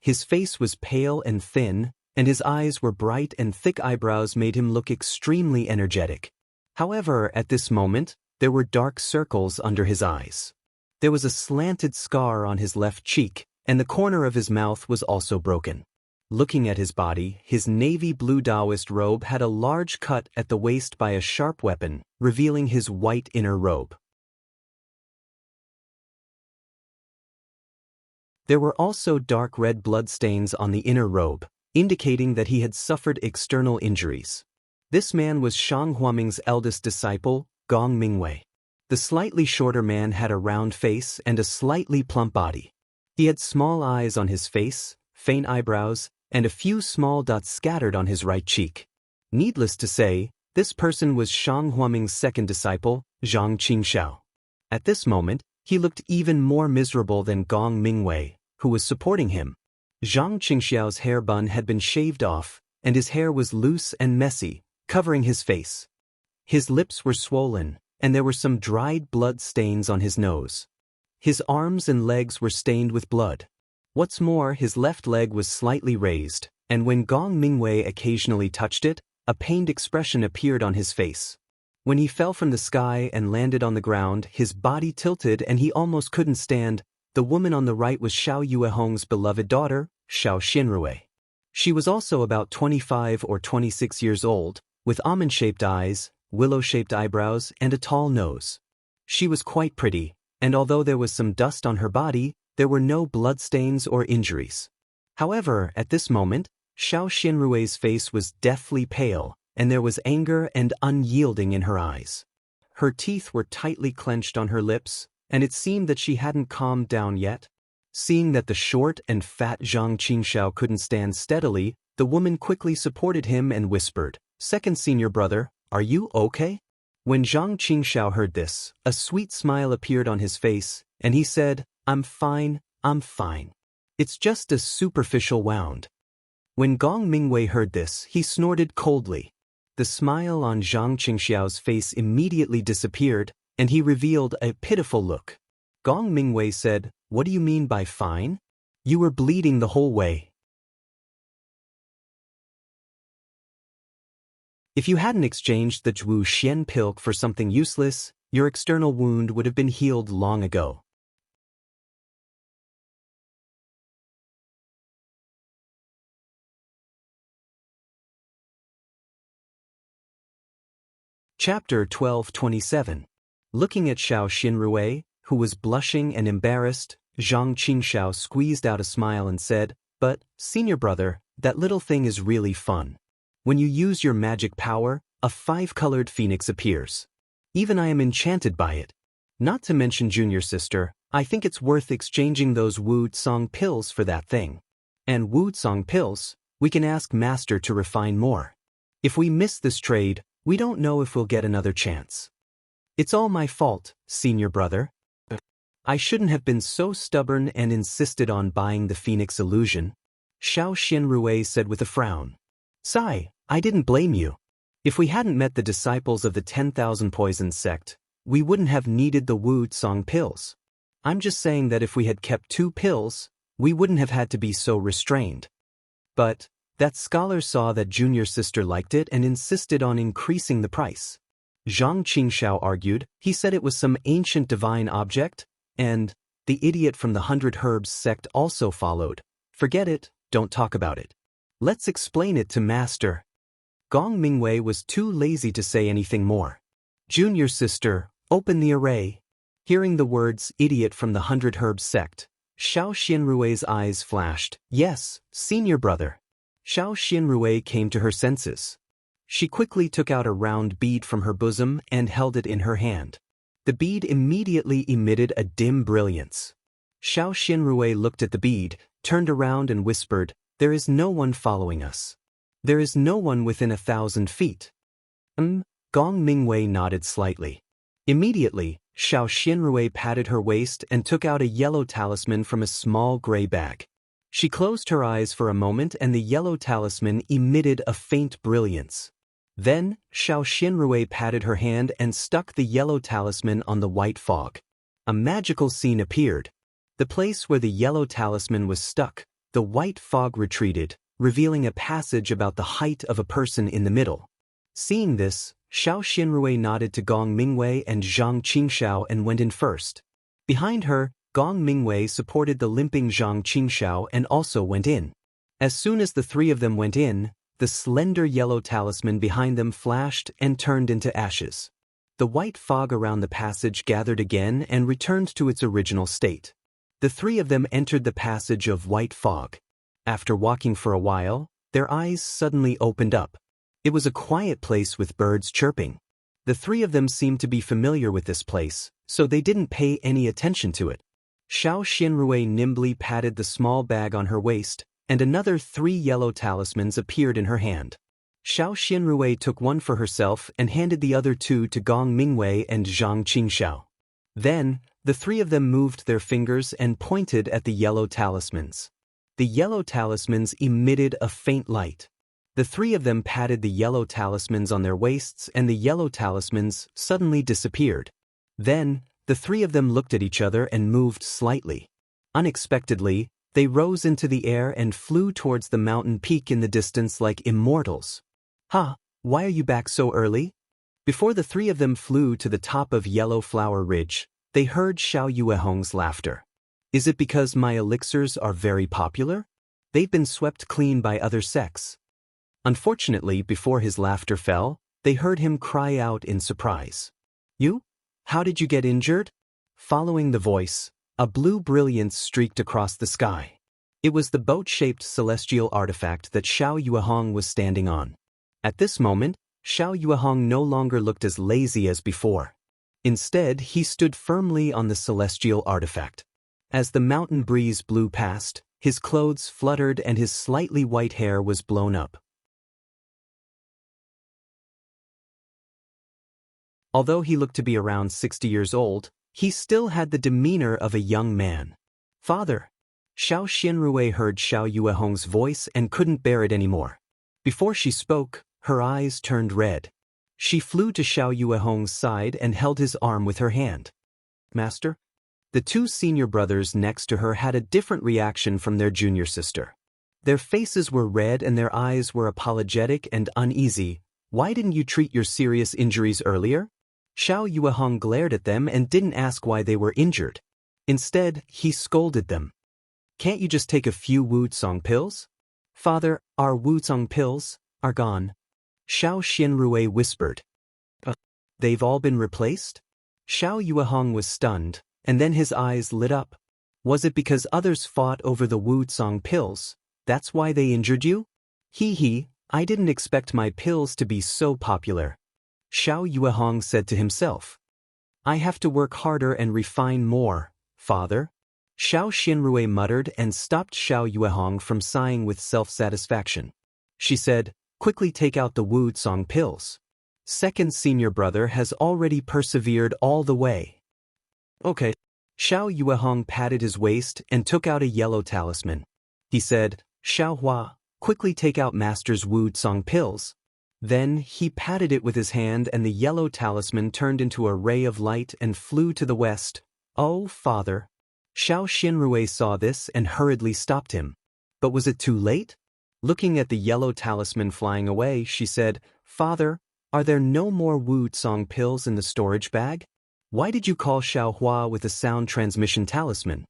His face was pale and thin, and his eyes were bright and thick eyebrows made him look extremely energetic. However, at this moment, there were dark circles under his eyes. There was a slanted scar on his left cheek, and the corner of his mouth was also broken. Looking at his body, his navy blue Taoist robe had a large cut at the waist by a sharp weapon, revealing his white inner robe. There were also dark red bloodstains on the inner robe, indicating that he had suffered external injuries. This man was Shang Huaming's eldest disciple, Gong Mingwei. The slightly shorter man had a round face and a slightly plump body. He had small eyes on his face, faint eyebrows, and a few small dots scattered on his right cheek. Needless to say, this person was Shang Huaming's second disciple, Zhang Qingxiao. At this moment, he looked even more miserable than Gong Mingwei, who was supporting him. Zhang Qingxiao's hair bun had been shaved off, and his hair was loose and messy, covering his face. His lips were swollen, and there were some dried blood stains on his nose. His arms and legs were stained with blood. What's more, his left leg was slightly raised, and when Gong Mingwei occasionally touched it, a pained expression appeared on his face. When he fell from the sky and landed on the ground, his body tilted and he almost couldn't stand. The woman on the right was Xiao Yuehong's beloved daughter, Xiao Xinrui. She was also about 25 or 26 years old, with almond-shaped eyes, willow-shaped eyebrows, and a tall nose. She was quite pretty, and although there was some dust on her body, there were no bloodstains or injuries. However, at this moment, Xiao Xinrui's face was deathly pale, and there was anger and unyielding in her eyes. Her teeth were tightly clenched on her lips, and it seemed that she hadn't calmed down yet. Seeing that the short and fat Zhang Qingxiao couldn't stand steadily, the woman quickly supported him and whispered, "Second senior brother, are you okay?" When Zhang Qingxiao heard this, a sweet smile appeared on his face, and he said, I'm fine. It's just a superficial wound." When Gong Mingwei heard this, he snorted coldly. The smile on Zhang Qingxiao's face immediately disappeared, and he revealed a pitiful look. Gong Mingwei said, "What do you mean by fine? You were bleeding the whole way." If you hadn't exchanged the Zhu Xian pilk for something useless, your external wound would have been healed long ago. Chapter 12:27. Looking at Xiao Xinrui, who was blushing and embarrassed, Zhang Qingxiao squeezed out a smile and said, "But, senior brother, that little thing is really fun. When you use your magic power, a 5-colored phoenix appears. Even I am enchanted by it. Not to mention junior sister, I think it's worth exchanging those Wu Tsong pills for that thing. And Wu Tsong pills, we can ask master to refine more. If we miss this trade, We don't know if we'll get another chance. It's all my fault, senior brother. I shouldn't have been so stubborn and insisted on buying the Phoenix illusion, Xiao Xianrui said with a frown. Sigh, I didn't blame you. If we hadn't met the disciples of the 10,000 Poison sect, we wouldn't have needed the Wu Tsong pills. I'm just saying that if we had kept 2 pills, we wouldn't have had to be so restrained. But that scholar saw that junior sister liked it and insisted on increasing the price. Zhang Qingxiao argued. He said it was some ancient divine object, and the idiot from the 100 Herbs sect also followed. Forget it, don't talk about it. Let's explain it to Master. Gong Mingwei was too lazy to say anything more. Junior sister, open the array. Hearing the words idiot from the 100 Herbs sect, Xiao Xianrui's eyes flashed. Yes, senior brother. Xiao Xianrui came to her senses. She quickly took out a round bead from her bosom and held it in her hand. The bead immediately emitted a dim brilliance. Xiao Xianrui looked at the bead, turned around and whispered, There is no one following us. There is no one within 1,000 feet. Gong Mingwei nodded slightly. Immediately, Xiao Xianrui patted her waist and took out a yellow talisman from a small gray bag. She closed her eyes for a moment and the yellow talisman emitted a faint brilliance. Then, Xiao Xianrui patted her hand and stuck the yellow talisman on the white fog. A magical scene appeared. The place where the yellow talisman was stuck, the white fog retreated, revealing a passage about the height of a person in the middle. Seeing this, Xiao Xianrui nodded to Gong Mingwei and Zhang Qingxiao and went in first. Behind her, Gong Mingwei supported the limping Zhang Qingxiao and also went in. As soon as the 3 of them went in, the slender yellow talisman behind them flashed and turned into ashes. The white fog around the passage gathered again and returned to its original state. The 3 of them entered the passage of white fog. After walking for a while, their eyes suddenly opened up. It was a quiet place with birds chirping. The 3 of them seemed to be familiar with this place, so they didn't pay any attention to it. Xiao Xianrui nimbly patted the small bag on her waist, and another 3 yellow talismans appeared in her hand. Xiao Xianrui took one for herself and handed the other 2 to Gong Mingwei and Zhang Qingxiao. Then, the 3 of them moved their fingers and pointed at the yellow talismans. The yellow talismans emitted a faint light. The 3 of them patted the yellow talismans on their waists and the yellow talismans suddenly disappeared. Then, the 3 of them looked at each other and moved slightly. Unexpectedly, they rose into the air and flew towards the mountain peak in the distance like immortals. Ha, why are you back so early? Before the 3 of them flew to the top of Yellow Flower Ridge, they heard Xiao Yuehong's laughter. Is it because my elixirs are very popular? They've been swept clean by other sects. Unfortunately, before his laughter fell, they heard him cry out in surprise. You? How did you get injured? Following the voice, a blue brilliance streaked across the sky. It was the boat-shaped celestial artifact that Xiao Yuehong was standing on. At this moment, Xiao Yuehong no longer looked as lazy as before. Instead, he stood firmly on the celestial artifact. As the mountain breeze blew past, his clothes fluttered and his slightly white hair was blown up. Although he looked to be around 60 years old, he still had the demeanor of a young man. Father! Xiao Xianrui heard Xiao Yuehong's voice and couldn't bear it anymore. Before she spoke, her eyes turned red. She flew to Xiao Yuehong's side and held his arm with her hand. Master? The 2 senior brothers next to her had a different reaction from their junior sister. Their faces were red and their eyes were apologetic and uneasy. Why didn't you treat your serious injuries earlier? Xiao Yuehong glared at them and didn't ask why they were injured. Instead, he scolded them. Can't you just take a few Wu Tsong pills? Father, our Wu Tsong pills are gone. Xiao Xianrui whispered. They've all been replaced? Xiao Yuehong was stunned, and then his eyes lit up. Was it because others fought over the Wu Tsong pills? That's why they injured you? Hee, I didn't expect my pills to be so popular. Xiao Yuehong said to himself. I have to work harder and refine more, father. Xiao Xianrui muttered and stopped Xiao Yuehong from sighing with self-satisfaction. She said, quickly take out the Wu Tsong pills. Second senior brother has already persevered all the way. Okay. Xiao Yuehong patted his waist and took out a yellow talisman. He said, Xiao Hua, quickly take out Master's Wu Tsong pills. Then he patted it with his hand and the yellow talisman turned into a ray of light and flew to the west. Oh, father. Xiao Xianrui saw this and hurriedly stopped him. But was it too late? Looking at the yellow talisman flying away, she said, Father, are there no more Wu Tsong pills in the storage bag? Why did you call Xiao Hua with a sound transmission talisman?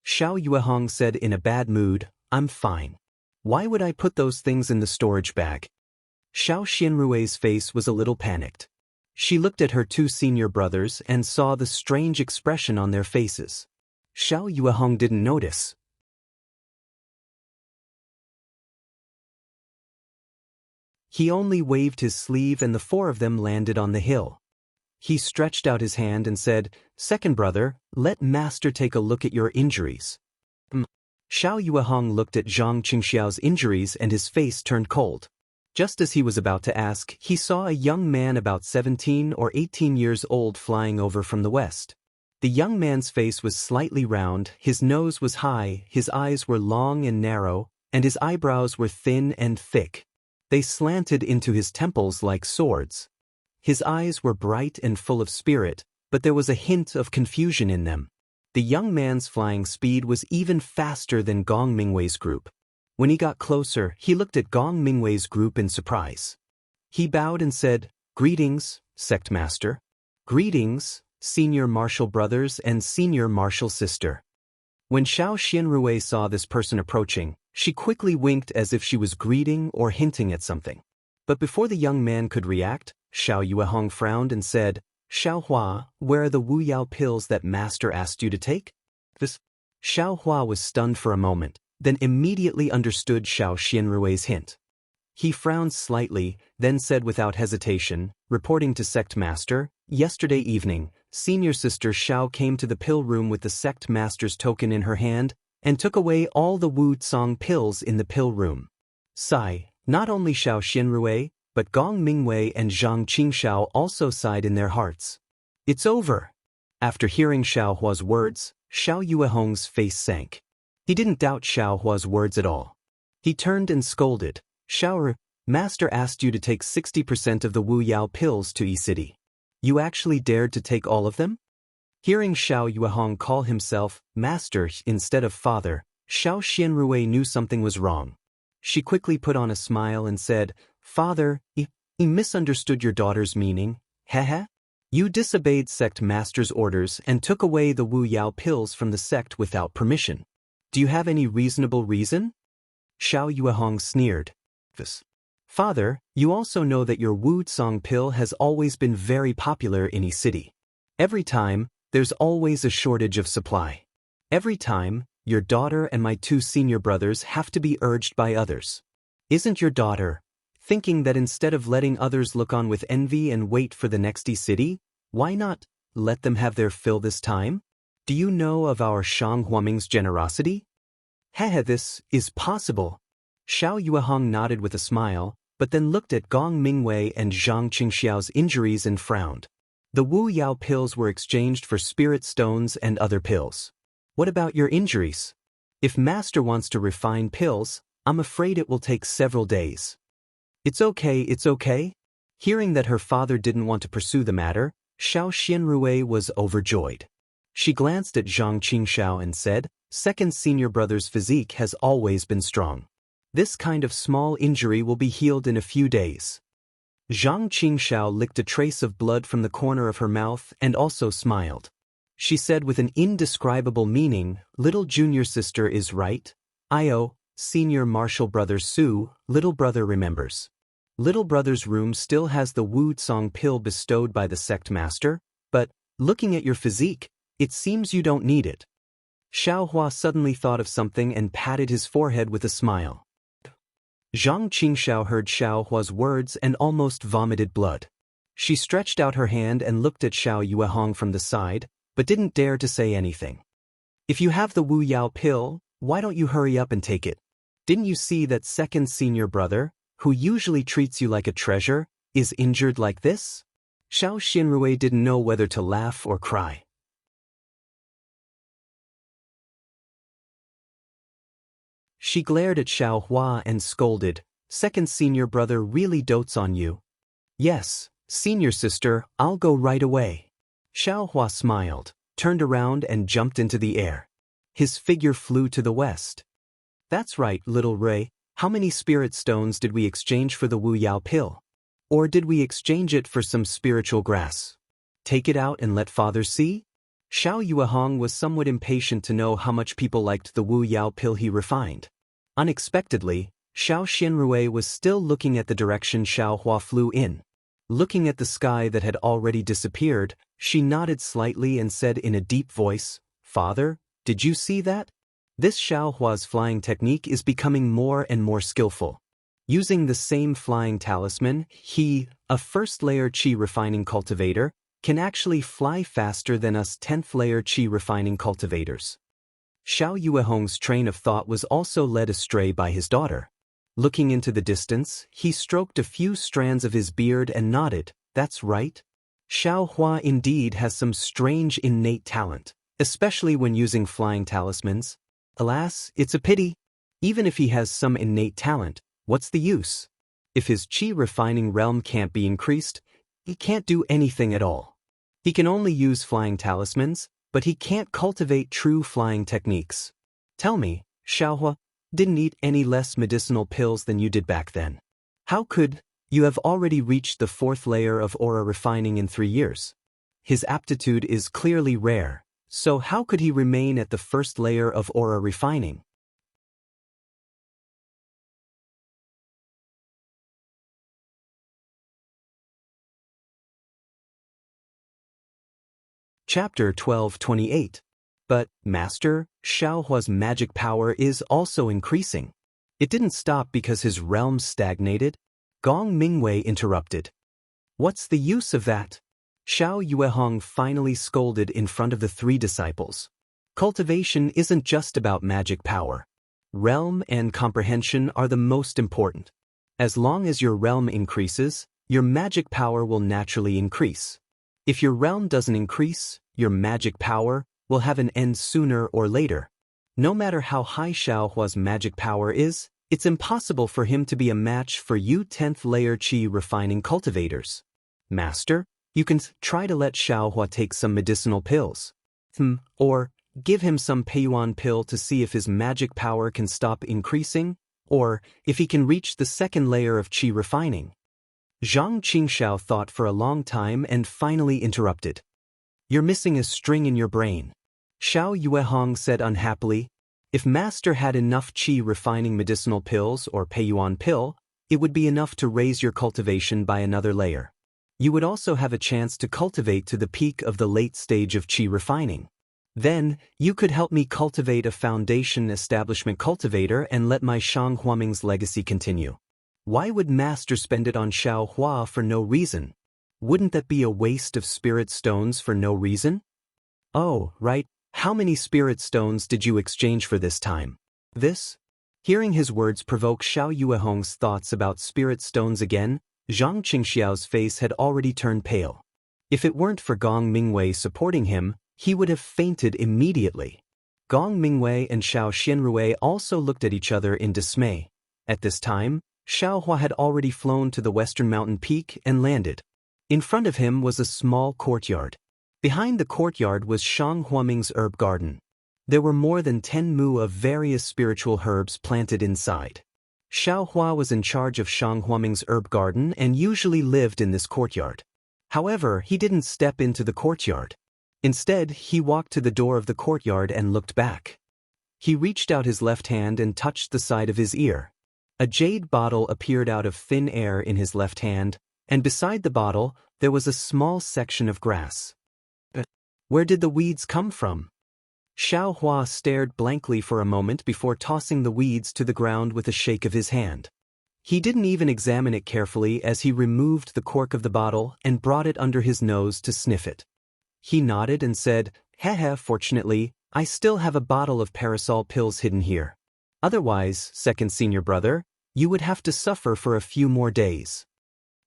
Xiao Yuehong said in a bad mood, I'm fine. Why would I put those things in the storage bag? Xiao Xianrui's face was a little panicked. She looked at her two senior brothers and saw the strange expression on their faces. Xiao Yuehong didn't notice. He only waved his sleeve and the four of them landed on the hill. He stretched out his hand and said, Second brother, let Master take a look at your injuries. Xiao Yuehong looked at Zhang Qingxiao's injuries and his face turned cold. Just as he was about to ask, he saw a young man about 17 or 18 years old flying over from the west. The young man's face was slightly round, his nose was high, his eyes were long and narrow, and his eyebrows were thin and thick. They slanted into his temples like swords. His eyes were bright and full of spirit, but there was a hint of confusion in them. The young man's flying speed was even faster than Gong Mingwei's group. When he got closer, he looked at Gong Mingwei's group in surprise. He bowed and said, Greetings, Sect Master. Greetings, Senior Martial Brothers and Senior Martial Sister. When Xiao Xianrui saw this person approaching, she quickly winked as if she was greeting or hinting at something. But before the young man could react, Xiao Yuehong frowned and said, Xiao Hua, where are the Wu Yao pills that Master asked you to take? Xiao Hua was stunned for a moment, then immediately understood Xiao Xianrui's hint. He frowned slightly, then said without hesitation, reporting to Sect Master, yesterday evening, Senior Sister Xiao came to the pill room with the Sect Master's token in her hand, and took away all the Wu Tsong pills in the pill room. Sigh, not only Xiao Xianrui, but Gong Mingwei and Zhang Qingxiao also sighed in their hearts. It's over. After hearing Xiao Hua's words, Xiao Yuehong's face sank. He didn't doubt Xiao Hua's words at all. He turned and scolded, Xiao, Master asked you to take 60% of the Wu Yao pills to E-City. You actually dared to take all of them? Hearing Xiao Yuehong call himself Master instead of Father, Xiao Xianrui knew something was wrong. She quickly put on a smile and said, Father, I misunderstood your daughter's meaning. Heh. You disobeyed Sect Master's orders and took away the Wu Yao pills from the sect without permission. Do you have any reasonable reason? Xiao Yuehong sneered. Father, you also know that your Wu Tsong pill has always been very popular in E-City. Every time, there's always a shortage of supply. Every time, your daughter and my two senior brothers have to be urged by others. Isn't your daughter thinking that instead of letting others look on with envy and wait for the next E-City, why not let them have their fill this time? Do you know of our Shang Huaming's generosity? Heh, this is possible. Xiao Yuehong nodded with a smile, but then looked at Gong Mingwei and Zhang Qingxiao's injuries and frowned. The Wu Yao pills were exchanged for spirit stones and other pills. What about your injuries? If Master wants to refine pills, I'm afraid it will take several days. It's okay. Hearing that her father didn't want to pursue the matter, Xiao Xianrui was overjoyed. She glanced at Zhang Qingxiao and said, Second senior brother's physique has always been strong. This kind of small injury will be healed in a few days. Zhang Qingxiao licked a trace of blood from the corner of her mouth and also smiled. She said with an indescribable meaning, Little junior sister is right. Senior martial brother Su, little brother remembers. Little brother's room still has the Wu Tsong pill bestowed by the sect master, but, looking at your physique, it seems you don't need it. Xiao Hua suddenly thought of something and patted his forehead with a smile. Zhang Qingxiao heard Xiao Hua's words and almost vomited blood. She stretched out her hand and looked at Xiao Yuehong from the side, but didn't dare to say anything. If you have the Wu Yao pill, why don't you hurry up and take it? Didn't you see that second senior brother, who usually treats you like a treasure, is injured like this? Xiao Xianrui didn't know whether to laugh or cry. She glared at Xiao Hua and scolded, "Second senior brother really dotes on you." "Yes, senior sister, I'll go right away." Xiao Hua smiled, turned around and jumped into the air. His figure flew to the west. "That's right, little Ray. How many spirit stones did we exchange for the Wu Yao pill? Or did we exchange it for some spiritual grass? Take it out and let father see?" Xiao Yuehong was somewhat impatient to know how much people liked the Wu Yao pill he refined. Unexpectedly, Xiao Xianrui was still looking at the direction Xiao Hua flew in. Looking at the sky that had already disappeared, she nodded slightly and said in a deep voice, "Father, did you see that? This Xiao Hua's flying technique is becoming more and more skillful. Using the same flying talisman, he, a first-layer qi refining cultivator, can actually fly faster than us 10th-layer qi refining cultivators." Xiao Yuehong's train of thought was also led astray by his daughter. Looking into the distance, he stroked a few strands of his beard and nodded, "That's right. Xiao Hua indeed has some strange innate talent, especially when using flying talismans. Alas, it's a pity. Even if he has some innate talent, what's the use? If his qi refining realm can't be increased, he can't do anything at all. He can only use flying talismans, but he can't cultivate true flying techniques. Tell me, Xiaohua didn't eat any less medicinal pills than you did back then. How could you have already reached the 4th layer of aura refining in 3 years? His aptitude is clearly rare, so how could he remain at the 1st layer of aura refining? Chapter 12:28. But, Master, Xiaohua's magic power is also increasing. It didn't stop because his realm stagnated. Gong Mingwei interrupted. What's the use of that? Xiao Yuehong finally scolded in front of the 3 disciples. Cultivation isn't just about magic power. Realm and comprehension are the most important. As long as your realm increases, your magic power will naturally increase. If your realm doesn't increase, your magic power will have an end sooner or later. No matter how high Xiaohua's magic power is, it's impossible for him to be a match for you 10th layer qi refining cultivators. Master, you can try to let Xiaohua take some medicinal pills. Or give him some Peiyuan pill to see if his magic power can stop increasing, or if he can reach the 2nd layer of qi refining. Zhang Qingxiao thought for a long time and finally interrupted. You're missing a string in your brain. Xiao Yuehong said unhappily. If Master had enough qi refining medicinal pills or Peiyuan pill, it would be enough to raise your cultivation by another layer. You would also have a chance to cultivate to the peak of the late stage of qi refining. Then, you could help me cultivate a foundation establishment cultivator and let my Shang Huaming's legacy continue. Why would Master spend it on Xiao Hua for no reason? Wouldn't that be a waste of spirit stones for no reason? Oh, right, how many spirit stones did you exchange for this time? This? Hearing his words provoke Xiao Yuehong's thoughts about spirit stones again, Zhang Qingxiao's face had already turned pale. If it weren't for Gong Mingwei supporting him, he would have fainted immediately. Gong Mingwei and Xiao Xianrui also looked at each other in dismay. At this time, Xiaohua had already flown to the western mountain peak and landed. In front of him was a small courtyard. Behind the courtyard was Shang Huaming's herb garden. There were more than 10 mu of various spiritual herbs planted inside. Xiao Hua was in charge of Shang Huaming's herb garden and usually lived in this courtyard. However, he didn't step into the courtyard. Instead, he walked to the door of the courtyard and looked back. He reached out his left hand and touched the side of his ear. A jade bottle appeared out of thin air in his left hand, and beside the bottle, there was a small section of grass. Where did the weeds come from? Xiao Hua stared blankly for a moment before tossing the weeds to the ground with a shake of his hand. He didn't even examine it carefully as he removed the cork of the bottle and brought it under his nose to sniff it. He nodded and said, fortunately, I still have a bottle of parasol pills hidden here. Otherwise, second senior brother, you would have to suffer for a few more days."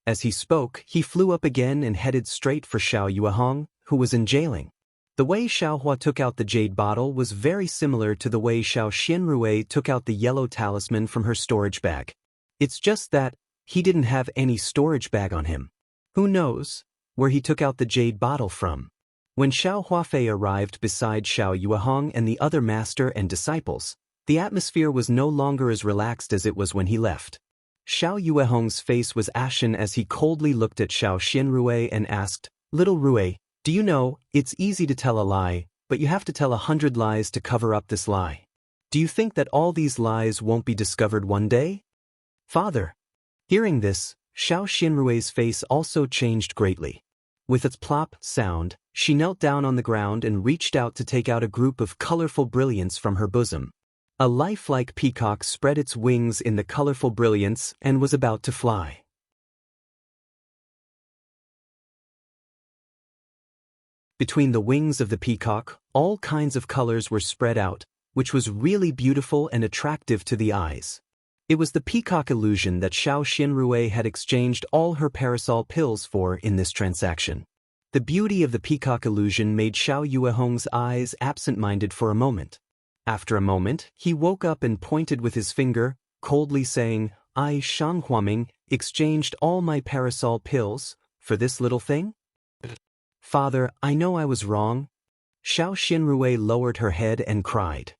As he spoke, he flew up again and headed straight for Xiao Yuehong, who was in jailing. The way Xiaohua took out the jade bottle was very similar to the way Xiao Xianrui took out the yellow talisman from her storage bag. It's just that he didn't have any storage bag on him. Who knows where he took out the jade bottle from? When Xiao Huafei arrived beside Xiao Yuehong and the other master and disciples, the atmosphere was no longer as relaxed as it was when he left. Xiao Yuehong's face was ashen as he coldly looked at Xiao Xianrui and asked, "Little Rui, do you know, it's easy to tell a lie, but you have to tell 100 lies to cover up this lie. Do you think that all these lies won't be discovered one day?" "Father." Hearing this, Xiao Xianrui's face also changed greatly. With its plop sound, she knelt down on the ground and reached out to take out a group of colorful brilliance from her bosom. A lifelike peacock spread its wings in the colorful brilliance and was about to fly. Between the wings of the peacock, all kinds of colors were spread out, which was really beautiful and attractive to the eyes. It was the peacock illusion that Xiao Xianrui had exchanged all her parasol pills for in this transaction. The beauty of the peacock illusion made Xiao Yuehong's eyes absent-minded for a moment. After a moment, he woke up and pointed with his finger, coldly saying, "I, Shang Huaming, exchanged all my parasol pills for this little thing?" "Father, I know I was wrong." Xiao Xianrui lowered her head and cried,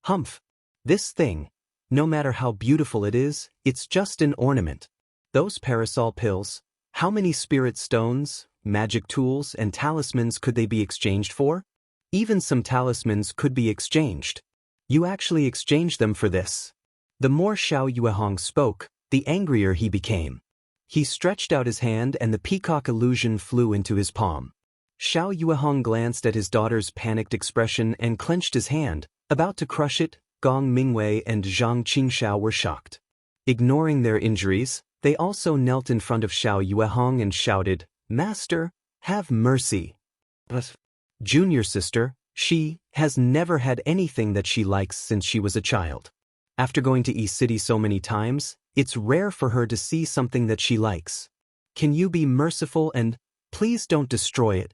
"Humph! This thing, no matter how beautiful it is, it's just an ornament. Those parasol pills, how many spirit stones, magic tools, and talismans could they be exchanged for? Even some talismans could be exchanged. You actually exchanged them for this." The more Xiao Yuehong spoke, the angrier he became. He stretched out his hand and the peacock illusion flew into his palm. Xiao Yuehong glanced at his daughter's panicked expression and clenched his hand, about to crush it. Gong Mingwei and Zhang Qingxiao were shocked. Ignoring their injuries, they also knelt in front of Xiao Yuehong and shouted, "Master, have mercy." But junior sister, she has never had anything that she likes since she was a child. After going to East City so many times, it's rare for her to see something that she likes. Can you be merciful and please don't destroy it?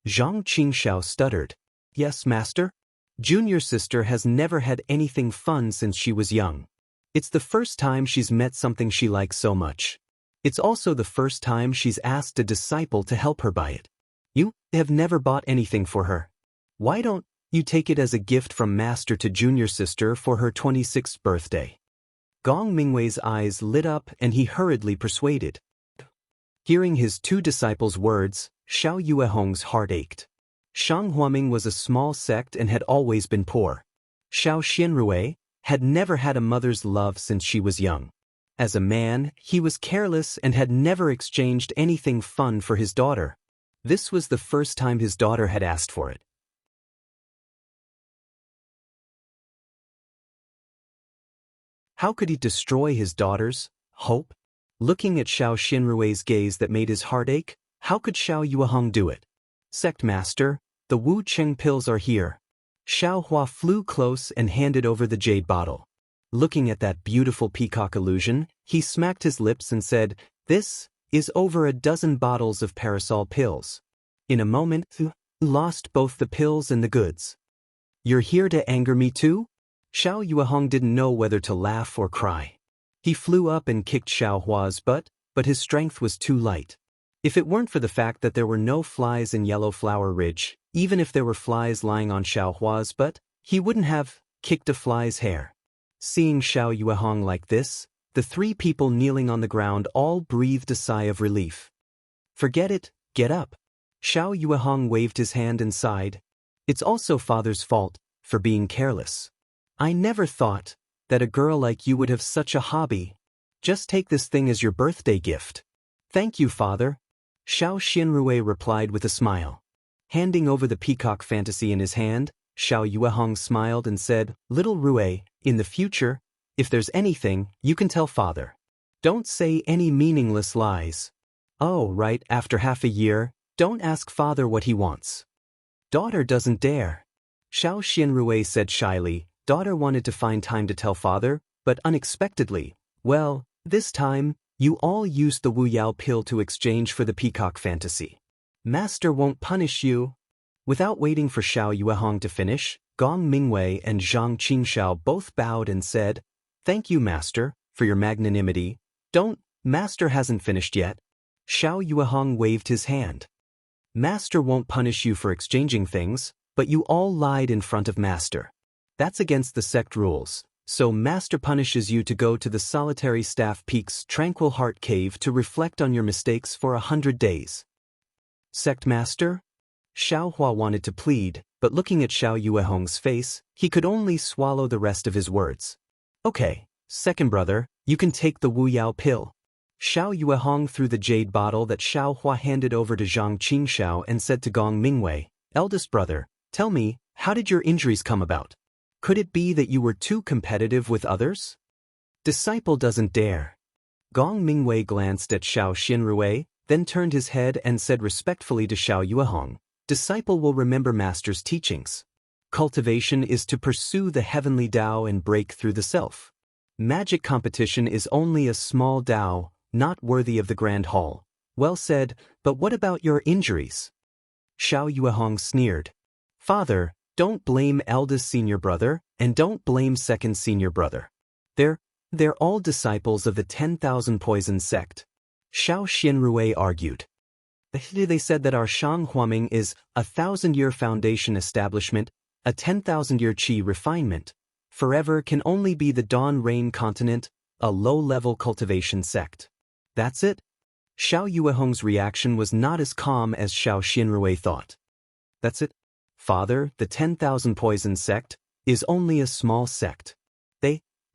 Zhang Qingxiao stuttered. "Yes, master." Junior sister has never had anything fun since she was young. It's the first time she's met something she likes so much. It's also the first time she's asked a disciple to help her buy it. You have never bought anything for her. Why don't you take it as a gift from master to junior sister for her 26th birthday? Gong Mingwei's eyes lit up and he hurriedly persuaded. Hearing his two disciples' words, Xiao Yuehong's heart ached. Shang Huaming was a small sect and had always been poor. Xiao Xianrui had never had a mother's love since she was young. As a man, he was careless and had never exchanged anything fun for his daughter. This was the first time his daughter had asked for it. How could he destroy his daughter's hope? Looking at Xiao Xianrui's gaze that made his heart ache, how could Xiao Yuehong do it? "Sect master, the Wu Cheng pills are here." Xiao Hua flew close and handed over the jade bottle. Looking at that beautiful peacock illusion, he smacked his lips and said, "This is over a dozen bottles of parasol pills." In a moment, lost both the pills and the goods. "You're here to anger me too?" Xiao Yuehong didn't know whether to laugh or cry. He flew up and kicked Xiao Hua's butt, but his strength was too light. If it weren't for the fact that there were no flies in Yellow Flower Ridge, even if there were flies lying on Xiao Hua's butt, he wouldn't have kicked a fly's hair. Seeing Xiao Yuehong like this, the three people kneeling on the ground all breathed a sigh of relief. "Forget it, get up." Xiao Yuehong waved his hand and sighed. "It's also father's fault for being careless. I never thought that a girl like you would have such a hobby. Just take this thing as your birthday gift." "Thank you, father." Xiao Xianrui replied with a smile. Handing over the peacock fantasy in his hand, Xiao Yuehong smiled and said, "Little Rui, in the future, if there's anything, you can tell father. Don't say any meaningless lies. Oh, right, after half a year, don't ask father what he wants." "Daughter doesn't dare." Xiao Xianrui said shyly. Daughter wanted to find time to tell father, but unexpectedly, well, this time, You all used the Wu Yao pill to exchange for the peacock fantasy. Master won't punish you. Without waiting for Xiao Yuehong to finish, Gong Mingwei and Zhang Qingxiao both bowed and said, "Thank you, Master, for your magnanimity. Don't, Master hasn't finished yet." Xiao Yuehong waved his hand. "Master won't punish you for exchanging things, but you all lied in front of Master. That's against the sect rules, so Master punishes you to go to the solitary Staff Peak's Tranquil Heart Cave to reflect on your mistakes for 100 days. Sect Master?" Xiao Hua wanted to plead, but looking at Xiao Yuehong's face, he could only swallow the rest of his words. "Okay, second brother, you can take the Wu Yao pill." Xiao Yuehong threw the jade bottle that Xiao Hua handed over to Zhang Qingxiao and said to Gong Mingwei, "Eldest brother, tell me, how did your injuries come about? Could it be that you were too competitive with others?" "Disciple doesn't dare." Gong Mingwei glanced at Xiao Xinrui, then turned his head and said respectfully to Xiao Yuehong, "Disciple will remember Master's teachings. Cultivation is to pursue the heavenly Tao and break through the self. Magic competition is only a small Tao, not worthy of the Grand Hall." "Well said, but what about your injuries?" Xiao Yuehong sneered. "Father, don't blame eldest senior brother, and don't blame second senior brother. They're all disciples of the 10,000 Poison sect." Xiao Xinrui argued. "They said that our Shang Huaming is a 1,000-year foundation establishment, a 10,000-year qi refinement. Forever can only be the Dawn Rain continent, a low-level cultivation sect. That's it?" Xiao Yuehong's reaction was not as calm as Xiao Xinrui thought. "That's it? Father, the 10,000 Poison sect is only a small sect.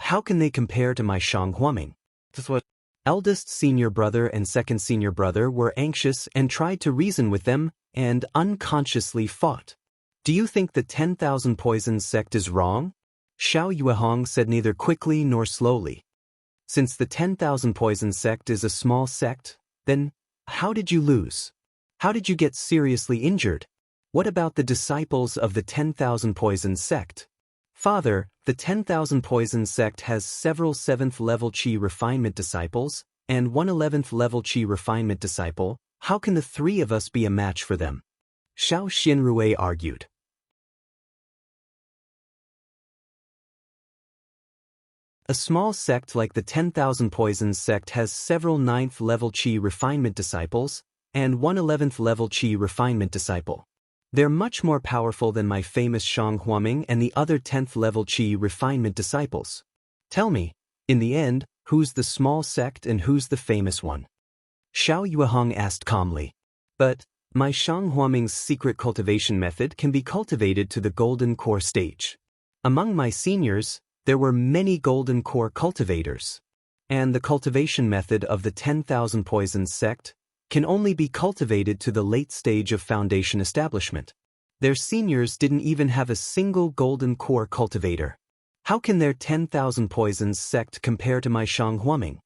How can they compare to my Shang Huaming?" That's what eldest senior brother and second senior brother were anxious and tried to reason with them and unconsciously fought. "Do you think the 10,000 Poison sect is wrong?" Xiao Yuehong said neither quickly nor slowly. "Since the 10,000 Poison sect is a small sect, then how did you lose? How did you get seriously injured? What about the disciples of the 10,000 Poison sect?" "Father, the 10,000 Poison sect has several 7th-level qi refinement disciples and one 11th-level qi refinement disciple. How can the three of us be a match for them?" Xiao Xinrui argued. "A small sect like the 10,000 Poison sect has several 9th-level qi refinement disciples and one 11th-level qi refinement disciple. They're much more powerful than my famous Shang Huaming and the other 10th-level qi refinement disciples. Tell me, in the end, who's the small sect and who's the famous one?" Xiao Yuehong asked calmly. "But my Shang Huaming's secret cultivation method can be cultivated to the golden core stage. Among my seniors, there were many golden core cultivators. And the cultivation method of the 10,000 Poison sect can only be cultivated to the late stage of foundation establishment. Their seniors didn't even have a single golden core cultivator. How can their 10,000 Poisons sect compare to my Shang Huaming?"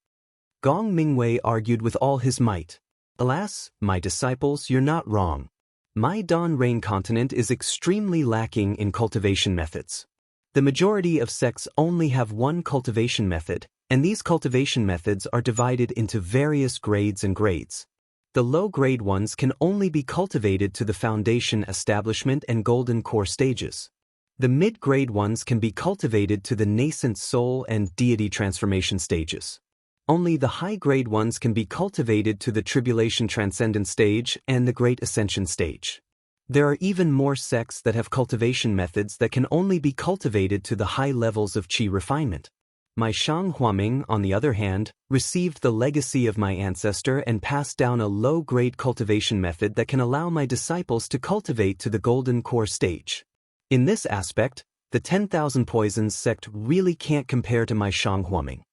Gong Mingwei argued with all his might. "Alas, my disciples, you're not wrong. My Dawn Rain continent is extremely lacking in cultivation methods. The majority of sects only have one cultivation method, and these cultivation methods are divided into various grades and grades. The low-grade ones can only be cultivated to the foundation establishment and golden core stages. The mid-grade ones can be cultivated to the nascent soul and deity transformation stages. Only the high-grade ones can be cultivated to the tribulation transcendent stage and the great ascension stage. There are even more sects that have cultivation methods that can only be cultivated to the high levels of qi refinement. My Shang Huaming, on the other hand, received the legacy of my ancestor and passed down a low-grade cultivation method that can allow my disciples to cultivate to the golden core stage. In this aspect, the 10,000 Poisons sect really can't compare to my Shang Huaming."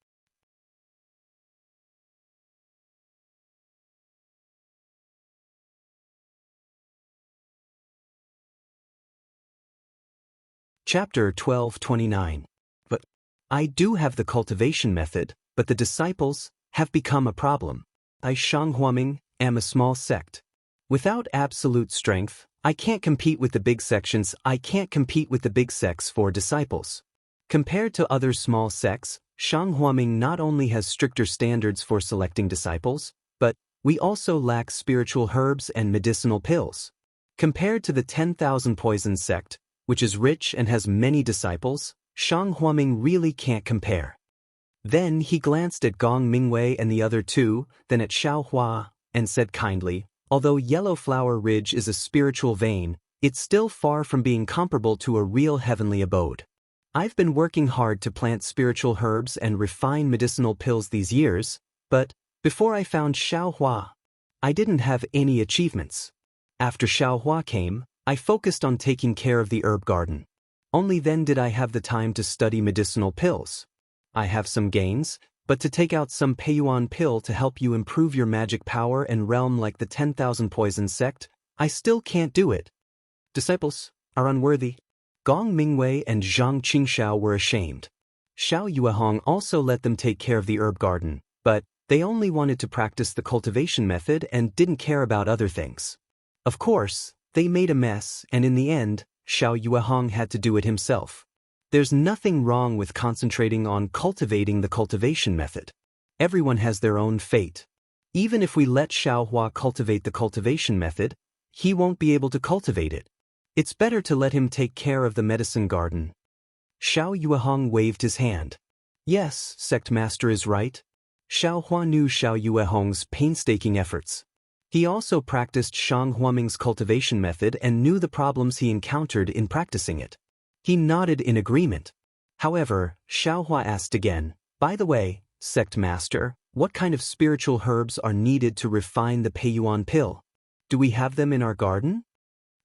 Chapter 1229. "But I do have the cultivation method, but the disciples have become a problem. I Shang Huaming am a small sect. Without absolute strength, I can't compete with the big sections. I can't compete with the big sects for disciples. Compared to other small sects, Shang Huaming not only has stricter standards for selecting disciples, but we also lack spiritual herbs and medicinal pills. Compared to the 10,000 Poisons sect, which is rich and has many disciples, Shang Huaming really can't compare. Then he glanced at Gong Mingwei and the other two, then at Xiao Hua, and said kindly, although Yellow Flower Ridge is a spiritual vein, it's still far from being comparable to a real heavenly abode. I've been working hard to plant spiritual herbs and refine medicinal pills these years, but before I found Xiao Hua, I didn't have any achievements. After Xiao Hua came, I focused on taking care of the herb garden. Only then did I have the time to study medicinal pills. I have some gains, but to take out some Peiyuan pill to help you improve your magic power and realm like the 10,000 Poisons sect, I still can't do it. Disciples are unworthy. Gong Mingwei and Zhang Qingxiao were ashamed. Xiao Yuehong also let them take care of the herb garden, but they only wanted to practice the cultivation method and didn't care about other things. Of course, they made a mess, and in the end, Xiao Yuehong had to do it himself. There's nothing wrong with concentrating on cultivating the cultivation method. Everyone has their own fate. Even if we let Xiao Hua cultivate the cultivation method, he won't be able to cultivate it. It's better to let him take care of the medicine garden. Xiao Yuehong waved his hand. Yes, Sect Master is right. Xiao Hua knew Xiao Yuehong's painstaking efforts. He also practiced Shang Huaming's cultivation method and knew the problems he encountered in practicing it. He nodded in agreement. However, Xiao Hua asked again, by the way, Sect Master, what kind of spiritual herbs are needed to refine the Peiyuan pill? Do we have them in our garden?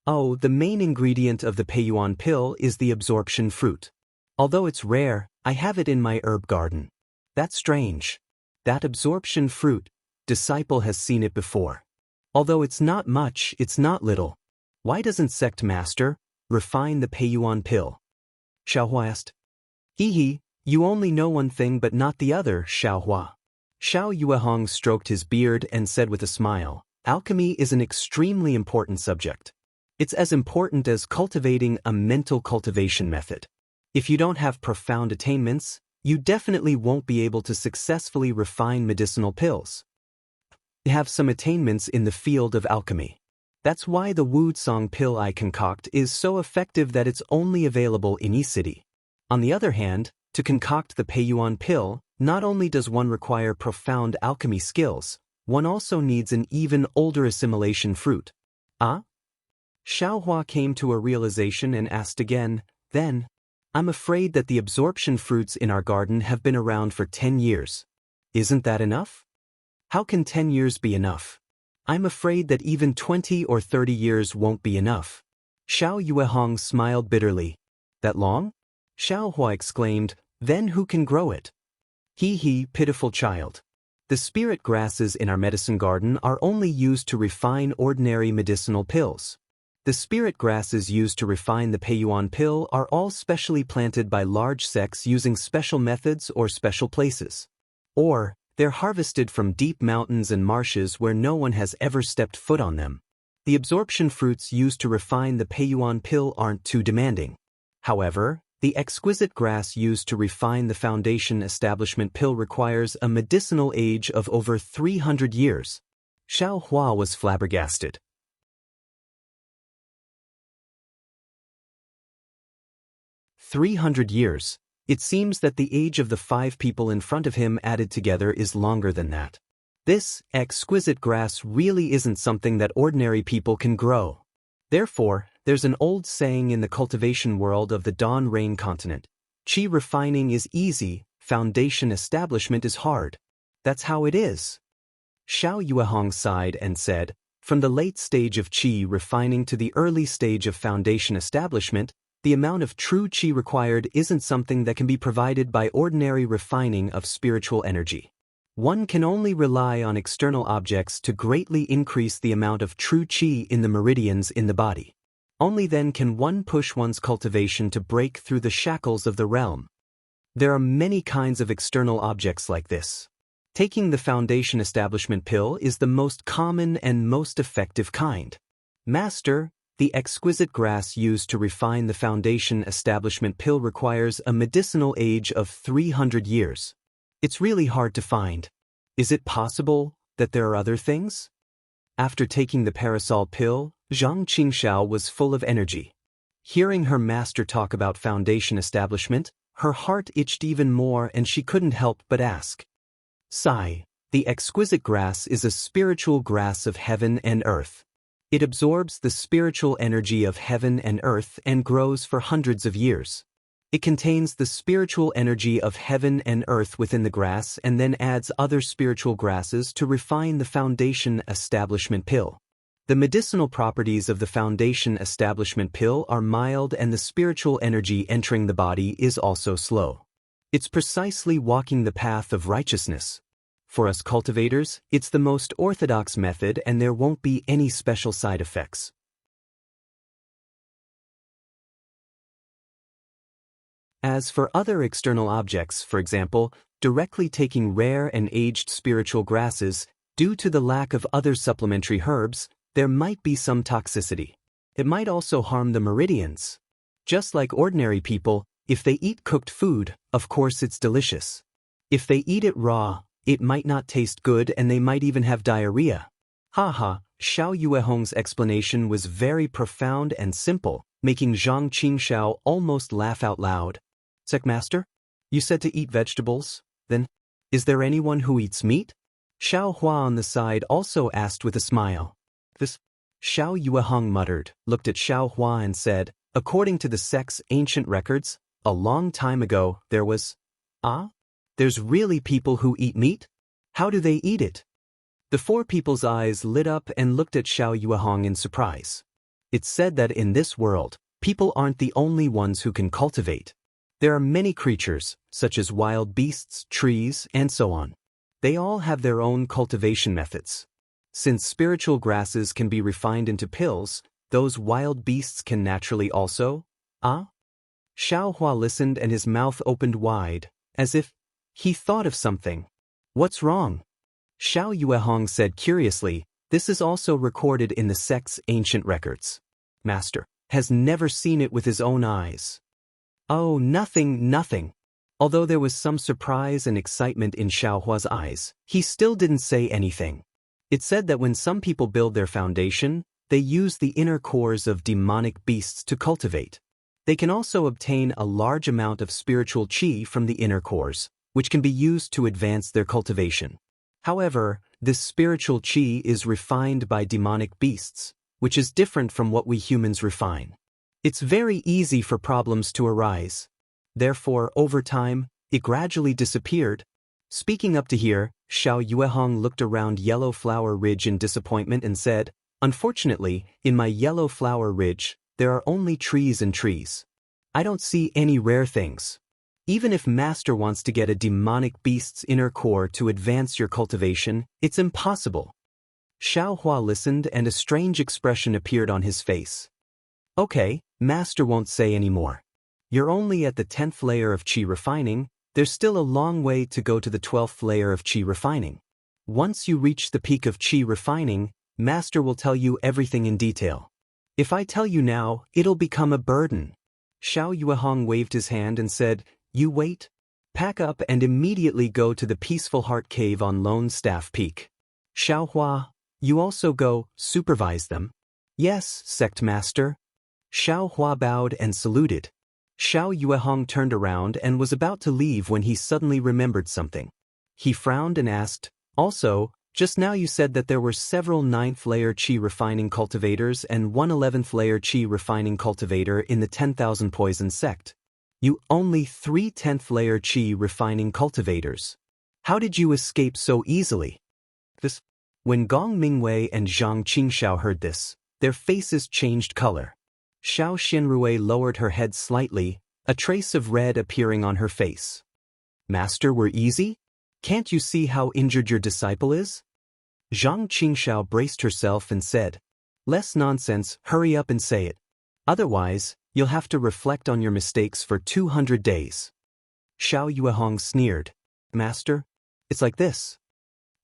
Oh, the main ingredient of the Peiyuan pill is the absorption fruit. Although it's rare, I have it in my herb garden. That's strange. That absorption fruit, disciple has seen it before. Although it's not much, it's not little. Why doesn't Sect Master refine the Peiyuan pill? Xiao Hua asked. Hee, you only know one thing but not the other, Xiao Hua. Xiao Yuehong stroked his beard and said with a smile, alchemy is an extremely important subject. It's as important as cultivating a mental cultivation method. If you don't have profound attainments, you definitely won't be able to successfully refine medicinal pills. Have some attainments in the field of alchemy. That's why the Wuxia pill I concoct is so effective that it's only available in E-City. On the other hand, to concoct the Peiyuan pill, not only does one require profound alchemy skills, one also needs an even older assimilation fruit. Ah? Xiao Hua came to a realization and asked again, then, I'm afraid that the absorption fruits in our garden have been around for 10 years. Isn't that enough? How can 10 years be enough? I'm afraid that even 20 or 30 years won't be enough. Xiao Yuehong smiled bitterly. That long? Xiao Hua exclaimed, then who can grow it? Hee, pitiful child. The spirit grasses in our medicine garden are only used to refine ordinary medicinal pills. The spirit grasses used to refine the Peiyuan pill are all specially planted by large sects using special methods or special places. Or, they're harvested from deep mountains and marshes where no one has ever stepped foot on them. The absorption fruits used to refine the Peiyuan pill aren't too demanding. However, the exquisite grass used to refine the foundation establishment pill requires a medicinal age of over 300 years. Xiao Hua was flabbergasted. 300 years. It seems that the age of the 5 people in front of him added together is longer than that. This exquisite grass really isn't something that ordinary people can grow. Therefore, there's an old saying in the cultivation world of the Dawn Rain continent. Qi refining is easy, foundation establishment is hard. That's how it is. Xiao Yuehong sighed and said, from the late stage of Qi refining to the early stage of foundation establishment, the amount of true Qi required isn't something that can be provided by ordinary refining of spiritual energy. One can only rely on external objects to greatly increase the amount of true Qi in the meridians in the body. Only then can one push one's cultivation to break through the shackles of the realm. There are many kinds of external objects like this. Taking the foundation establishment pill is the most common and most effective kind. Master, The exquisite grass used to refine the foundation establishment pill requires a medicinal age of 300 years. It's really hard to find. Is it possible that there are other things? After taking the parasol pill, Zhang Qingxiao was full of energy. Hearing her master talk about foundation establishment, her heart itched even more and she couldn't help but ask. Sigh, the exquisite grass is a spiritual grass of heaven and earth. It absorbs the spiritual energy of heaven and earth and grows for hundreds of years. It contains the spiritual energy of heaven and earth within the grass and then adds other spiritual grasses to refine the foundation establishment pill. The medicinal properties of the foundation establishment pill are mild and the spiritual energy entering the body is also slow. It's precisely walking the path of righteousness. For us cultivators, it's the most orthodox method and there won't be any special side effects. As for other external objects, for example, directly taking rare and aged spiritual grasses, due to the lack of other supplementary herbs, there might be some toxicity. It might also harm the meridians. Just like ordinary people, if they eat cooked food, of course it's delicious. If they eat it raw, it might not taste good and they might even have diarrhea. Haha, Xiao Yuehong's explanation was very profound and simple, making Zhang Qingxiao almost laugh out loud. Master, you said to eat vegetables, then, is there anyone who eats meat? Xiao Hua on the side also asked with a smile. This, Xiao Yuehong muttered, looked at Xiao Hua and said, according to the sect's ancient records, a long time ago, there was, there's really people who eat meat? How do they eat it? The four people's eyes lit up and looked at Xiao Yuehong in surprise. It's said that in this world, people aren't the only ones who can cultivate. There are many creatures, such as wild beasts, trees, and so on. They all have their own cultivation methods. Since spiritual grasses can be refined into pills, those wild beasts can naturally also, Xiao Hua listened and his mouth opened wide, as if he thought of something. What's wrong? Xiao Yuehong said curiously, this is also recorded in the sect's ancient records. Master has never seen it with his own eyes. Oh, nothing. Although there was some surprise and excitement in Xiao Hua's eyes, he still didn't say anything. It's said that when some people build their foundation, they use the inner cores of demonic beasts to cultivate. They can also obtain a large amount of spiritual qi from the inner cores, which can be used to advance their cultivation. However, this spiritual qi is refined by demonic beasts, which is different from what we humans refine. It's very easy for problems to arise. Therefore, over time, it gradually disappeared. Speaking up to here, Xiao Yuehong looked around Yellow Flower Ridge in disappointment and said, unfortunately, in my Yellow Flower Ridge, there are only trees and trees. I don't see any rare things. Even if Master wants to get a demonic beast's inner core to advance your cultivation, it's impossible. Xiao Hua listened and a strange expression appeared on his face. Okay, Master won't say any more. You're only at the 10th layer of qi refining, there's still a long way to go to the 12th layer of qi refining. Once you reach the peak of qi refining, Master will tell you everything in detail. If I tell you now, it'll become a burden. Xiao Yuehong waved his hand and said, you wait. Pack up and immediately go to the Peaceful Heart Cave on Lone Staff Peak. Xiao Hua, you also go, supervise them. Yes, Sect Master. Xiao Hua bowed and saluted. Xiao Yuehong turned around and was about to leave when he suddenly remembered something. He frowned and asked, also, just now you said that there were several 9th layer qi refining cultivators and one 11th layer qi refining cultivator in the 10,000 Poison sect. You only 3 10th layer qi refining cultivators. How did you escape so easily? When Gong Mingwei and Zhang Qingxiao heard this, their faces changed color. Xiao Xinrui lowered her head slightly, a trace of red appearing on her face. Master were easy? Can't you see how injured your disciple is? Zhang Qingxiao braced herself and said, less nonsense, hurry up and say it. Otherwise, you'll have to reflect on your mistakes for 200 days. Xiao Yuehong sneered. Master, it's like this.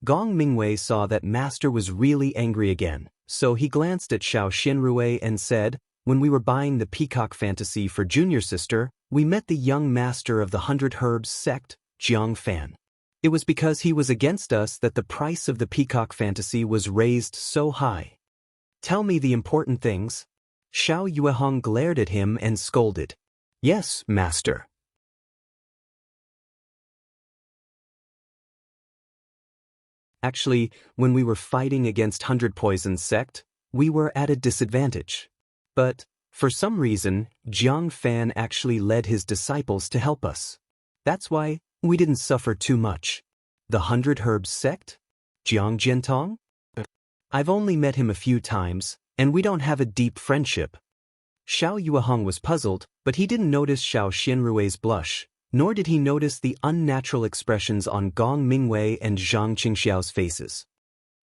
Gong Mingwei saw that Master was really angry again, so he glanced at Xiao Xianrui and said, "When we were buying the peacock fantasy for junior sister, we met the young master of the 100 Herbs sect, Jiang Fan. It was because he was against us that the price of the peacock fantasy was raised so high. Tell me the important things." Xiao Yuehong glared at him and scolded. "Yes, master." Actually, when we were fighting against 100 Poisons sect, we were at a disadvantage. But, for some reason, Jiang Fan actually led his disciples to help us. That's why we didn't suffer too much. The 100 Herbs sect? Jiang Jiantong? I've only met him a few times, and we don't have a deep friendship. Xiao Yuehong was puzzled, but he didn't notice Xiao Xianrui's blush, nor did he notice the unnatural expressions on Gong Mingwei and Zhang Qingxiao's faces.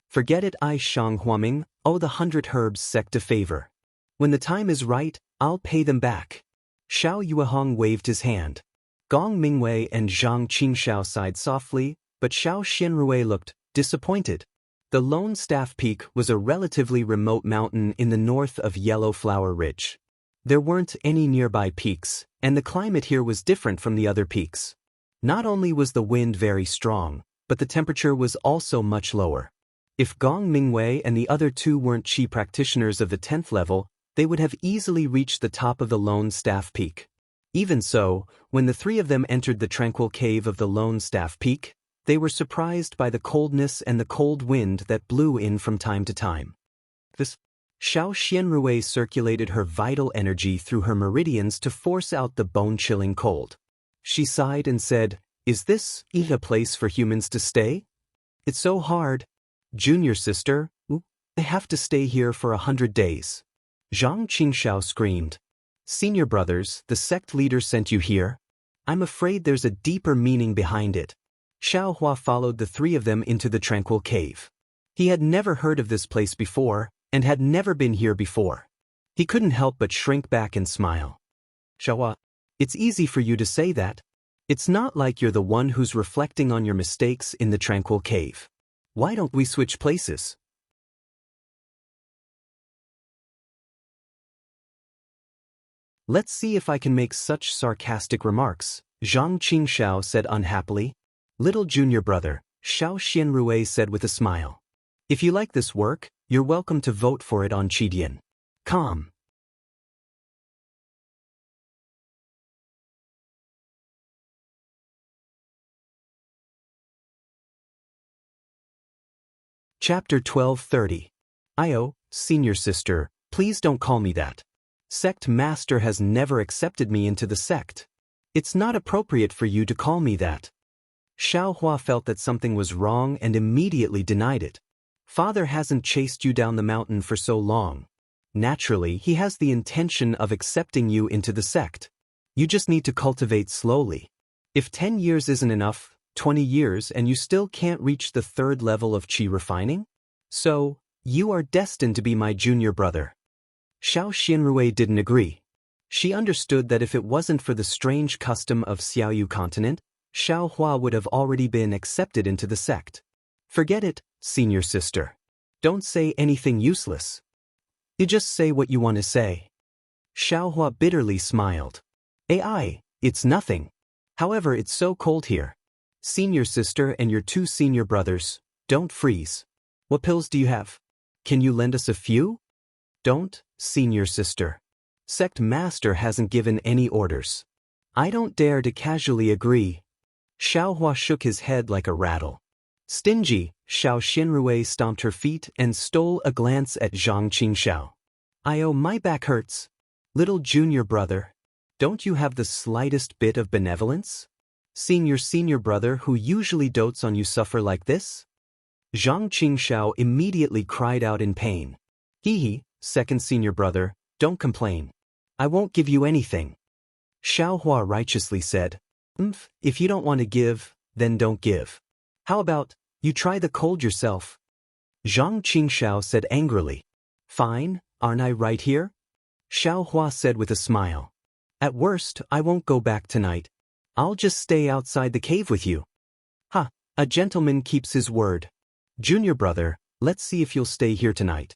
"Forget it, I Shang Huaming, owe the 100 Herbs sect a favor. When the time is right, I'll pay them back." Xiao Yuehong waved his hand. Gong Mingwei and Zhang Qingxiao sighed softly, but Xiao Xianrui looked disappointed. The Lone Staff Peak was a relatively remote mountain in the north of Yellow Flower Ridge. There weren't any nearby peaks, and the climate here was different from the other peaks. Not only was the wind very strong, but the temperature was also much lower. If Gong Mingwei and the other two weren't Qi practitioners of the 10th level, they would have easily reached the top of the Lone Staff Peak. Even so, when the three of them entered the tranquil cave of the Lone Staff Peak, they were surprised by the coldness and the cold wind that blew in from time to time. Xiao Xianrui circulated her vital energy through her meridians to force out the bone-chilling cold. She sighed and said, "Is this a place for humans to stay? It's so hard. Junior sister, I have to stay here for 100 days. Zhang Qingxiao screamed. "Senior brothers, the sect leader sent you here? I'm afraid there's a deeper meaning behind it." Xiao Hua followed the three of them into the tranquil cave. He had never heard of this place before, and had never been here before. He couldn't help but shrink back and smile. "Xiao, it's easy for you to say that. It's not like you're the one who's reflecting on your mistakes in the tranquil cave. Why don't we switch places?" "Let's see if I can make such sarcastic remarks," Zhang Qingxiao said unhappily. "Little junior brother," Xiao Xianrui said with a smile. "If you like this work, you're welcome to vote for it on Qidian.com. Chapter 1230. Io, senior sister, please don't call me that. Sect master has never accepted me into the sect. It's not appropriate for you to call me that." Xiao Hua felt that something was wrong and immediately denied it. "Father hasn't chased you down the mountain for so long. Naturally, he has the intention of accepting you into the sect. You just need to cultivate slowly. If 10 years isn't enough, 20 years and you still can't reach the 3rd level of Qi refining? So, you are destined to be my junior brother." Xiao Xianrui didn't agree. She understood that if it wasn't for the strange custom of Xiaoyu continent, Xiao Hua would have already been accepted into the sect. "Forget it, senior sister. Don't say anything useless. You just say what you want to say." Xiao Hua bitterly smiled. "AI, it's nothing. However, it's so cold here. Senior sister and your 2 senior brothers, don't freeze. What pills do you have? Can you lend us a few?" "Don't, senior sister. Sect master hasn't given any orders. I don't dare to casually agree." Xiao Hua shook his head like a rattle. Stingy, Xiao Xianrui stomped her feet and stole a glance at Zhang Qingxiao. "Io, my back hurts. Little junior brother, don't you have the slightest bit of benevolence? Senior brother who usually dotes on you suffer like this?" Zhang Qingxiao immediately cried out in pain. "Hee, second senior brother, don't complain. I won't give you anything." Xiao Hua righteously said, If you don't want to give, then don't give. How about, you try the cold yourself?" Zhang Qingxiao said angrily. "Fine, aren't I right here?" Xiao Hua said with a smile. "At worst, I won't go back tonight. I'll just stay outside the cave with you." "Ha, a gentleman keeps his word. Junior brother, let's see if you'll stay here tonight.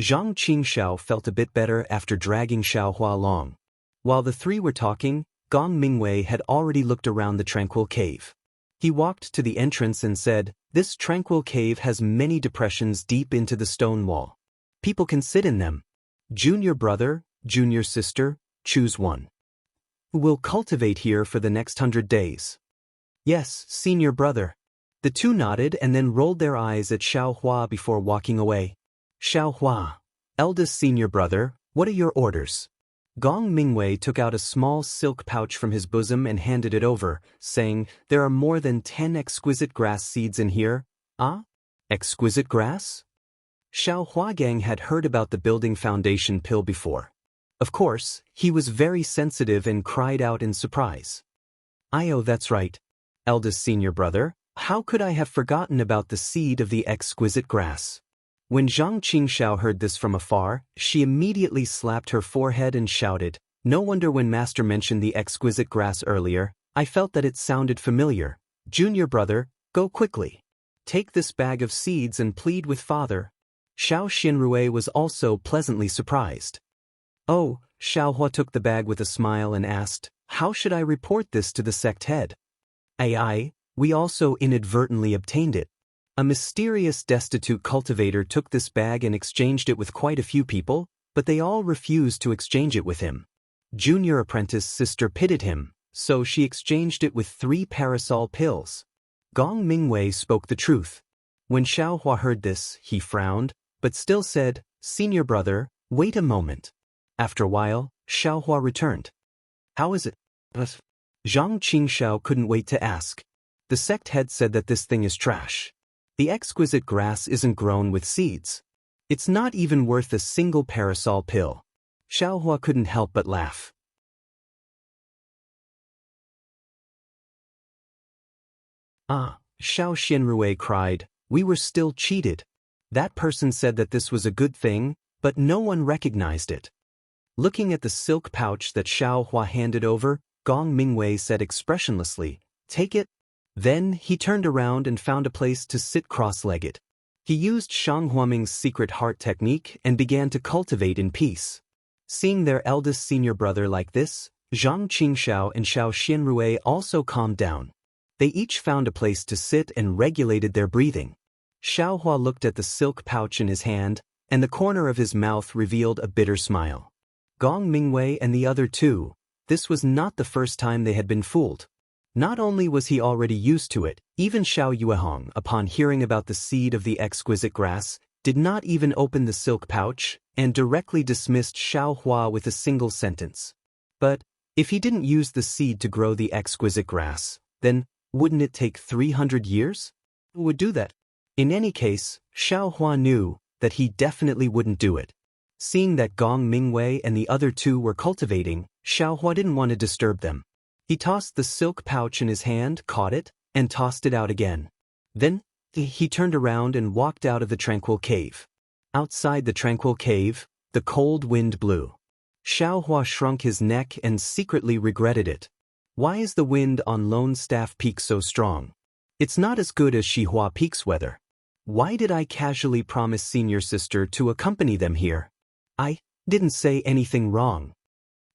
Zhang Qingxiao felt a bit better after dragging Xiaohua along. While the three were talking, Gong Mingwei had already looked around the tranquil cave. He walked to the entrance and said, "This tranquil cave has many depressions deep into the stone wall. People can sit in them. Junior brother, junior sister, choose one. We'll cultivate here for the next 100 days." "Yes, senior brother." The two nodded and then rolled their eyes at Xiaohua before walking away. "Xiaohua, eldest senior brother, what are your orders?" Gong Mingwei took out a small silk pouch from his bosom and handed it over, saying, "There are more than 10 exquisite grass seeds in here." "Ah? Exquisite grass?" Xiaohua Gang had heard about the building foundation pill before. Of course, he was very sensitive and cried out in surprise. "Oh, that's right. Eldest senior brother, how could I have forgotten about the seed of the exquisite grass?" When Zhang Qingxiao heard this from afar, she immediately slapped her forehead and shouted, "No wonder when Master mentioned the exquisite grass earlier, I felt that it sounded familiar. Junior brother, go quickly. Take this bag of seeds and plead with father." Xiao Xinrui was also pleasantly surprised. "Oh," Xiaohua took the bag with a smile and asked, "How should I report this to the sect head?" We also inadvertently obtained it. A mysterious destitute cultivator took this bag and exchanged it with quite a few people, but they all refused to exchange it with him. Junior apprentice sister pitied him, so she exchanged it with 3 parasol pills. Gong Mingwei spoke the truth. When Xiaohua heard this, he frowned, but still said, "Senior brother, wait a moment." After a while, Xiaohua returned. "How is it?" Zhang Qingxiao couldn't wait to ask. The sect head said that this thing is trash. The exquisite grass isn't grown with seeds. It's not even worth a single parasol pill. Xiaohua couldn't help but laugh. "Ah," Xiao Xinrui cried, "we were still cheated. That person said that this was a good thing, but no one recognized it." Looking at the silk pouch that Xiaohua handed over, Gong Mingwei said expressionlessly, "Take it." Then he turned around and found a place to sit cross-legged. He used Shang Huaming's secret heart technique and began to cultivate in peace. Seeing their eldest senior brother like this, Zhang Qingxiao and Xiao Xinrui also calmed down. They each found a place to sit and regulated their breathing. Xiaohua looked at the silk pouch in his hand, and the corner of his mouth revealed a bitter smile. Gong Mingwei and the other two, this was not the first time they had been fooled. Not only was he already used to it, even Xiao Yuehong, upon hearing about the seed of the exquisite grass, did not even open the silk pouch, and directly dismissed Xiaohua with a single sentence. But, if he didn't use the seed to grow the exquisite grass, then, wouldn't it take 300 years? Who would do that? In any case, Xiaohua knew that he definitely wouldn't do it. Seeing that Gong Mingwei and the other two were cultivating, Xiaohua didn't want to disturb them. He tossed the silk pouch in his hand, caught it, and tossed it out again. Then, he turned around and walked out of the tranquil cave. Outside the tranquil cave, the cold wind blew. Xiaohua shrunk his neck and secretly regretted it. Why is the wind on Lone Staff Peak so strong? It's not as good as Shihua Peak's weather. Why did I casually promise senior sister to accompany them here? I didn't say anything wrong.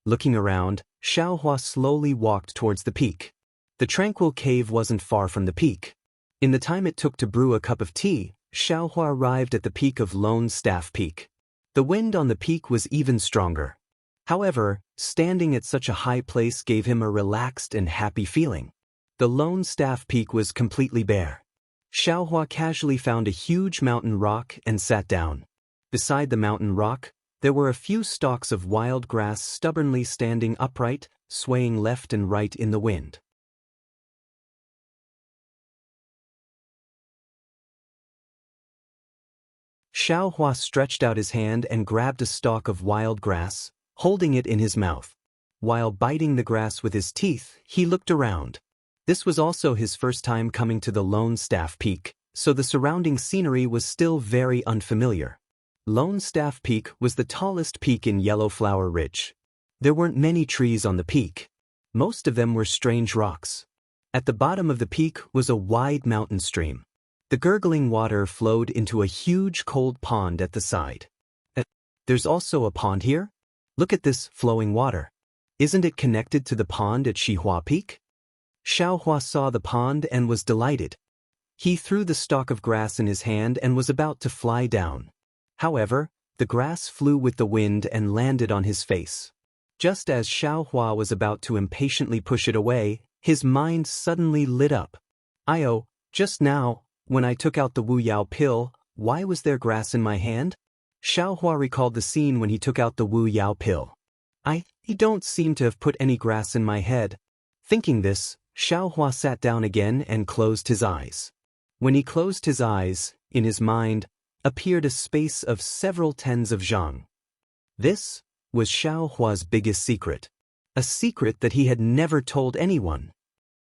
Looking around, Xiaohua slowly walked towards the peak. The tranquil cave wasn't far from the peak. In the time it took to brew a cup of tea, Xiaohua arrived at the peak of Lone Staff Peak. The wind on the peak was even stronger. However, standing at such a high place gave him a relaxed and happy feeling. The Lone Staff Peak was completely bare. Xiaohua casually found a huge mountain rock and sat down. Beside the mountain rock, there were a few stalks of wild grass stubbornly standing upright, swaying left and right in the wind. Xiaohua stretched out his hand and grabbed a stalk of wild grass, holding it in his mouth. While biting the grass with his teeth, he looked around. This was also his first time coming to the Lone Staff Peak, so the surrounding scenery was still very unfamiliar. Lone Staff Peak was the tallest peak in Yellow Flower Ridge. There weren't many trees on the peak. Most of them were strange rocks. At the bottom of the peak was a wide mountain stream. The gurgling water flowed into a huge cold pond at the side. There's also a pond here? Look at this flowing water. Isn't it connected to the pond at Shihua Peak? Xiaohua saw the pond and was delighted. He threw the stalk of grass in his hand and was about to fly down. However, the grass flew with the wind and landed on his face. Just as Xiaohua was about to impatiently push it away, his mind suddenly lit up. Just now, when I took out the Wu Yao pill, why was there grass in my hand? Xiaohua recalled the scene when he took out the Wu Yao pill. I don't seem to have put any grass in my head. Thinking this, Xiaohua sat down again and closed his eyes. When he closed his eyes, in his mind, appeared a space of several tens of zhang. This was Xiaohua's biggest secret. A secret that he had never told anyone.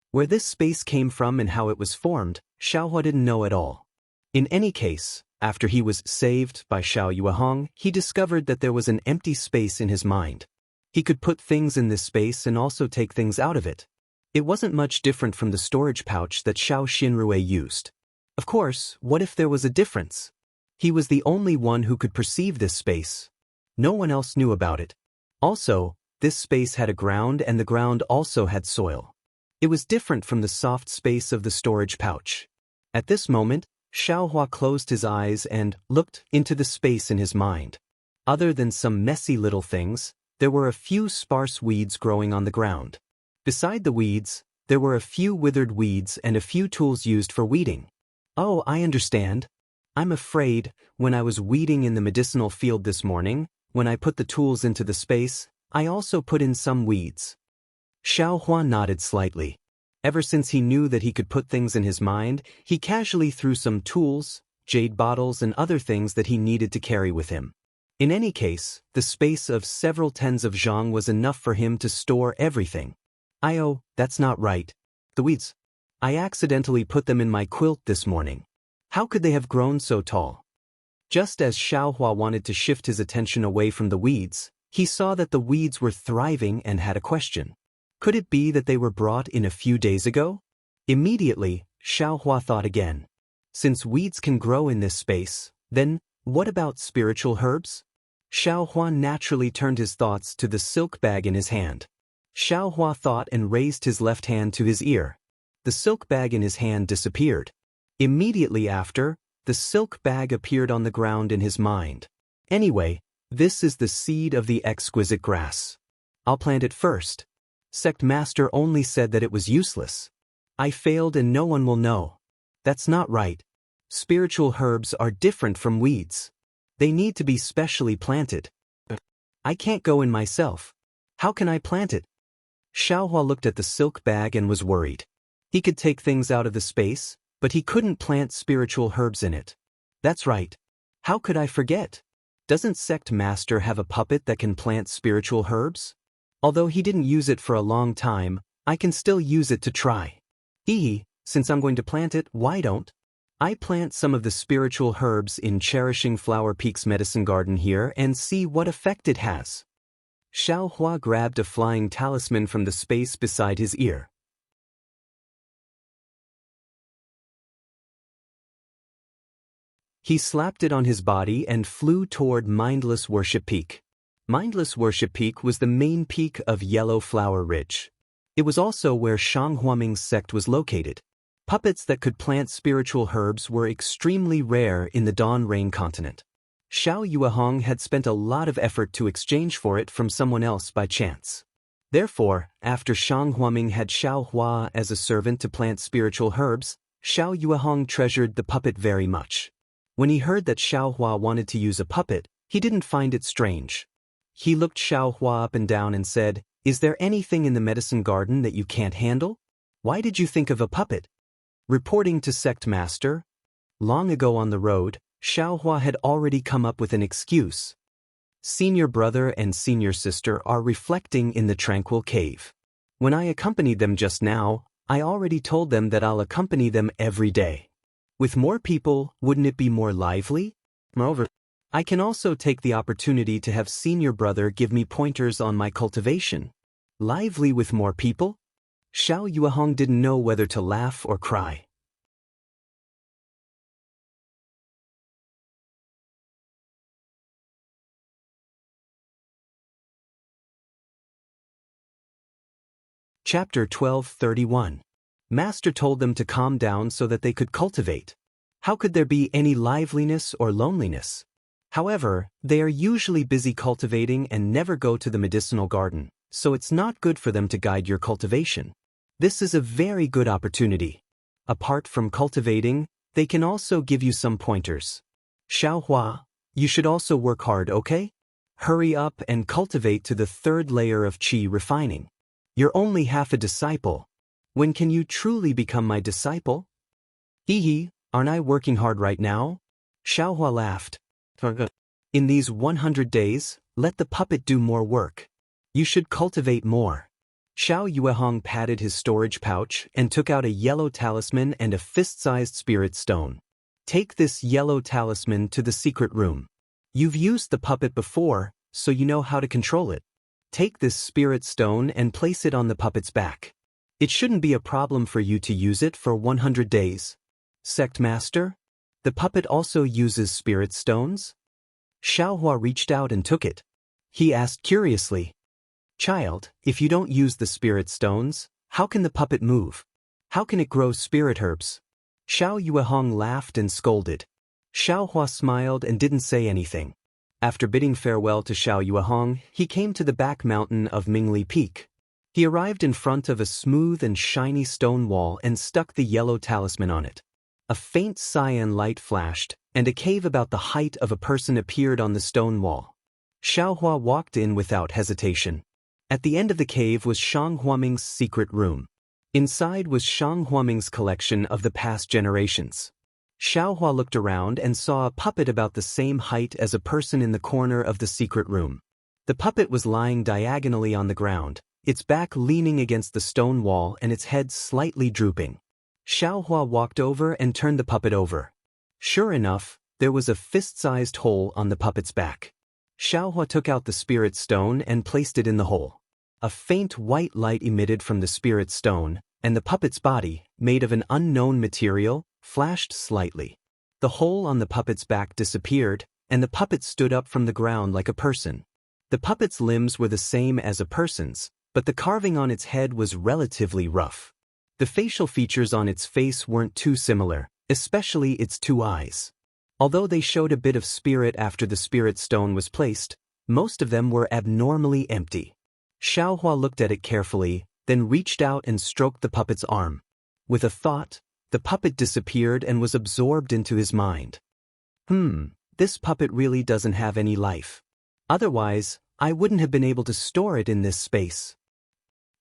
Where this space came from and how it was formed, Xiaohua didn't know at all. In any case, after he was saved by Xiao Yuehong, he discovered that there was an empty space in his mind. He could put things in this space and also take things out of it. It wasn't much different from the storage pouch that Xiao Xinrui used. Of course, what if there was a difference? He was the only one who could perceive this space. No one else knew about it. Also, this space had a ground and the ground also had soil. It was different from the soft space of the storage pouch. At this moment, Xiaohua closed his eyes and looked into the space in his mind. Other than some messy little things, there were a few sparse weeds growing on the ground. Beside the weeds, there were a few withered weeds and a few tools used for weeding. Oh, I understand. I'm afraid, when I was weeding in the medicinal field this morning, when I put the tools into the space, I also put in some weeds. Xiaohua nodded slightly. Ever since he knew that he could put things in his mind, he casually threw some tools, jade bottles and other things that he needed to carry with him. In any case, the space of several tens of zhang was enough for him to store everything. That's not right. The weeds. I accidentally put them in my quilt this morning. How could they have grown so tall? Just as Xiaohua wanted to shift his attention away from the weeds, he saw that the weeds were thriving and had a question. Could it be that they were brought in a few days ago? Immediately, Xiaohua thought again. Since weeds can grow in this space, then what about spiritual herbs? Xiaohua naturally turned his thoughts to the silk bag in his hand. Xiaohua thought and raised his left hand to his ear. The silk bag in his hand disappeared. Immediately after, the silk bag appeared on the ground in his mind. Anyway, this is the seed of the exquisite grass. I'll plant it first. Sect master only said that it was useless. I failed and no one will know. That's not right. Spiritual herbs are different from weeds. They need to be specially planted. I can't go in myself. How can I plant it? Xiaohua looked at the silk bag and was worried. He could take things out of the space, but he couldn't plant spiritual herbs in it. That's right. How could I forget? Doesn't Sect Master have a puppet that can plant spiritual herbs? Although he didn't use it for a long time, I can still use it to try. Since I'm going to plant it, why don't I plant some of the spiritual herbs in Cherishing Flower Peak's medicine garden here and see what effect it has? Xiaohua grabbed a flying talisman from the space beside his ear. He slapped it on his body and flew toward Mindless Worship Peak. Mindless Worship Peak was the main peak of Yellow Flower Ridge. It was also where Shang Huaming's sect was located. Puppets that could plant spiritual herbs were extremely rare in the Dawn Rain continent. Xiao Yuehong had spent a lot of effort to exchange for it from someone else by chance. Therefore, after Shang Huaming had Xiao Hua as a servant to plant spiritual herbs, Xiao Yuehong treasured the puppet very much. When he heard that Xiao Hua wanted to use a puppet, he didn't find it strange. He looked Xiao Hua up and down and said, "Is there anything in the medicine garden that you can't handle? Why did you think of a puppet?" Reporting to Sect Master, long ago on the road, Xiao Hua had already come up with an excuse. Senior brother and senior sister are reflecting in the tranquil cave. When I accompanied them just now, I already told them that I'll accompany them every day. With more people, wouldn't it be more lively? Moreover, I can also take the opportunity to have senior brother give me pointers on my cultivation. Lively with more people? Xiao Yuehong didn't know whether to laugh or cry. Chapter 12:31. Master told them to calm down so that they could cultivate. How could there be any liveliness or loneliness? However, they are usually busy cultivating and never go to the medicinal garden, so it's not good for them to guide your cultivation. This is a very good opportunity. Apart from cultivating, they can also give you some pointers. Xiaohua, you should also work hard, okay? Hurry up and cultivate to the third layer of qi refining. You're only half a disciple. When can you truly become my disciple? Hee, aren't I working hard right now? Xiaohua laughed. In these 100 days, let the puppet do more work. You should cultivate more. Xiao Yuehong patted his storage pouch and took out a yellow talisman and a fist-sized spirit stone. Take this yellow talisman to the secret room. You've used the puppet before, so you know how to control it. Take this spirit stone and place it on the puppet's back. It shouldn't be a problem for you to use it for 100 days. Sect Master? The puppet also uses spirit stones? Xiaohua reached out and took it. He asked curiously, Child, if you don't use the spirit stones, how can the puppet move? How can it grow spirit herbs? Xiao Yuehong laughed and scolded. Xiaohua smiled and didn't say anything. After bidding farewell to Xiao Yuehong, he came to the back mountain of Mingli Peak. He arrived in front of a smooth and shiny stone wall and stuck the yellow talisman on it. A faint cyan light flashed, and a cave about the height of a person appeared on the stone wall. Xiaohua walked in without hesitation. At the end of the cave was Shang Huaming's secret room. Inside was Shang Huaming's collection of the past generations. Xiaohua looked around and saw a puppet about the same height as a person in the corner of the secret room. The puppet was lying diagonally on the ground, its back leaning against the stone wall and its head slightly drooping. Xiaohua walked over and turned the puppet over. Sure enough, there was a fist-sized hole on the puppet's back. Xiaohua took out the spirit stone and placed it in the hole. A faint white light emitted from the spirit stone, and the puppet's body, made of an unknown material, flashed slightly. The hole on the puppet's back disappeared, and the puppet stood up from the ground like a person. The puppet's limbs were the same as a person's, but the carving on its head was relatively rough. The facial features on its face weren't too similar, especially its two eyes. Although they showed a bit of spirit after the spirit stone was placed, most of them were abnormally empty. Xiaohua looked at it carefully, then reached out and stroked the puppet's arm. With a thought, the puppet disappeared and was absorbed into his mind. This puppet really doesn't have any life. Otherwise, I wouldn't have been able to store it in this space.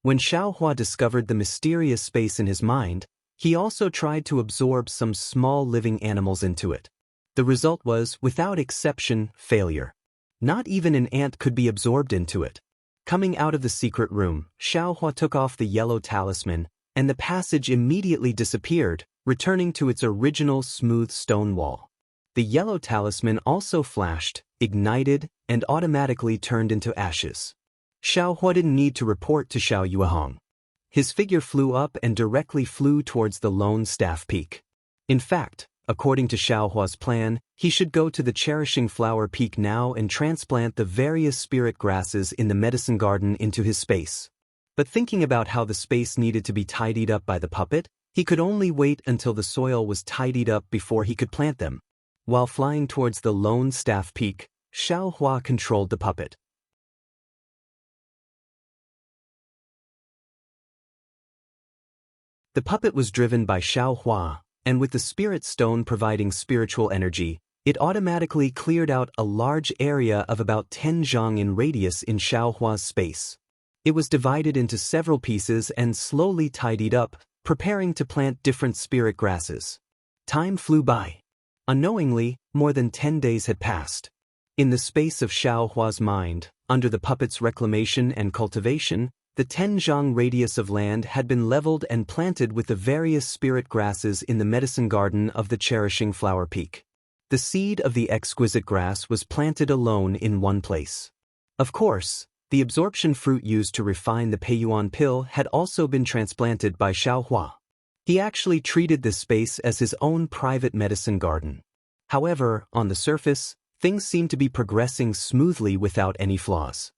When Xiaohua discovered the mysterious space in his mind, he also tried to absorb some small living animals into it. The result was, without exception, failure. Not even an ant could be absorbed into it. Coming out of the secret room, Xiaohua took off the yellow talisman, and the passage immediately disappeared, returning to its original smooth stone wall. The yellow talisman also flashed, ignited, and automatically turned into ashes. Xiaohua didn't need to report to Xiao Yuehong. His figure flew up and directly flew towards the lone staff peak. In fact, according to Xiaohua's plan, he should go to the Cherishing Flower Peak now and transplant the various spirit grasses in the medicine garden into his space. But thinking about how the space needed to be tidied up by the puppet, he could only wait until the soil was tidied up before he could plant them. While flying towards the lone staff peak, Xiaohua controlled the puppet. The puppet was driven by Xiaohua, and with the spirit stone providing spiritual energy, it automatically cleared out a large area of about 10 zhang in radius in Xiaohua's space. It was divided into several pieces and slowly tidied up, preparing to plant different spirit grasses. Time flew by. Unknowingly, more than 10 days had passed. In the space of Xiaohua's mind, under the puppet's reclamation and cultivation, the 10 zhang radius of land had been leveled and planted with the various spirit grasses in the medicine garden of the Cherishing Flower Peak. The seed of the exquisite grass was planted alone in one place. Of course, the absorption fruit used to refine the Peiyuan pill had also been transplanted by Xiaohua. He actually treated this space as his own private medicine garden. However, on the surface, things seemed to be progressing smoothly without any flaws.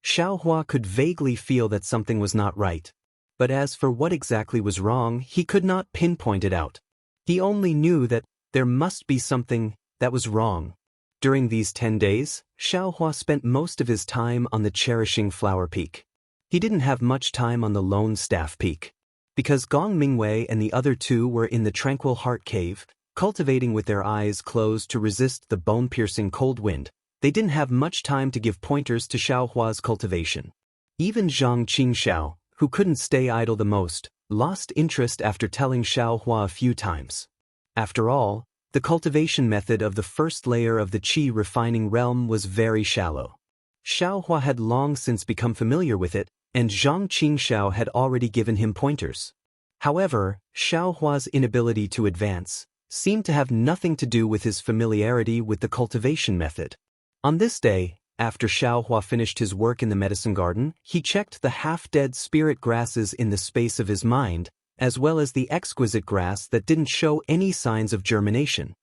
Xiaohua could vaguely feel that something was not right. But as for what exactly was wrong, he could not pinpoint it out. He only knew that there must be something that was wrong. During these 10 days, Xiaohua spent most of his time on the Cherishing Flower Peak. He didn't have much time on the Lone Staff Peak. Because Gong Mingwei and the other two were in the Tranquil Heart Cave, cultivating with their eyes closed to resist the bone-piercing cold wind, they didn't have much time to give pointers to Xiaohua's cultivation. Even Zhang Qingxiao, who couldn't stay idle the most, lost interest after telling Xiaohua a few times. After all, the cultivation method of the first layer of the qi refining realm was very shallow. Xiaohua had long since become familiar with it, and Zhang Qingxiao had already given him pointers. However, Xiaohua's inability to advance seemed to have nothing to do with his familiarity with the cultivation method. On this day, after Xiaohua finished his work in the medicine garden, he checked the half-dead spirit grasses in the space of his mind, as well as the exquisite grass that didn't show any signs of germination.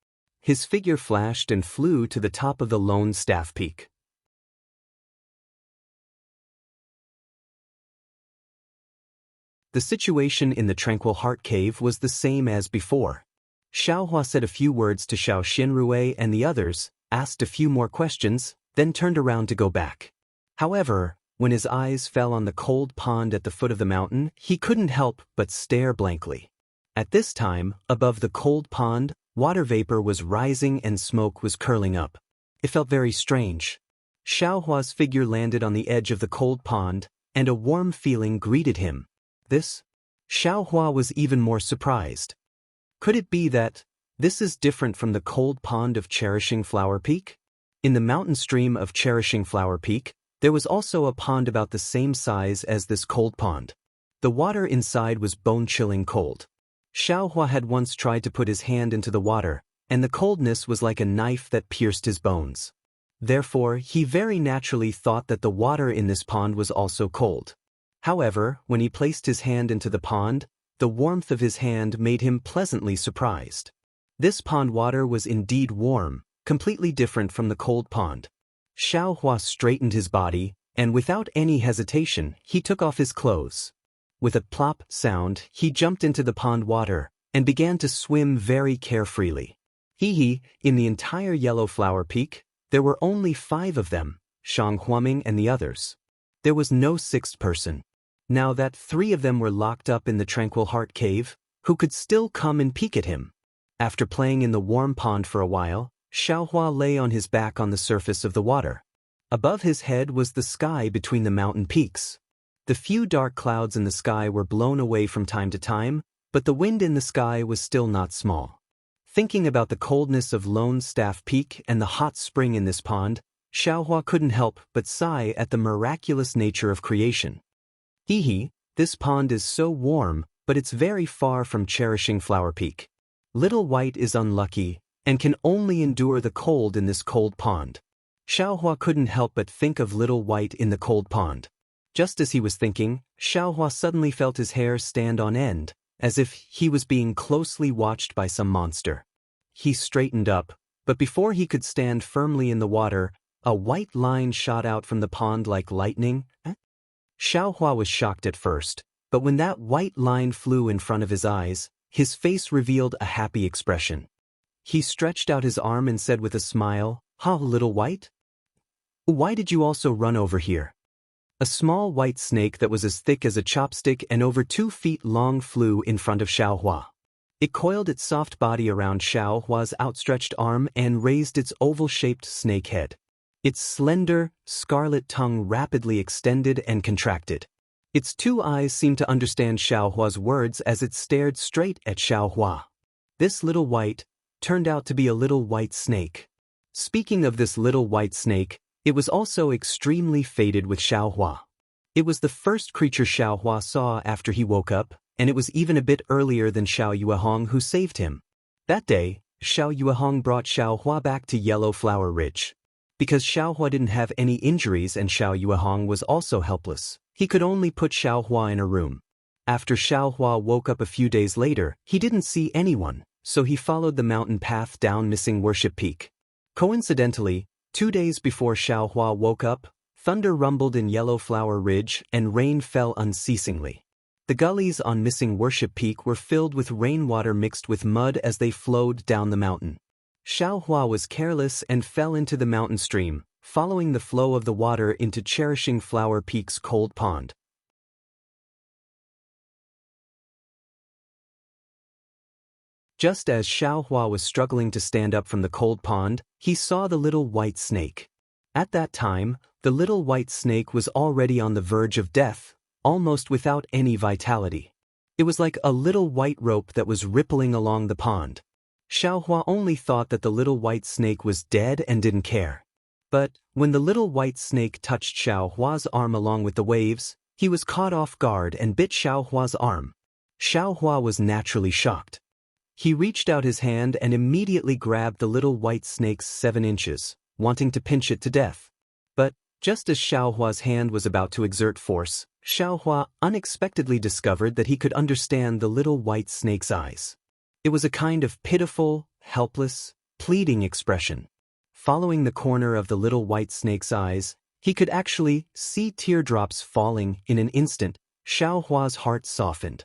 His figure flashed and flew to the top of the Lone Staff Peak. The situation in the Tranquil Heart Cave was the same as before. Xiaohua said a few words to Xiao Xinrui and the others, asked a few more questions, then turned around to go back. However, when his eyes fell on the cold pond at the foot of the mountain, he couldn't help but stare blankly. At this time, above the cold pond, water vapor was rising and smoke was curling up. It felt very strange. Xiaohua's figure landed on the edge of the cold pond, and a warm feeling greeted him. This? Xiaohua was even more surprised. Could it be that this is different from the cold pond of Cherishing Flower Peak? In the mountain stream of Cherishing Flower Peak, there was also a pond about the same size as this cold pond. The water inside was bone-chilling cold. Xiaohua had once tried to put his hand into the water, and the coldness was like a knife that pierced his bones. Therefore, he very naturally thought that the water in this pond was also cold. However, when he placed his hand into the pond, the warmth of his hand made him pleasantly surprised. This pond water was indeed warm, completely different from the cold pond. Xiaohua straightened his body, and without any hesitation, he took off his clothes. With a plop sound, he jumped into the pond water, and began to swim very carefreely. In the entire Yellow Flower Peak, there were only 5 of them, Shang Huaming and the others. There was no 6th person. Now that 3 of them were locked up in the Tranquil Heart Cave, who could still come and peek at him? After playing in the warm pond for a while, Xiaohua lay on his back on the surface of the water. Above his head was the sky between the mountain peaks. The few dark clouds in the sky were blown away from time to time, but the wind in the sky was still not small. Thinking about the coldness of Lone Staff Peak and the hot spring in this pond, Xiaohua couldn't help but sigh at the miraculous nature of creation. This pond is so warm, but it's very far from Cherishing Flower Peak. Little White is unlucky, and can only endure the cold in this cold pond. Xiaohua couldn't help but think of Little White in the cold pond. Just as he was thinking, Xiaohua suddenly felt his hair stand on end, as if he was being closely watched by some monster. He straightened up, but before he could stand firmly in the water, a white line shot out from the pond like lightning. Xiaohua was shocked at first, but when that white line flew in front of his eyes, his face revealed a happy expression. He stretched out his arm and said with a smile, "Ha, Little White? Why did you also run over here?" A small white snake that was as thick as a chopstick and over 2 feet long flew in front of Xiaohua. It coiled its soft body around Xiaohua's outstretched arm and raised its oval-shaped snake head. Its slender, scarlet tongue rapidly extended and contracted. Its 2 eyes seemed to understand Xiaohua's words as it stared straight at Xiaohua. This Little White turned out to be a little white snake. Speaking of this little white snake, it was also extremely fated with Xiaohua. It was the first creature Xiaohua saw after he woke up, and it was even a bit earlier than Xiao Yuehong who saved him. That day, Xiao Yuehong brought Xiaohua back to Yellow Flower Ridge. Because Xiaohua didn't have any injuries and Xiao Yuehong was also helpless, he could only put Xiaohua in a room. After Xiaohua woke up a few days later, he didn't see anyone, so he followed the mountain path down Missing Worship Peak. Coincidentally, 2 days before Xiaohua woke up, Thunder rumbled in Yellow Flower Ridge and rain fell unceasingly. The gullies on Missing Worship Peak were filled with rainwater mixed with mud as they flowed down the mountain. Xiaohua was careless and fell into the mountain stream, following the flow of the water into Cherishing Flower Peak's cold pond. Just as Xiaohua was struggling to stand up from the cold pond, he saw the little white snake. At that time, the little white snake was already on the verge of death, almost without any vitality. It was like a little white rope that was rippling along the pond. Xiaohua only thought that the little white snake was dead and didn't care. But when the little white snake touched Xiaohua's arm along with the waves, he was caught off guard and bit Xiaohua's arm. Xiaohua was naturally shocked. He reached out his hand and immediately grabbed the little white snake's 7 inches, wanting to pinch it to death. But just as Xiaohua's hand was about to exert force, Xiaohua unexpectedly discovered that he could understand the little white snake's eyes. It was a kind of pitiful, helpless, pleading expression. Following the corner of the little white snake's eyes, he could actually see teardrops falling in an instant. Xiaohua's heart softened.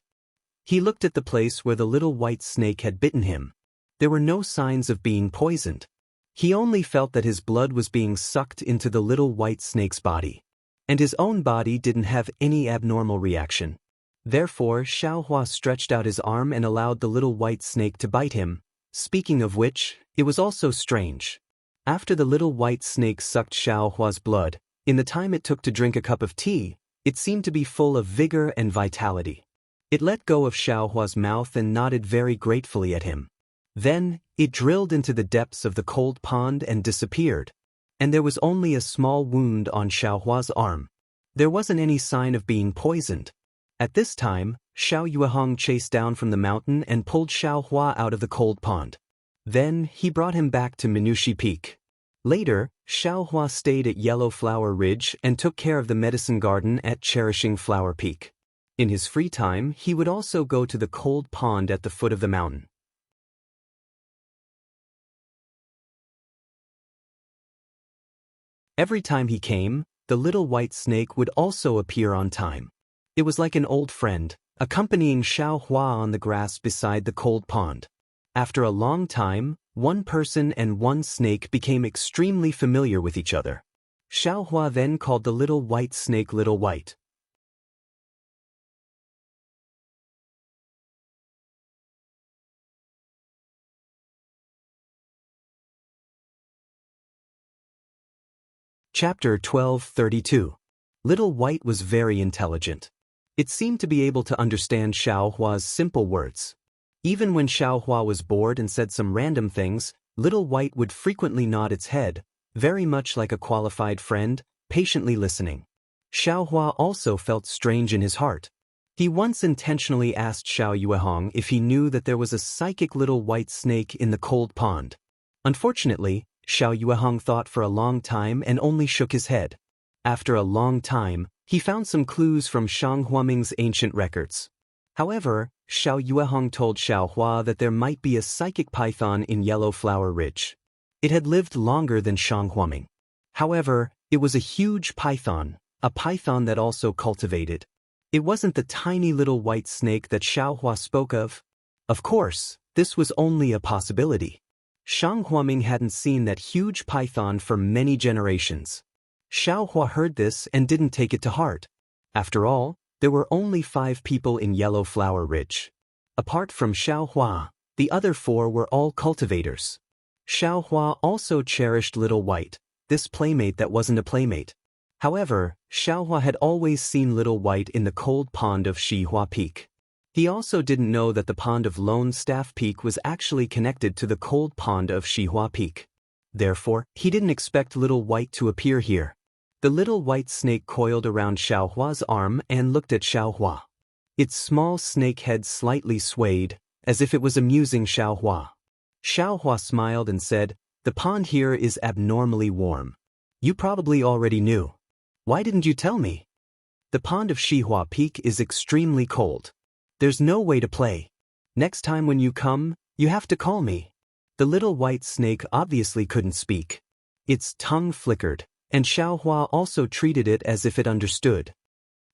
He looked at the place where the little white snake had bitten him. There were no signs of being poisoned. He only felt that his blood was being sucked into the little white snake's body. And his own body didn't have any abnormal reaction. Therefore, Xiaohua stretched out his arm and allowed the little white snake to bite him. Speaking of which, it was also strange. After the little white snake sucked Xiaohua's blood, in the time it took to drink a cup of tea, it seemed to be full of vigor and vitality. It let go of Xiaohua's mouth and nodded very gratefully at him. Then, it drilled into the depths of the cold pond and disappeared. And there was only a small wound on Xiaohua's arm. There wasn't any sign of being poisoned. At this time, Xiao Yuehong chased down from the mountain and pulled Xiaohua out of the cold pond. Then, he brought him back to Minushi Peak. Later, Xiaohua stayed at Yellow Flower Ridge and took care of the medicine garden at Cherishing Flower Peak. In his free time, he would also go to the cold pond at the foot of the mountain. Every time he came, the little white snake would also appear on time. It was like an old friend, accompanying Xiaohua on the grass beside the cold pond. After a long time, one person and one snake became extremely familiar with each other. Xiaohua then called the little white snake Little White. Chapter 1232. Little White was very intelligent. It seemed to be able to understand Xiaohua's simple words. Even when Xiaohua was bored and said some random things, Little White would frequently nod its head, very much like a qualified friend, patiently listening. Xiaohua also felt strange in his heart. He once intentionally asked Xiao Yuehong if he knew that there was a psychic little white snake in the cold pond. Unfortunately, Xiao Yuehong thought for a long time and only shook his head. After a long time, he found some clues from Shang Huaming's ancient records. However, Xiao Yuehong told Xiaohua that there might be a psychic python in Yellow Flower Ridge. It had lived longer than Shang Huaming. However, it was a huge python, a python that also cultivated. It wasn't the tiny little white snake that Xiaohua spoke of. Of course, this was only a possibility. Shang Huaming hadn't seen that huge python for many generations. Xiaohua heard this and didn't take it to heart. After all, there were only 5 people in Yellow Flower Ridge. Apart from Xiaohua, the other 4 were all cultivators. Xiaohua also cherished Little White, this playmate that wasn't a playmate. However, Xiaohua had always seen Little White in the cold pond of Xihua Peak. He also didn't know that the pond of Lone Staff Peak was actually connected to the cold pond of Xihua Peak. Therefore, he didn't expect Little White to appear here. The little white snake coiled around Xiaohua's arm and looked at Xiaohua. Its small snake head slightly swayed, as if it was amusing Xiaohua. Xiaohua smiled and said, "The pond here is abnormally warm. You probably already knew. Why didn't you tell me? The pond of Xihua Peak is extremely cold. There's no way to play. Next time when you come, you have to call me." The little white snake obviously couldn't speak. Its tongue flickered, And Xiaohua also treated it as if it understood.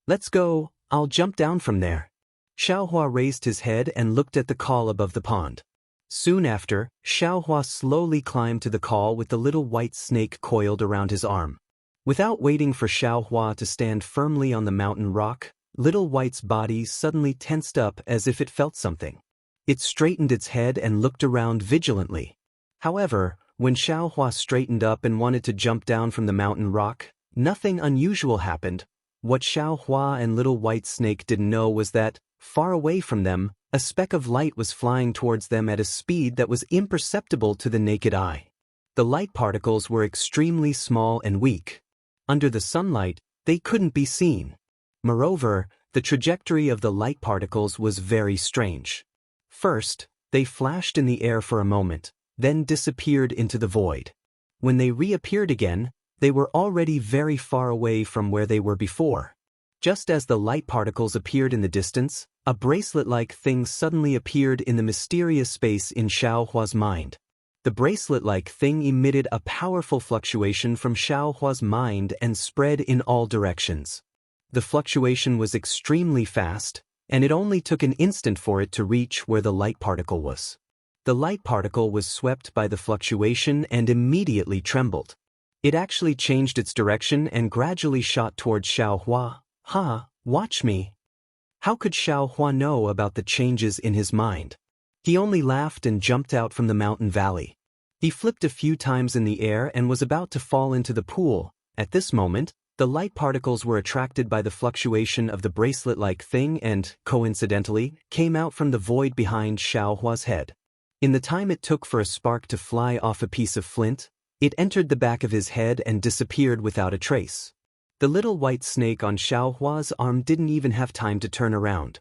"Let's go, I'll jump down from there." Xiaohua raised his head and looked at the call above the pond. Soon after, Xiaohua slowly climbed to the call with the little white snake coiled around his arm. Without waiting for Xiaohua to stand firmly on the mountain rock, Little White's body suddenly tensed up as if it felt something. It straightened its head and looked around vigilantly. However, when Xiaohua straightened up and wanted to jump down from the mountain rock, nothing unusual happened. What Xiaohua and Little White Snake didn't know was that, far away from them, a speck of light was flying towards them at a speed that was imperceptible to the naked eye. The light particles were extremely small and weak. Under the sunlight, they couldn't be seen. Moreover, the trajectory of the light particles was very strange. First, they flashed in the air for a moment, then disappeared into the void. When they reappeared again, they were already very far away from where they were before. Just as the light particles appeared in the distance, a bracelet-like thing suddenly appeared in the mysterious space in Xiaohua's mind. The bracelet-like thing emitted a powerful fluctuation from Xiaohua's mind and spread in all directions. The fluctuation was extremely fast, and it only took an instant for it to reach where the light particle was. The light particle was swept by the fluctuation and immediately trembled. It actually changed its direction and gradually shot towards Xiaohua. "Ha, watch me." How could Xiaohua know about the changes in his mind? He only laughed and jumped out from the mountain valley. He flipped a few times in the air and was about to fall into the pool. At this moment, the light particles were attracted by the fluctuation of the bracelet-like thing and, coincidentally, came out from the void behind Xiaohua's head. In the time it took for a spark to fly off a piece of flint, it entered the back of his head and disappeared without a trace. The little white snake on Xiaohua's arm didn't even have time to turn around.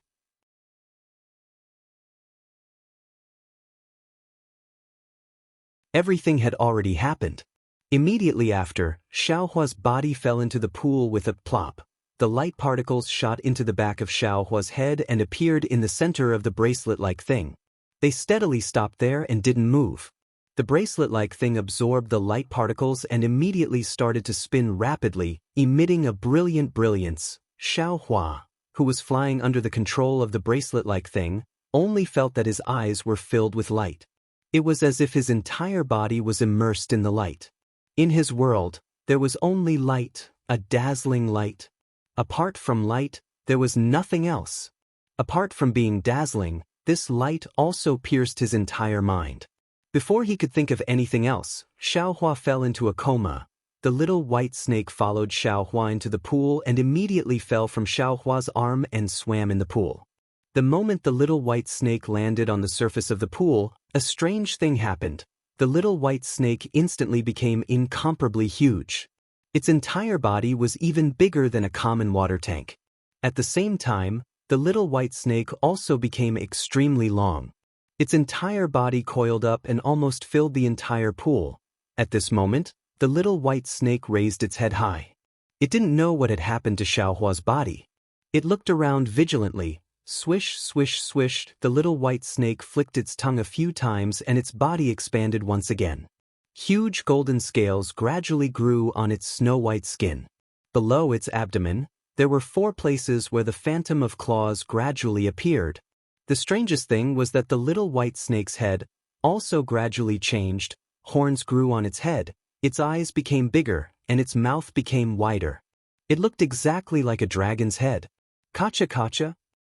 Everything had already happened. Immediately after, Xiaohua's body fell into the pool with a plop. The light particles shot into the back of Xiaohua's head and appeared in the center of the bracelet-like thing. They steadily stopped there and didn't move. The bracelet-like thing absorbed the light particles and immediately started to spin rapidly, emitting a brilliant brilliance. Xiaohua, who was flying under the control of the bracelet-like thing, only felt that his eyes were filled with light. It was as if his entire body was immersed in the light. In his world, there was only light, a dazzling light. Apart from light, there was nothing else. Apart from being dazzling, this light also pierced his entire mind. Before he could think of anything else, Xiaohua fell into a coma. The little white snake followed Xiaohua into the pool and immediately fell from Xiaohua's arm and swam in the pool. The moment the little white snake landed on the surface of the pool, a strange thing happened. The little white snake instantly became incomparably huge. Its entire body was even bigger than a common water tank. At the same time, the little white snake also became extremely long. Its entire body coiled up and almost filled the entire pool. At this moment, the little white snake raised its head high. It didn't know what had happened to Xiaohua's body. It looked around vigilantly. Swish, swish, swish, the little white snake flicked its tongue a few times and its body expanded once again. Huge golden scales gradually grew on its snow-white skin. Below its abdomen, there were 4 places where the phantom of claws gradually appeared. The strangest thing was that the little white snake's head also gradually changed. Horns grew on its head, its eyes became bigger, and its mouth became wider. It looked exactly like a dragon's head. Kacha kacha!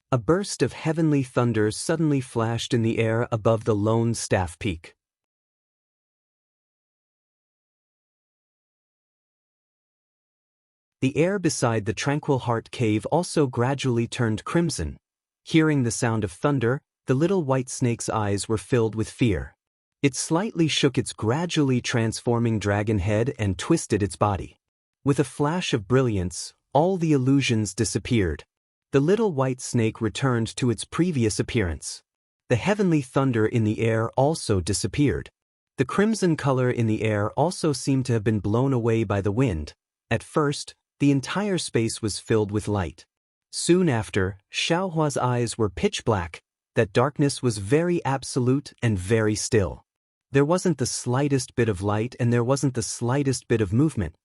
A burst of heavenly thunder suddenly flashed in the air above the lone staff peak. The air beside the tranquil heart cave also gradually turned crimson. Hearing the sound of thunder, the little white snake's eyes were filled with fear. It slightly shook its gradually transforming dragon head and twisted its body. With a flash of brilliance, all the illusions disappeared. The little white snake returned to its previous appearance. The heavenly thunder in the air also disappeared. The crimson color in the air also seemed to have been blown away by the wind. At first, the entire space was filled with light. Soon after, Xiaohua's eyes were pitch black. That darkness was very absolute and very still. There wasn't the slightest bit of light and there wasn't the slightest bit of movement.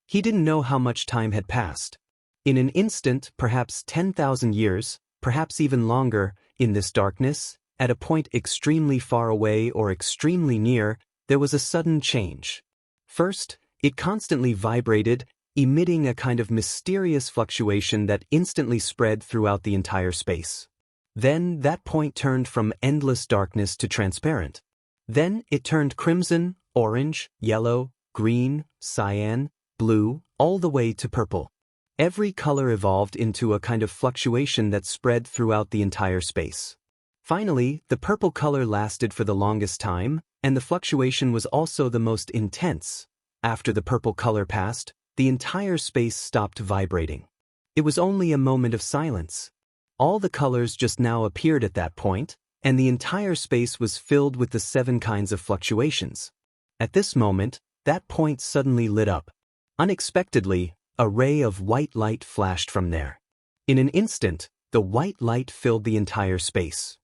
He didn't know how much time had passed. In an instant, perhaps 10,000 years, perhaps even longer, in this darkness, at a point extremely far away or extremely near, there was a sudden change. First, it constantly vibrated, emitting a kind of mysterious fluctuation that instantly spread throughout the entire space. Then that point turned from endless darkness to transparent. Then it turned crimson, orange, yellow, green, cyan, blue, all the way to purple. Every color evolved into a kind of fluctuation that spread throughout the entire space. Finally, the purple color lasted for the longest time, and the fluctuation was also the most intense. After the purple color passed, the entire space stopped vibrating. It was only a moment of silence. All the colors just now appeared at that point, and the entire space was filled with the 7 kinds of fluctuations. At this moment, that point suddenly lit up. Unexpectedly, a ray of white light flashed from there. In an instant, the white light filled the entire space.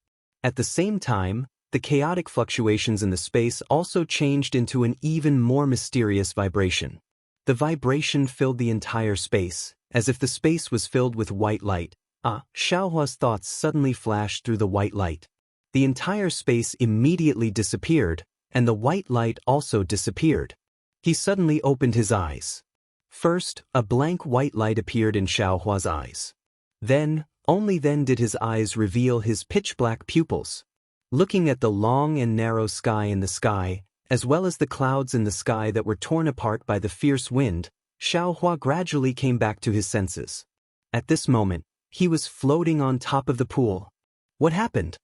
At the same time, the chaotic fluctuations in the space also changed into an even more mysterious vibration. The vibration filled the entire space, as if the space was filled with white light. Xiaohua's thoughts suddenly flashed through the white light. The entire space immediately disappeared, and the white light also disappeared. He suddenly opened his eyes. First, a blank white light appeared in Xiaohua's eyes. Then, only then did his eyes reveal his pitch-black pupils. Looking at the long and narrow sky in the sky, as well as the clouds in the sky that were torn apart by the fierce wind, Xiaohua gradually came back to his senses. At this moment, he was floating on top of the pool. What happened?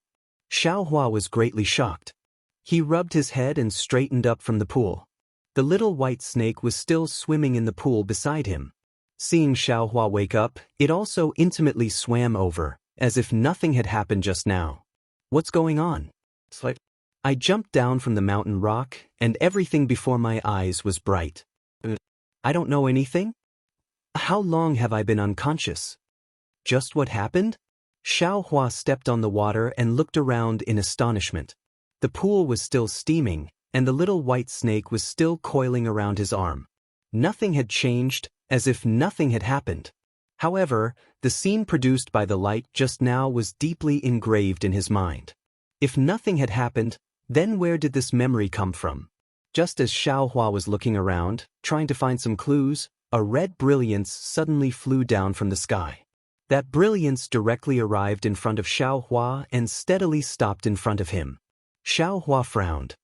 Xiaohua was greatly shocked. He rubbed his head and straightened up from the pool. The little white snake was still swimming in the pool beside him. Seeing Xiaohua wake up, it also intimately swam over, as if nothing had happened just now. What's going on? I jumped down from the mountain rock, and everything before my eyes was bright. I don't know anything? How long have I been unconscious? Just what happened? Xiaohua stepped on the water and looked around in astonishment. The pool was still steaming, and the little white snake was still coiling around his arm. Nothing had changed, as if nothing had happened. However, the scene produced by the light just now was deeply engraved in his mind. If nothing had happened, then where did this memory come from? Just as Xiaohua was looking around, trying to find some clues, a red brilliance suddenly flew down from the sky. That brilliance directly arrived in front of Xiaohua and steadily stopped in front of him. Xiaohua frowned.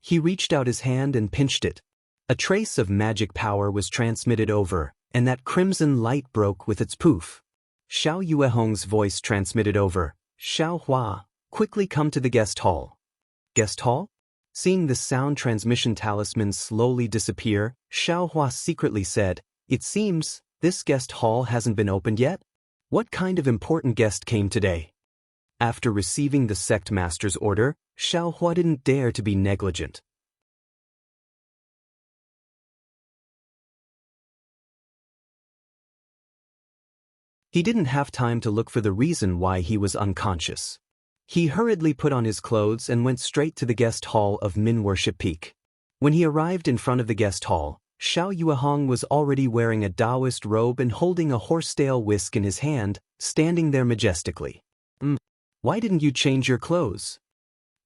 He reached out his hand and pinched it. A trace of magic power was transmitted over, and that crimson light broke with its poof. Xiao Yuehong's voice transmitted over. Xiaohua, quickly come to the guest hall. Guest hall? Seeing the sound transmission talisman slowly disappear, Xiaohua secretly said, "It seems this guest hall hasn't been opened yet? What kind of important guest came today?" After receiving the sect master's order, Xiaohua didn't dare to be negligent. He didn't have time to look for the reason why he was unconscious. He hurriedly put on his clothes and went straight to the guest hall of Min Worship Peak. When he arrived in front of the guest hall, Xiao Yuehong was already wearing a Taoist robe and holding a horsetail whisk in his hand, standing there majestically. Why didn't you change your clothes?"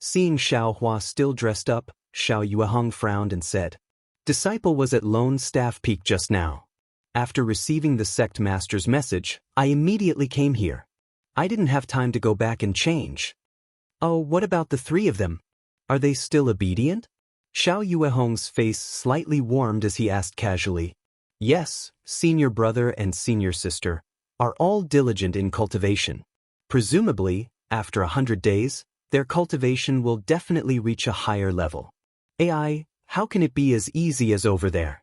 Seeing Xiaohua still dressed up, Xiao Yuehong frowned and said, "Disciple was at Lone Staff Peak just now. After receiving the sect master's message, I immediately came here. I didn't have time to go back and change." "Oh, what about the 3 of them? Are they still obedient?" Xiao Yuehong's face slightly warmed as he asked casually. "Yes, senior brother and senior sister are all diligent in cultivation. Presumably, after 100 days, their cultivation will definitely reach a higher level. AI, how can it be as easy as over there?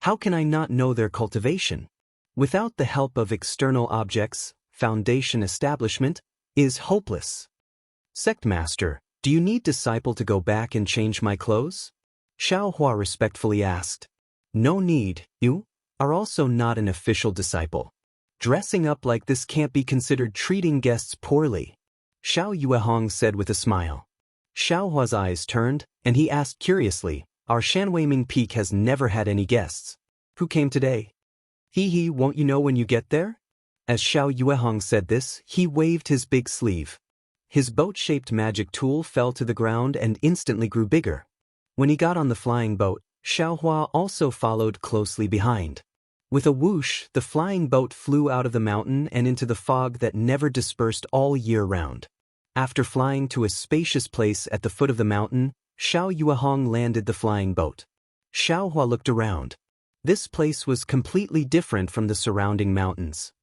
How can I not know their cultivation? Without the help of external objects, foundation establishment is hopeless. Sect Master, do you need disciple to go back and change my clothes?" Xiaohua respectfully asked. "No need, you are also not an official disciple. Dressing up like this can't be considered treating guests poorly," Xiao Yuehong said with a smile. Xiaohua's eyes turned, and he asked curiously, "Our Shanweiming Peak has never had any guests. Who came today? Hee, won't you know when you get there? As Xiao Yuehong said this, he waved his big sleeve. His boat-shaped magic tool fell to the ground and instantly grew bigger. When he got on the flying boat, Xiaohua also followed closely behind. With a whoosh, the flying boat flew out of the mountain and into the fog that never dispersed all year round. After flying to a spacious place at the foot of the mountain, Xiao Yuehong landed the flying boat. Xiaohua looked around. This place was completely different from the surrounding mountains.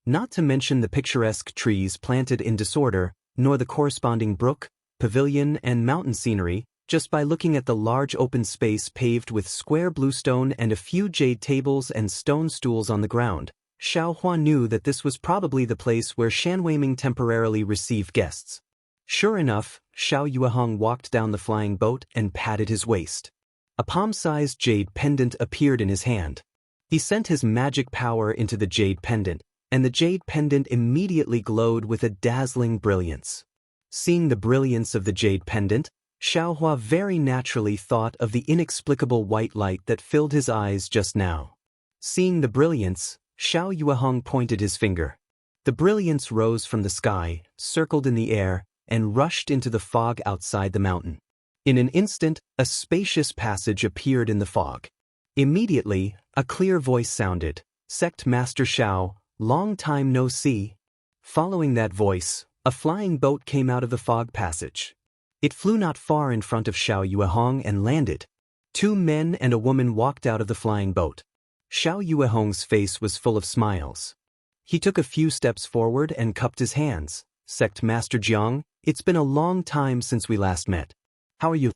Not to mention the picturesque trees planted in disorder, nor the corresponding brook, pavilion, and mountain scenery. Just by looking at the large open space paved with square bluestone and a few jade tables and stone stools on the ground, Xiaohua knew that this was probably the place where Shanweiming temporarily received guests. Sure enough, Xiao Yuehong walked down the flying boat and patted his waist. A palm-sized jade pendant appeared in his hand. He sent his magic power into the jade pendant, and the jade pendant immediately glowed with a dazzling brilliance. Seeing the brilliance of the jade pendant, Xiaohua very naturally thought of the inexplicable white light that filled his eyes just now. Seeing the brilliance, Xiao Yuehong pointed his finger. The brilliance rose from the sky, circled in the air, and rushed into the fog outside the mountain. In an instant, a spacious passage appeared in the fog. Immediately, a clear voice sounded, "Sect Master Xiao, long time no see." Following that voice, a flying boat came out of the fog passage. It flew not far in front of Xiao Yuehong and landed. 2 men and a woman walked out of the flying boat. Xiao Yuehong's face was full of smiles. He took a few steps forward and cupped his hands. "Sect Master Jiang, it's been a long time since we last met. How are you?"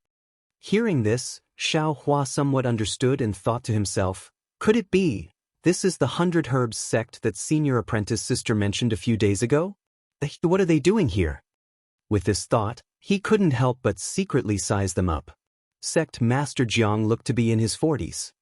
Hearing this, Xiao Hua somewhat understood and thought to himself, "Could it be? This is the 100 Herbs sect that senior apprentice sister mentioned a few days ago? What are they doing here?" With this thought, he couldn't help but secretly size them up. Sect Master Jiang looked to be in his 40s.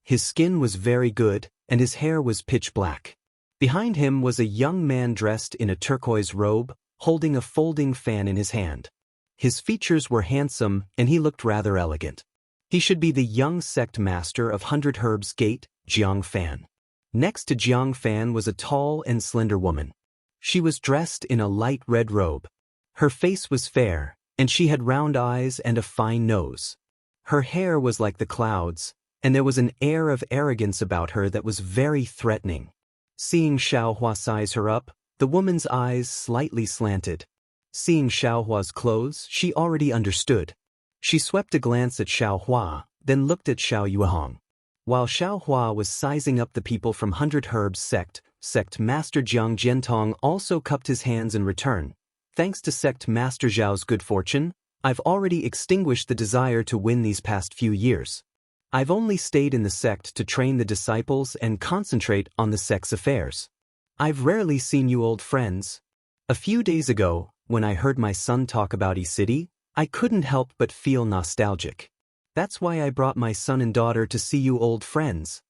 His skin was very good, and his hair was pitch black. Behind him was a young man dressed in a turquoise robe, holding a folding fan in his hand. His features were handsome, and he looked rather elegant. He should be the young sect master of 100 Herbs Gate, Jiang Fan. Next to Jiang Fan was a tall and slender woman. She was dressed in a light red robe. Her face was fair, and she had round eyes and a fine nose. Her hair was like the clouds, and there was an air of arrogance about her that was very threatening. Seeing Xiao Hua size her up, the woman's eyes slightly slanted. Seeing Xiao Hua's clothes, she already understood. She swept a glance at Xiao Hua, then looked at Xiao Yuehong. While Xiao Hua was sizing up the people from 100 Herbs Sect Master Jiang Jiantong also cupped his hands in return. "Thanks to Sect Master Zhao's good fortune, I've already extinguished the desire to win these past few years. I've only stayed in the sect to train the disciples and concentrate on the sect's affairs. I've rarely seen you old friends. A few days ago, when I heard my son talk about E-City, I couldn't help but feel nostalgic. That's why I brought my son and daughter to see you old friends."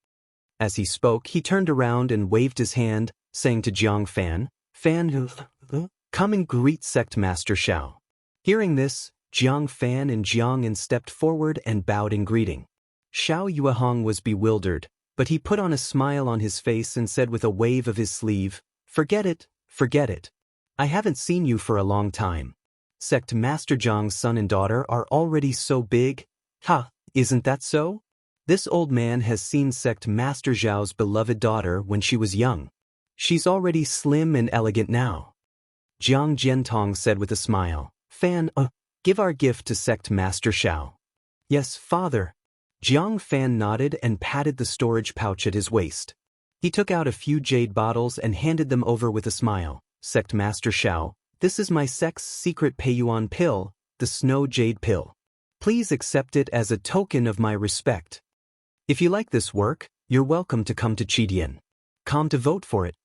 As he spoke, he turned around and waved his hand, saying to Jiang Fan, "Come and greet Sect Master Xiao." Hearing this, Jiang Fan and Jiang En stepped forward and bowed in greeting. Xiao Yuehong was bewildered, but he put on a smile on his face and said with a wave of his sleeve, "Forget it, forget it. I haven't seen you for a long time. Sect Master Jiang's son and daughter are already so big. Ha, isn't that so? This old man has seen Sect Master Zhao's beloved daughter when she was young. She's already slim and elegant now." Jiang Jiantong said with a smile, "Fan, give our gift to Sect Master Xiao." "Yes, father." Jiang Fan nodded and patted the storage pouch at his waist. He took out a few jade bottles and handed them over with a smile. "Sect Master Xiao, this is my sect's secret Peiyuan pill, the Snow Jade Pill. Please accept it as a token of my respect. If you like this work, you're welcome to come to Qidian. Come to vote for it."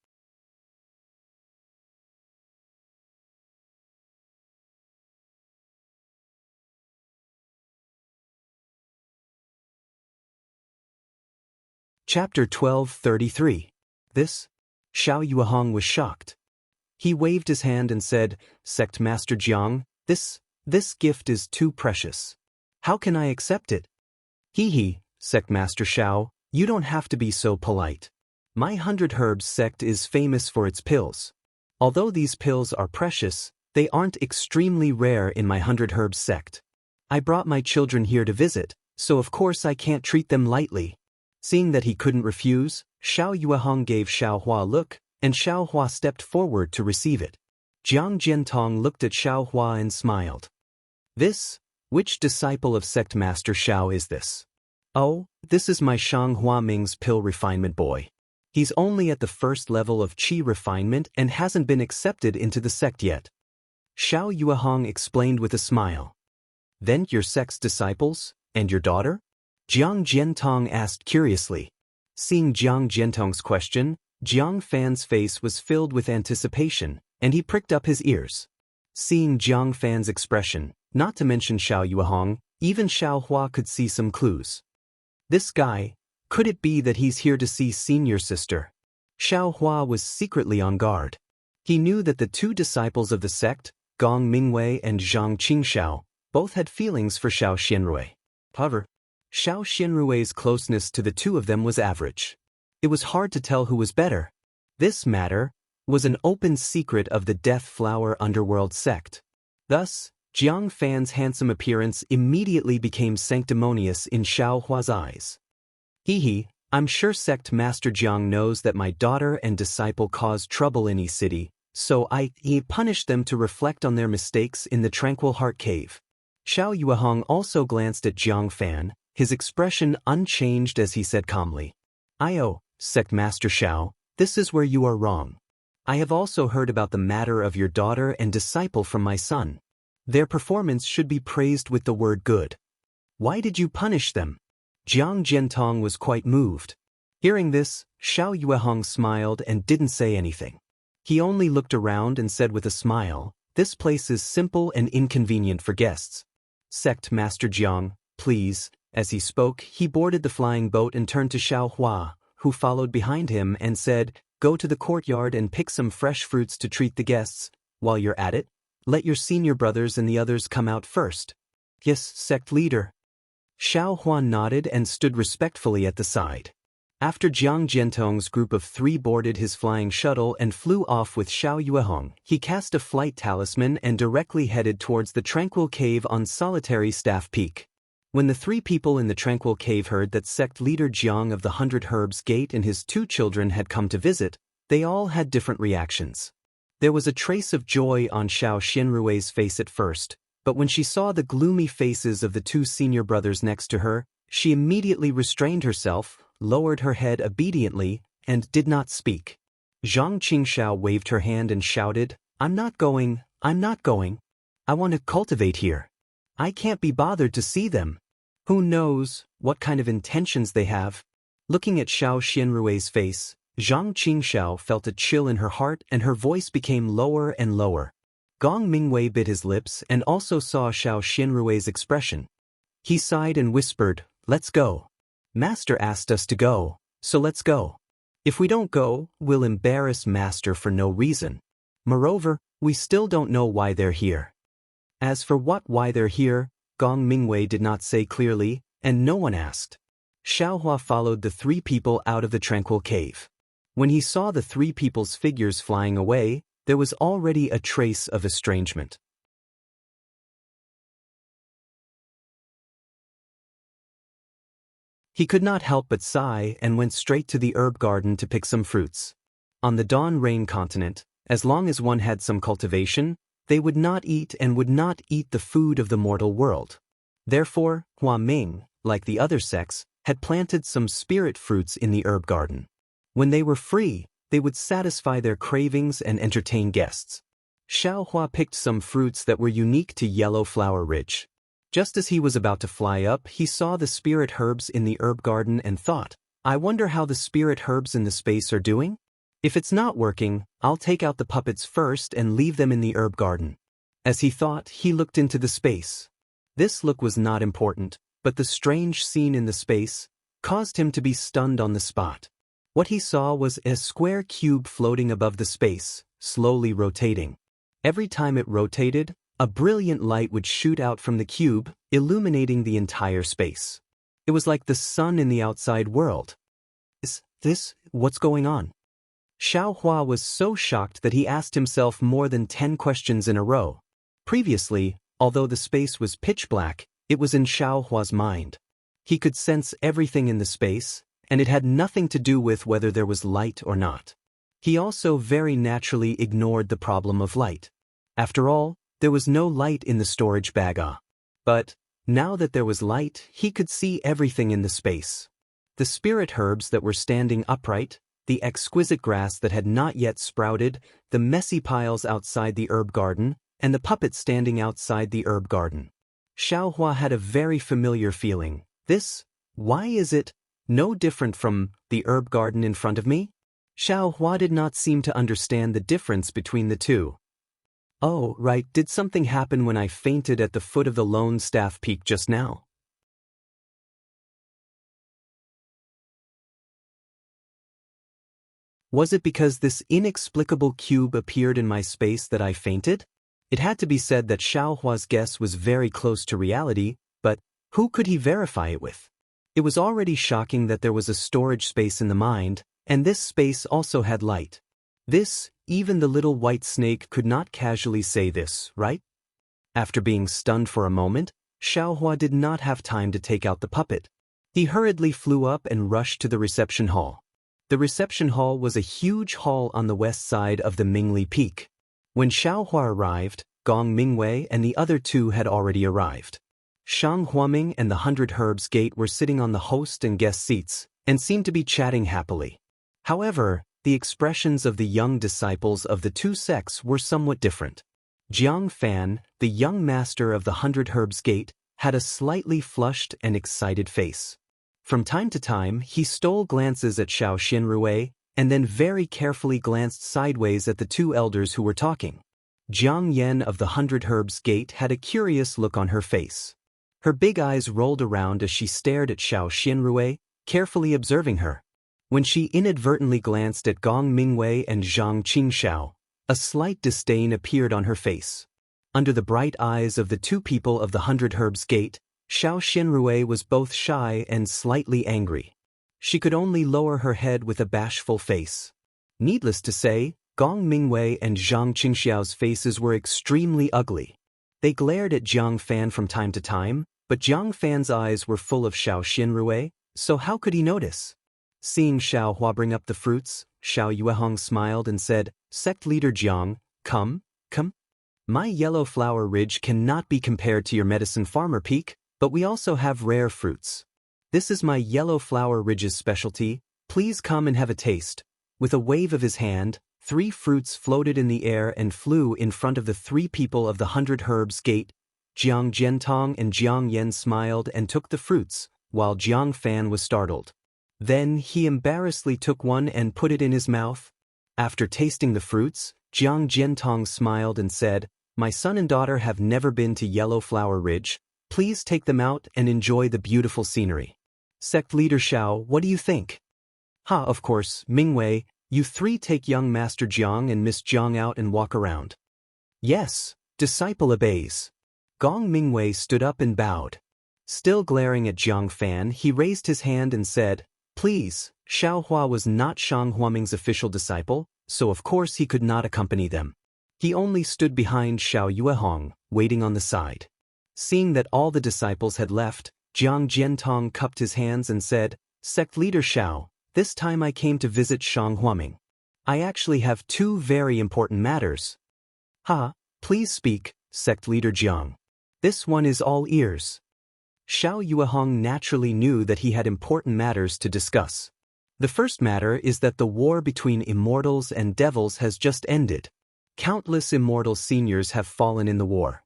Chapter 1233. This? Xiao Yuehong was shocked. He waved his hand and said, "Sect Master Jiang, this This gift is too precious. How can I accept it? Hee, Sect Master Xiao, you don't have to be so polite. My 100 Herbs sect is famous for its pills. Although these pills are precious, they aren't extremely rare in my 100 Herbs sect. I brought my children here to visit, so of course I can't treat them lightly. Seeing that he couldn't refuse, Xiao Yuehong gave Xiao Hua a look, and Xiao Hua stepped forward to receive it. Jiang Jiantong looked at Xiao Hua and smiled. Which disciple of Sect Master Xiao is this? Oh, this is my Shang Hua Ming's pill refinement boy. He's only at the first level of qi refinement and hasn't been accepted into the sect yet. Xiao Yuehong explained with a smile. Then your sect's disciples, and your daughter? Jiang Jiantong asked curiously. Seeing Jiang Jiantong's question, Jiang Fan's face was filled with anticipation, and he pricked up his ears. Seeing Jiang Fan's expression, not to mention Xiao Yuehong, even Xiao Hua could see some clues. This guy, could it be that he's here to see senior sister? Xiao Hua was secretly on guard. He knew that the two disciples of the sect, Gong Mingwei and Zhang Qingxiao, both had feelings for Xiao Xianrui. However, Xiao Xianrui's closeness to the two of them was average. It was hard to tell who was better. This matter was an open secret of the Death Flower Underworld sect. Thus, Jiang Fan's handsome appearance immediately became sanctimonious in Xiao Hua's eyes. I'm sure Sect Master Jiang knows that my daughter and disciple caused trouble in Yi City, so he punished them to reflect on their mistakes in the Tranquil Heart Cave. Xiao Yuehong also glanced at Jiang Fan, his expression unchanged as he said calmly. Sect Master Xiao, this is where you are wrong. I have also heard about the matter of your daughter and disciple from my son. Their performance should be praised with the word good. Why did you punish them? Jiang Jiantong was quite moved. Hearing this, Xiao Yuehong smiled and didn't say anything. He only looked around and said with a smile, this place is simple and inconvenient for guests. Sect Master Jiang, please. As he spoke, he boarded the flying boat and turned to Xiao Hua, who followed behind him and said, go to the courtyard and pick some fresh fruits to treat the guests. While you're at it, let your senior brothers and the others come out first. Yes, sect leader. Xiao Hua nodded and stood respectfully at the side. After Jiang Jiantong's group of 3 boarded his flying shuttle and flew off with Xiao Yuehong, he cast a flight talisman and directly headed towards the Tranquil Cave on Solitary Staff Peak. When the 3 people in the Tranquil Cave heard that sect leader Jiang of the 100 Herbs Gate and his 2 children had come to visit, they all had different reactions. There was a trace of joy on Xiao Xianrui's face at first, but when she saw the gloomy faces of the 2 senior brothers next to her, she immediately restrained herself, lowered her head obediently, and did not speak. Zhang Qingxiao waved her hand and shouted, I'm not going. I want to cultivate here. I can't be bothered to see them. Who knows what kind of intentions they have? Looking at Xiao Xianrui's face, Zhang Qingxiao felt a chill in her heart and her voice became lower and lower. Gong Mingwei bit his lips and also saw Xiao Xianrui's expression. He sighed and whispered, let's go. Master asked us to go, so let's go. If we don't go, we'll embarrass Master for no reason. Moreover, we still don't know why they're here. As for why they're here, Gong Mingwei did not say clearly, and no one asked. Xiao Hua followed the 3 people out of the Tranquil Cave. When he saw the 3 people's figures flying away, there was already a trace of estrangement. He could not help but sigh and went straight to the herb garden to pick some fruits. On the Dawn Rain continent, as long as one had some cultivation, they would not eat the food of the mortal world. Therefore, Hua Ming, like the other sects, had planted some spirit fruits in the herb garden. When they were free, they would satisfy their cravings and entertain guests. Xiao Hua picked some fruits that were unique to Yellow Flower Ridge. Just as he was about to fly up, he saw the spirit herbs in the herb garden and thought, I wonder how the spirit herbs in the space are doing? If it's not working, I'll take out the puppets first and leave them in the herb garden. As he thought, he looked into the space. This look was not important, but the strange scene in the space caused him to be stunned on the spot. What he saw was a square cube floating above the space, slowly rotating. Every time it rotated, A brilliant light would shoot out from the cube, illuminating the entire space. It was like the sun in the outside world. Is this what's going on? Xiao Hua was so shocked that he asked himself more than 10 questions in a row. Previously, although the space was pitch black, it was in Xiao Hua's mind. He could sense everything in the space, and it had nothing to do with whether there was light or not. He also very naturally ignored the problem of light. After all, there was no light in the storage bag. But, now that there was light, he could see everything in the space. The spirit herbs that were standing upright, the exquisite grass that had not yet sprouted, the messy piles outside the herb garden, and the puppet standing outside the herb garden. Xiao Hua had a very familiar feeling. Why is it no different from the herb garden in front of me? Xiao Hua did not seem to understand the difference between the two. Oh, right, did something happen when I fainted at the foot of the Lone Staff Peak just now? Was it because this inexplicable cube appeared in my space that I fainted? It had to be said that Xiao Hua's guess was very close to reality, but who could he verify it with? It was already shocking that there was a storage space in the mind, and this space also had light. Even the little white snake could not casually say this, right? After being stunned for a moment, Xiao Hua did not have time to take out the puppet. He hurriedly flew up and rushed to the reception hall. The reception hall was a huge hall on the west side of the Mingli Peak. When Xiao Hua arrived, Gong Mingwei and the other two had already arrived. Shang Huaming and the 100 Herbs Gate were sitting on the host and guest seats, and seemed to be chatting happily. However, the expressions of the young disciples of the two sects were somewhat different. Jiang Fan, the young master of the 100 Herbs Gate, had a slightly flushed and excited face. From time to time, he stole glances at Xiao Xianrui, and then very carefully glanced sideways at the two elders who were talking. Jiang Yan of the 100 Herbs Gate had a curious look on her face. Her big eyes rolled around as she stared at Xiao Xianrui, carefully observing her. When she inadvertently glanced at Gong Mingwei and Zhang Qingxiao, a slight disdain appeared on her face. Under the bright eyes of the two people of the 100 Herbs Gate, Xiao Xianrui was both shy and slightly angry. She could only lower her head with a bashful face. Needless to say, Gong Mingwei and Zhang Qingxiao's faces were extremely ugly. They glared at Jiang Fan from time to time, but Jiang Fan's eyes were full of Xiao Xianrui, so how could he notice? Seeing Xiao Hua bring up the fruits, Xiao Yuehong smiled and said, "Sect leader Jiang, come. My yellow flower ridge cannot be compared to your medicine farmer peak, but we also have rare fruits. This is my yellow flower ridge's specialty, please come and have a taste." With a wave of his hand, 3 fruits floated in the air and flew in front of the 3 people of the 100 Herbs Gate. Jiang Jiantong and Jiang Yen smiled and took the fruits, while Jiang Fan was startled. Then he embarrassedly took one and put it in his mouth. After tasting the fruits, Jiang Jiantong smiled and said, "My son and daughter have never been to Yellow Flower Ridge. Please take them out and enjoy the beautiful scenery." Sect leader Xiao, what do you think? Of course, Mingwei, you 3 take young Master Jiang and Miss Jiang out and walk around. Yes, disciple obeys. Gong Mingwei stood up and bowed. Still glaring at Jiang Fan, he raised his hand and said, "Please." Xiao Hua was not Shang Huaming's official disciple, so of course he could not accompany them. He only stood behind Xiao Yuehong, waiting on the side. Seeing that all the disciples had left, Jiang Jiantong cupped his hands and said, "Sect leader Xiao, this time I came to visit Shang Huaming. I actually have 2 very important matters." Please speak, sect leader Jiang. This one is all ears. Xiao Yuehong naturally knew that he had important matters to discuss. The first matter is that the war between immortals and devils has just ended. Countless immortal seniors have fallen in the war.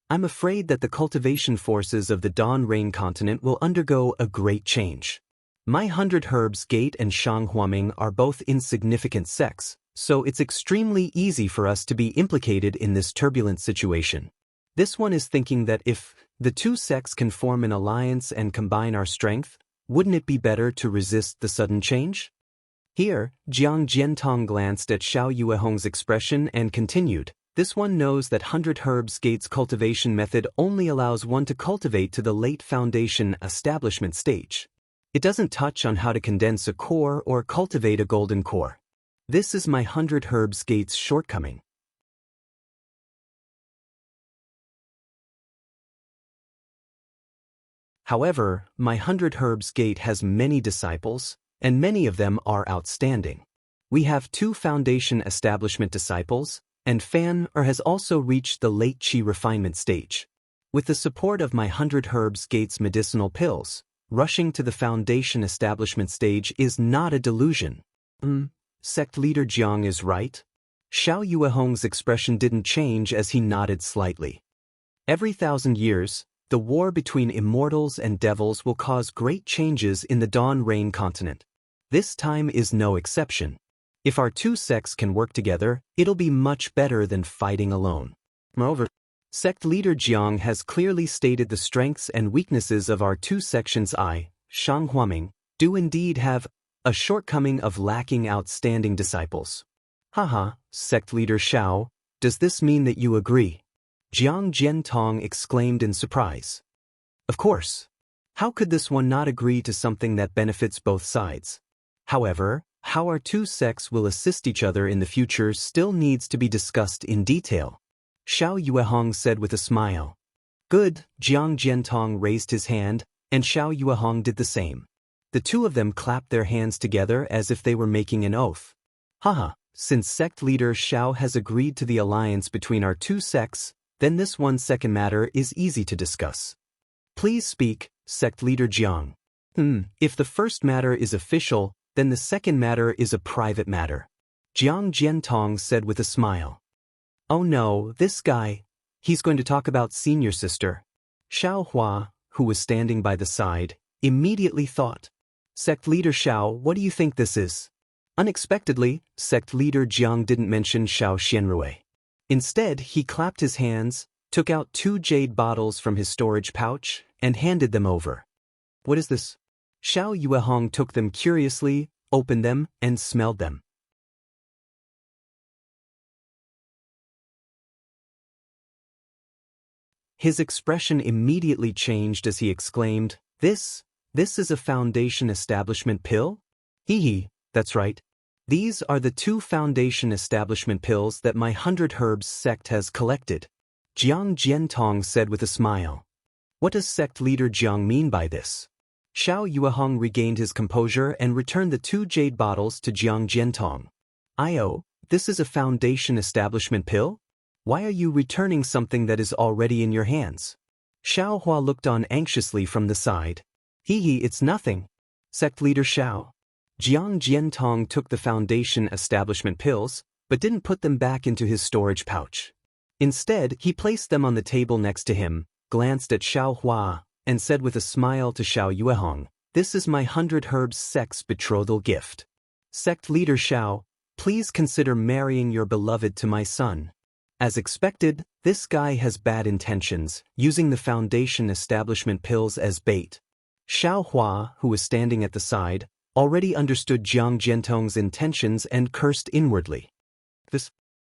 I'm afraid that the cultivation forces of the Dawn Rain continent will undergo a great change. My 100 Herbs Gate and Shang Huaming are both insignificant sects, so it's extremely easy for us to be implicated in this turbulent situation. This one is thinking that if the 2 sects can form an alliance and combine our strength, wouldn't it be better to resist the sudden change? Here, Jiang Jiantong glanced at Xiao Yuehong's expression and continued, This one knows that 100 Herbs Gates cultivation method only allows one to cultivate to the late foundation establishment stage. It doesn't touch on how to condense a core or cultivate a golden core. This is my 100 Herbs Gates shortcoming. However, my 100 Herbs Gate has many disciples, and many of them are outstanding. We have 2 foundation establishment disciples, and Fan has also reached the late Qi refinement stage. With the support of my 100 Herbs Gates medicinal pills, rushing to the foundation establishment stage is not a delusion. Sect leader Jiang is right. Xiao Yuehong's expression didn't change as he nodded slightly. Every 1,000 years, the war between immortals and devils will cause great changes in the Dawn Rain continent. This time is no exception. If our 2 sects can work together, it'll be much better than fighting alone. Moreover, sect leader Jiang has clearly stated the strengths and weaknesses of our 2 sections. I, Shang Huaming, do indeed have a shortcoming of lacking outstanding disciples. Haha, sect leader Xiao, does this mean that you agree? Jiang Jiantong exclaimed in surprise. Of course. How could this one not agree to something that benefits both sides? However, how our 2 sects will assist each other in the future still needs to be discussed in detail. Xiao Yuehong said with a smile. Good, Jiang Jiantong raised his hand, and Xiao Yuehong did the same. The 2 of them clapped their hands together as if they were making an oath. Haha, since sect leader Xiao has agreed to the alliance between our 2 sects, then this one second matter is easy to discuss. Please speak, sect leader Jiang. If the first matter is official, then the second matter is a private matter. Jiang Jiantong said with a smile. Oh no, this guy. He's going to talk about senior sister. Xiao Hua, who was standing by the side, immediately thought. Sect leader Xiao, what do you think this is? Unexpectedly, sect leader Jiang didn't mention Xiao Xianrui. Instead, he clapped his hands, took out 2 jade bottles from his storage pouch, and handed them over. What is this? Xiao Yuehong took them curiously, opened them, and smelled them. His expression immediately changed as he exclaimed, This is a foundation establishment pill? Hee, that's right. These are the 2 foundation establishment pills that my 100 Herbs sect has collected. Jiang Jiantong said with a smile. What does sect leader Jiang mean by this? Xiao Yuehong regained his composure and returned the 2 jade bottles to Jiang Jiantong. This is a foundation establishment pill? Why are you returning something that is already in your hands? Xiao Hua looked on anxiously from the side. It's nothing. Sect leader Xiao. Jiang Jiantong took the foundation establishment pills, but didn't put them back into his storage pouch. Instead, he placed them on the table next to him, glanced at Xiao Hua, and said with a smile to Xiao Yuehong, This is my 100 Herbs sect's betrothal gift. Sect leader Xiao, please consider marrying your beloved to my son. As expected, this guy has bad intentions, using the foundation establishment pills as bait. Xiao Hua, who was standing at the side, already understood Jiang Jiantong's intentions and cursed inwardly.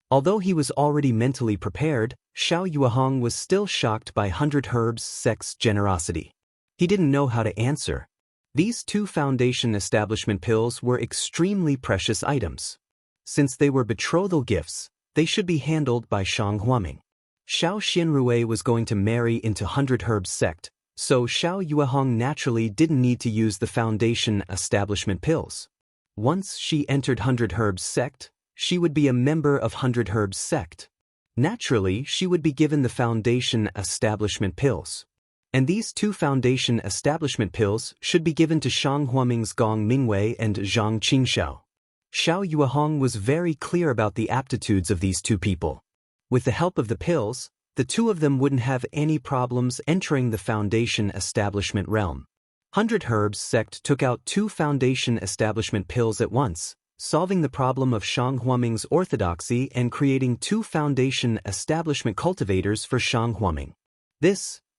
Although he was already mentally prepared, Xiao Yuehong was still shocked by 100 Herbs sect's generosity. He didn't know how to answer. These 2 foundation establishment pills were extremely precious items. Since they were betrothal gifts, they should be handled by Shang Huaming. Xiao Xianrui was going to marry into 100 Herbs sect, so Xiao Yuehong naturally didn't need to use the foundation establishment pills. Once she entered 100 Herbs sect, she would be a member of 100 Herbs sect. Naturally, she would be given the foundation establishment pills. And these 2 foundation establishment pills should be given to Shang Huaming's Gong Mingwei and Zhang Qingxiao. Xiao Yuehong was very clear about the aptitudes of these 2 people. With the help of the pills, the 2 of them wouldn't have any problems entering the foundation establishment realm. 100 Herbs sect took out 2 foundation establishment pills at once, solving the problem of Shang Huaming's orthodoxy and creating 2 foundation establishment cultivators for Shang Huaming.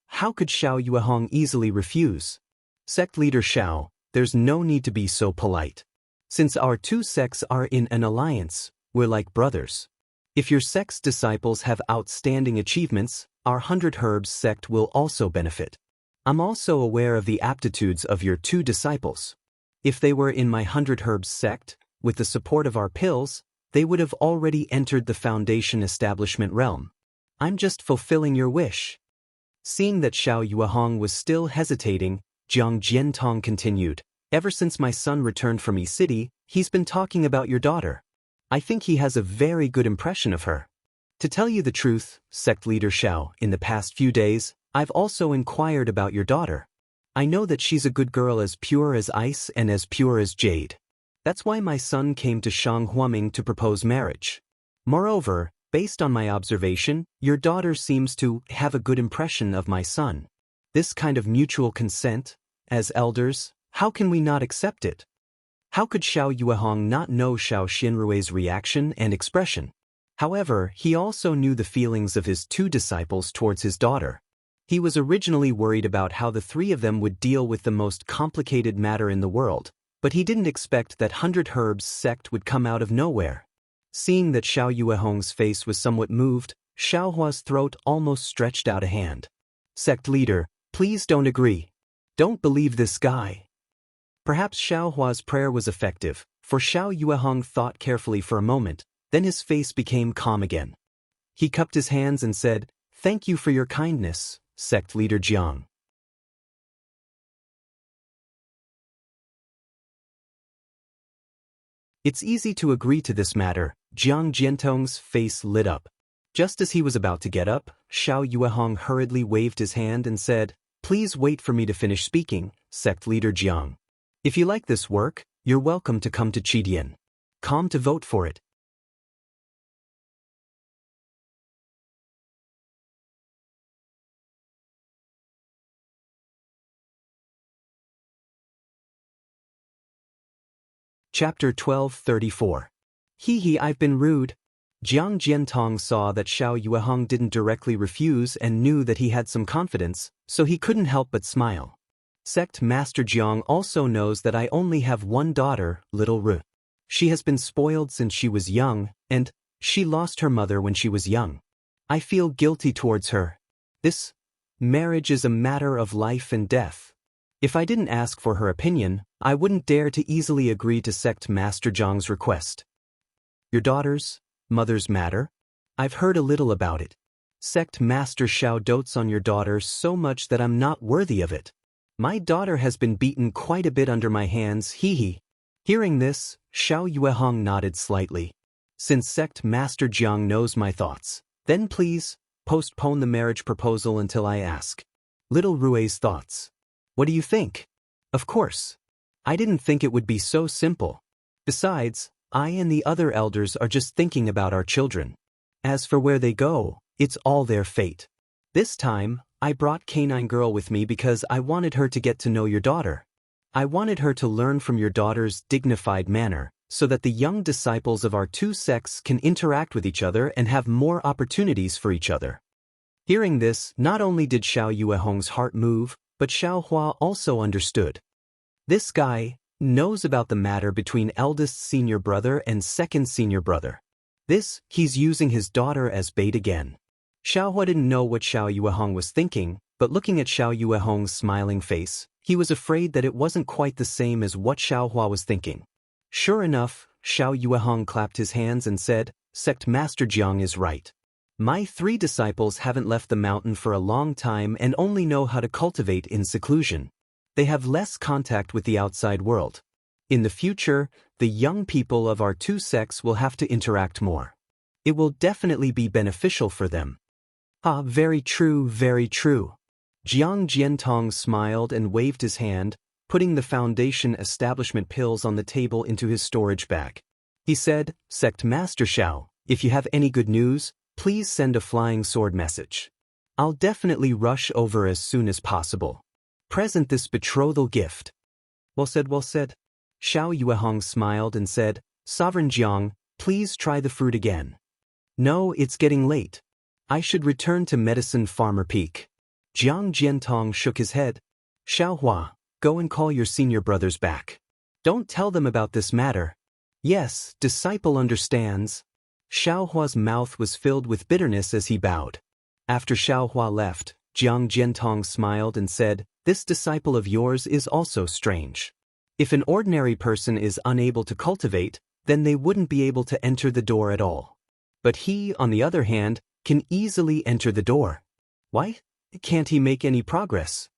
How could Xiao Yuehong easily refuse? Sect leader Xiao, there's no need to be so polite. Since our 2 sects are in an alliance, we're like brothers. If your sect's disciples have outstanding achievements, our 100 Herbs sect will also benefit. I'm also aware of the aptitudes of your 2 disciples. If they were in my 100 Herbs sect, with the support of our pills, they would have already entered the Foundation establishment realm. I'm just fulfilling your wish. Seeing that Xiao Yuehong was still hesitating, Jiang Jiantong continued, ever since my son returned from E-City, he's been talking about your daughter. I think he has a very good impression of her. To tell you the truth, sect leader Xiao, in the past few days, I've also inquired about your daughter. I know that she's a good girl, as pure as ice and as pure as jade. That's why my son came to Shanghuaming to propose marriage. Moreover, based on my observation, your daughter seems to have a good impression of my son. This kind of mutual consent, as elders, how can we not accept it? How could Xiao Yuehong not know Xiao Xinrui's reaction and expression? However, he also knew the feelings of his 2 disciples towards his daughter. He was originally worried about how the 3 of them would deal with the most complicated matter in the world, but he didn't expect that 100 Herbs sect would come out of nowhere. Seeing that Xiao Yuehong's face was somewhat moved, Xiao Hua's throat almost stretched out a hand. Sect leader, please don't agree. Don't believe this guy. Perhaps Xiao Hua's prayer was effective, for Xiao Yuehong thought carefully for a moment, then his face became calm again. He cupped his hands and said, "Thank you for your kindness, sect leader Jiang." It's easy to agree to this matter. Jiang Jiantong's face lit up. Just as he was about to get up, Xiao Yuehong hurriedly waved his hand and said, "Please wait for me to finish speaking, sect leader Jiang. If you like this work, you're welcome to come to Qidian. Come to vote for it." Chapter 1234. Hee, I've been rude. Jiang Jiantong saw that Xiao Yuehong didn't directly refuse and knew that he had some confidence, so he couldn't help but smile. Sect Master Jiang also knows that I only have one daughter, little Ru. She has been spoiled since she was young, and she lost her mother when she was young. I feel guilty towards her. This marriage is a matter of life and death. If I didn't ask for her opinion, I wouldn't dare to easily agree to Sect Master Jiang's request. Your daughter's mother's matter? I've heard a little about it. Sect Master Xiao dotes on your daughter so much that I'm not worthy of it. My daughter has been beaten quite a bit under my hands, hee. Hearing this, Xiao Yuehong nodded slightly. Since Sect Master Jiang knows my thoughts, then please, postpone the marriage proposal until I ask. Little Rui's thoughts. What do you think? Of course. I didn't think it would be so simple. Besides, I and the other elders are just thinking about our children. As for where they go, it's all their fate. This time, I brought Canine Girl with me because I wanted her to get to know your daughter. I wanted her to learn from your daughter's dignified manner, so that the young disciples of our 2 sects can interact with each other and have more opportunities for each other. Hearing this, not only did Xiao Yuehong's heart move, but Xiao Hua also understood. This guy knows about the matter between eldest senior brother and second senior brother. He's using his daughter as bait again. Xiao Hua didn't know what Xiao Yuehong was thinking, but looking at Xiao Yuehong's smiling face, he was afraid that it wasn't quite the same as what Xiao Hua was thinking. Sure enough, Xiao Yuehong clapped his hands and said, Sect Master Jiang is right. My 3 disciples haven't left the mountain for a long time and only know how to cultivate in seclusion. They have less contact with the outside world. In the future, the young people of our 2 sects will have to interact more. It will definitely be beneficial for them. Ah, very true, very true. Jiang Jiantong smiled and waved his hand, putting the Foundation establishment pills on the table into his storage bag. He said, Sect Master Xiao, if you have any good news, please send a flying sword message. I'll definitely rush over as soon as possible. Present this betrothal gift. Well said, well said. Xiao Yuehong smiled and said, Sovereign Jiang, please try the fruit again. No, it's getting late. I should return to Medicine Farmer Peak. Jiang Jiantong shook his head. Xiao Hua, go and call your senior brothers back. Don't tell them about this matter. Yes, disciple understands. Xiaohua's mouth was filled with bitterness as he bowed. After Xiaohua left, Jiang Jiantong smiled and said, "This disciple of yours is also strange. If an ordinary person is unable to cultivate, then they wouldn't be able to enter the door at all. But he, on the other hand, can easily enter the door. Why can't he make any progress?"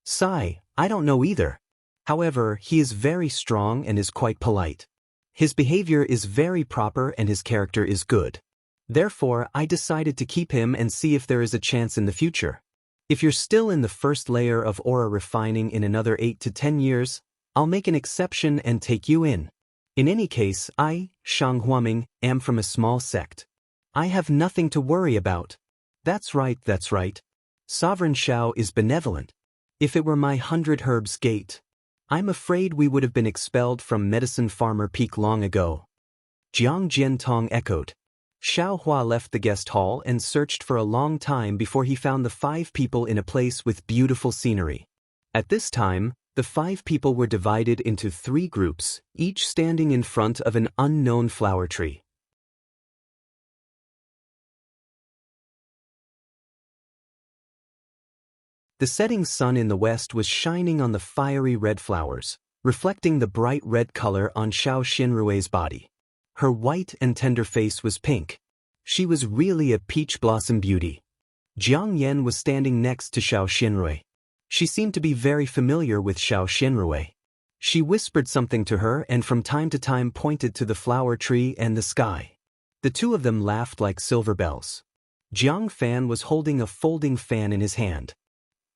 "Sigh, I don't know either. However, he is very strong and is quite polite. His behavior is very proper and his character is good. Therefore, I decided to keep him and see if there is a chance in the future. If you're still in the first layer of aura refining in another 8 to 10 years, I'll make an exception and take you in. In any case, I, Shang Huaming, am from a small sect. I have nothing to worry about." That's right. Sovereign Shao is benevolent. If it were my 100 Herbs Gate, I'm afraid we would have been expelled from Medicine Farmer Peak long ago. Jiang Jiantong echoed. Xiaohua left the guest hall and searched for a long time before he found the 5 people in a place with beautiful scenery. At this time, the 5 people were divided into 3 groups, each standing in front of an unknown flower tree. The setting sun in the west was shining on the fiery red flowers, reflecting the bright red color on Xiao Xinrui's body. Her white and tender face was pink. She was really a peach blossom beauty. Jiang Yan was standing next to Xiao Xinrui. She seemed to be very familiar with Xiao Xinrui. She whispered something to her and from time to time pointed to the flower tree and the sky. The two of them laughed like silver bells. Jiang Fan was holding a folding fan in his hand.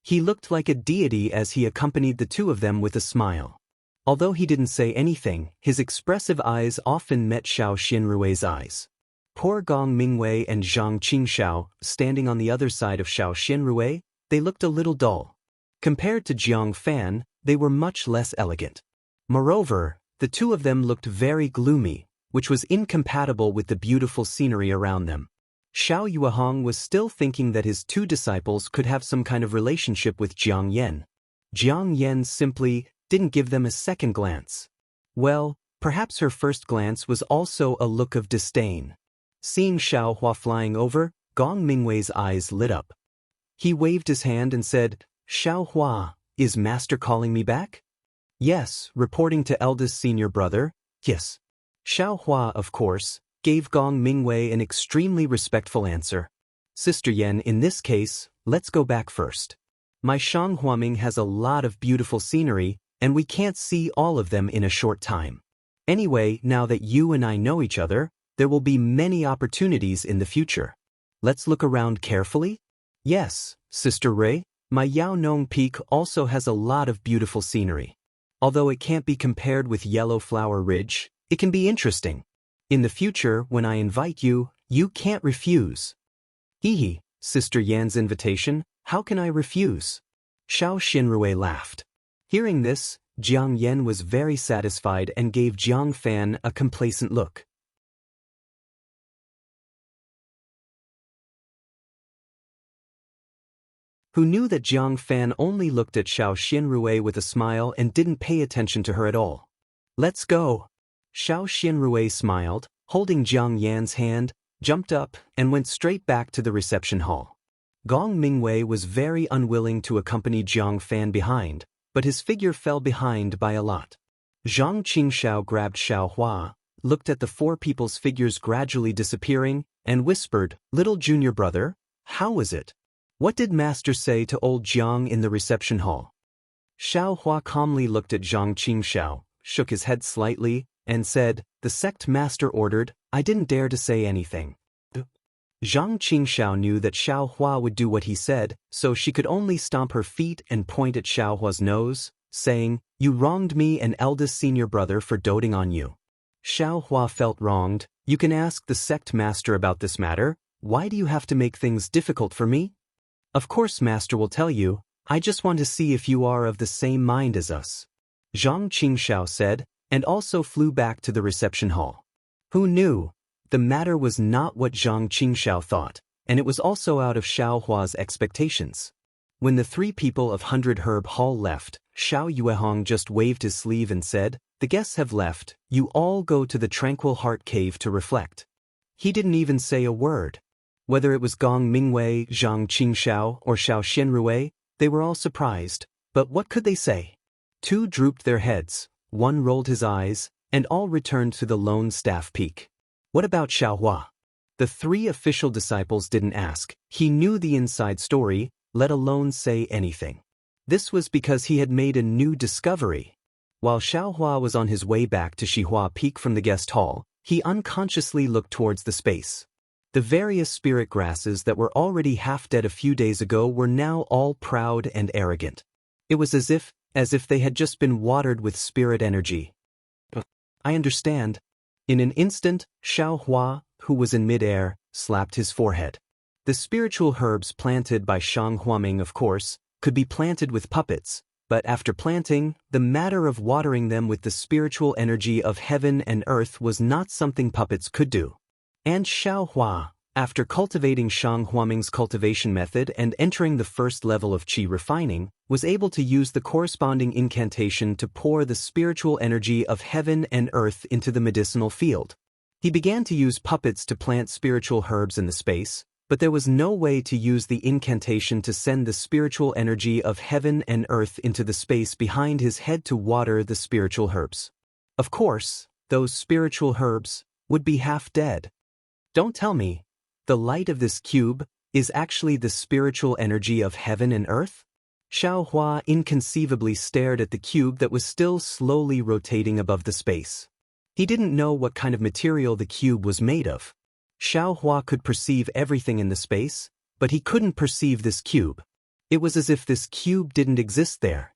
He looked like a deity as he accompanied the two of them with a smile. Although he didn't say anything, his expressive eyes often met Xiao Xinrui's eyes. Poor Gong Mingwei and Zhang Qingxiao, standing on the other side of Xiao Xinrui, they looked a little dull. Compared to Jiang Fan, they were much less elegant. Moreover, the two of them looked very gloomy, which was incompatible with the beautiful scenery around them. Xiao Yuehong was still thinking that his 2 disciples could have some kind of relationship with Jiang Yan. Jiang Yan simply didn't give them a second glance. Well, perhaps her first glance was also a look of disdain. Seeing Xiao Hua flying over, Gong Mingwei's eyes lit up. He waved his hand and said, "Xiao Hua, is Master calling me back?" "Yes," reporting to eldest senior brother, "yes." Xiao Hua, of course, gave Gong Mingwei an extremely respectful answer. "Sister Yan, in this case, let's go back first. My Shang Huaming has a lot of beautiful scenery, and we can't see all of them in a short time. Anyway, now that you and I know each other, there will be many opportunities in the future. Let's look around carefully?" "Yes, Sister Ray, my Yao Nong Peak also has a lot of beautiful scenery. Although it can't be compared with Yellow Flower Ridge, it can be interesting. In the future, when I invite you, you can't refuse." "Hee, Sister Yan's invitation, how can I refuse?" Xiao Xinrui laughed. Hearing this, Jiang Yan was very satisfied and gave Jiang Fan a complacent look. Who knew that Jiang Fan only looked at Xiao Xinrui with a smile and didn't pay attention to her at all. "Let's go." Xiao Xinrui smiled, holding Jiang Yan's hand, jumped up, and went straight back to the reception hall. Gong Mingwei was very unwilling to accompany Jiang Fan behind, but his figure fell behind by a lot. Zhang Qingxiao grabbed Xiao Hua, looked at the 4 people's figures gradually disappearing, and whispered, "Little junior brother, how was it? What did Master say to old Jiang in the reception hall?" Xiao Hua calmly looked at Zhang Qingxiao, shook his head slightly, and said, "The sect master ordered, I didn't dare to say anything." Zhang Qingxiao knew that Xiao Hua would do what he said, so she could only stomp her feet and point at Xiao Hua's nose, saying, "You wronged me and eldest senior brother for doting on you." Xiao Hua felt wronged. "You can ask the sect master about this matter. Why do you have to make things difficult for me?" "Of course master will tell you. I just want to see if you are of the same mind as us," Zhang Qingxiao said, and also flew back to the reception hall. Who knew? The matter was not what Zhang Qingxiao thought, and it was also out of Xiao Hua's expectations. When the 3 people of 100 Herb Hall left, Xiao Yuehong just waved his sleeve and said, "The guests have left, you all go to the Tranquil Heart Cave to reflect." He didn't even say a word. Whether it was Gong Mingwei, Zhang Qingxiao, or Xiao Xianrui, they were all surprised. But what could they say? Two drooped their heads, one rolled his eyes, and all returned to the lone staff peak. What about Xiaohua? The three official disciples didn't ask. He knew the inside story, let alone say anything. This was because he had made a new discovery. While Xiaohua was on his way back to Xihua Peak from the guest hall, he unconsciously looked towards the space. The various spirit grasses that were already half dead a few days ago were now all proud and arrogant. It was as if they had just been watered with spirit energy. I understand. In an instant, Xiaohua, who was in mid-air, slapped his forehead. The spiritual herbs planted by Shang Huaming, of course, could be planted with puppets, but after planting, the matter of watering them with the spiritual energy of heaven and earth was not something puppets could do. And Xiaohua, after cultivating Shang Huaming's cultivation method and entering the first level of qi refining, was able to use the corresponding incantation to pour the spiritual energy of heaven and earth into the medicinal field. He began to use puppets to plant spiritual herbs in the space, but there was no way to use the incantation to send the spiritual energy of heaven and earth into the space behind his head to water the spiritual herbs. Of course, those spiritual herbs would be half dead. Don't tell me, the light of this cube is actually the spiritual energy of heaven and earth? Xiaohua inconceivably stared at the cube that was still slowly rotating above the space. He didn't know what kind of material the cube was made of. Xiaohua could perceive everything in the space, but he couldn't perceive this cube. It was as if this cube didn't exist there.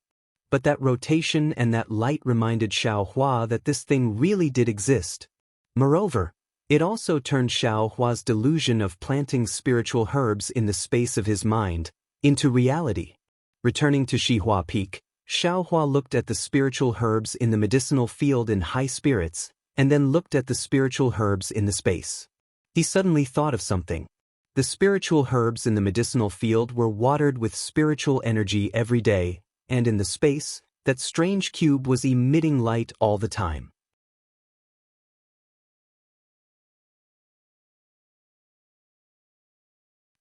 But that rotation and that light reminded Xiaohua that this thing really did exist. Moreover, it also turned Xiaohua's delusion of planting spiritual herbs in the space of his mind into reality. Returning to Xihua Peak, Xiaohua looked at the spiritual herbs in the medicinal field in high spirits, and then looked at the spiritual herbs in the space. He suddenly thought of something. The spiritual herbs in the medicinal field were watered with spiritual energy every day, and in the space, that strange cube was emitting light all the time.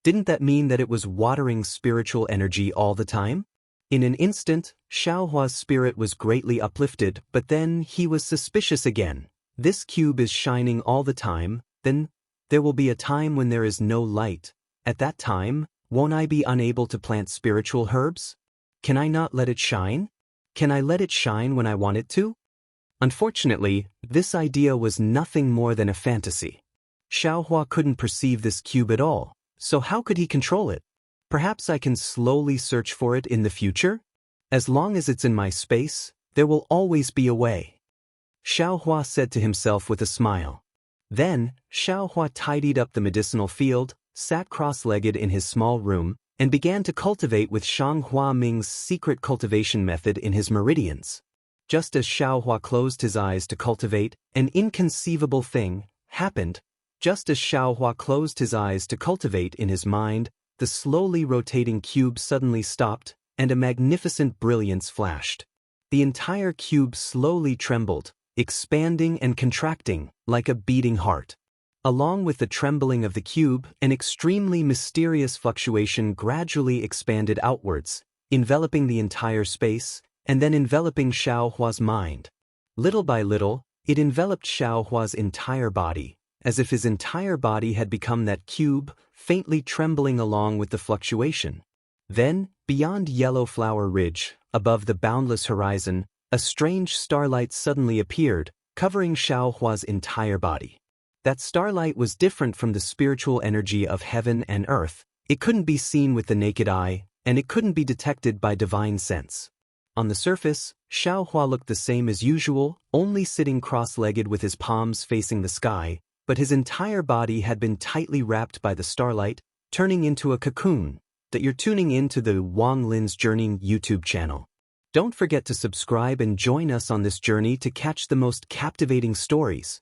Didn't that mean that it was watering spiritual energy all the time? In an instant, Xiaohua's spirit was greatly uplifted, but then he was suspicious again. This cube is shining all the time, then there will be a time when there is no light. At that time, won't I be unable to plant spiritual herbs? Can I not let it shine? Can I let it shine when I want it to? Unfortunately, this idea was nothing more than a fantasy. Xiaohua couldn't perceive this cube at all. So how could he control it? Perhaps I can slowly search for it in the future? As long as it's in my space, there will always be a way. Xiaohua said to himself with a smile. Then, Xiaohua tidied up the medicinal field, sat cross-legged in his small room, and began to cultivate with Shang Huaming's secret cultivation method in his meridians. Just as Xiaohua closed his eyes to cultivate, an inconceivable thing happened. Just as Xiaohua closed his eyes to cultivate in his mind, the slowly rotating cube suddenly stopped, and a magnificent brilliance flashed. The entire cube slowly trembled, expanding and contracting like a beating heart. Along with the trembling of the cube, an extremely mysterious fluctuation gradually expanded outwards, enveloping the entire space, and then enveloping Xiaohua's mind. Little by little, it enveloped Xiaohua's entire body, as if his entire body had become that cube, faintly trembling along with the fluctuation. Then, beyond Yellow Flower Ridge, above the boundless horizon, a strange starlight suddenly appeared, covering Xiaohua's entire body. That starlight was different from the spiritual energy of heaven and earth. It couldn't be seen with the naked eye, and it couldn't be detected by divine sense. On the surface, Xiaohua looked the same as usual, only sitting cross-legged with his palms facing the sky, but his entire body had been tightly wrapped by the starlight, turning into a cocoon. That you're tuning in to the Wang Lin's Journey YouTube channel. Don't forget to subscribe and join us on this journey to catch the most captivating stories.